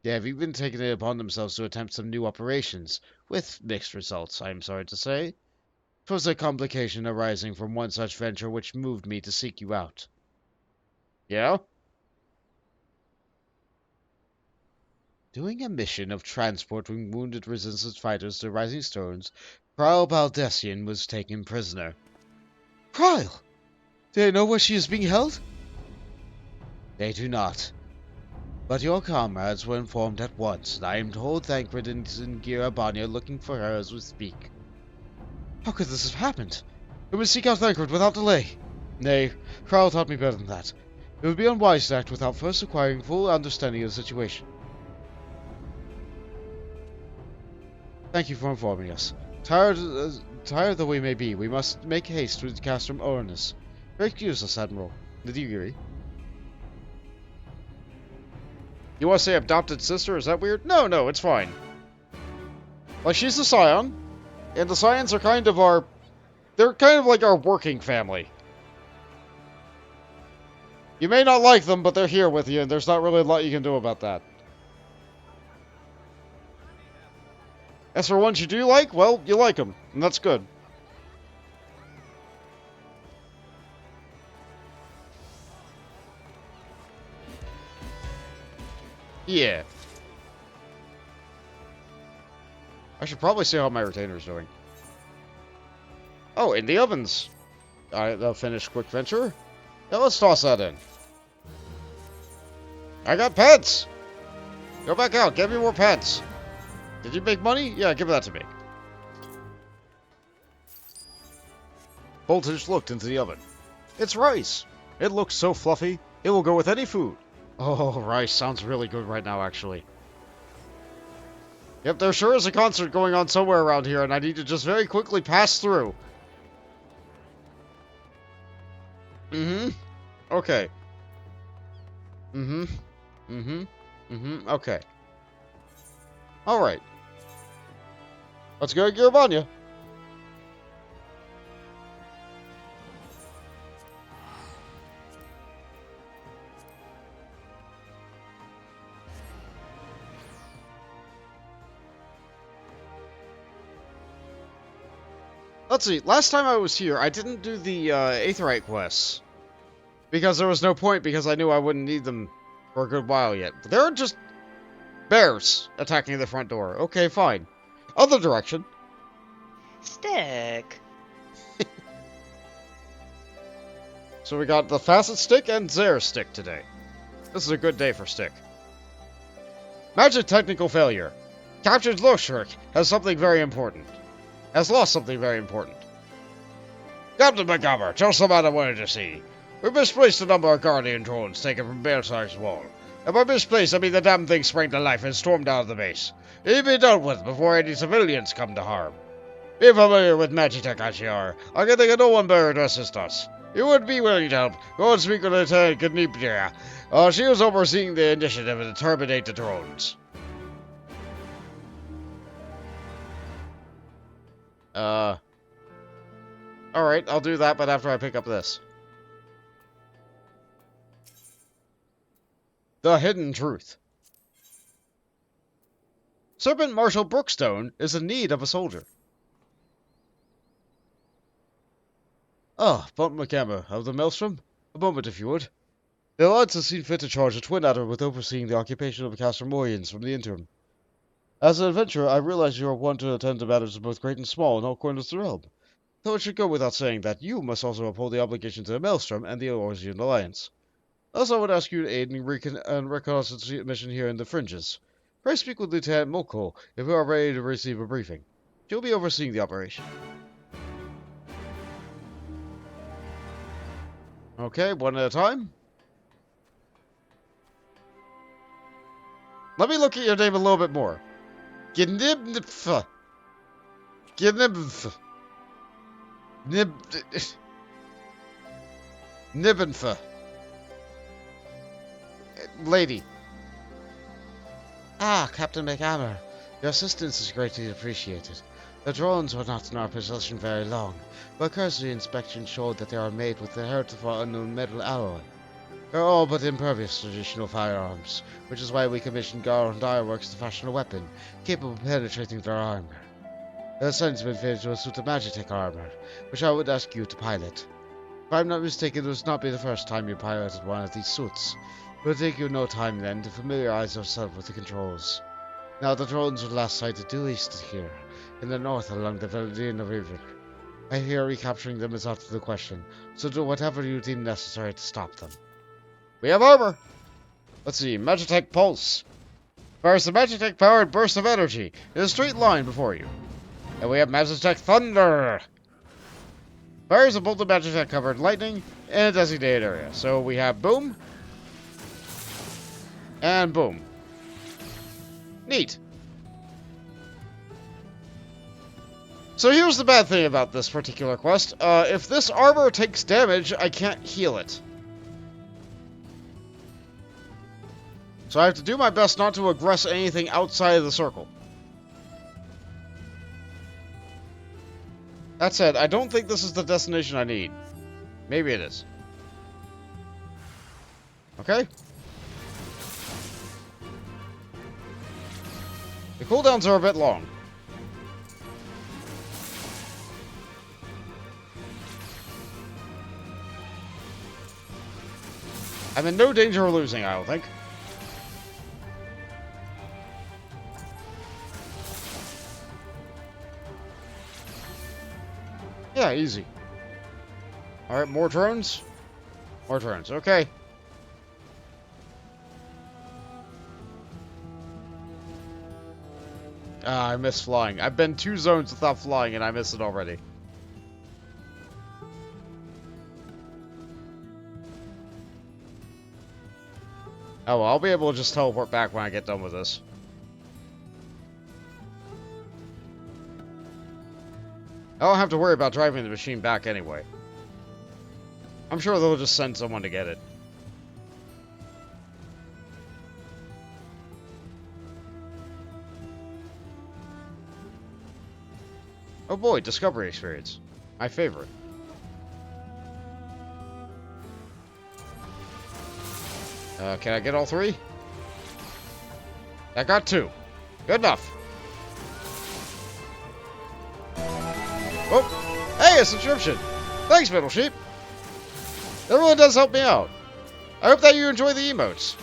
They have even taken it upon themselves to attempt some new operations, with mixed results, I am sorry to say. 'Twas a complication arising from one such venture which moved me to seek you out. Yeah? Doing a mission of transporting wounded resistance fighters to Rising Stones, Krile Baldessian was taken prisoner. Krile! Do they know where she is being held? They do not. But your comrades were informed at once, and I am told Thancred is in Gearbanya looking for her as we speak. How could this have happened? We must seek out Thancred without delay. Nay, Krile taught me better than that. It would be unwise to act without first acquiring full understanding of the situation. Thank you for informing us. Tired though we may be, we must make haste to Castrum Oranus. Excuse us, Admiral. Did you agree? You want to say adopted sister? Is that weird? No, it's fine. Like, she's a scion, and the scions are kind of they're kind of like our working family. You may not like them, but they're here with you, and there's not really a lot you can do about that. As for ones you do like, well, you like them, and that's good. Yeah. I should probably see how my retainer's doing. Oh, in the ovens. Alright, they'll finish quick venture. Now let's toss that in. I got pets! Go back out, get me more pets. Did you make money? Yeah, give that to me. Voltage looked into the oven. It's rice. It looks so fluffy, it will go with any food. Oh, rice sounds really good right now, actually. Yep, there sure is a concert going on somewhere around here, and I need to just very quickly pass through. Okay. Okay. Alright. Let's go to Garabanya. Let's see, last time I was here, I didn't do the Aetheryte quests. Because there was no point, because I knew I wouldn't need them for a good while yet. But there are just bears attacking the front door. Okay, fine. Other direction. Stick. So we got the Facet Stick and Zare Stick today. This is a good day for Stick. Magic technical failure. Captured Loshrik has something very important. Has lost something very important. Captain McGammar, tell somebody I wanted to see. We misplaced a number of Guardian drones taken from Balesar's wall. And by misplaced, I mean the damn thing sprang to life and stormed out of the base. It need be dealt with before any civilians come to harm. Be familiar with Magitech as you are. I can think of no one better to assist us. You would be willing to help. Go and speak with Lieutenant Gnipnia. She was overseeing the initiative to terminate the drones. Alright, I'll do that, but after I pick up this. The Hidden Truth. Serpent Marshal Brookstone is in need of a soldier. Ah, Bunt McGammar of the Maelstrom? A moment, if you would. The Alliance has seen fit to charge a twin adder with overseeing the occupation of the Castrum from the interim. As an adventurer, I realize you are one to attend to matters both great and small in all corners of the realm. Though it should go without saying that you must also uphold the obligations of the Maelstrom and the Orsian Alliance. Also, I would ask you to aid in reconnaissance mission here in the fringes. Pray speak with Lieutenant Moko if we are ready to receive a briefing. She'll be overseeing the operation. Okay, one at a time. Let me look at your name a little bit more. Gnibnipf. Gnibnipf. Nibbenfa. Lady. Ah, Captain McGammar. Your assistance is greatly appreciated. The drones were not in our possession very long, but cursory inspection showed that they are made with the heretofore unknown metal alloy. They're all but impervious to traditional firearms, which is why we commissioned Gar and Ironworks to fashion a weapon capable of penetrating their armor. The design has been fitted to a suit of Magitech armor, which I would ask you to pilot. If I'm not mistaken, this will not be the first time you piloted one of these suits. It will take you no time then to familiarize yourself with the controls. Now the drones were last sighted due east here, in the north along the Velodyna River. I hear recapturing them is out of the question, so do whatever you deem necessary to stop them. We have armor! Let's see, Magitech Pulse. Fires the Magitech powered burst of energy in a straight line before you. And we have Magitech Thunder! Fires a bolt of Magitech covered lightning in a designated area. So we have boom. And boom. Neat. So here's the bad thing about this particular quest. If this armor takes damage, I can't heal it. So I have to do my best not to aggress anything outside of the circle. That said, I don't think this is the destination I need. Maybe it is. Okay? The cooldowns are a bit long. I'm in no danger of losing, I don't think. Yeah, easy. Alright, more drones? More drones, okay. Ah, I miss flying. I've been 2 zones without flying and I miss it already. Oh, well, I'll be able to just teleport back when I get done with this. I don't have to worry about driving the machine back anyway. I'm sure they'll just send someone to get it. Oh boy, discovery experience. My favorite. Can I get all 3? I got 2. Good enough. Oh, hey, a subscription. Thanks, Middle Sheep. That really does help me out. I hope that you enjoy the emotes.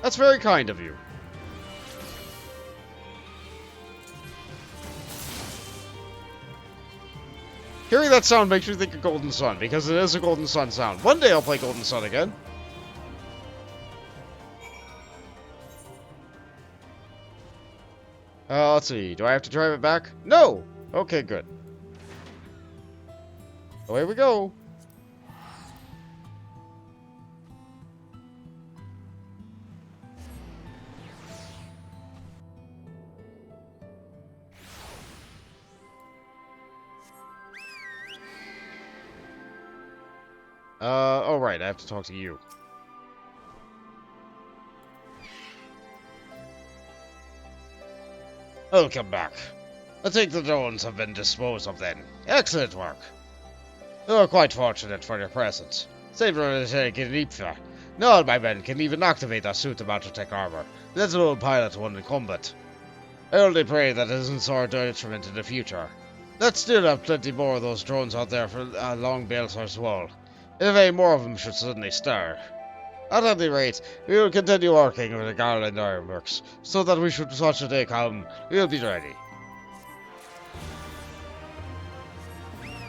That's very kind of you. Hearing that sound makes me think of Golden Sun, because it is a Golden Sun sound. One day I'll play Golden Sun again. Let's see. Do I have to drive it back? No! Okay, good. Away we go. Oh right, I have to talk to you. Welcome back. I think the drones have been disposed of then. Excellent work. You are quite fortunate for your presence. Save for Genipha. None of my men can even activate a suit of Magitek armor, let alone pilot one in combat. I only pray that it isn't so detriment in the future. Let's still have plenty more of those drones out there for along Balesar's wall. If any more of them should suddenly stir. At any rate, we will continue working with the Garland Ironworks, so that we should such a day come, we will be ready.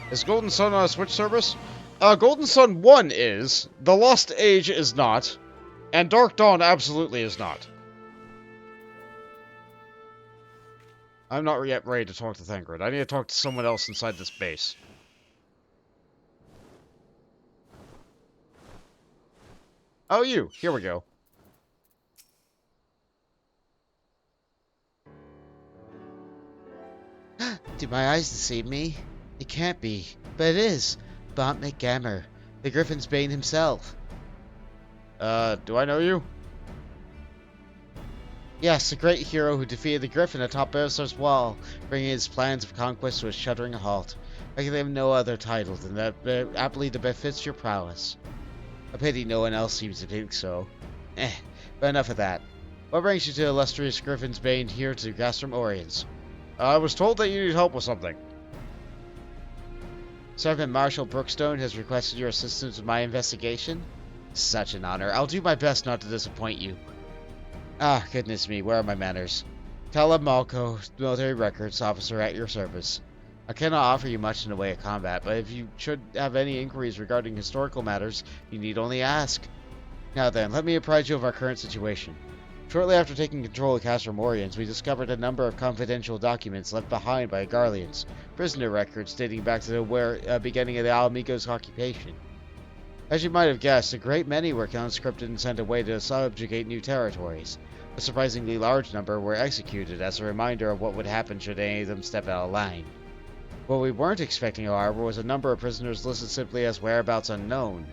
Is Golden Sun on a Switch service? Golden Sun 1 is, The Lost Age is not, and Dark Dawn absolutely is not. I'm not yet ready to talk to Thangrid. I need to talk to someone else inside this base. Oh, you. Here we go. Do my eyes deceive me? It can't be, but it is. Bont McGammar, the Griffin's Bane himself. Do I know you? Yes, the great hero who defeated the Griffin atop Belisar's wall, bringing his plans of conquest to a shuddering halt. I can have no other title than that aptly befits your prowess. A pity no one else seems to think so. But enough of that. What brings you to illustrious Griffin's Bane here to Castrum Oriens? I was told that you need help with something. Sergeant Marshal Brookstone has requested your assistance with my investigation? Such an honor. I'll do my best not to disappoint you. Ah, goodness me, where are my manners? Taleb Malko, military records officer at your service. I cannot offer you much in the way of combat, but if you should have any inquiries regarding historical matters, you need only ask. Now then, let me apprise you of our current situation. Shortly after taking control of Castrum Oriens, we discovered a number of confidential documents left behind by Garleans, prisoner records dating back to the beginning of the Alamigos' occupation. As you might have guessed, a great many were conscripted and sent away to subjugate new territories. A surprisingly large number were executed as a reminder of what would happen should any of them step out of line. What we weren't expecting, however, was a number of prisoners listed simply as whereabouts unknown.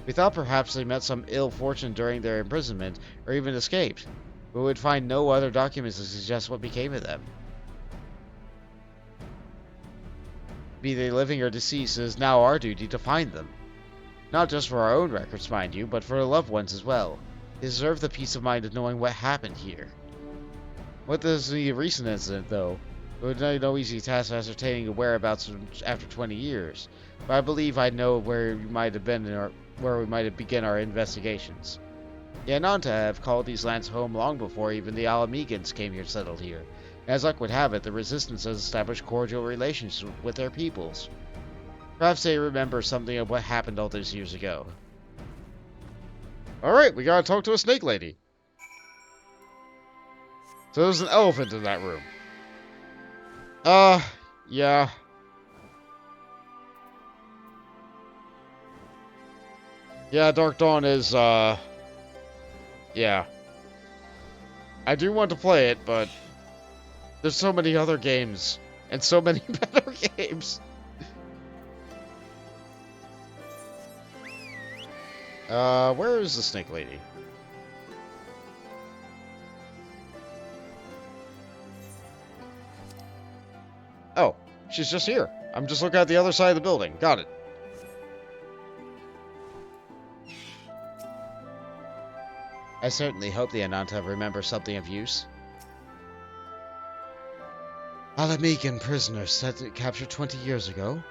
We thought perhaps they met some ill fortune during their imprisonment, or even escaped, but we would find no other documents to suggest what became of them. Be they living or deceased, it is now our duty to find them. Not just for our own records, mind you, but for our loved ones as well. They deserve the peace of mind of knowing what happened here. What is the recent incident, though? It would be no easy task ascertaining the whereabouts after 20 years, but I believe I know where we might have been where we might have begun our investigations. The Ananta have called these lands home long before even the Alamegans came here settled here. As luck would have it, the Resistance has established cordial relations with their peoples. Perhaps they remember something of what happened all those years ago. Alright, we gotta talk to a snake lady. So there's an elephant in that room. Yeah. Yeah, Dark Dawn is, yeah. I do want to play it, but there's so many other games, and so many better games. Where is the snake lady? Oh, she's just here. I'm just looking at the other side of the building. Got it. I certainly hope the Ananta remember something of use. Alamegan prisoners captured 20 years ago?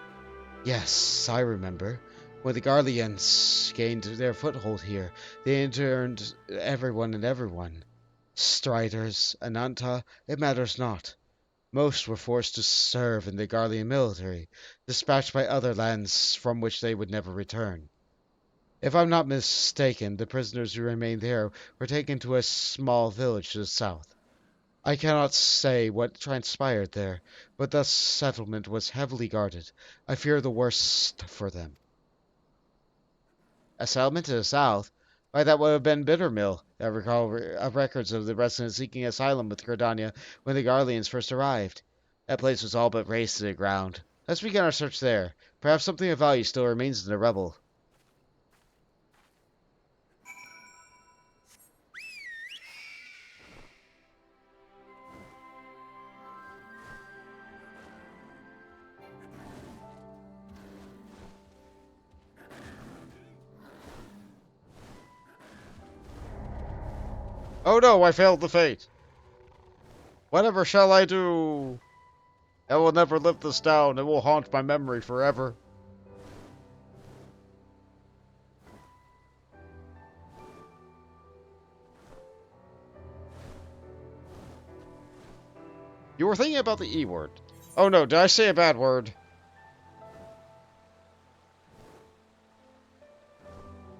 Yes, I remember. When the Garleans gained their foothold here, they interned everyone and everyone. Striders, Ananta, it matters not. Most were forced to serve in the Garlean military, dispatched by other lands from which they would never return. If I'm not mistaken, the prisoners who remained there were taken to a small village to the south. I cannot say what transpired there, but the settlement was heavily guarded. I fear the worst for them. A settlement to the south? Why, that would have been Bittermill. I recall records of the residents seeking asylum with Gridania when the Garleans first arrived. That place was all but razed to the ground. Let's begin our search there. Perhaps something of value still remains in the rubble. Oh no, I failed the fate. Whatever shall I do? I will never live this down. It will haunt my memory forever. You were thinking about the E word. Oh no, did I say a bad word?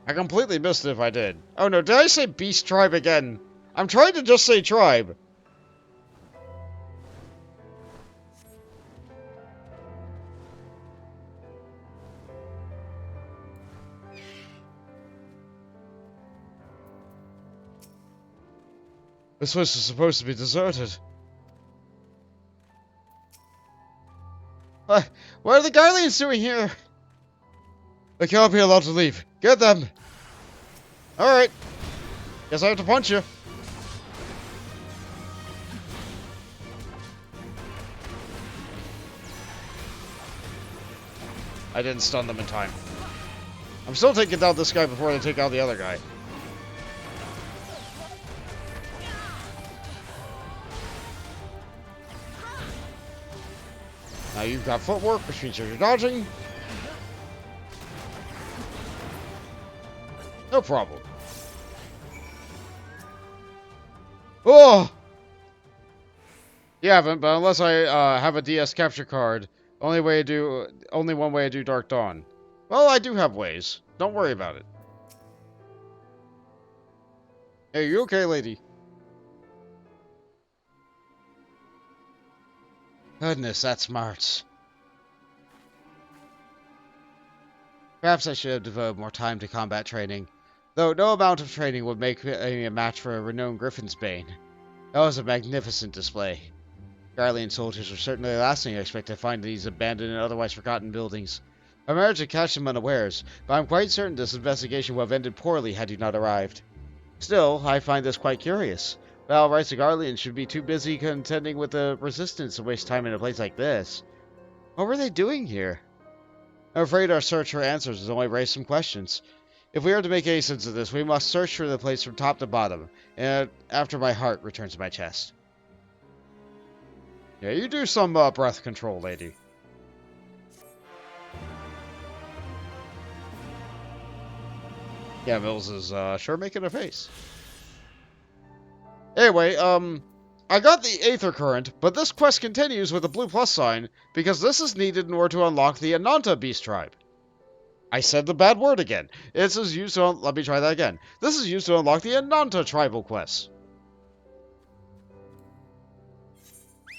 I completely missed it if I did. Oh no, did I say beast tribe again? I'm trying to just say tribe. This place is supposed to be deserted. What are the Garleans doing here? They cannot be allowed to leave. Get them! Alright. Guess I have to punch you. I didn't stun them in time. I'm still taking down this guy before they take out the other guy. Now you've got footwork, which means you're dodging. No problem. Oh! You haven't, but unless I have a DS capture card, only one way to do Dark Dawn. Well, I do have ways. Don't worry about it. Hey, you okay, lady? Goodness, that's smart. Perhaps I should have devoted more time to combat training. Though no amount of training would make me a match for a renowned Griffin's Bane. That was a magnificent display. Garlean soldiers were certainly the last thing I expect to find in these abandoned and otherwise forgotten buildings. I managed to catch them unawares, but I'm quite certain this investigation would have ended poorly had you not arrived. Still, I find this quite curious. Well, rights of Garleans should be too busy contending with the Resistance to waste time in a place like this. What were they doing here? I'm afraid our search for answers has only raised some questions. If we are to make any sense of this, we must search for the place from top to bottom, and after my heart returns to my chest. Yeah, you do some breath control, lady. Yeah, Mills is sure making a face. Anyway, I got the Aether Current, but this quest continues with a blue plus sign, because this is needed in order to unlock the Ananta Beast Tribe. I said the bad word again. This is used to... Let me try that again. This is used to unlock the Ananta tribal quests.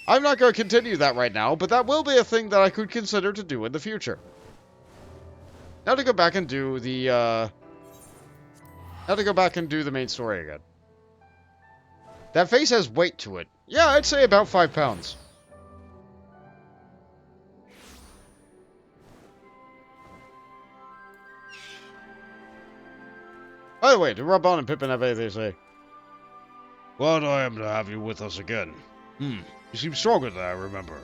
I'm not going to continue that right now, but that will be a thing that I could consider to do in the future. Now to go back and do the, Now to go back and do the main story again. That face has weight to it. Yeah, I'd say about 5 pounds. By the way, do Rabban and Pippin have anything to say? Glad I am to have you with us again. You seem stronger than I remember.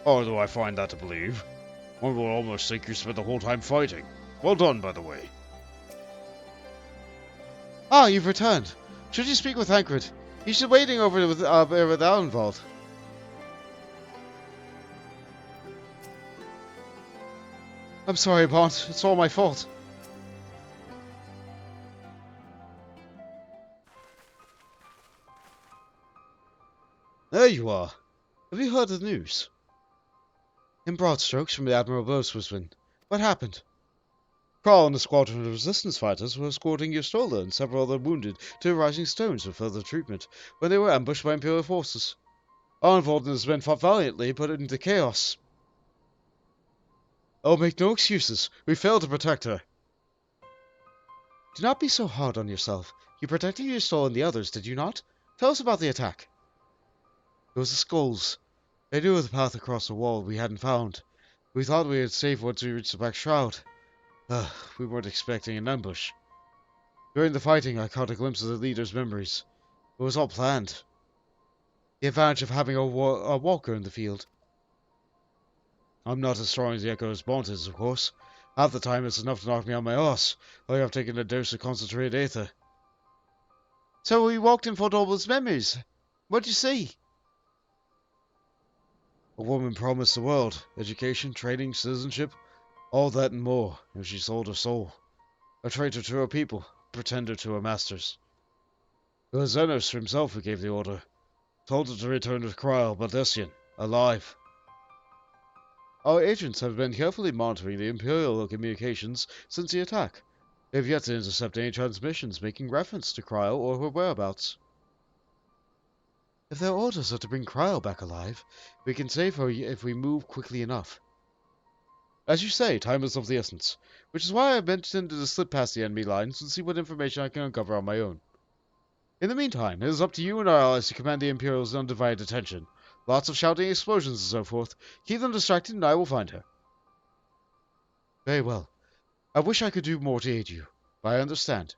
Although I find that to believe. One will almost think you spent the whole time fighting. Well done, by the way. Ah, you've returned. Should you speak with Tancred? He's just waiting over with Alanvold. I'm sorry, Bont. It's all my fault. There you are. Have you heard the news? In broad strokes from the Admiral Boswisman. What happened? Krall and a squadron of resistance fighters were escorting Yustola and several other wounded to the Rising Stones for further treatment when they were ambushed by Imperial forces. Arnvold and his men fought valiantly, but into chaos. Oh, make no excuses. We failed to protect her. Do not be so hard on yourself. You protected Yustola and the others, did you not? Tell us about the attack. It was the Skulls. They knew of the path across the wall we hadn't found. We thought we had saved once we reached the Black Shroud. We weren't expecting an ambush. During the fighting, I caught a glimpse of the leader's memories. It was all planned. The advantage of having a walker in the field. I'm not as strong as the Echo's Bont is, of course. Half the time it's enough to knock me on my arse, like I've taken a dose of concentrated aether. So we walked in Fordoble's memories. What'd you see? A woman promised the world. Education, training, citizenship. All that and more, and she sold her soul. A traitor to her people, a pretender to her masters. It was Xenos himself who gave the order. Told her to return to Kryl, but Essien, alive. Our agents have been carefully monitoring the Imperial communications since the attack. They have yet to intercept any transmissions making reference to Kryl or her whereabouts. If their orders are to bring Kryl back alive, we can save her if we move quickly enough. As you say, time is of the essence, which is why I intended to slip past the enemy lines and see what information I can uncover on my own. In the meantime, it is up to you and our allies to command the Imperial's undivided attention. Lots of shouting, explosions, and so forth. Keep them distracted and I will find her. Very well. I wish I could do more to aid you, but I understand.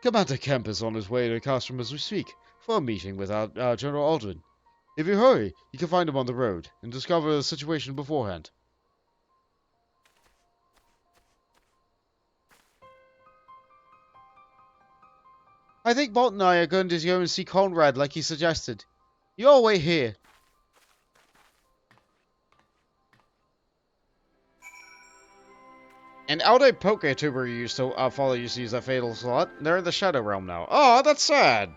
Commander Kemp is on his way to Castrum as we speak, for a meeting with our General Aldrin. If you hurry, you can find him on the road, and discover the situation beforehand. I think Bolt and I are going to go and see Conrad like he suggested. You all wait here. An outdated PokeTuber used to follow used to use that fatal slot. They're in the Shadow Realm now. Oh, that's sad.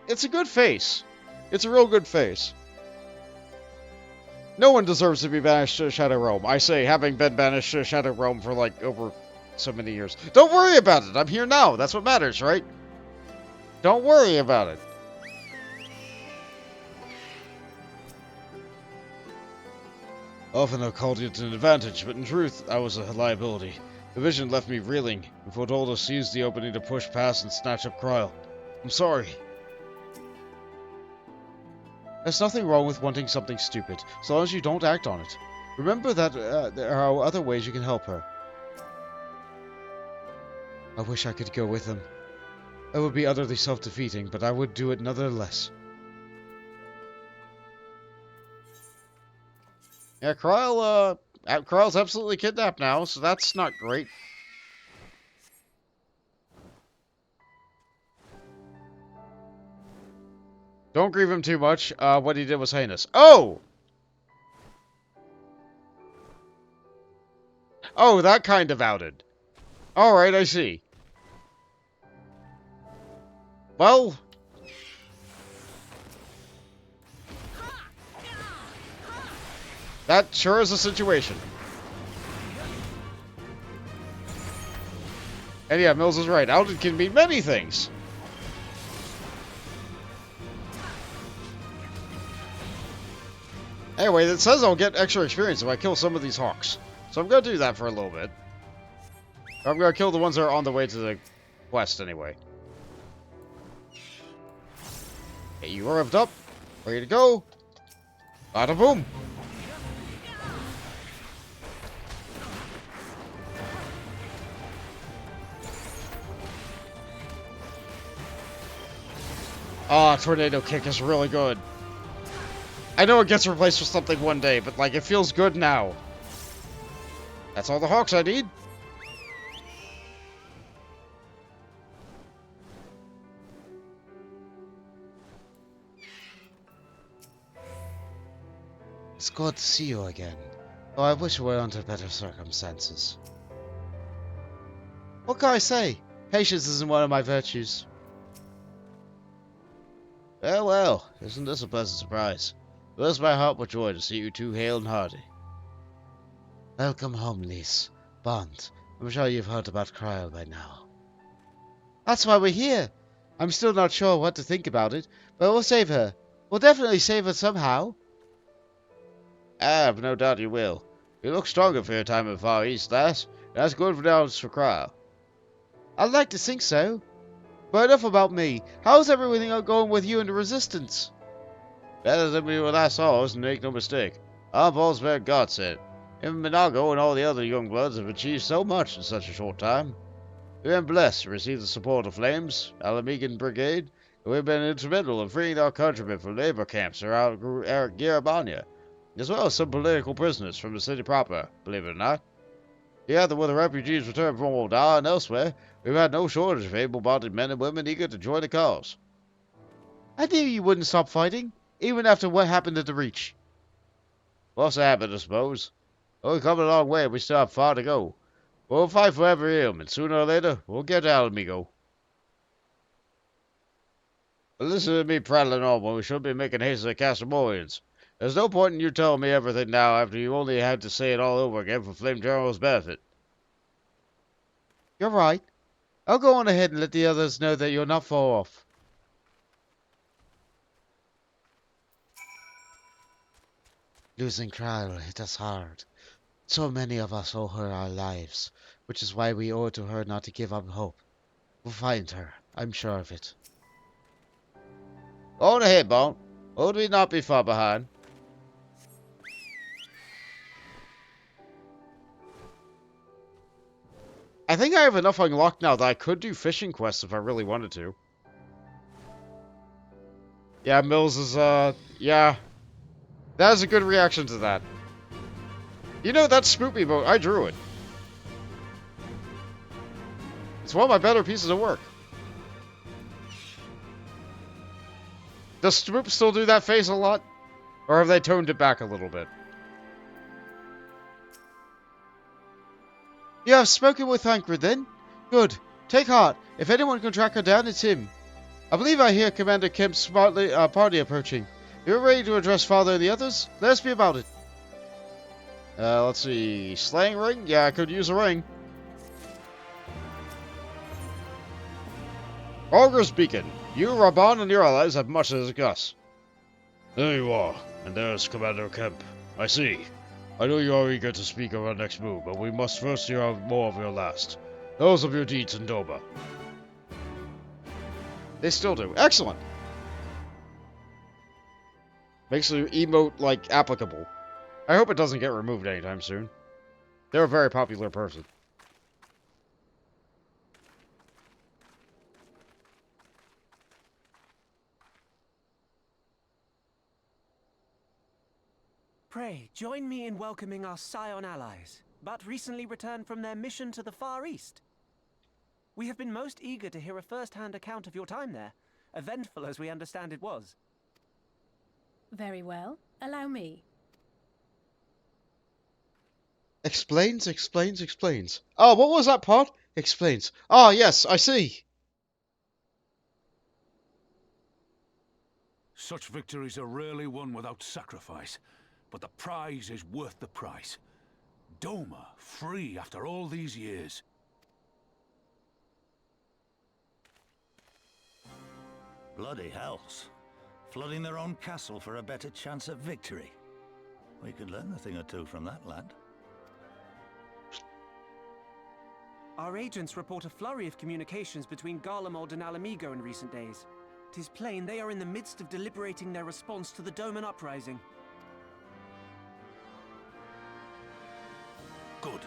It's a good face. It's a real good face. No one deserves to be banished to Shadow Realm. I say, having been banished to Shadow Realm for like over so many years. Don't worry about it. I'm here now. That's what matters, right? Don't worry about it. Often I've called it an advantage, but in truth, I was a liability. The vision left me reeling, and Fordolda seized the opening to push past and snatch up Kryl. I'm sorry. There's nothing wrong with wanting something stupid, so long as you don't act on it. Remember that there are other ways you can help her. I wish I could go with them. It would be utterly self-defeating, but I would do it nonetheless. Yeah, Kryle's absolutely kidnapped now, so that's not great. Don't grieve him too much. What he did was heinous. Oh! Oh, that kind of outed. Alright, I see. Well... that sure is a situation. And yeah, Mills is right. Outed can mean many things. Anyway, it says I'll get extra experience if I kill some of these hawks. So I'm going to do that for a little bit. I'm going to kill the ones that are on the way to the quest anyway. Okay, you are revved up. Ready to go. Bada boom. Ah, Tornado Kick is really good. I know it gets replaced with something one day, but like, it feels good now. That's all the hawks I need. It's good to see you again. Oh, I wish we were under better circumstances. What can I say? Patience isn't one of my virtues. Well, well, isn't this a pleasant surprise? It fills my heart with joy to see you two hale and hearty. Welcome home, Lise. Bond, I'm sure you've heard about Cryle by now. That's why we're here. I'm still not sure what to think about it, but we'll save her. We'll definitely save her somehow. I have no doubt you will. You look stronger for your time in the Far East, lass. That's good news for Cryle. I'd like to think so. But enough about me. How's everything going with you and the Resistance? Better than we were last saw us, and make no mistake. Our balls bear guts in. Him and Minago and all the other young bloods have achieved so much in such a short time. We've been blessed to receive the support of Flames, Alamegan Brigade, and we've been instrumental in freeing our countrymen from labor camps around Garabania, as well as some political prisoners from the city proper, believe it or not. Together with the refugees returned from Moldar and elsewhere, we've had no shortage of able-bodied men and women eager to join the cause. I knew you wouldn't stop fighting, even after what happened at the Reach. What's happened, I suppose? Oh, we've come a long way, and we still have far to go. We'll fight for every ailment. Sooner or later, we'll get to Alamigo. Listen to me prattling on when we should be making haste to the Castrumorians. There's no point in you telling me everything now after you only had to say it all over again for Flame General's benefit. You're right. I'll go on ahead and let the others know that you're not far off. Losing Cryle hit us hard. So many of us owe her our lives, which is why we owe it to her not to give up hope. We'll find her, I'm sure of it. Go on ahead, Bone. Would we not be far behind? I think I have enough unlocked now that I could do fishing quests if I really wanted to. Yeah, Mills is, yeah. That is a good reaction to that. You know, that Spoopy boat, I drew it. It's one of my better pieces of work. Does Spoop still do that face a lot? Or have they toned it back a little bit? You have spoken with Thancred then? Good. Take heart. If anyone can track her down, it's him. I believe I hear Commander Kemp's party approaching. You're ready to address Father and the others? Let us be about it. Let's see. Slaying ring? Yeah, I could use a ring. Ogre's Beacon. You, Raban, and your allies have much to discuss. There you are, and there's Commander Kemp. I see. I know you are eager to speak of our next move, but we must first hear more of your last. Those of your deeds in Doma. They still do. Excellent. Makes the emote, like, applicable. I hope it doesn't get removed anytime soon. They're a very popular person. Pray, join me in welcoming our Scion allies, but recently returned from their mission to the Far East. We have been most eager to hear a first-hand account of your time there, eventful as we understand it was. Very well. Allow me. Explains. Oh, what was that part? Explains. Ah, yes, I see. Such victories are rarely won without sacrifice, but the prize is worth the price. Doma, free after all these years. Bloody hells. Flooding their own castle for a better chance at victory. We could learn a thing or two from that lad. Our agents report a flurry of communications between Garlemald and Alamigo in recent days. 'Tis plain they are in the midst of deliberating their response to the Doman uprising. Good.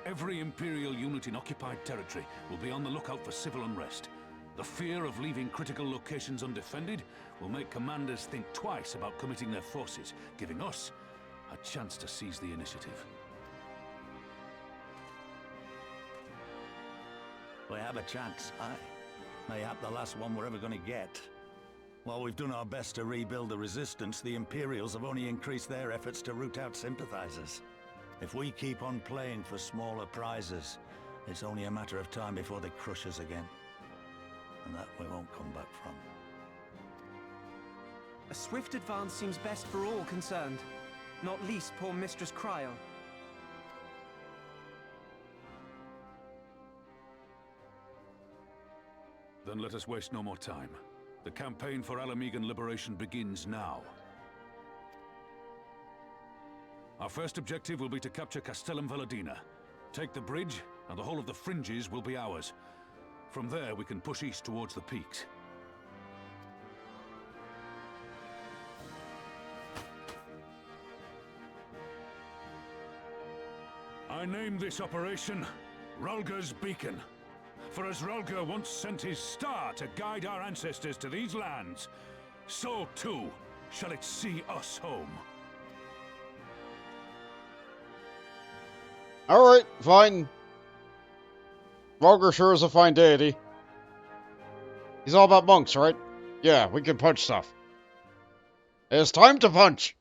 Every Imperial unit in occupied territory will be on the lookout for civil unrest. The fear of leaving critical locations undefended will make commanders think twice about committing their forces, giving us a chance to seize the initiative. We have a chance, aye. Mayhap the last one we're ever going to get. While we've done our best to rebuild the resistance, the Imperials have only increased their efforts to root out sympathizers. If we keep on playing for smaller prizes, it's only a matter of time before they crush us again. And that we won't come back from. A swift advance seems best for all concerned, not least poor Mistress Cryle. Then let us waste no more time. The campaign for Alamigan liberation begins now. Our first objective will be to capture Castellum Velodyna. Take the bridge, and the whole of the fringes will be ours. From there, we can push east towards the peaks. I name this operation Rhalgr's Beacon. For as Rhalgr once sent his star to guide our ancestors to these lands, so too shall it see us home. Alright, fine. Rhalgr sure is a fine deity. He's all about monks, right? Yeah, we can punch stuff. It's time to punch!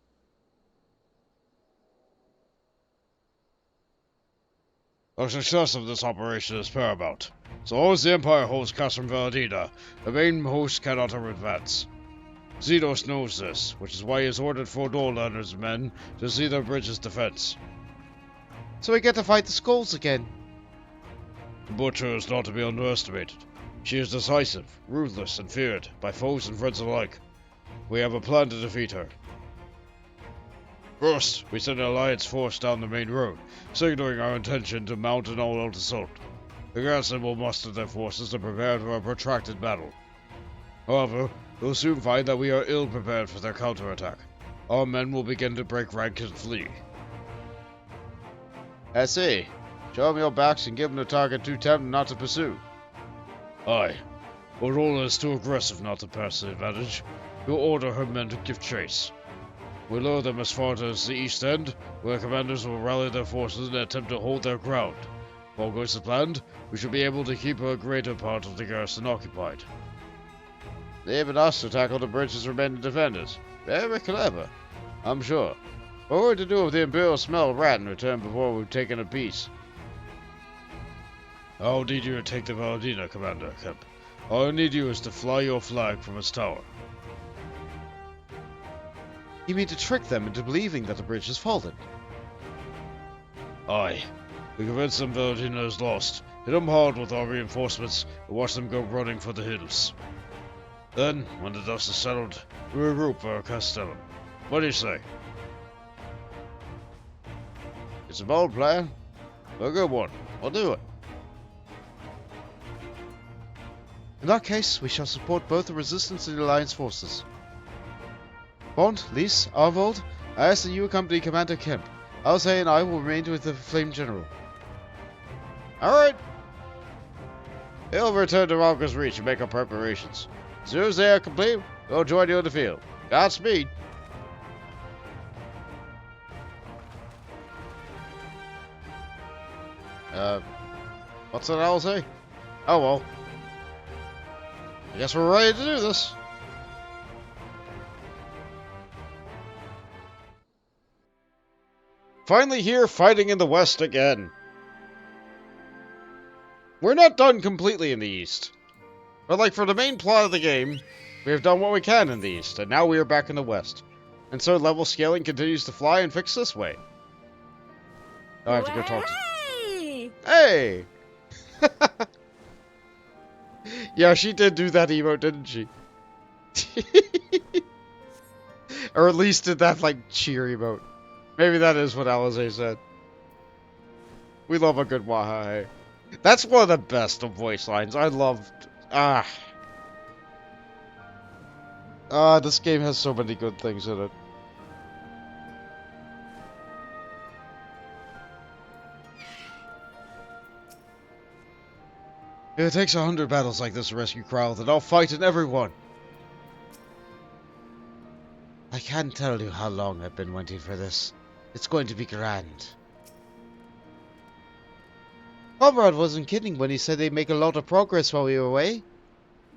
The success of this operation is paramount. So long as the Empire holds Castrum Velodyna, the main host cannot advance. Xenos knows this, which is why he has ordered Velodyna and his men to see the bridge's defense. So we get to fight the skulls again. The Butcher is not to be underestimated. She is decisive, ruthless, and feared by foes and friends alike. We have a plan to defeat her. First, we send an alliance force down the main road, signaling our intention to mount an all-out assault. The garrison will muster their forces to prepare for a protracted battle. However, they'll soon find that we are ill-prepared for their counterattack. Our men will begin to break rank and flee. I see. Show them your backs and give them the target too tempting not to pursue. Aye. Velodyna is too aggressive not to pass the advantage. We'll order her men to give chase. We'll lure them as far as the east end, where commanders will rally their forces and attempt to hold their ground. If all goes as planned, we should be able to keep a greater part of the garrison occupied. Leaving us to tackle the bridge's remaining defenders. Very clever, I'm sure. What are we to do if the Imperial smell a rat and return before we've taken a piece? I'll need you to take the Velodyna, Commander Kemp. All I need you is to fly your flag from its tower. You mean to trick them into believing that the bridge has fallen? Aye. We convince them Velodyna is lost, hit them hard with our reinforcements, and watch them go running for the hills. Then, when the dust is settled, we regroup for Castellum. What do you say? It's a bold plan. A good one. We'll do it. In that case, we shall support both the Resistance and the Alliance forces. Bond, Lise, Arvold, I ask that you accompany Commander Kemp. Alzay and I will remain with the Flame General. Alright. He'll return to Rhalgr's Reach and make our preparations. As soon as they are complete, we'll join you in the field. Godspeed. What's that I'll say? Oh well. I guess we're ready to do this. Finally here, fighting in the west again. We're not done completely in the east. But like for the main plot of the game, we have done what we can in the east, and now we are back in the west. And so level scaling continues to fly and fix this way. Oh, I have to go talk to... Hey! Yeah, she did do that emote, didn't she? Or at least did that, like, cheer emote. Maybe that is what Alize said. We love a good wahahe. That's one of the best of voice lines. I loved... this game has so many good things in it. If it takes 100 battles like this to rescue Kral, then I'll fight in every one. I can't tell you how long I've been waiting for this. It's going to be grand. Comrade wasn't kidding when he said they'd make a lot of progress while we were away.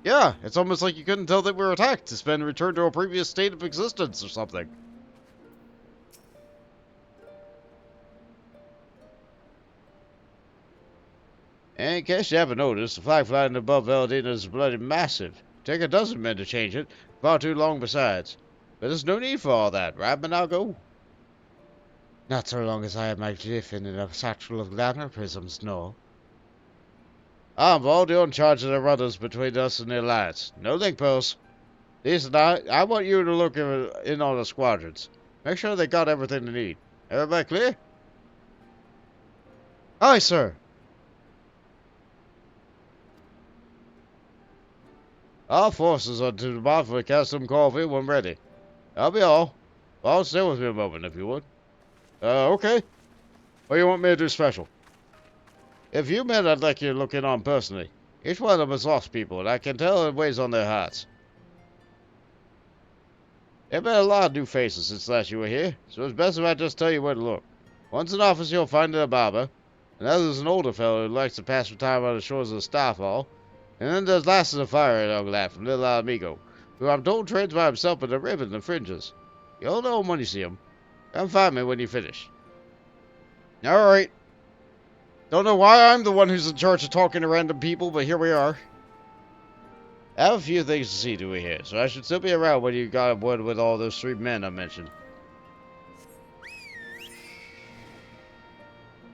Yeah, it's almost like you couldn't tell that we were attacked. It's been returned to a previous state of existence or something. And in case you haven't noticed, the flag flying above Velodyna is bloody massive. Take a dozen men to change it, far too long besides. But there's no need for all that, right, but I'll go. Not so long as I have my griffin in a satchel of glamour prisms, no. Vold, you're in charge of the rudders between us and the Alliance. No link posts. Listen, I want you to look in on the squadrons. Make sure they got everything they need. Everybody clear? Aye, sir. All forces are to the bar for Castrum coffee when ready. That'll be all. Well, stay with me a moment, if you would. Okay. What do you want me to do special? If you men I'd like you to look in on personally. Each one of them is lost people, and I can tell it weighs on their hearts. There have been a lot of new faces since last you were here, so it's best if I just tell you where to look. One's an officer you'll find in a barber, another's an older fellow who likes to pass some time on the shores of the Starfall, and then there's last a fire young lad from Little Amigo, who I'm told trains by himself with a ribbon and fringes. You'll know him when you see him. Come find me when you finish. Alright. Don't know why I'm the one who's in charge of talking to random people, but here we are. I have a few things to see to here, so I should still be around when you got aboard with all those 3 men I mentioned.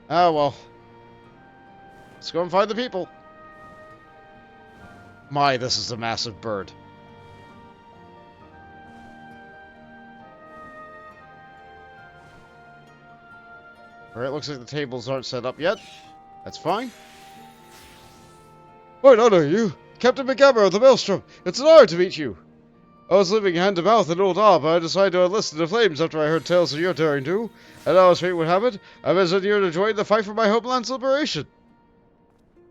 Oh well. Let's go and find the people. My, this is a massive bird. Alright, looks like the tables aren't set up yet. That's fine. What honor you? Captain McGammar of the Maelstrom. It's an honor to meet you. I was living hand to mouth in Old Arb, but I decided to enlist in the flames after I heard tales of your daring do. And now, as fate would have it, I visited here to join the fight for my homeland's liberation.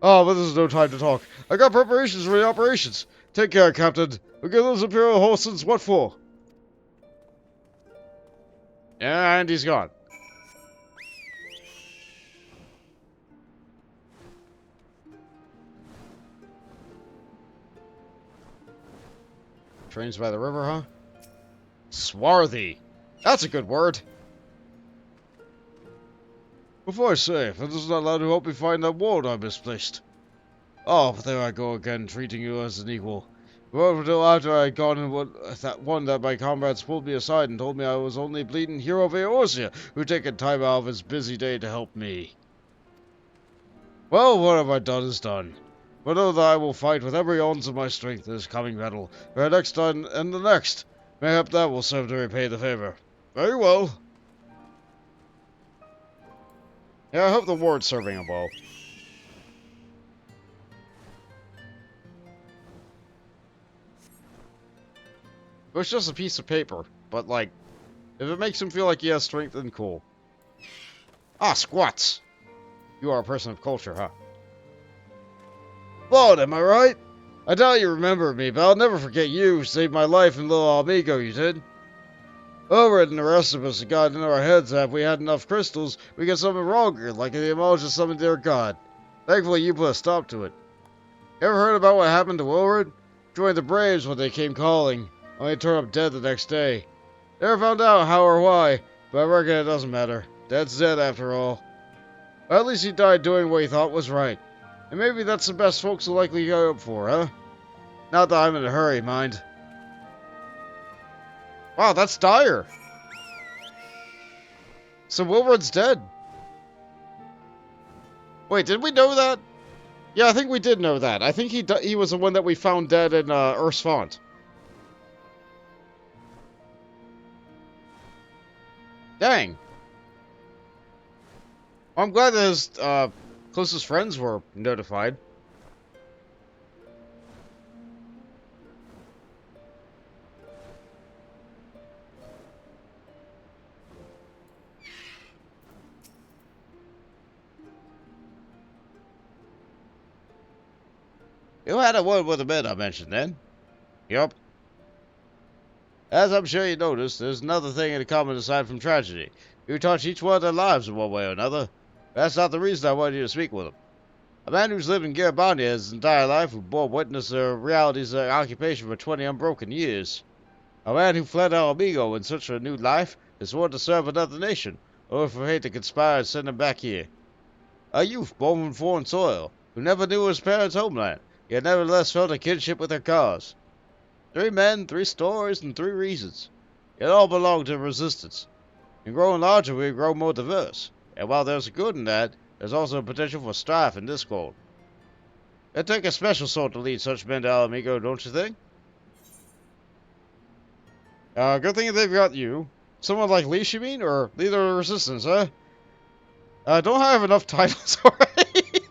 Oh, but this is no time to talk. I got preparations for the operations. Take care, Captain. We'll get those Imperial Holstons what for? And he's gone. Trains by the river, huh? Swarthy. That's a good word. Before I say, if it is not allowed to help me find that ward I misplaced. Oh, there I go again, treating you as an equal. But until after I had gone and that one that my comrades pulled me aside and told me I was only bleeding hero of Eorzea who taken time out of his busy day to help me. Well, what have I done is done. But know that I will fight with every ounce of my strength in this coming battle, for next time and the next. Mayhap that will serve to repay the favor. Very well. Yeah, I hope the ward's serving him well. It's just a piece of paper, but like, if it makes him feel like he has strength, then cool. Ah, squats! You are a person of culture, huh? Lord, am I right? I doubt you remember me, but I'll never forget you. Saved my life in Little Amigo, you did. Ulrich and the rest of us had got in our heads that if we had enough crystals, we could summon Roger, like the emotion of some dear god. Thankfully, you put a stop to it. Ever heard about what happened to Ulrich? Joined the Braves when they came calling, only turned up dead the next day. Never found out how or why, but I reckon it doesn't matter. Dead's dead after all. Or at least he died doing what he thought was right. And maybe that's the best folks will likely go up for, huh? Not that I'm in a hurry, mind. Wow, that's dire. So Wilburn's dead. Wait, did we know that? Yeah, I think we did know that. I think he was the one that we found dead in Earth's Font. Dang. Well, I'm glad that his closest friends were notified. You had a word with the men I mentioned then? Yup. As I'm sure you noticed, there's another thing in common aside from tragedy. You touch each one of their lives in one way or another. That's not the reason I wanted you to speak with them. A man who's lived in Garabania his entire life, who bore witness to the realities of occupation for 20 unbroken years. A man who fled El Amigo in search of a new life, is sworn to serve another nation, or for fate to conspire and send him back here. A youth born from foreign soil, who never knew his parents' homeland, yet nevertheless felt a kinship with their cause. 3 men, 3 stories, and 3 reasons. Yet all belong to the resistance. In growing larger, we grow more diverse. And while there's good in that, there's also a potential for strife and discord. It'd take a special sort to lead such men to El Amigo, don't you think? Good thing they've got you. Someone like Leash, you mean? Or leader of the resistance, huh? Don't I have enough titles already?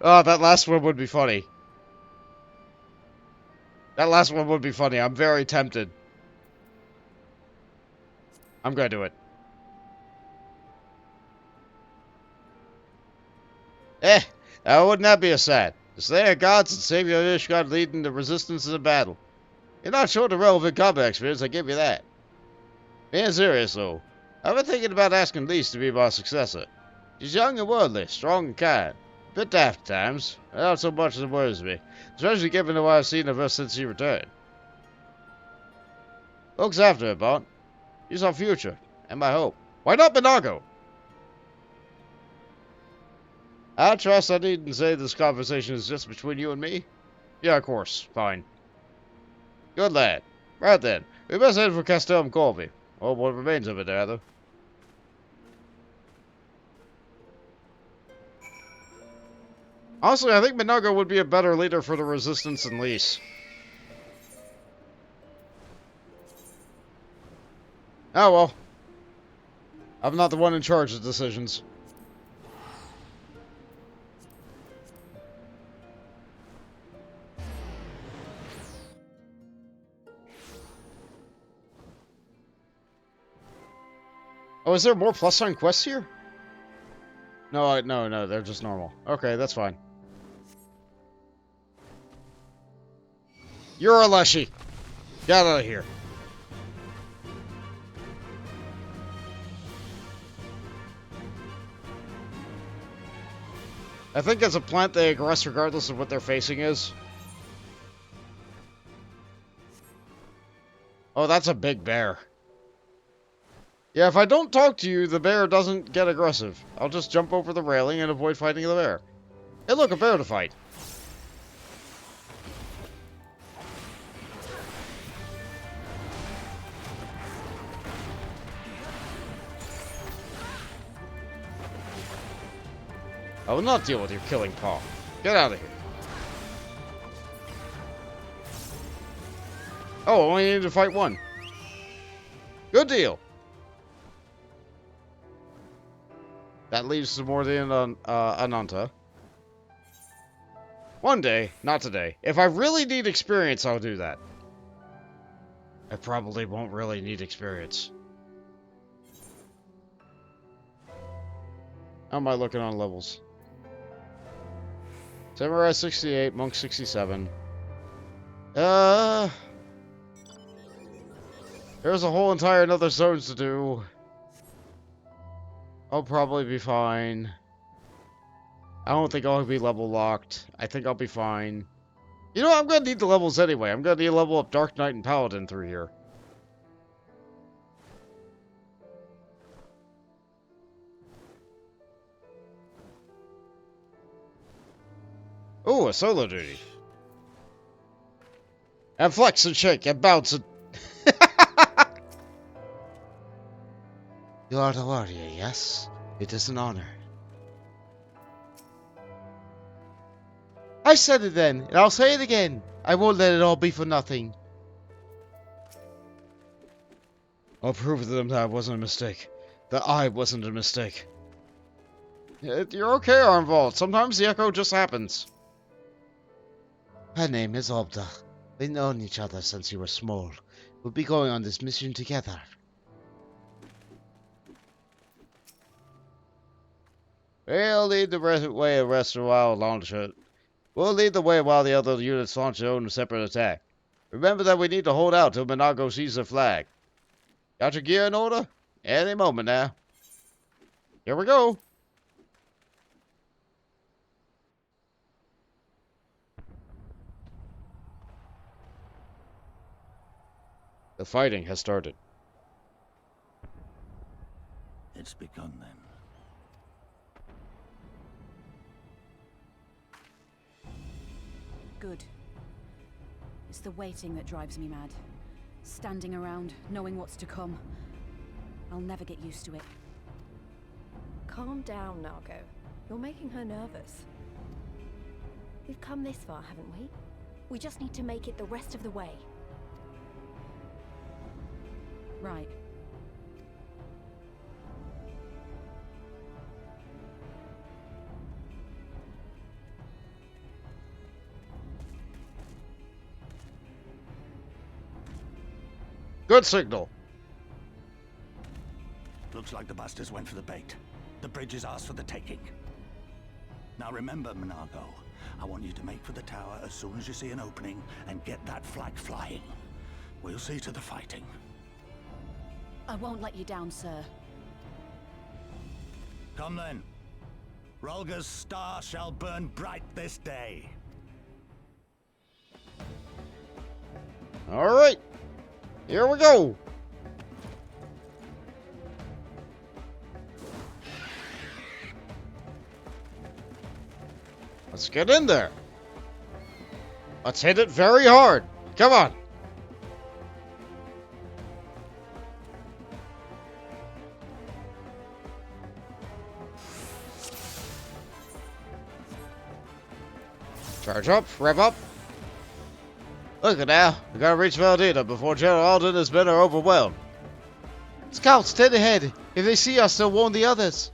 That last one would be funny. That last one would be funny. I'm very tempted. I'm gonna do it. Wouldn't that be a sad? The Slayer gods and Savior of Ishgard leading the resistance in the battle. You're not short of relevant combat experience, I give you that. Being serious, though, I've been thinking about asking Lise to be my successor. She's young and worldly, strong and kind. A bit daft at times, but not so much as it worries me, especially given what I've seen of her since she returned. Looks after her, Bont. She's our future, and my hope. Why not Minago? I trust I needn't say this conversation is just between you and me? Yeah, of course. Fine. Good lad. Right then. We must head for Castrum Colby. Or what remains of it, rather. Honestly, I think Minago would be a better leader for the Resistance than Lise. Oh well. I'm not the one in charge of decisions. Oh, is there more plus sign quests here? No, no, they're just normal. Okay, that's fine. You're a Leshy. Get out of here. I think as a plant, they aggress regardless of what their facing is. Oh, that's a big bear. Yeah, if I don't talk to you, the bear doesn't get aggressive. I'll just jump over the railing and avoid fighting the bear. Hey, look, a bear to fight. I will not deal with your killing paw. Get out of here. Oh, I only need to fight one. Good deal. That leads to more than Ananta. One day, not today. If I really need experience, I'll do that. I probably won't really need experience. How am I looking on levels? Samurai 68, Monk 67. There's a whole entire another zones to do. I'll probably be fine. I don't think I'll be level locked. I think I'll be fine. You know, I'm gonna need the levels anyway. I'm gonna need to level up Dark Knight and Paladin through here. Ooh, a solo duty. And flex and shake and bounce and... You are the warrior, yes? It is an honor. I said it then, and I'll say it again. I won't let it all be for nothing. I'll prove to them that it wasn't a mistake. That I wasn't a mistake. You're okay, Armvault. Sometimes the echo just happens. Her name is Obda. We've known each other since you were small. We'll be going on this mission together. We'll lead the way the rest of while launch it. We'll lead the way while the other units launch their own separate attack. Remember that we need to hold out till Minago sees the flag. Got your gear in order? Any moment now. Here we go. The fighting has started. It's begun then. Good. It's the waiting that drives me mad. Standing around, knowing what's to come. I'll never get used to it. Calm down, Nago. You're making her nervous. We've come this far, haven't we? We just need to make it the rest of the way. Right. Good signal. Looks like the bastards went for the bait. The bridge is ours for the taking. Now remember, Minago, I want you to make for the tower as soon as you see an opening and get that flag flying. We'll see to the fighting. I won't let you down, sir. Come then. Rolga's star shall burn bright this day. All right. Here we go. Let's get in there. Let's hit it very hard. Come on. Charge up, rev up. Look at now, we gotta reach Velodyna before General Alden and his men are overwhelmed. Scouts, dead ahead. If they see us, they'll warn the others.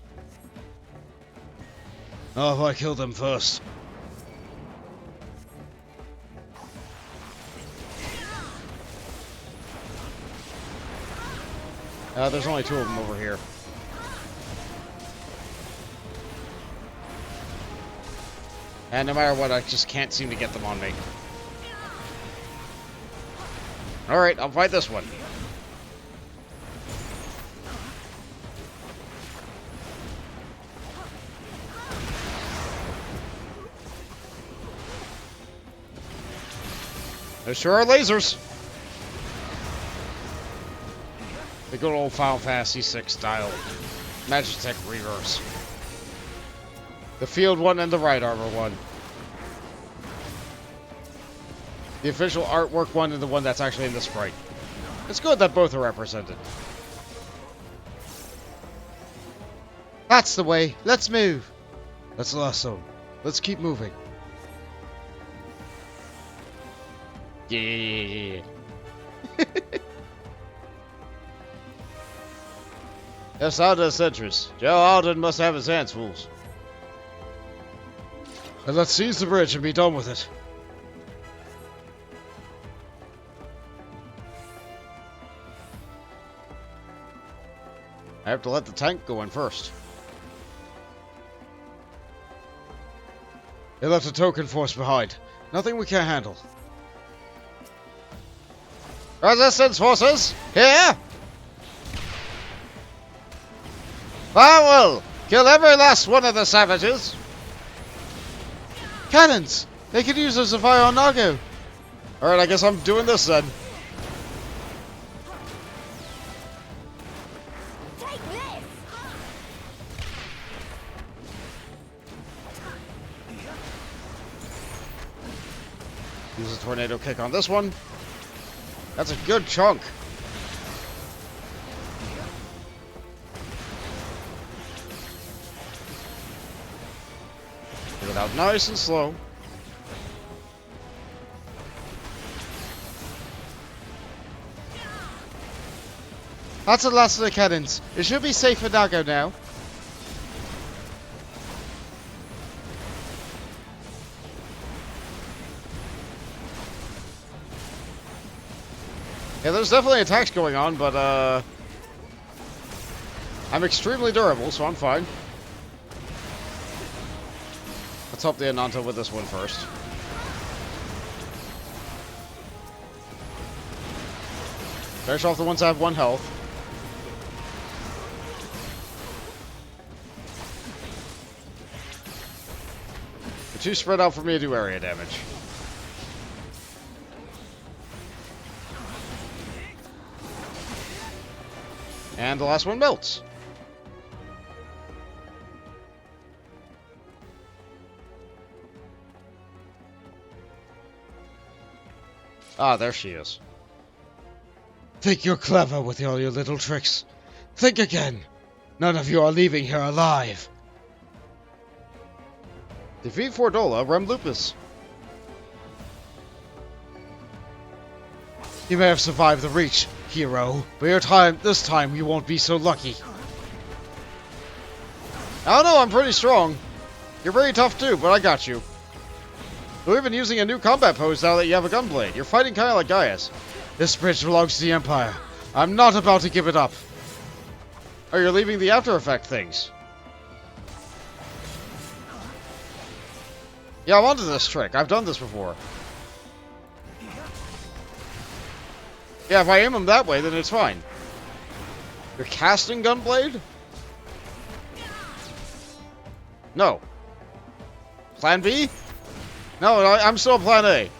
Oh, if I kill them first. There's only two of them over here. And no matter what, I just can't seem to get them on me. Alright, I'll fight this one. There sure are lasers. The good old Final Fantasy VI style Magitech reverse. The field one and the right armor one. The official artwork one and the one that's actually in the sprite. It's good that both are represented. That's the way. Let's move. That's the last zone. Let's keep moving. Yeah. Yes, Alden sentries. Joe Alden must have his hands full. And let's seize the bridge and be done with it. I have to let the tank go in first. They left a token force behind. Nothing we can't handle. Resistance forces, here! I will kill every last one of the savages. Cannons! They could use those to fire on Nago. Alright, I guess I'm doing this then. Take this! Use a tornado kick on this one. That's a good chunk. Get it out nice and slow. That's the last of the cannons. It should be safe for Nago now. Yeah, there's definitely attacks going on, but I'm extremely durable, so I'm fine. Let's help the Ananta with this one first. Finish off the ones that have 1 health. They're too spread out for me to do area damage. And the last one melts. Ah, there she is. Think you're clever with all your little tricks. Think again. None of you are leaving here alive. Defeat Fordola, Rem Lupus. You may have survived the reach, hero, but this time you won't be so lucky. I don't know, I'm pretty strong. You're very tough too, but I got you. We've been using a new combat pose now that you have a gunblade. You're fighting kind of like Gaius. This bridge belongs to the Empire. I'm not about to give it up. Oh, you're leaving the After Effect things. Yeah, I'm onto this trick. I've done this before. Yeah, if I aim them that way, then it's fine. You're casting Gunblade? No. Plan B? No, I'm still Plan A.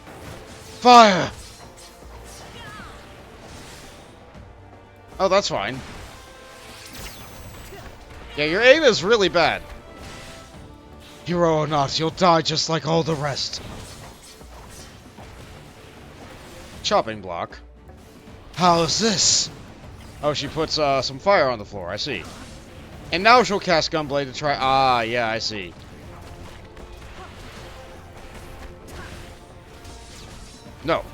Fire! Oh, that's fine. Yeah, your aim is really bad. Hero or not, you'll die just like all the rest. Chopping block. How's this? Oh, she puts some fire on the floor, I see. And now she'll cast Gunblade to try... Ah, yeah, I see. No.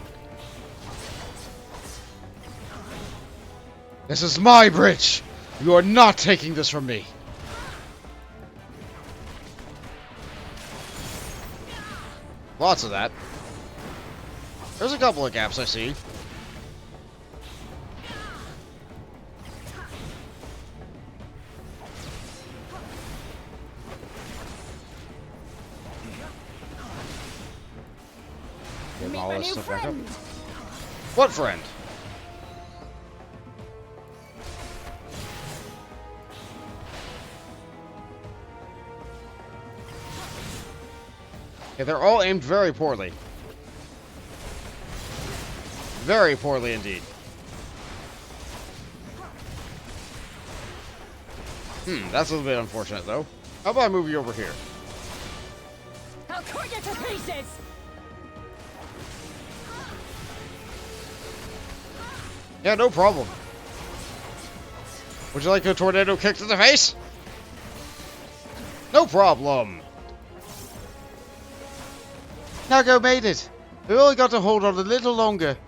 This is my bridge! You are not taking this from me! Lots of that. There's a couple of gaps I see. Get all this stuff back up. What friend? Yeah, they're all aimed very poorly. Very poorly indeed. That's a little bit unfortunate though. How about I move you over here? I'll cut you to pieces! Yeah, no problem. Would you like a tornado kick to the face? No problem. Nago made it. We only got to hold on a little longer.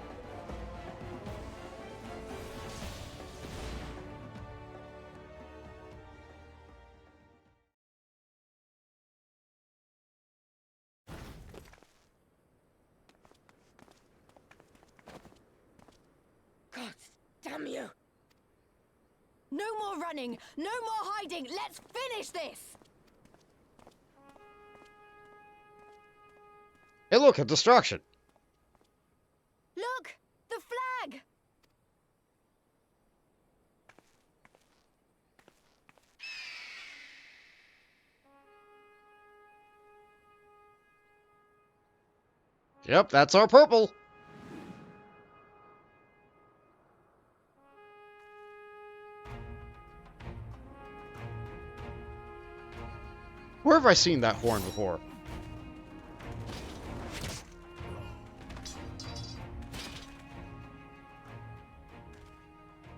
God damn you! No more running! No more hiding! Let's finish this! Hey look, a distraction. Look! The flag! Yep, that's our purple. Where have I seen that horn before?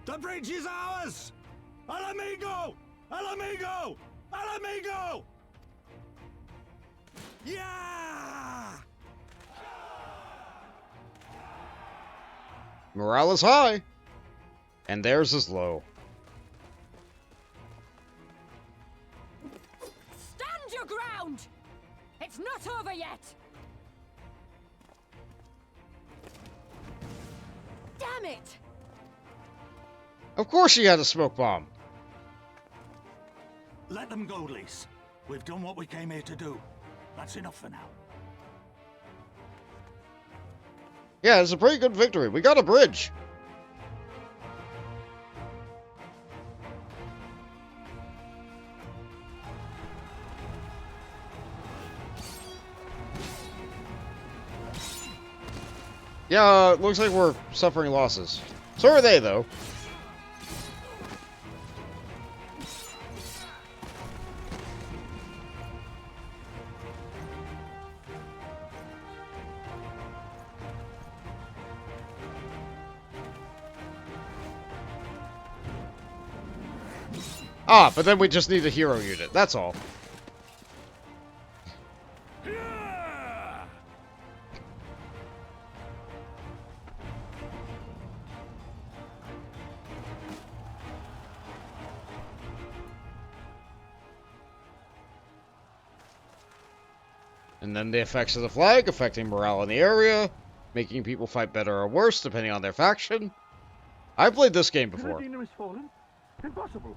The bridge is ours! Al amigo! Al amigo! Al amigo! Yeah! Morale is high, and theirs is low. Stand your ground! It's not over yet! Damn it! Of course she had a smoke bomb. Let them go, Lise. We've done what we came here to do. That's enough for now. Yeah, it's a pretty good victory. We got a bridge. Yeah, looks like we're suffering losses. So are they, though. Ah, but then we just need a hero unit, that's all. And then the effects of the flag affecting morale in the area, making people fight better or worse depending on their faction. I've played this game before. Velodyna is fallen? Impossible.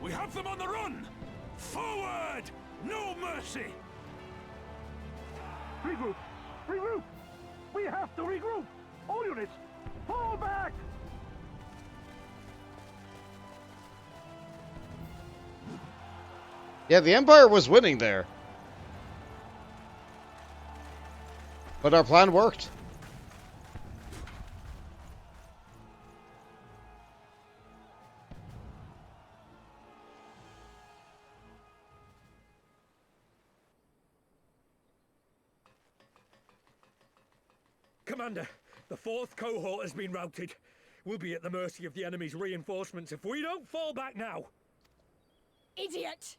We have them on the run! Forward! No mercy! Regroup! Regroup! We have to regroup! All units, fall back! Yeah, the Empire was winning there. But our plan worked. Commander, the 4th cohort has been routed. We'll be at the mercy of the enemy's reinforcements if we don't fall back now. Idiot!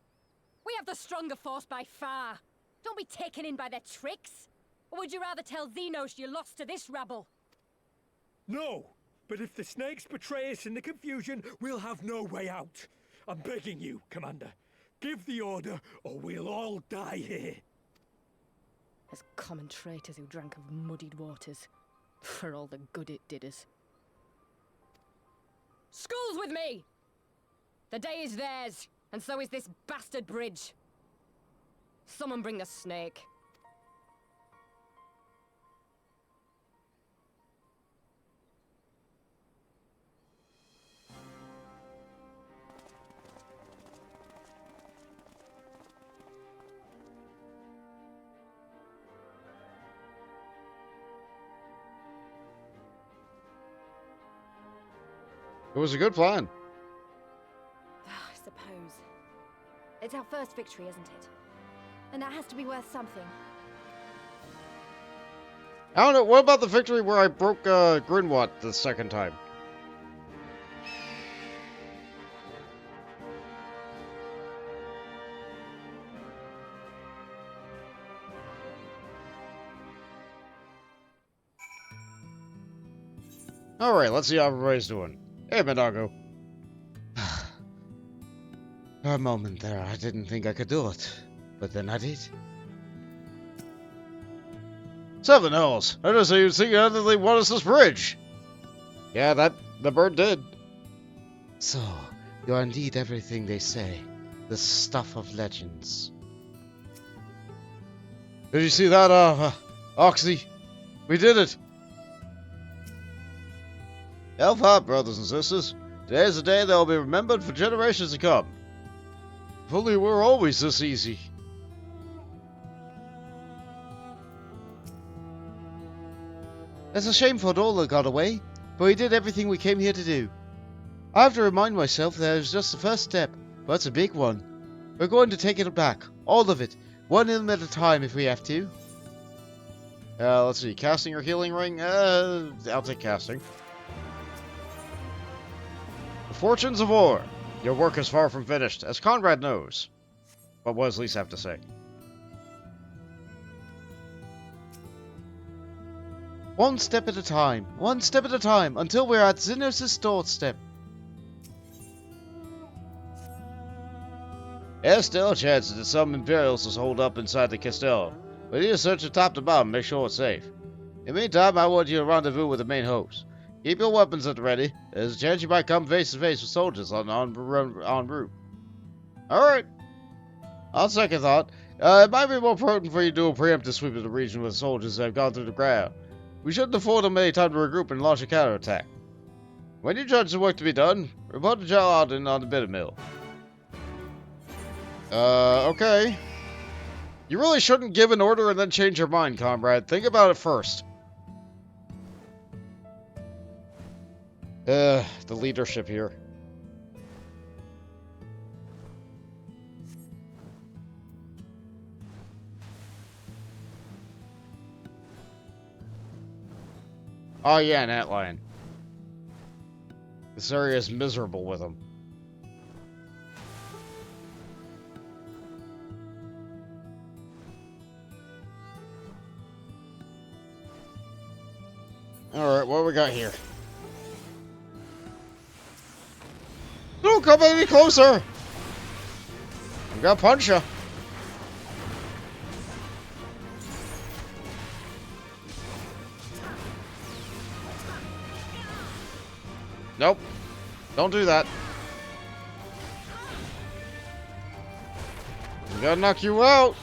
We have the stronger force by far. Don't be taken in by their tricks. Or would you rather tell Xenos you lost to this rabble? No, but if the snakes betray us in the confusion, we'll have no way out. I'm begging you, Commander. Give the order, or we'll all die here. As common traitors who drank of muddied waters, for all the good it did us. Skulls with me! The day is theirs, and so is this bastard bridge. Someone bring the snake. It was a good plan. I suppose. It's our first victory, isn't it? And that has to be worth something. I don't know, what about the victory where I broke Grinwat the second time? Alright, let's see how everybody's doing. Hey, Mendago. For a moment there, I didn't think I could do it. But then I did. Seven Hells. I didn't say you single-handedly won us this bridge. Yeah, the bird did. So, you are indeed everything they say. The stuff of legends. Did you see that, Oxy? We did it. Elf heart, brothers and sisters. Today is a day that will be remembered for generations to come. If only it were always this easy. It's a shame Velodyna got away, but we did everything we came here to do. I have to remind myself that it was just the first step, but it's a big one. We're going to take it back, all of it, one ilm at a time if we have to. Let's see, casting or healing ring? I'll take casting. The Fortunes of War. Your work is far from finished, as Conrad knows. But what does Lisa have to say? One step at a time, until we're at Xenos' doorstep. There's still a chance that some Imperials will hold up inside the Castell. We need to search it top to bottom, make sure it's safe. In the meantime, I want you to rendezvous with the main host. Keep your weapons at the ready. There's a chance you might come face to face with soldiers en route. Alright. On second thought, it might be more prudent for you to do a preemptive sweep of the region with soldiers that have gone through the ground. We shouldn't afford them any time to regroup and launch a counterattack. When you judge the work to be done, report to General Alden on the bitter mill. Okay. You really shouldn't give an order and then change your mind, comrade. Think about it first. The leadership here. Oh yeah, an antlion. This area is miserable with them. Alright, what do we got here? Don't come any closer! I'm gonna punch you. Nope. Don't do that. I'm gonna knock you out.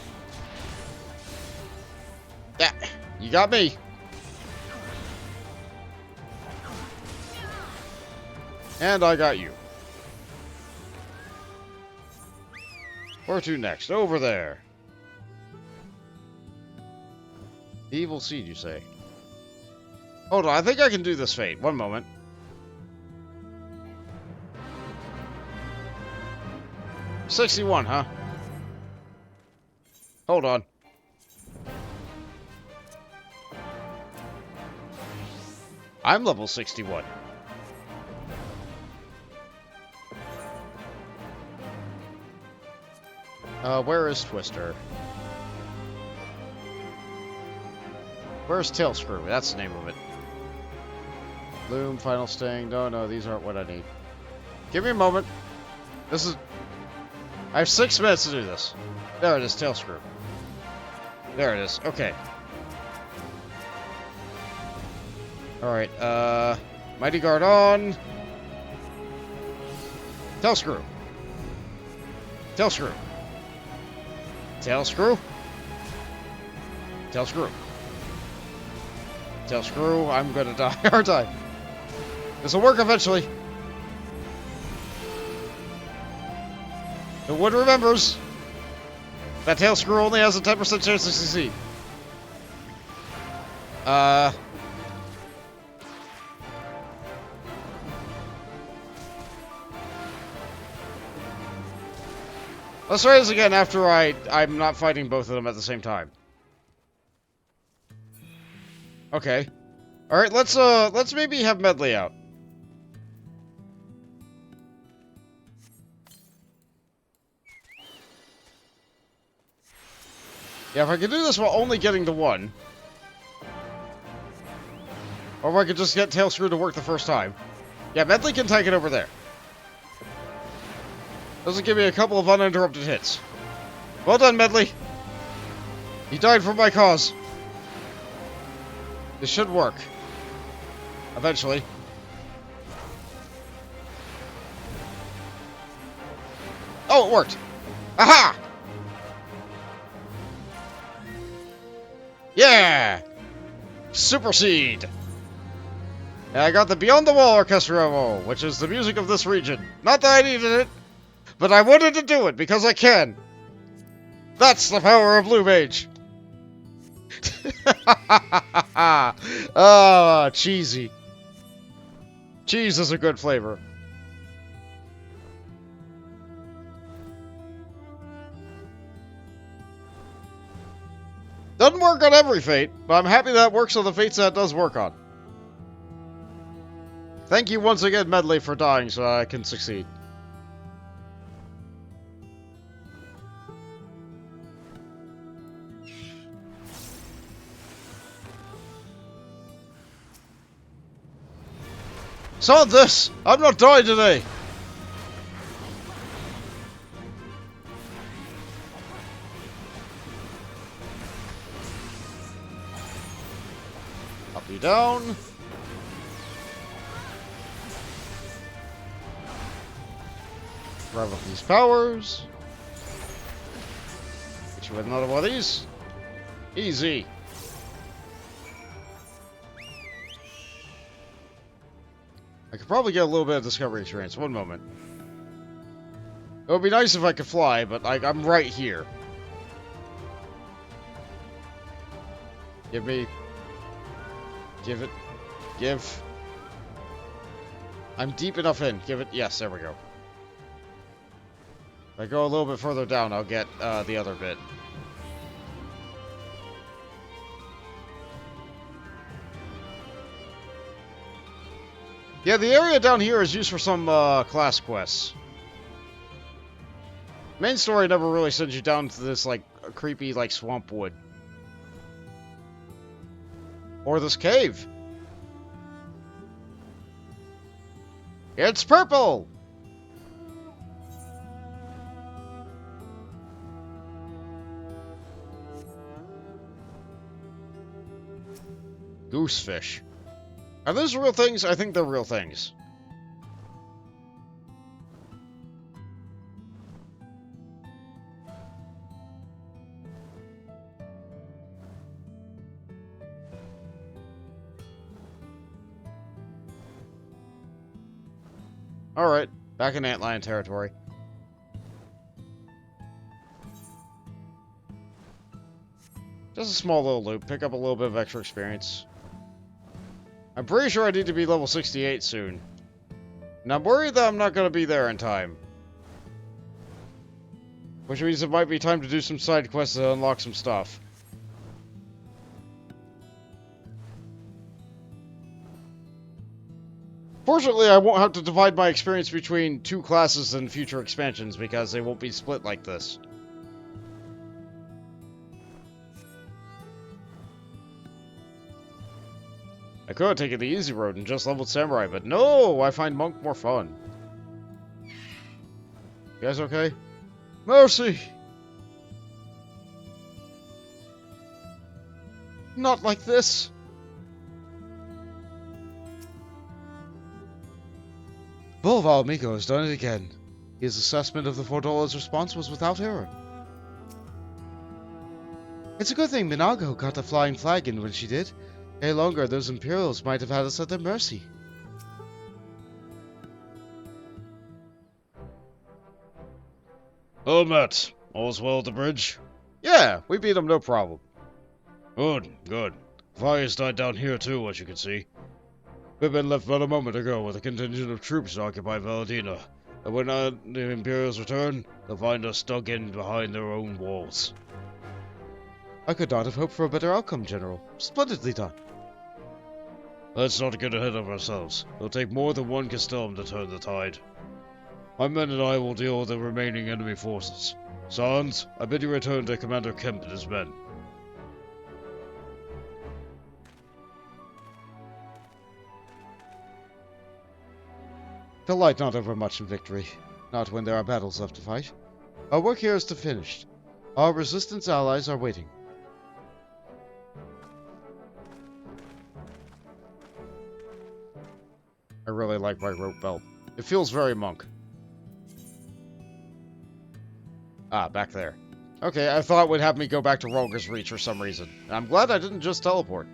Yeah, you got me. And I got you. Where to next? Over there. Evil seed, you say? Hold on, I think I can do this fate. One moment. $61, huh? Hold on. I'm level 61. Where is Twister? Where's Tailscrew? That's the name of it. Loom, Final Sting. No, these aren't what I need. Give me a moment. This is... I have 6 minutes to do this. There it is, Tailscrew. There it is. Okay. Alright, Mighty Guard on. Tailscrew. Tailscrew. Tailscrew. Tailscrew. Tailscrew. I'm gonna die, aren't I? This'll work eventually. The wood remembers that Tailscrew only has a 10% chance to succeed. Let's try this again after I'm not fighting both of them at the same time. Okay. Alright, let's maybe have Medley out. Yeah, if I could do this while only getting the one. Or if I could just get Tailscrew to work the first time. Yeah, Medley can take it over there. This will give me a couple of uninterrupted hits. Well done, Medley. He died for my cause. This should work. Eventually. Oh, it worked. Aha! Yeah! Supersede! And I got the Beyond the Wall Orchestra, which is the music of this region. Not that I needed it, but I wanted to do it because I can. That's the power of Blue Mage. Ah, cheesy. Cheese is a good flavor. Doesn't work on every fate, but I'm happy that works on the fates that it does work on. Thank you once again, Medley, for dying so I can succeed. Saw this! I'm not dying today! Up you down. Rev up these powers. Get you with another one of these. Easy. I could probably get a little bit of discovery experience. One moment. It would be nice if I could fly, but like I'm right here. Give me. Give it. Give. I'm deep enough in. Give it. Yes, there we go. If I go a little bit further down, I'll get the other bit. Yeah, the area down here is used for some class quests. Main story never really sends you down to this like creepy like swamp wood. Or this cave. It's purple! Goosefish. Are those real things? I think they're real things. Alright, back in Antlion territory. Just a small little loop, pick up a little bit of extra experience. I'm pretty sure I need to be level 68 soon. And I'm worried that I'm not going to be there in time. Which means it might be time to do some side quests to unlock some stuff. Fortunately, I won't have to divide my experience between two classes in future expansions because they won't be split like this. I could have taken the easy road and just leveled Samurai, but no! I find Monk more fun. You guys okay? Mercy! Not like this! Bulval Miko has done it again. His assessment of the $4 response was without error. It's a good thing Minago got the flying flag in when she did. Any longer, those Imperials might have had us at their mercy. Oh, Matt. All's well at the bridge? Yeah, we beat them no problem. Good, good. Fire's died down here too, as you can see. Pippin left but a moment ago with a contingent of troops to occupy Velodyna. And when the Imperials return, they'll find us dug in behind their own walls. I could not have hoped for a better outcome, General. Splendidly done. Let's not get ahead of ourselves. It'll take more than one Castrum to turn the tide. My men and I will deal with the remaining enemy forces. Sans, I bid you return to Commander Kemp and his men. Delight not over much in victory, not when there are battles left to fight. Our work here is finished. Our resistance allies are waiting. I really like my rope belt. It feels very Monk. Ah, back there. Okay, I thought it would have me go back to Roger's Reach for some reason. I'm glad I didn't just teleport.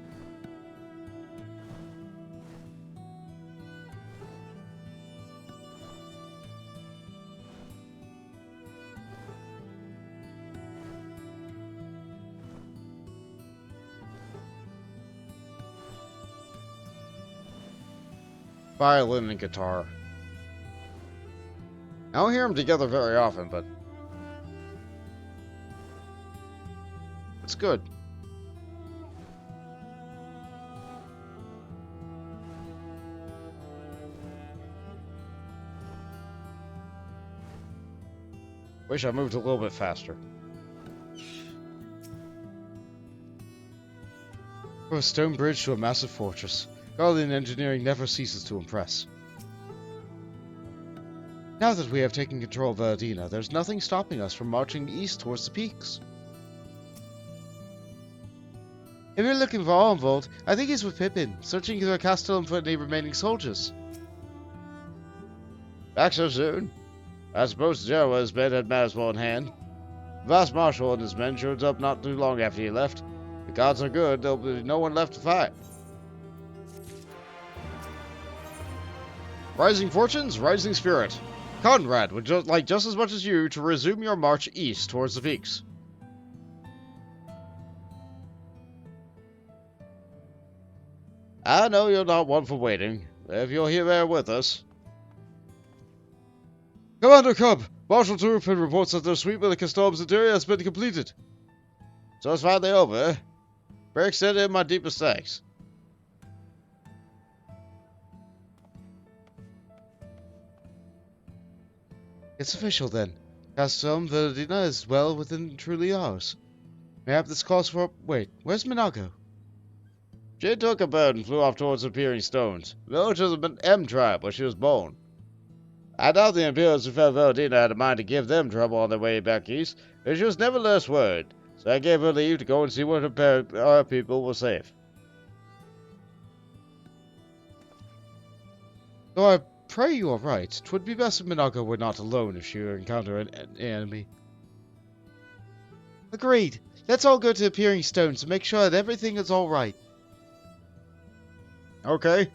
violin and guitar. I don't hear them together very often, but it's good. Wish I moved a little bit faster. From a stone bridge to a massive fortress, Guardian engineering never ceases to impress. Now that we have taken control of Velodyna, there's nothing stopping us from marching east towards the peaks. If you're looking for Armvold, I think he's with Pippin, searching through Castrum for any remaining soldiers. Back so soon? I suppose Jerwa's men had matters more in hand. Vice Marshal and his men showed up not too long after you left. The gods are good, there'll be no one left to fight. Rising fortunes, rising spirit. Conrad would like just as much as you to resume your march east towards the peaks. I know you're not one for waiting. If you're here there with us. Commander Cub! Marshal Turpin reports that their sweep of the Castrum's interior has been completed. So it's finally over, eh? Better extend in my deepest thanks. It's official then. Castrum Velodyna is well within truly ours. Mayhap this calls for... Wait, where's Minago? She took a bird and flew off towards the Peering Stones, village of the M tribe where she was born. I doubt the Imperials who felt Velodyna had a mind to give them trouble on their way back east, but she was nevertheless worried, so I gave her leave to go and see what our people were safe. Though I pray you are right, 'twould be best if Minago were not alone if she were to encounter an enemy. Agreed. Let's all go to the Peering Stones to make sure that everything is alright. Okay.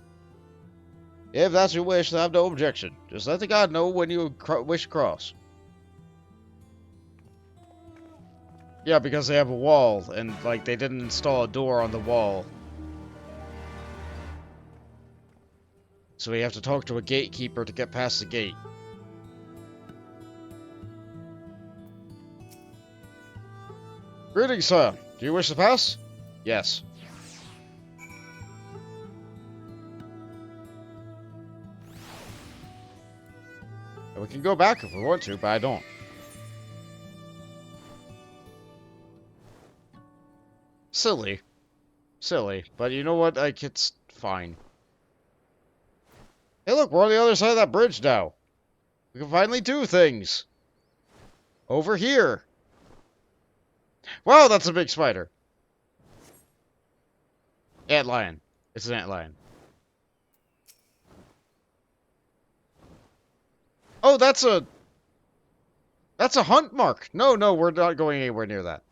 If that's your wish, I have no objection. Just let the god know when you wish to cross. Yeah, because they have a wall, and, like, they didn't install a door on the wall. So we have to talk to a gatekeeper to get past the gate. Greetings, sir. Do you wish to pass? Yes. We can go back if we want to, but I don't. Silly. Silly. But you know what? Like, it's fine. Hey, look, we're on the other side of that bridge now. We can finally do things. Over here. Wow, that's a big spider. Antlion. It's an antlion. Oh, that's a hunt mark. No, we're not going anywhere near that.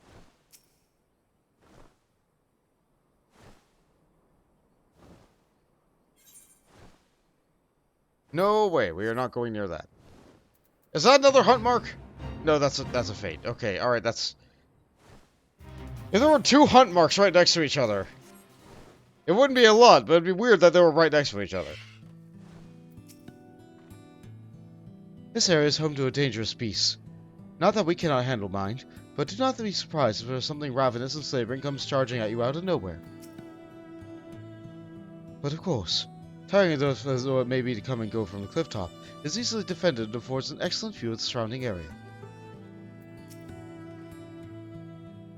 No way, we are not going near that. Is that another hunt mark? No, that's a fate. Okay, alright, that's... If there were two hunt marks right next to each other, it wouldn't be a lot, but it'd be weird that they were right next to each other. This area is home to a dangerous beast. Not that we cannot handle mind, but do not be surprised if there's something ravenous and slavering comes charging at you out of nowhere. But of course, tiring enough as though it may be to come and go from the cliff top, is easily defended and affords an excellent view of the surrounding area.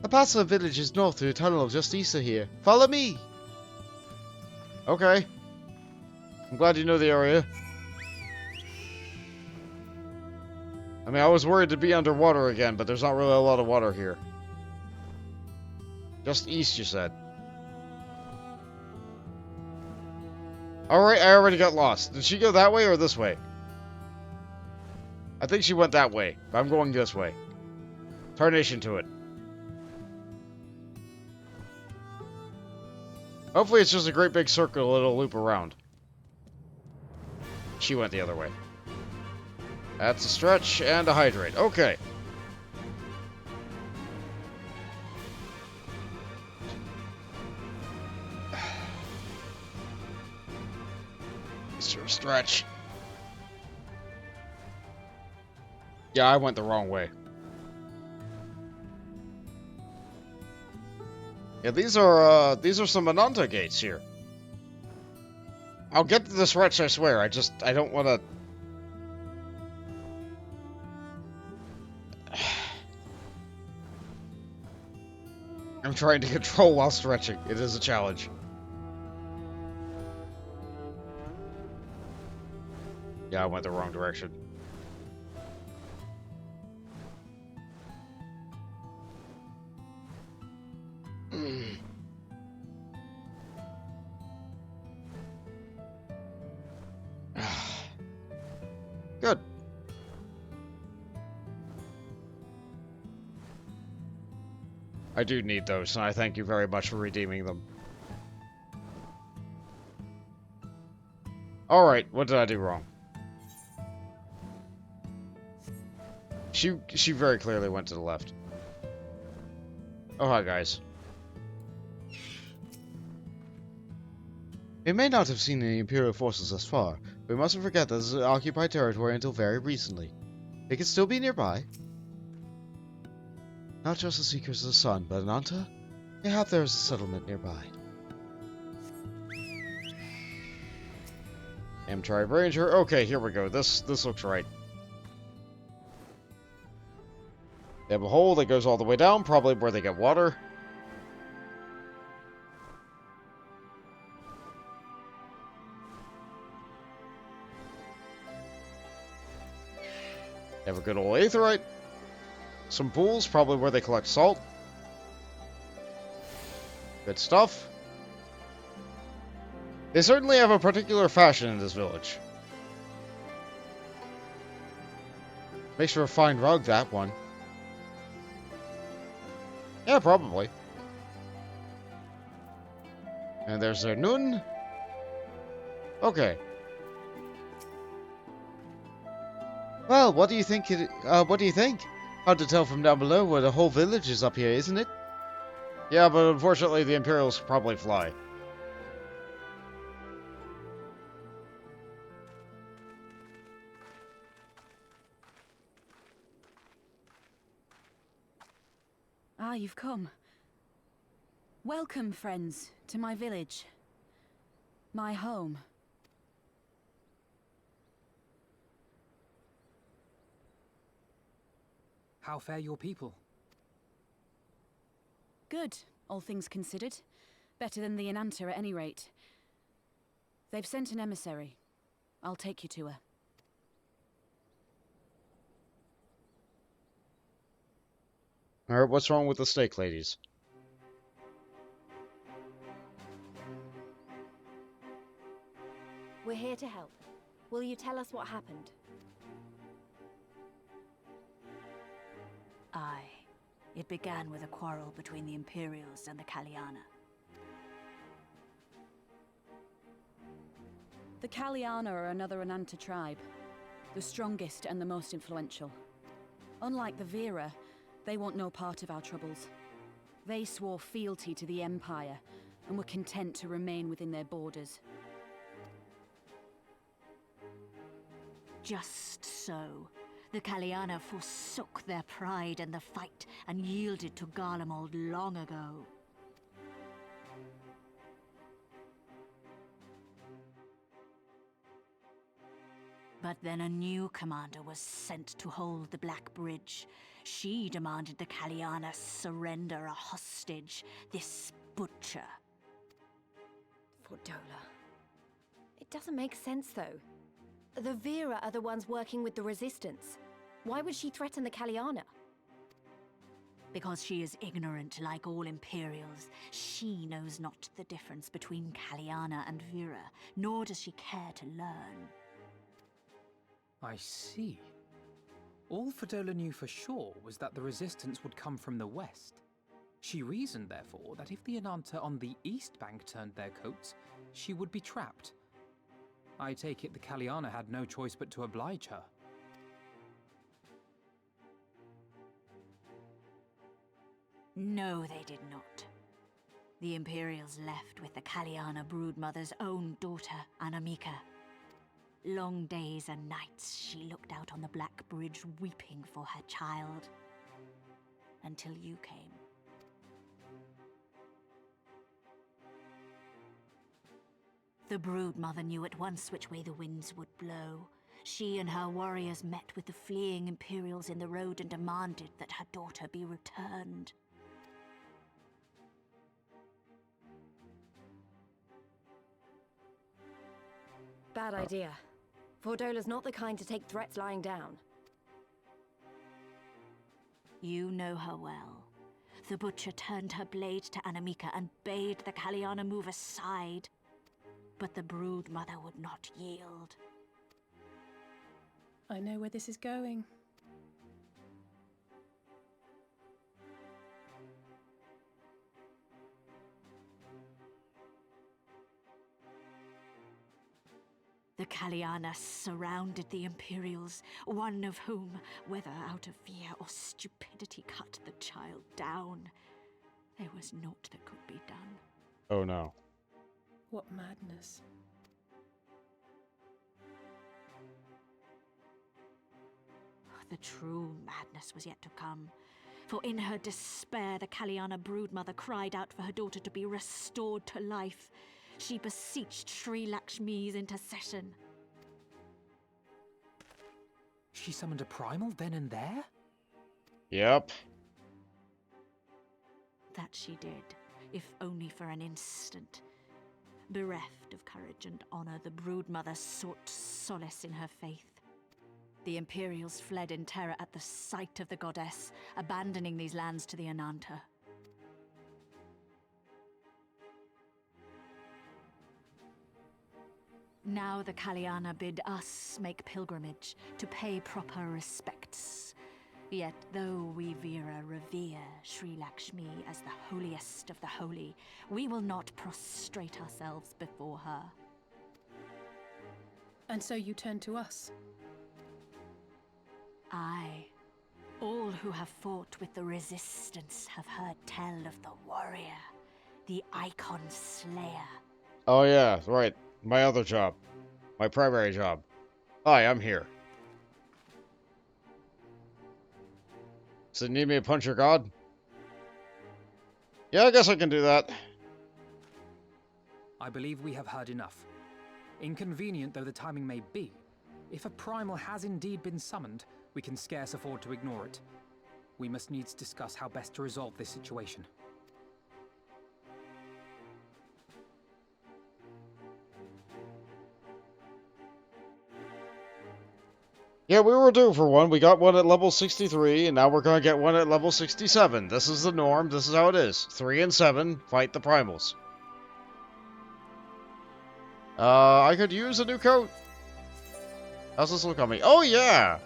The Castle village is north through a tunnel just east of here. Follow me! Okay. I'm glad you know the area. I mean, I was worried to be underwater again, but there's not really a lot of water here. Just east, you said. Alright, I already got lost. Did she go that way or this way? I think she went that way, but I'm going this way. Tarnation to it. Hopefully it's just a great big circle it'll loop around. She went the other way. That's a stretch and a hydrate. Okay. sure stretch. Yeah, I went the wrong way. Yeah, these are some Ananta gates here. I'll get to the stretch, I swear. I don't want to. I'm trying to control while stretching. It is a challenge. Yeah, I went the wrong direction. Good. I do need those, and I thank you very much for redeeming them. Alright, what did I do wrong? She very clearly went to the left. Oh, hi, guys. We may not have seen any Imperial forces thus far, but we mustn't forget that this is occupied territory until very recently. They could still be nearby. Not just the Seekers of the Sun, but Ananta? Mayhap there is a settlement nearby. Amtribe Ranger. Okay, here we go. This looks right. They have a hole that goes all the way down, probably where they get water. They have a good old aetheryte. Some pools, probably where they collect salt. Good stuff. They certainly have a particular fashion in this village. Makes for a fine rug, that one. Yeah, probably. And there's their Nun. Okay. Well, what do you think? What do you think? Hard to tell from down below where the whole village is up here, isn't it? Yeah, but unfortunately the Imperials probably fly. Ah, you've come. Welcome, friends, to my village. My home. How fare your people? Good, all things considered. Better than the Ananta at any rate. They've sent an emissary. I'll take you to her. Alright, what's wrong with the steak, ladies? We're here to help. Will you tell us what happened? Aye. It began with a quarrel between the Imperials and the Kaliana. The Kaliana are another Ananta tribe. The strongest and the most influential. Unlike the Vera, they want no part of our troubles. They swore fealty to the Empire, and were content to remain within their borders. Just so. The Kaliana forsook their pride in the fight and yielded to Garlemald long ago. But then a new commander was sent to hold the Black Bridge. She demanded the Kaliana surrender a hostage, this butcher. Velodyna. It doesn't make sense, though. The Vera are the ones working with the Resistance. Why would she threaten the Kaliana? Because she is ignorant like all Imperials. She knows not the difference between Kaliana and Vera, nor does she care to learn. I see. All Velodyna knew for sure was that the resistance would come from the west. She reasoned, therefore, that if the Ananta on the east bank turned their coats, she would be trapped. I take it the Kaliana had no choice but to oblige her. No, they did not. The Imperials left with the Kaliana broodmother's own daughter, Anamika. Long days and nights she looked out on the Black Bridge weeping for her child. Until you came. The Broodmother knew at once which way the winds would blow. She and her warriors met with the fleeing Imperials in the road and demanded that her daughter be returned. Bad idea. Vordola's not the kind to take threats lying down. You know her well. The Butcher turned her blade to Anamika and bade the Kaliana move aside. But the Broodmother would not yield. I know where this is going. The Kaliana surrounded the Imperials, one of whom, whether out of fear or stupidity, cut the child down. There was naught that could be done. Oh no. What madness. The true madness was yet to come. For in her despair, the Kaliana Broodmother cried out for her daughter to be restored to life. She beseeched Sri Lakshmi's intercession. She summoned a primal then and there? Yep. That she did, if only for an instant. Bereft of courage and honor, the Broodmother sought solace in her faith. The Imperials fled in terror at the sight of the goddess, abandoning these lands to the Ananta. Now the Kaliana bid us make pilgrimage to pay proper respects. Yet though we Veera revere Sri Lakshmi as the holiest of the holy, we will not prostrate ourselves before her. And so you turn to us? Aye. All who have fought with the Resistance have heard tell of the warrior, the Icon Slayer. Oh yeah, right. My other job. My primary job. Hi, I'm here. So need me to punch your god? Yeah, I guess I can do that. I believe we have heard enough. Inconvenient though the timing may be, if a primal has indeed been summoned, we can scarce afford to ignore it. We must needs discuss how best to resolve this situation. Yeah, we were due for one. We got one at level 63, and now we're gonna get one at level 67. This is the norm. This is how it is. 3 and 7, fight the primals. I could use a new coat. How's this look on me? Oh, yeah!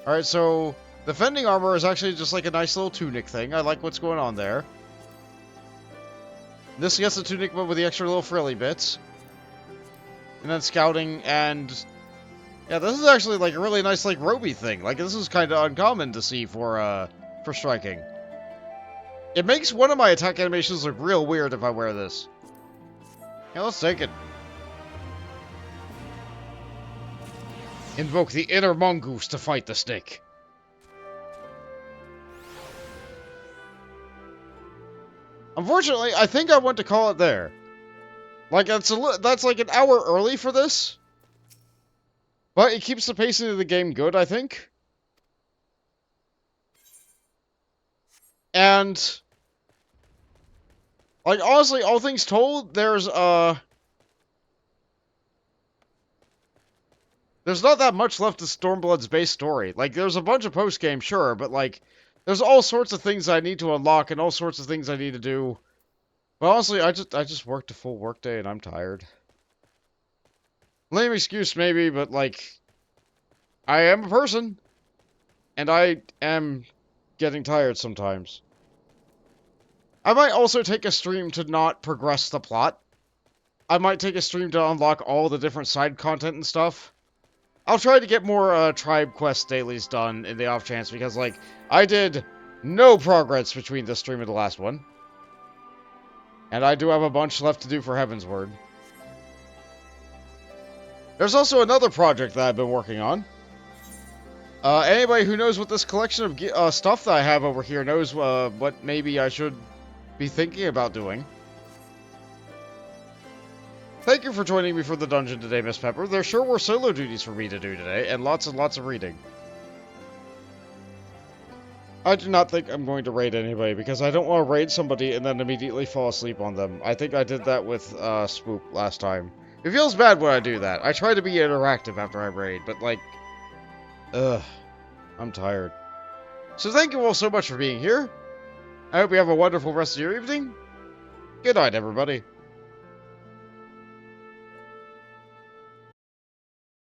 Alright, so defending armor is actually just like a nice little tunic thing. I like what's going on there. This gets the tunic, but with the extra little frilly bits. And then scouting and... yeah, this is actually like a really nice like roby thing. Like, this is kind of uncommon to see for striking. It makes one of my attack animations look real weird if I wear this. Yeah, let's take it. Invoke the inner mongoose to fight the snake. Unfortunately, I think I want to call it there. Like, that's like an hour early for this. But it keeps the pacing of the game good, I think. And... like, honestly, all things told, there's not that much left of Stormblood's base story. Like, there's a bunch of post-game, sure, but, like, there's all sorts of things I need to unlock and all sorts of things I need to do. But honestly, I just worked a full workday and I'm tired. Lame excuse, maybe, but, like, I am a person. And I am getting tired sometimes. I might also take a stream to not progress the plot. I might take a stream to unlock all the different side content and stuff. I'll try to get more tribe quest dailies done in the off chance, because, like, I did no progress between this stream and the last one. And I do have a bunch left to do for Heaven's Word. There's also another project that I've been working on. Anybody who knows what this collection of stuff that I have over here knows what maybe I should be thinking about doing. Thank you for joining me for the dungeon today, Miss Pepper. There sure were solo duties for me to do today, and lots of reading. I do not think I'm going to raid anybody, because I don't want to raid somebody and then immediately fall asleep on them. I think I did that with Swoop last time. It feels bad when I do that. I try to be interactive after I raid, but like... I'm tired. So thank you all so much for being here. I hope you have a wonderful rest of your evening. Good night, everybody.